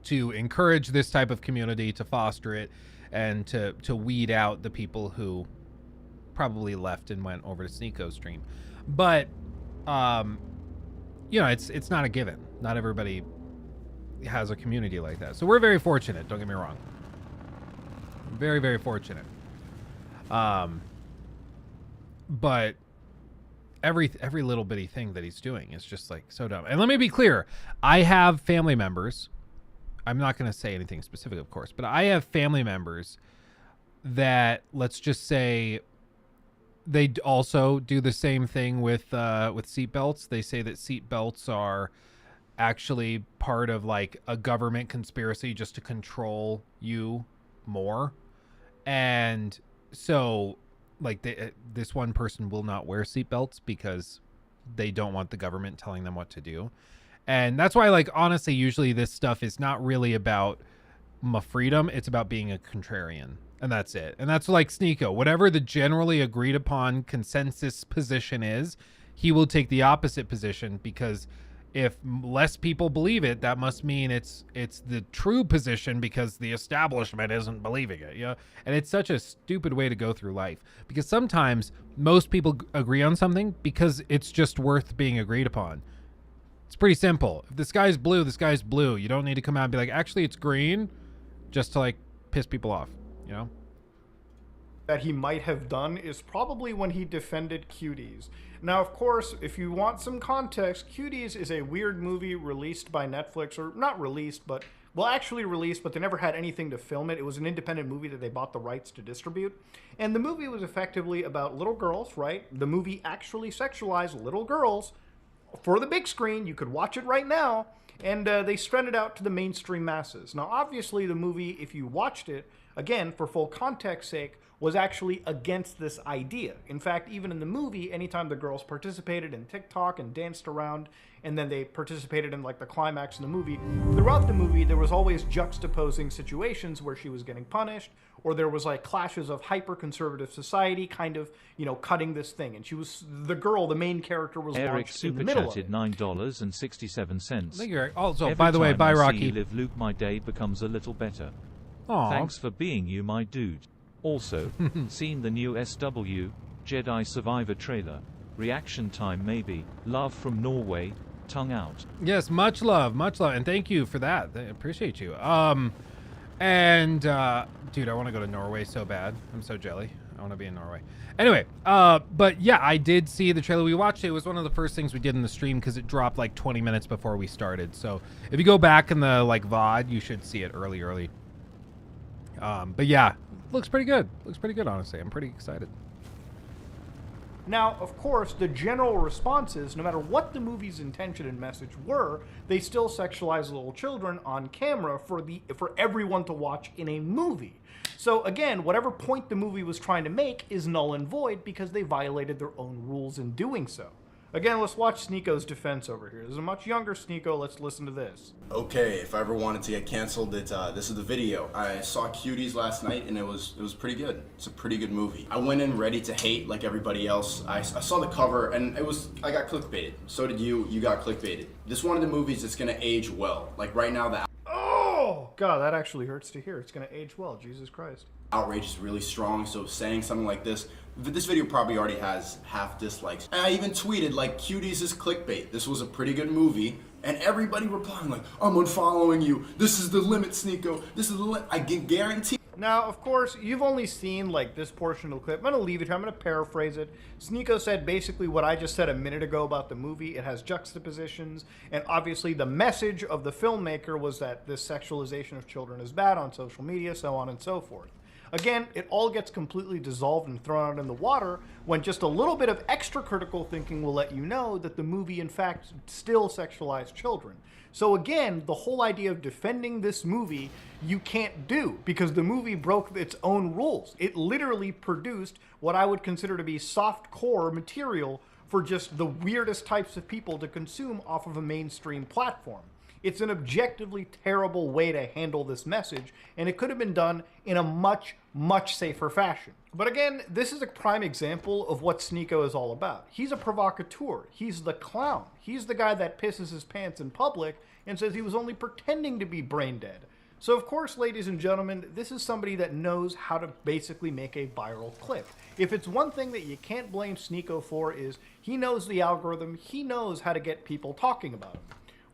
To encourage this type of community, to foster it, and to weed out the people who probably left and went over to Sneeko's stream. But you know, it's not a given. Not everybody has a community like that. So we're very fortunate, don't get me wrong. Very, very fortunate. But every little bitty thing that he's doing is just like so dumb. And let me be clear, I have family members. I'm not going to say anything specific, of course, but I have family members that, let's just say, they also do the same thing with seatbelts. They say that seatbelts are actually part of like a government conspiracy just to control you more. And so like this one person will not wear seatbelts because they don't want the government telling them what to do. And that's why, like, honestly, usually this stuff is not really about my freedom. It's about being a contrarian. And that's it. And that's like Sneeko. Whatever the generally agreed upon consensus position is, he will take the opposite position, because if less people believe it, that must mean it's the true position because the establishment isn't believing it. You know? And it's such a stupid way to go through life, because sometimes most people agree on something because it's just worth being agreed upon. It's pretty simple. If the sky's blue, the sky's blue. You don't need to come out and be like, actually, it's green, just to like piss people off, you know?
That he might have done is probably when he defended Cuties. Now, of course, if you want some context, Cuties is a weird movie released by Netflix, or not released, but, well, actually released, but they never had anything to film it. It was an independent movie that they bought the rights to distribute. And the movie was effectively about little girls, right? The movie actually sexualized little girls for the big screen. You could watch it right now. And they spread it out to the mainstream masses. Now, obviously, the movie, if you watched it, again, for full context sake, was actually against this idea. In fact, even in the movie, anytime the girls participated in TikTok and danced around, and then they participated in like the climax in the movie, throughout the movie, there was always juxtaposing situations where she was getting punished, or there was like clashes of hyper-conservative society kind of, you know, cutting this thing. And she was, the girl, the main character, was
Eric
launched in the middle of it.
$9.67.
Thank you, Eric. Also,
Every
by the way,
time
bye,
I see
Rocky.
you live, Luke, my day becomes a little better.
Aw.
Thanks for being you, my dude. Also, seen the new SW Jedi Survivor trailer. Reaction time maybe. Love from Norway. Tongue out.
Yes, much love, and thank you for that. I appreciate you. And dude, I want to go to Norway so bad. I'm so jelly. I want to be in Norway. Anyway, but yeah, I did see the trailer. We watched it. It was one of the first things we did in the stream because it dropped like 20 minutes before we started. So if you go back in the like VOD, you should see it early. But yeah, looks pretty good. Looks pretty good, honestly. I'm pretty excited.
Now, of course, the general response is, no matter what the movie's intention and message were, they still sexualize little children on camera for everyone to watch in a movie. So again, whatever point the movie was trying to make is null and void because they violated their own rules in doing so. Again, let's watch Sneako's defense over here. This is a much younger Sneako. Let's listen to this.
Okay, if I ever wanted to get canceled, this is the video. I saw Cuties last night, and it was pretty good. It's a pretty good movie. I went in ready to hate like everybody else. I saw the cover, and I got clickbaited. So did you. You got clickbaited. This is one of the movies that's gonna age well. Like right now, the
Oh God, that actually hurts to hear. It's gonna age well. Jesus Christ.
outrage is really strong. So saying something like this video probably already has half dislikes. And I even tweeted like, Cuties is clickbait. This was a pretty good movie. And everybody replying like, I'm unfollowing you. This is the limit, Sneako. This is the limit. I can guarantee.
Now, of course, you've only seen like this portion of the clip. I'm gonna leave it here. I'm gonna paraphrase it. Sneako said basically what I just said a minute ago about the movie. It has juxtapositions, and obviously the message of the filmmaker was that this sexualization of children is bad on social media, so on and so forth. Again, it all gets completely dissolved and thrown out in the water when just a little bit of extra critical thinking will let you know that the movie, in fact, still sexualized children. So again, the whole idea of defending this movie, you can't do because the movie broke its own rules. It literally produced what I would consider to be soft-core material for just the weirdest types of people to consume off of a mainstream platform. It's an objectively terrible way to handle this message, and it could have been done in a much, much safer fashion. But again, this is a prime example of what Sneako is all about. He's a provocateur. He's the clown. He's the guy that pisses his pants in public and says he was only pretending to be brain dead. So of course, ladies and gentlemen, this is somebody that knows how to basically make a viral clip. If it's one thing that you can't blame Sneako for is he knows the algorithm, he knows how to get people talking about him.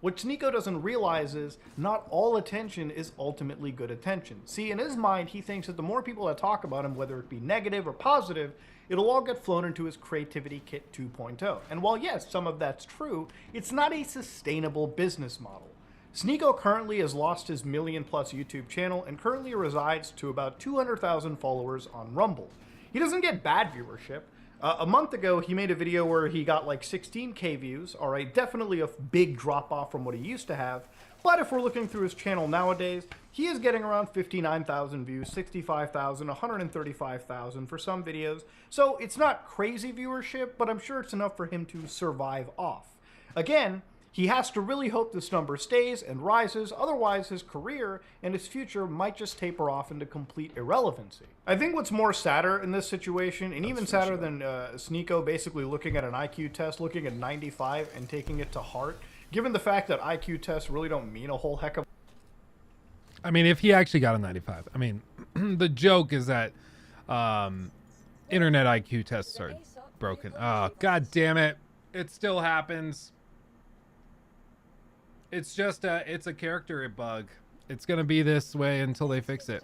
What Sneako doesn't realize is not all attention is ultimately good attention. See, in his mind, he thinks that the more people that talk about him, whether it be negative or positive, it'll all get flown into his Creativity Kit 2.0. And while yes, some of that's true, it's not a sustainable business model. Sneako currently has lost his million-plus YouTube channel and currently resides to about 200,000 followers on Rumble. He doesn't get bad viewership. A month ago, he made a video where he got like 16K views. All right, definitely a big drop off from what he used to have. But if we're looking through his channel nowadays, he is getting around 59,000 views, 65,000, 135,000 for some videos. So it's not crazy viewership, but I'm sure it's enough for him to survive off. Again, he has to really hope this number stays and rises, otherwise his career and his future might just taper off into complete irrelevancy. I think what's more sadder in this situation, and even sadder than Sneako basically looking at an IQ test, looking at 95 and taking it to heart, given the fact that IQ tests really don't mean a whole heck of...
I mean, if he actually got a 95, I mean, the joke is that internet IQ tests are broken. Oh, God damn it. It still happens. It's just it's a character bug. It's gonna be this way until they fix it.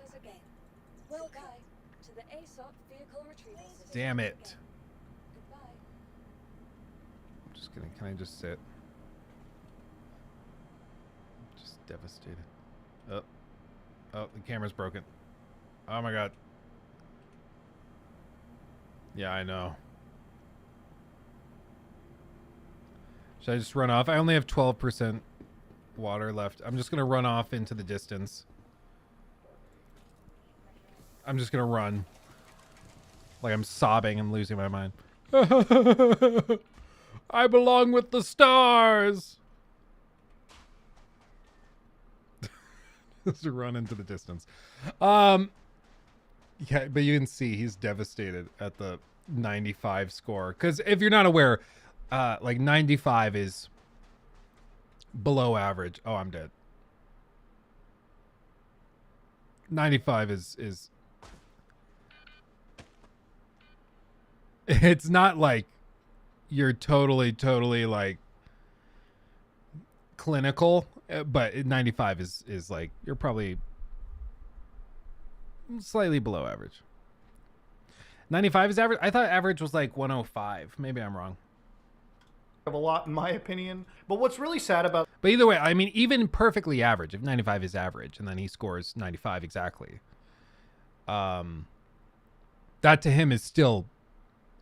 Damn it. I'm just kidding. Can I just sit? Just devastated. Oh, the camera's broken. Oh my God. Yeah, I know. Should I just run off? I only have 12% water left. I'm just gonna run off into the distance. I'm just gonna run. Like I'm sobbing and losing my mind. I belong with the stars. Just run into the distance. Yeah, but you can see he's devastated at the 95 score. Because if you're not aware, like 95 is below average. Oh, I'm dead. 95 is it's not like you're totally like clinical, but 95 is like you're probably slightly below average. 95 is average. I thought average was like 105. Maybe I'm wrong.
Of a lot in my opinion, but what's really sad about...
But either way, I mean, even perfectly average, if 95 is average and then he scores 95 exactly, that to him is still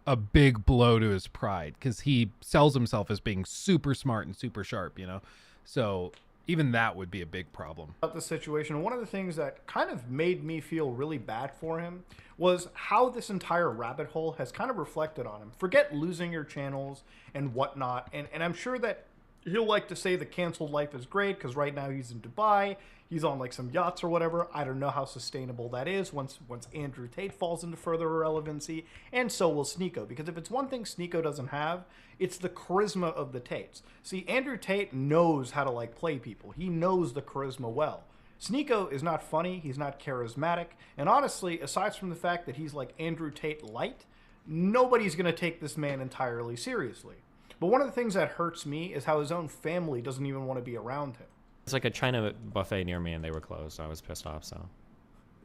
a big blow to his pride because he sells himself as being super smart and super sharp, you know? So even that would be a big problem.
About the situation, one of the things that kind of made me feel really bad for him was how this entire rabbit hole has kind of reflected on him. Forget losing your channels and whatnot, and I'm sure that he'll like to say the canceled life is great because right now he's in Dubai, he's on like some yachts or whatever. I don't know how sustainable that is once Andrew Tate falls into further irrelevancy, and so will Sneako, because if it's one thing Sneako doesn't have, it's the charisma of the Tates. See, Andrew Tate knows how to like play people. He knows the charisma well. Sneako is not funny, he's not charismatic, and honestly, aside from the fact that he's like Andrew Tate light, nobody's gonna take this man entirely seriously. But one of the things that hurts me is how his own family doesn't even want to be around him.
It's like a China buffet near me and they were closed, so I was pissed off, so.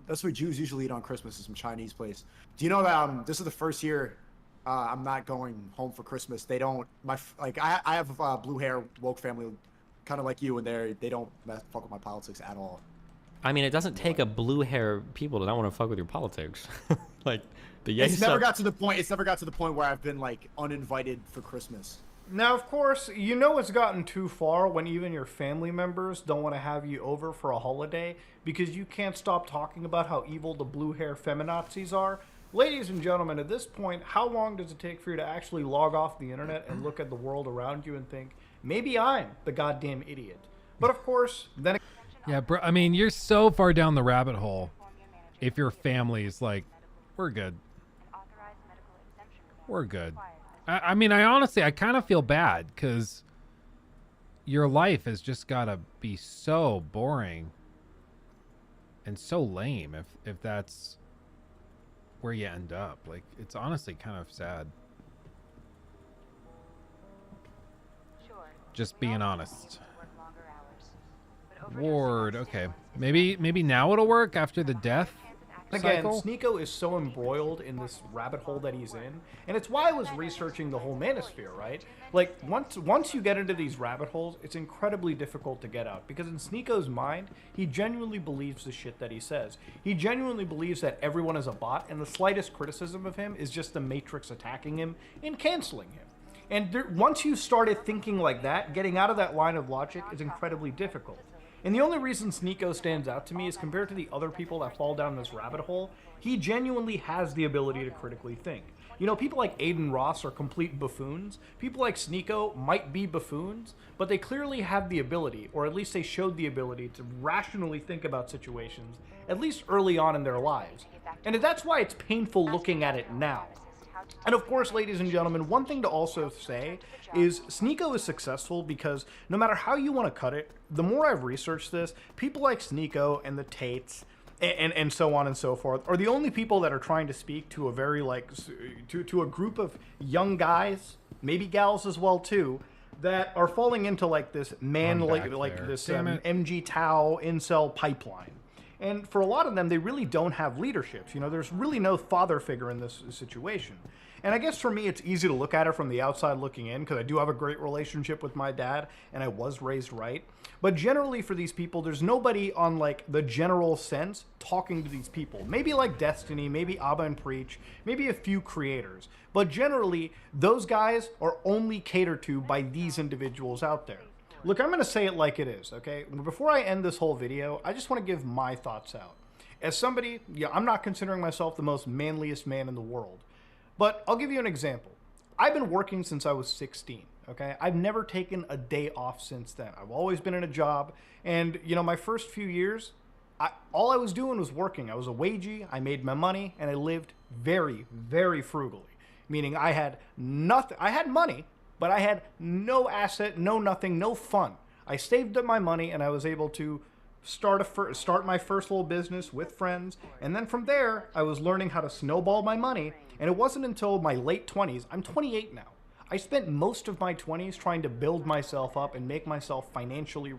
That's what Jews usually eat on Christmas, is some Chinese place. Do you know that this is the first year I'm not going home for Christmas? They don't, I have blue hair, woke family, kind of like you, and they don't fuck with my politics at all.
I mean, it doesn't take a blue hair people to not want to fuck with your politics. Like,
It's never got to the point. It's never got to the point where I've been like uninvited for Christmas.
Now, of course, you know it's gotten too far when even your family members don't want to have you over for a holiday because you can't stop talking about how evil the blue hair feminazis are. Ladies and gentlemen, at this point, how long does it take for you to actually log off the internet and look at the world around you and think, maybe I'm the goddamn idiot? But of course, then...
Yeah, bro, I mean, you're so far down the rabbit hole if your family's like, we're good. We're good. I mean, I honestly kind of feel bad because your life has just got to be so boring and so lame if that's where you end up. Like, it's honestly kind of sad. Just being honest. Ward, okay. Maybe now it'll work after the death.
Again, Sneako is so embroiled in this rabbit hole that he's in, and it's why I was researching the whole manosphere, right? Like, once you get into these rabbit holes, it's incredibly difficult to get out, because in Sneako's mind, he genuinely believes the shit that he says. He genuinely believes that everyone is a bot, and the slightest criticism of him is just the Matrix attacking him and canceling him. And once you started thinking like that, getting out of that line of logic is incredibly difficult. And the only reason Sneako stands out to me is compared to the other people that fall down this rabbit hole, he genuinely has the ability to critically think. You know, people like Aiden Ross are complete buffoons. People like Sneako might be buffoons, but they clearly have the ability, or at least they showed the ability, to rationally think about situations, at least early on in their lives. And that's why it's painful looking at it now. And of course, ladies and gentlemen, one thing to also say is Sneako is successful because no matter how you want to cut it, the more I've researched this, people like Sneako and the Tates and so on and so forth are the only people that are trying to speak to a very to a group of young guys, maybe gals as well too, that are falling into like this MG Tao incel pipeline. And for a lot of them, they really don't have leaderships. You know, there's really no father figure in this situation. And I guess for me, it's easy to look at it from the outside looking in because I do have a great relationship with my dad and I was raised right. But generally for these people, there's nobody on like the general sense talking to these people. Maybe like Destiny, maybe Abba and Preach, maybe a few creators. But generally, those guys are only catered to by these individuals out there. Look, I'm going to say it like it is, okay? Before I end this whole video, I just want to give my thoughts out. As somebody, I'm not considering myself the most manliest man in the world, but I'll give you an example. I've been working since I was 16, okay? I've never taken a day off since then. I've always been in a job, and, you know, my first few years, all I was doing was working. I was a wagey, I made my money, and I lived very, very frugally, meaning I had nothing. I had money, but I had no asset, no nothing, no fun. I saved up my money and I was able to start my first little business with friends. And then from there, I was learning how to snowball my money. And it wasn't until my late 20s, I'm 28 now. I spent most of my 20s trying to build myself up and make myself financially,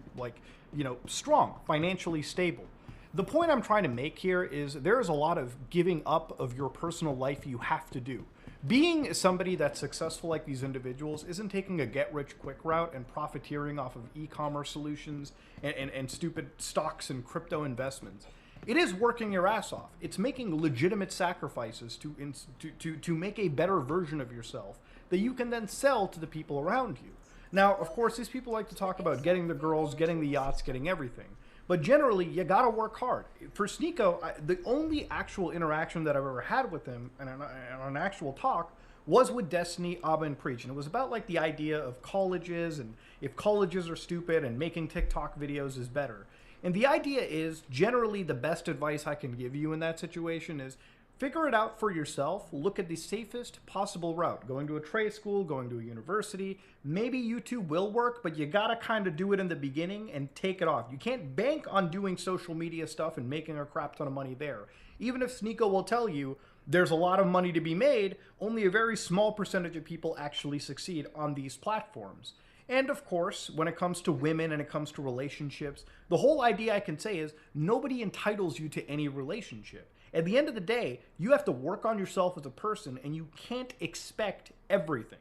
strong, financially stable. The point I'm trying to make here is there is a lot of giving up of your personal life you have to do. Being somebody that's successful like these individuals isn't taking a get-rich-quick route and profiteering off of e-commerce solutions and stupid stocks and crypto investments. it is working your ass off. It's making legitimate sacrifices to make a better version of yourself that you can then sell to the people around you. Now, of course, these people like to talk about getting the girls, getting the yachts, getting everything. But generally, you gotta work hard. For Sneako, the only actual interaction that I've ever had with him, and an actual talk, was with Destiny, Abba, and Preach. And it was about like the idea of colleges, and if colleges are stupid and making TikTok videos is better. And the idea is, generally the best advice I can give you in that situation is, figure it out for yourself. Look at the safest possible route. Going to a trade school, going to a university. Maybe YouTube will work, but you gotta kind of do it in the beginning and take it off. You can't bank on doing social media stuff and making a crap ton of money there. Even if Sneako will tell you there's a lot of money to be made, only a very small percentage of people actually succeed on these platforms. And of course, when it comes to women and it comes to relationships, the whole idea I can say is nobody entitles you to any relationship. At the end of the day, you have to work on yourself as a person, and you can't expect everything.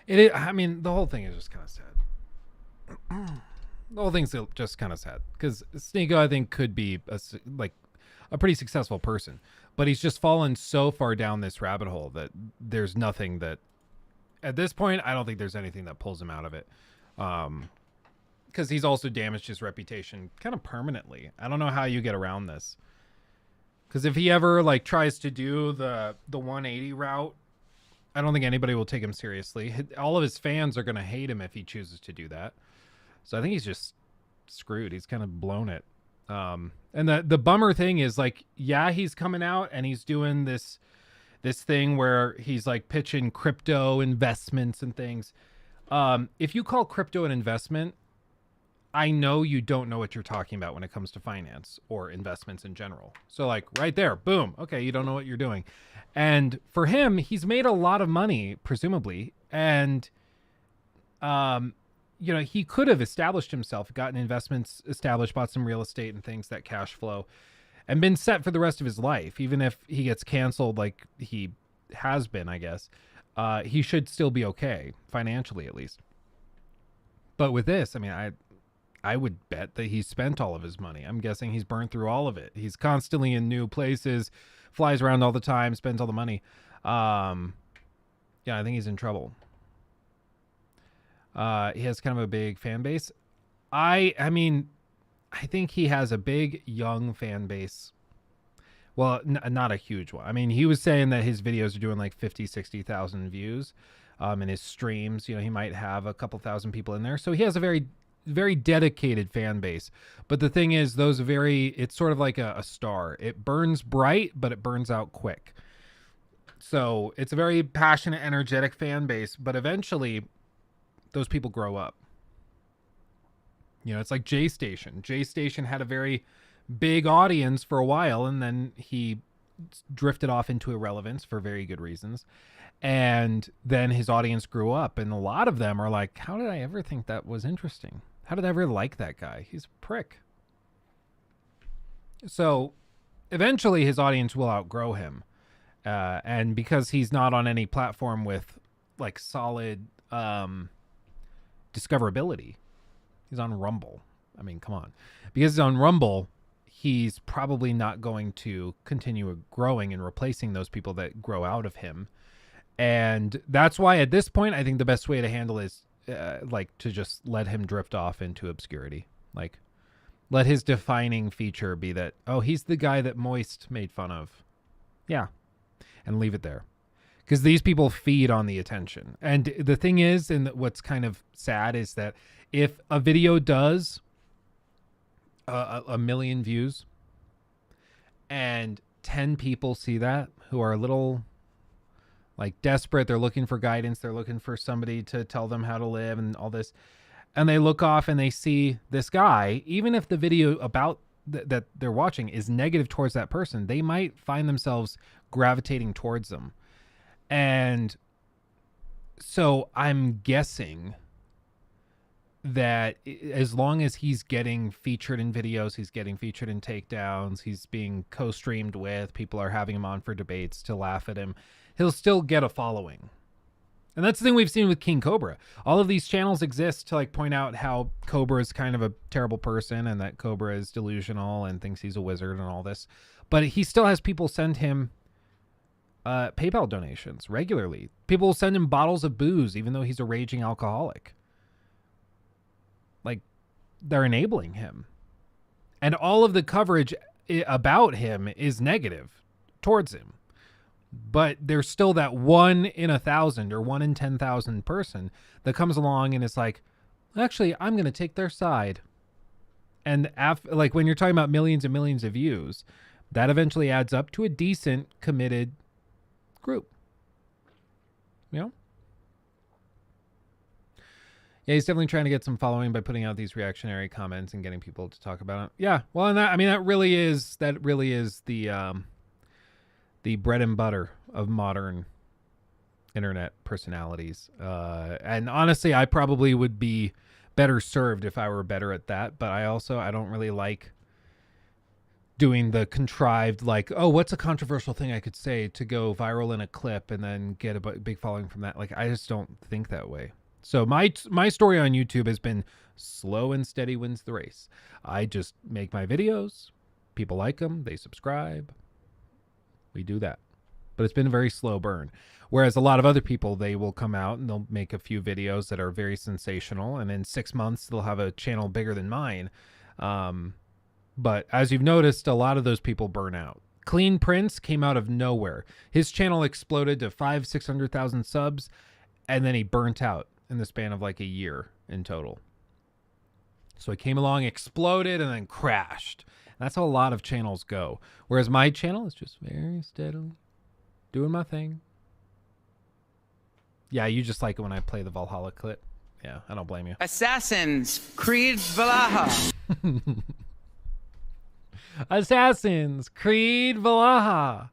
I mean, the whole thing is just kind of sad. The whole thing's just kind of sad because Sneako, I think, could be a pretty successful person, but he's just fallen so far down this rabbit hole that there's nothing that, at this point, I don't think there's anything that pulls him out of it. Because he's also damaged his reputation kind of permanently. I don't know how you get around this. Because if he ever like tries to do the 180 route, I don't think anybody will take him seriously. All of his fans are going to hate him if he chooses to do that. So I think he's just screwed. He's kind of blown it. And the bummer thing is, like, yeah, he's coming out and he's doing this thing where he's like pitching crypto investments and things. If you call crypto an investment, I know you don't know what you're talking about when it comes to finance or investments in general. So like right there, boom. Okay, you don't know what you're doing. And for him, he's made a lot of money, presumably. And, you know, he could have established himself, gotten investments established, bought some real estate and things that cash flow, and been set for the rest of his life. Even if he gets canceled like he has been, I guess, he should still be okay, financially at least. But with this, I mean, I would bet that he spent all of his money. I'm guessing he's burned through all of it. He's constantly in new places, flies around all the time, spends all the money. Yeah, I think he's in trouble. He has kind of a big fan base. I mean, I think he has a big young fan base. Well, not a huge one. I mean, he was saying that his videos are doing like 50, 60,000 views. And his streams, you know, he might have a couple thousand people in there. So he has a very dedicated fan base. But the thing is, it's sort of like a star. It burns bright, but it burns out quick. So it's a very passionate, energetic fan base, but eventually those people grow up. You know, it's like J Station. J Station had a very big audience for a while, and then he drifted off into irrelevance for very good reasons. And then his audience grew up, and a lot of them are like, how did I ever think that was interesting? How did I ever like that guy? He's a prick. So eventually his audience will outgrow him. And because he's not on any platform with like solid discoverability, he's on Rumble. I mean, come on. Because he's on Rumble, he's probably not going to continue growing and replacing those people that grow out of him. And that's why at this point, I think the best way to handle is like to just let him drift off into obscurity. Like, let his defining feature be that, oh, he's the guy that Moist made fun of. Yeah. And leave it there. Because these people feed on the attention. And the thing is, and what's kind of sad is that if a video does a million views and 10 people see that who are a little like desperate, they're looking for guidance, they're looking for somebody to tell them how to live and all this, and they look off and they see this guy, even if the video about that they're watching is negative towards that person, they might find themselves gravitating towards them. And so I'm guessing that as long as he's getting featured in videos, he's getting featured in takedowns, he's being co-streamed with, people are having him on for debates to laugh at him, he'll still get a following. And that's the thing we've seen with King Cobra. All of these channels exist to like point out how Cobra is kind of a terrible person and that Cobra is delusional and thinks he's a wizard and all this. But he still has people send him PayPal donations regularly. People will send him bottles of booze even though he's a raging alcoholic. Like, they're enabling him. And all of the coverage about him is negative towards him. But there's still that 1 in 1,000 or 1 in 10,000 person that comes along and is like, actually, I'm going to take their side. And like when you're talking about millions and millions of views, that eventually adds up to a decent, committed group. You know? Yeah, he's definitely trying to get some following by putting out these reactionary comments and getting people to talk about it. Yeah, well, and that, I mean, that really is the bread and butter of modern internet personalities. And honestly, I probably would be better served if I were better at that. But I don't really like doing the contrived, like, oh, what's a controversial thing I could say to go viral in a clip and then get a big following from that? Like, I just don't think that way. So my story on YouTube has been slow and steady wins the race. I just make my videos. People like them. They subscribe. We do that. But it's been a very slow burn. Whereas a lot of other people, they will come out and they'll make a few videos that are very sensational. And in 6 months, they'll have a channel bigger than mine. But as you've noticed, a lot of those people burn out. Clean Prince came out of nowhere. His channel exploded to 500,000-600,000 subs. And then he burnt out in the span of like a year in total. So he came along, exploded, and then crashed. That's how a lot of channels go. Whereas my channel is just very steadily doing my thing. Yeah, you just like it when I play the Valhalla clip. Yeah, I don't blame you.
Assassin's Creed Valhalla.
Assassin's Creed Valhalla.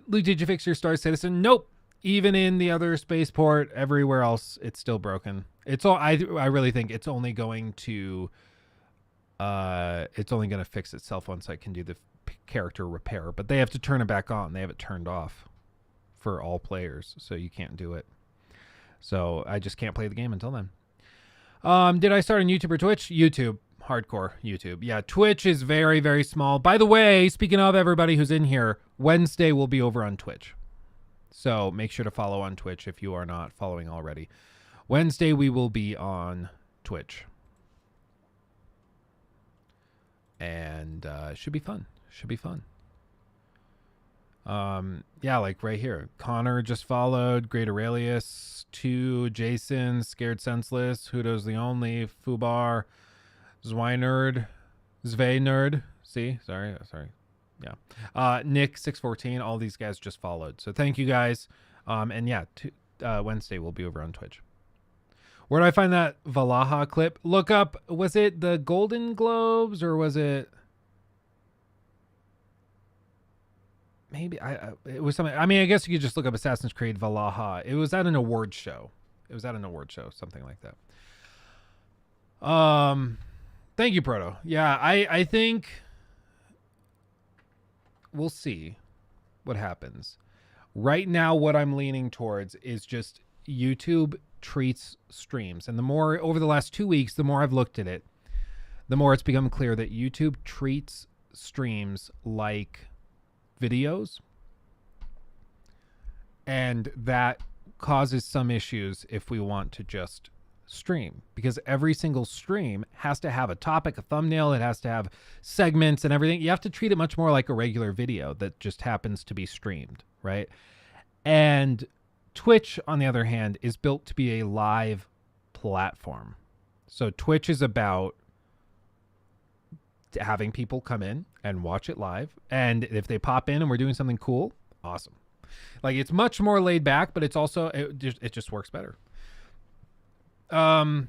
Luke, did you fix your Star Citizen? Nope. Even in the other spaceport, everywhere else, it's still broken. It's all. I really think it's only going to fix itself once I can do the character repair. But they have to turn it back on. They have it turned off for all players, so you can't do it. So I just can't play the game until then. Did I start on YouTube or Twitch? YouTube. Hardcore YouTube. Yeah, Twitch is very, very small. By the way, speaking of everybody who's in here, Wednesday will be over on Twitch. So make sure to follow on Twitch if you are not following already. Wednesday we will be on Twitch. And should be fun. Should be fun. Yeah, like right here. Connor just followed. Great Aurelius. 2. Jason. Scared Senseless. Hudo's the Only. Fubar. Zweinerd. Zvaynerd. See? Sorry. Yeah. Nick 614. All these guys just followed. So thank you guys. And yeah, Wednesday we'll be over on Twitch. Where do I find that Valhalla clip? Look up, was it the Golden Globes or was it? Maybe it was something. I mean, I guess you could just look up Assassin's Creed Valhalla. It was at an award show. Something like that. Thank you, Proto. Yeah, I think we'll see what happens. Right now, what I'm leaning towards is just YouTube treats streams. And the more over the last 2 weeks, the more I've looked at it, the more it's become clear that YouTube treats streams like videos. And that causes some issues if we want to just stream, because every single stream has to have a topic, a thumbnail, it has to have segments and everything. You have to treat it much more like a regular video that just happens to be streamed, right? And Twitch, on the other hand, is built to be a live platform. So Twitch is about having people come in and watch it live. And if they pop in and we're doing something cool, awesome. Like, it's much more laid back, but it's also, it just works better. Prod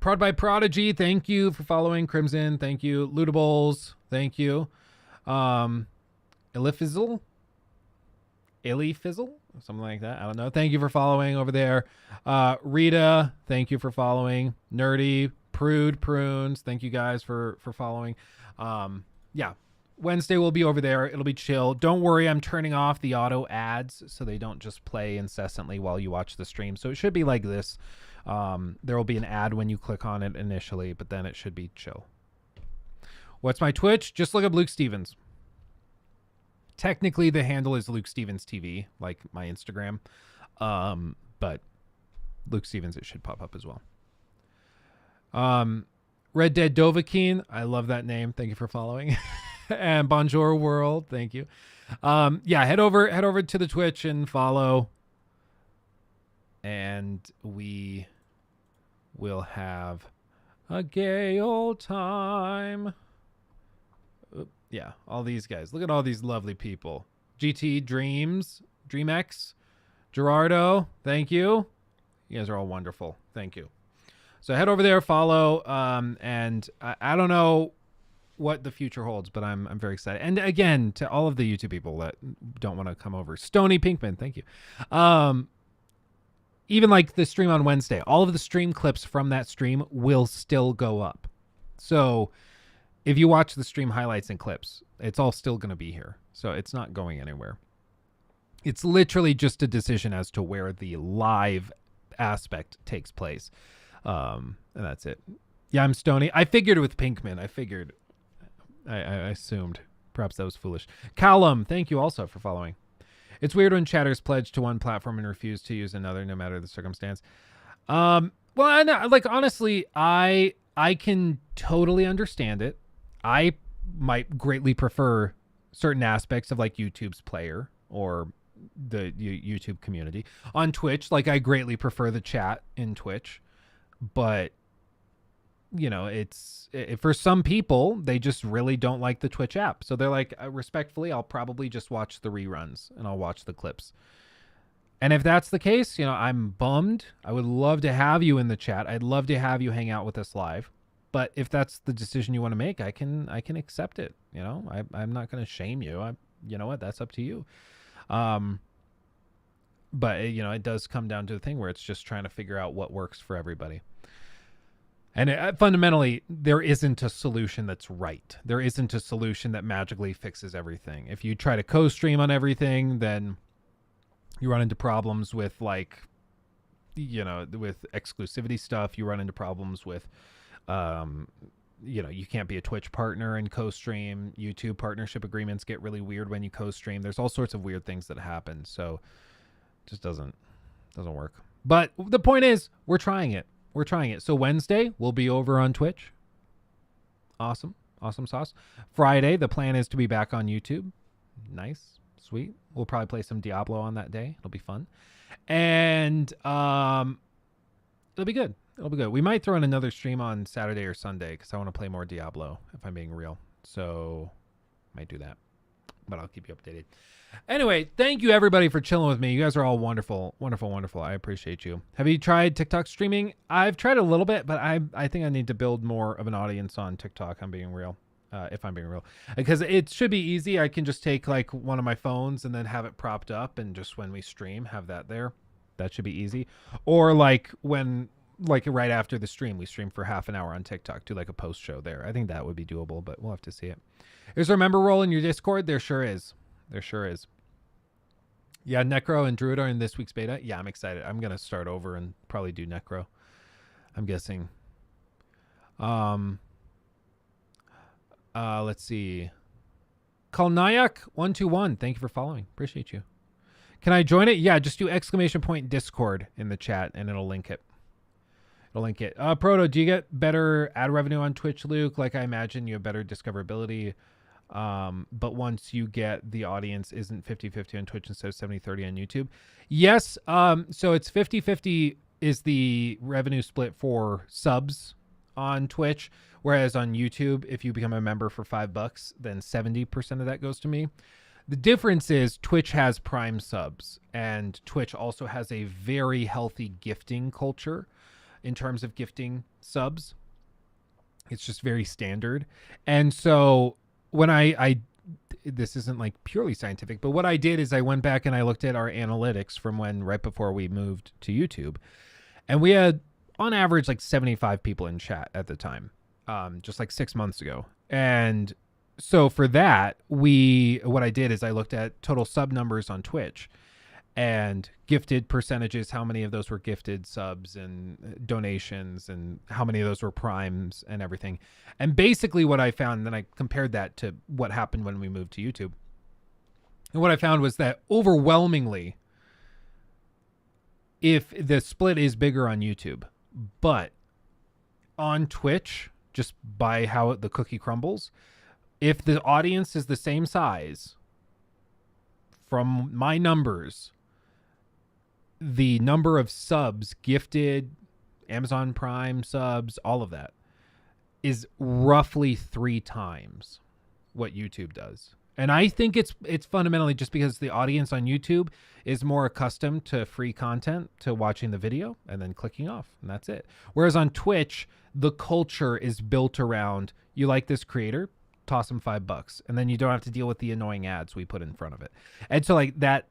by Prodigy, thank you for following. Crimson, thank you. Lootables, thank you. Illifizzle, something like that. I don't know. Thank you for following over there. Rita, thank you for following. Nerdy, Prunes, thank you guys for following. Yeah, Wednesday we'll be over there. It'll be chill. Don't worry, I'm turning off the auto ads so they don't just play incessantly while you watch the stream. So it should be like this. There will be an ad when you click on it initially, but then it should be chill. What's my Twitch? Just look up Luke Stevens. Technically, the handle is Luke Stevens TV, like my Instagram. But Luke Stevens, it should pop up as well. Red Dead Dovahkiin, I love that name. Thank you for following. And Bonjour World, thank you. Yeah, head over to the Twitch and follow. And we will have a gay old time. Yeah, all these guys. Look at all these lovely people. GT Dreams, DreamX, Gerardo, thank you. You guys are all wonderful. Thank you. So head over there, follow, and I don't know what the future holds, but I'm very excited. And again, to all of the YouTube people that don't want to come over, Stony Pinkman, thank you. Even like the stream on Wednesday, all of the stream clips from that stream will still go up. So if you watch the stream highlights and clips, it's all still going to be here. So it's not going anywhere. It's literally just a decision as to where the live aspect takes place. And that's it. Yeah, I'm Stony. I figured with Pinkman. I assumed. Perhaps that was foolish. Callum, thank you also for following. It's weird when chatters pledge to one platform and refuse to use another, no matter the circumstance. Well, like honestly, I can totally understand it. I might greatly prefer certain aspects of like YouTube's player or the YouTube community. On Twitch, like I greatly prefer the chat in Twitch, but you know, it's for some people, they just really don't like the Twitch app. So they're like, respectfully, I'll probably just watch the reruns and I'll watch the clips. And if that's the case, you know, I'm bummed. I would love to have you in the chat. I'd love to have you hang out with us live. But if that's the decision you want to make, I can accept it. You know, I'm not going to shame you. You know what? That's up to you. But you know, it does come down to the thing where it's just trying to figure out what works for everybody. And fundamentally, there isn't a solution that's right. There isn't a solution that magically fixes everything. If you try to co-stream on everything, then you run into problems with like, you know, with exclusivity stuff. You run into problems with, you know, you can't be a Twitch partner and co-stream. YouTube partnership agreements get really weird when you co-stream. There's all sorts of weird things that happen. So it just doesn't work. But the point is, we're trying it. We're trying it. So Wednesday, we'll be over on Twitch. Awesome. Awesome sauce. Friday, the plan is to be back on YouTube. Nice. Sweet. We'll probably play some Diablo on that day. It'll be fun. And it'll be good. It'll be good. We might throw in another stream on Saturday or Sunday because I want to play more Diablo, if I'm being real. So might do that. But I'll keep you updated. Anyway, thank you everybody for chilling with me. You guys are all wonderful, wonderful, wonderful. I appreciate you. Have you tried TikTok streaming? I've tried a little bit, but I think I need to build more of an audience on TikTok. I'm being real. If I'm being real, because it should be easy. I can just take like one of my phones and then have it propped up, and just when we stream, have that there. That should be easy. Or like when, like right after the stream, we stream for half an hour on TikTok, do like a post show there. I think that would be doable, but we'll have to see it. Is there a member role in your Discord? There sure is. There sure is. Yeah, Necro and Druid are in this week's beta. Yeah, I'm excited. I'm going to start over and probably do Necro, I'm guessing. Let's see. Kalnayak121, thank you for following. Appreciate you. Can I join it? Yeah, just do !Discord in the chat and it'll link it. It'll link it. Proto, do you get better ad revenue on Twitch, Luke? Like I imagine you have better discoverability. But once you get the audience isn't 50-50 on Twitch instead of 70-30 on YouTube. Yes. So it's 50-50 is the revenue split for subs on Twitch. Whereas on YouTube, if you become a member for $5, then 70% of that goes to me. The difference is Twitch has Prime subs, and Twitch also has a very healthy gifting culture in terms of gifting subs. It's just very standard. And so when I this isn't like purely scientific, but what I did is I went back and I looked at our analytics from when right before we moved to YouTube, and we had on average like 75 people in chat at the time, just like 6 months ago. And So for that, what I did is I looked at total sub numbers on Twitch and gifted percentages, how many of those were gifted subs and donations and how many of those were primes and everything. And basically what I found, and then I compared that to what happened when we moved to YouTube. And what I found was that overwhelmingly, if the split is bigger on YouTube, but on Twitch, just by how the cookie crumbles, if the audience is the same size, from my numbers, the number of subs, gifted, Amazon Prime subs, all of that, is roughly 3 times what YouTube does. And I think it's fundamentally just because the audience on YouTube is more accustomed to free content, to watching the video and then clicking off, and that's it. Whereas on Twitch, the culture is built around, you like this creator, toss them $5, and then you don't have to deal with the annoying ads we put in front of it. And so like that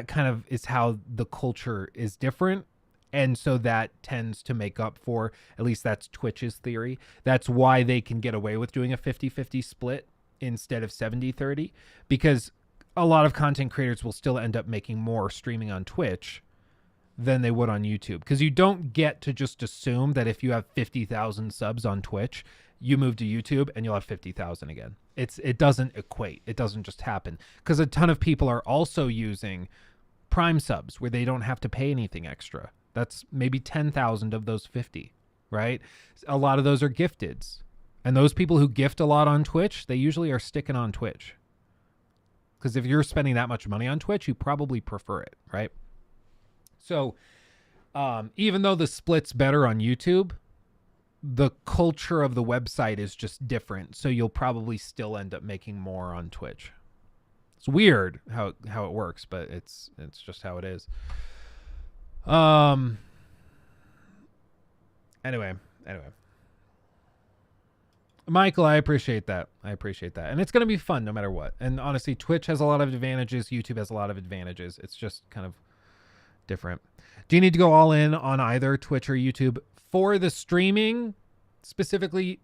kind of is how the culture is different. And so that tends to make up for, at least that's Twitch's theory. That's why they can get away with doing a 50-50 split instead of 70-30, because a lot of content creators will still end up making more streaming on Twitch than they would on YouTube. Because you don't get to just assume that if you have 50,000 subs on Twitch, you move to YouTube and you'll have 50,000 again. It doesn't equate. It doesn't just happen. Because a ton of people are also using Prime subs where they don't have to pay anything extra. That's maybe 10,000 of those 50, right? A lot of those are gifteds. And those people who gift a lot on Twitch, they usually are sticking on Twitch. Because if you're spending that much money on Twitch, you probably prefer it, right? So even though the split's better on YouTube, the culture of the website is just different. So you'll probably still end up making more on Twitch. It's weird how it works, but it's just how it is. Anyway. Michael, I appreciate that. And it's going to be fun no matter what. And honestly, Twitch has a lot of advantages. YouTube has a lot of advantages. It's just kind of different. Do you need to go all in on either Twitch or YouTube? For the streaming specifically,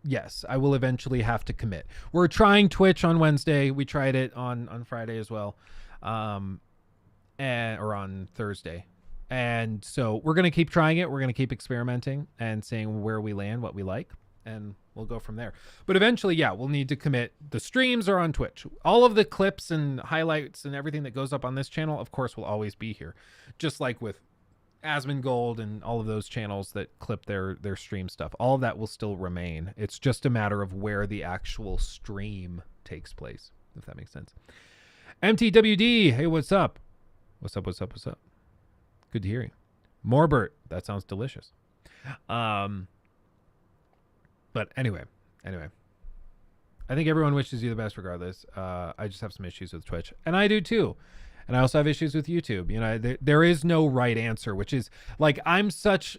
yes, I will eventually have to commit. We're trying Twitch on Wednesday. We tried it on Friday as well, or on Thursday. And so we're going to keep trying it. We're going to keep experimenting and seeing where we land, what we like, and we'll go from there. But eventually, yeah, we'll need to commit. The streams are on Twitch. All of the clips and highlights and everything that goes up on this channel, of course, will always be here. Just like with Asmongold and all of those channels that clip their stream stuff. All of that will still remain. It's just a matter of where the actual stream takes place, if that makes sense. MTWD, hey, what's up? What's up? Good to hear you. Morbert, that sounds delicious. But anyway, I think everyone wishes you the best regardless. I just have some issues with Twitch, and I do too. And I also have issues with YouTube. You know, there is no right answer, which is like, I'm such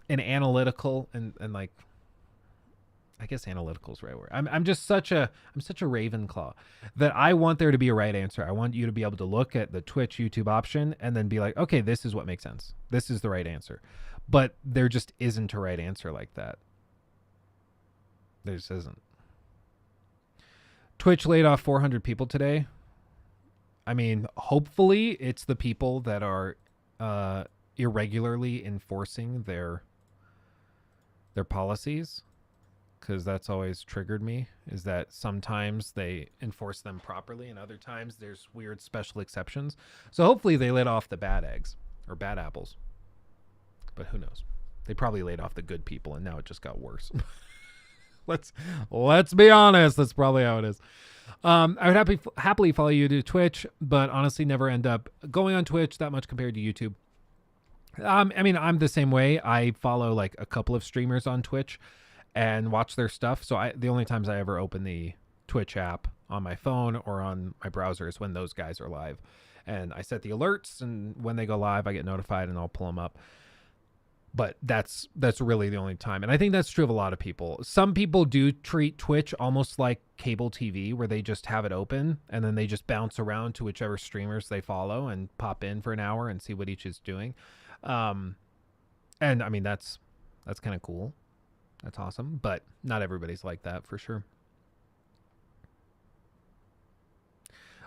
an analytical and like, I guess analytical is the right word. I'm such a Ravenclaw that I want there to be a right answer. I want you to be able to look at the Twitch YouTube option and then be like, okay, this is what makes sense. This is the right answer. But there just isn't a right answer like that. There just isn't. Twitch laid off 400 people today. I mean, hopefully it's the people that are irregularly enforcing their policies, because that's always triggered me, is that sometimes they enforce them properly and other times there's weird special exceptions. So hopefully they let off the bad eggs or bad apples. But who knows? They probably laid off the good people and now it just got worse. Let's be honest. That's probably how it is. I would happily follow you to Twitch, but honestly never end up going on Twitch that much compared to YouTube. I mean, I'm the same way. I follow like a couple of streamers on Twitch and watch their stuff. So the only times I ever open the Twitch app on my phone or on my browser is when those guys are live. And I set the alerts, and when they go live, I get notified and I'll pull them up. But that's really the only time. And I think that's true of a lot of people. Some people do treat Twitch almost like cable TV, where they just have it open and then they just bounce around to whichever streamers they follow and pop in for an hour and see what each is doing. And I mean, that's kind of cool. That's awesome. But not everybody's like that, for sure.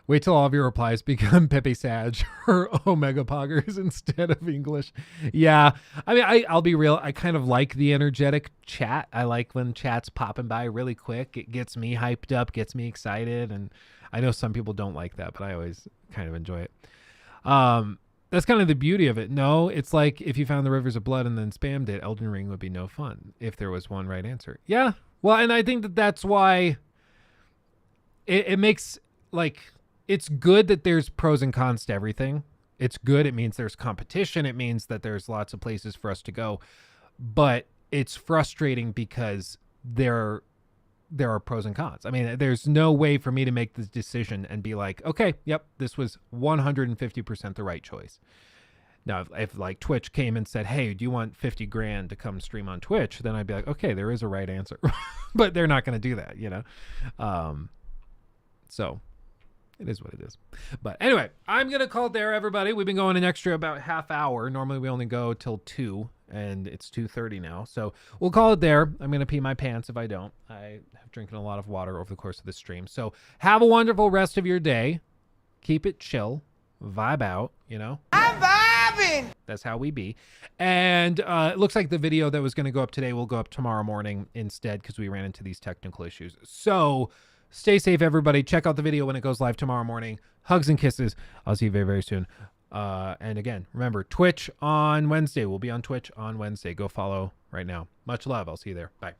Wait till all of your replies become Pepe Sag or Omega Poggers instead of English. Yeah. I mean, I'll be real. I kind of like the energetic chat. I like when chat's popping by really quick. It gets me hyped up, gets me excited. And I know some people don't like that, but I always kind of enjoy it. That's kind of the beauty of it. No, it's like if you found the Rivers of Blood and then spammed it, Elden Ring would be no fun if there was one right answer. Yeah. Well, and I think that's why it makes, like, it's good that there's pros and cons to everything. It's good. It means there's competition. It means that there's lots of places for us to go. But it's frustrating because there are pros and cons. I mean, there's no way for me to make this decision and be like, okay, yep, this was 150% the right choice. Now, if like Twitch came and said, hey, do you want 50 grand to come stream on Twitch? Then I'd be like, okay, there is a right answer. But they're not going to do that, you know? So it is what it is. But anyway, I'm going to call it there, everybody. We've been going an extra about half hour. Normally we only go till 2, and it's 2:30 now. So we'll call it there. I'm going to pee my pants if I don't. I have drinking a lot of water over the course of this stream. So have a wonderful rest of your day. Keep it chill. Vibe out, you know? I'm vibing! That's how we be. And it looks like the video that was going to go up today will go up tomorrow morning instead because we ran into these technical issues. So stay safe, everybody. Check out the video when it goes live tomorrow morning. Hugs and kisses. I'll see you very, very soon. And again, remember, Twitch on Wednesday. We'll be on Twitch on Wednesday. Go follow right now. Much love. I'll see you there. Bye.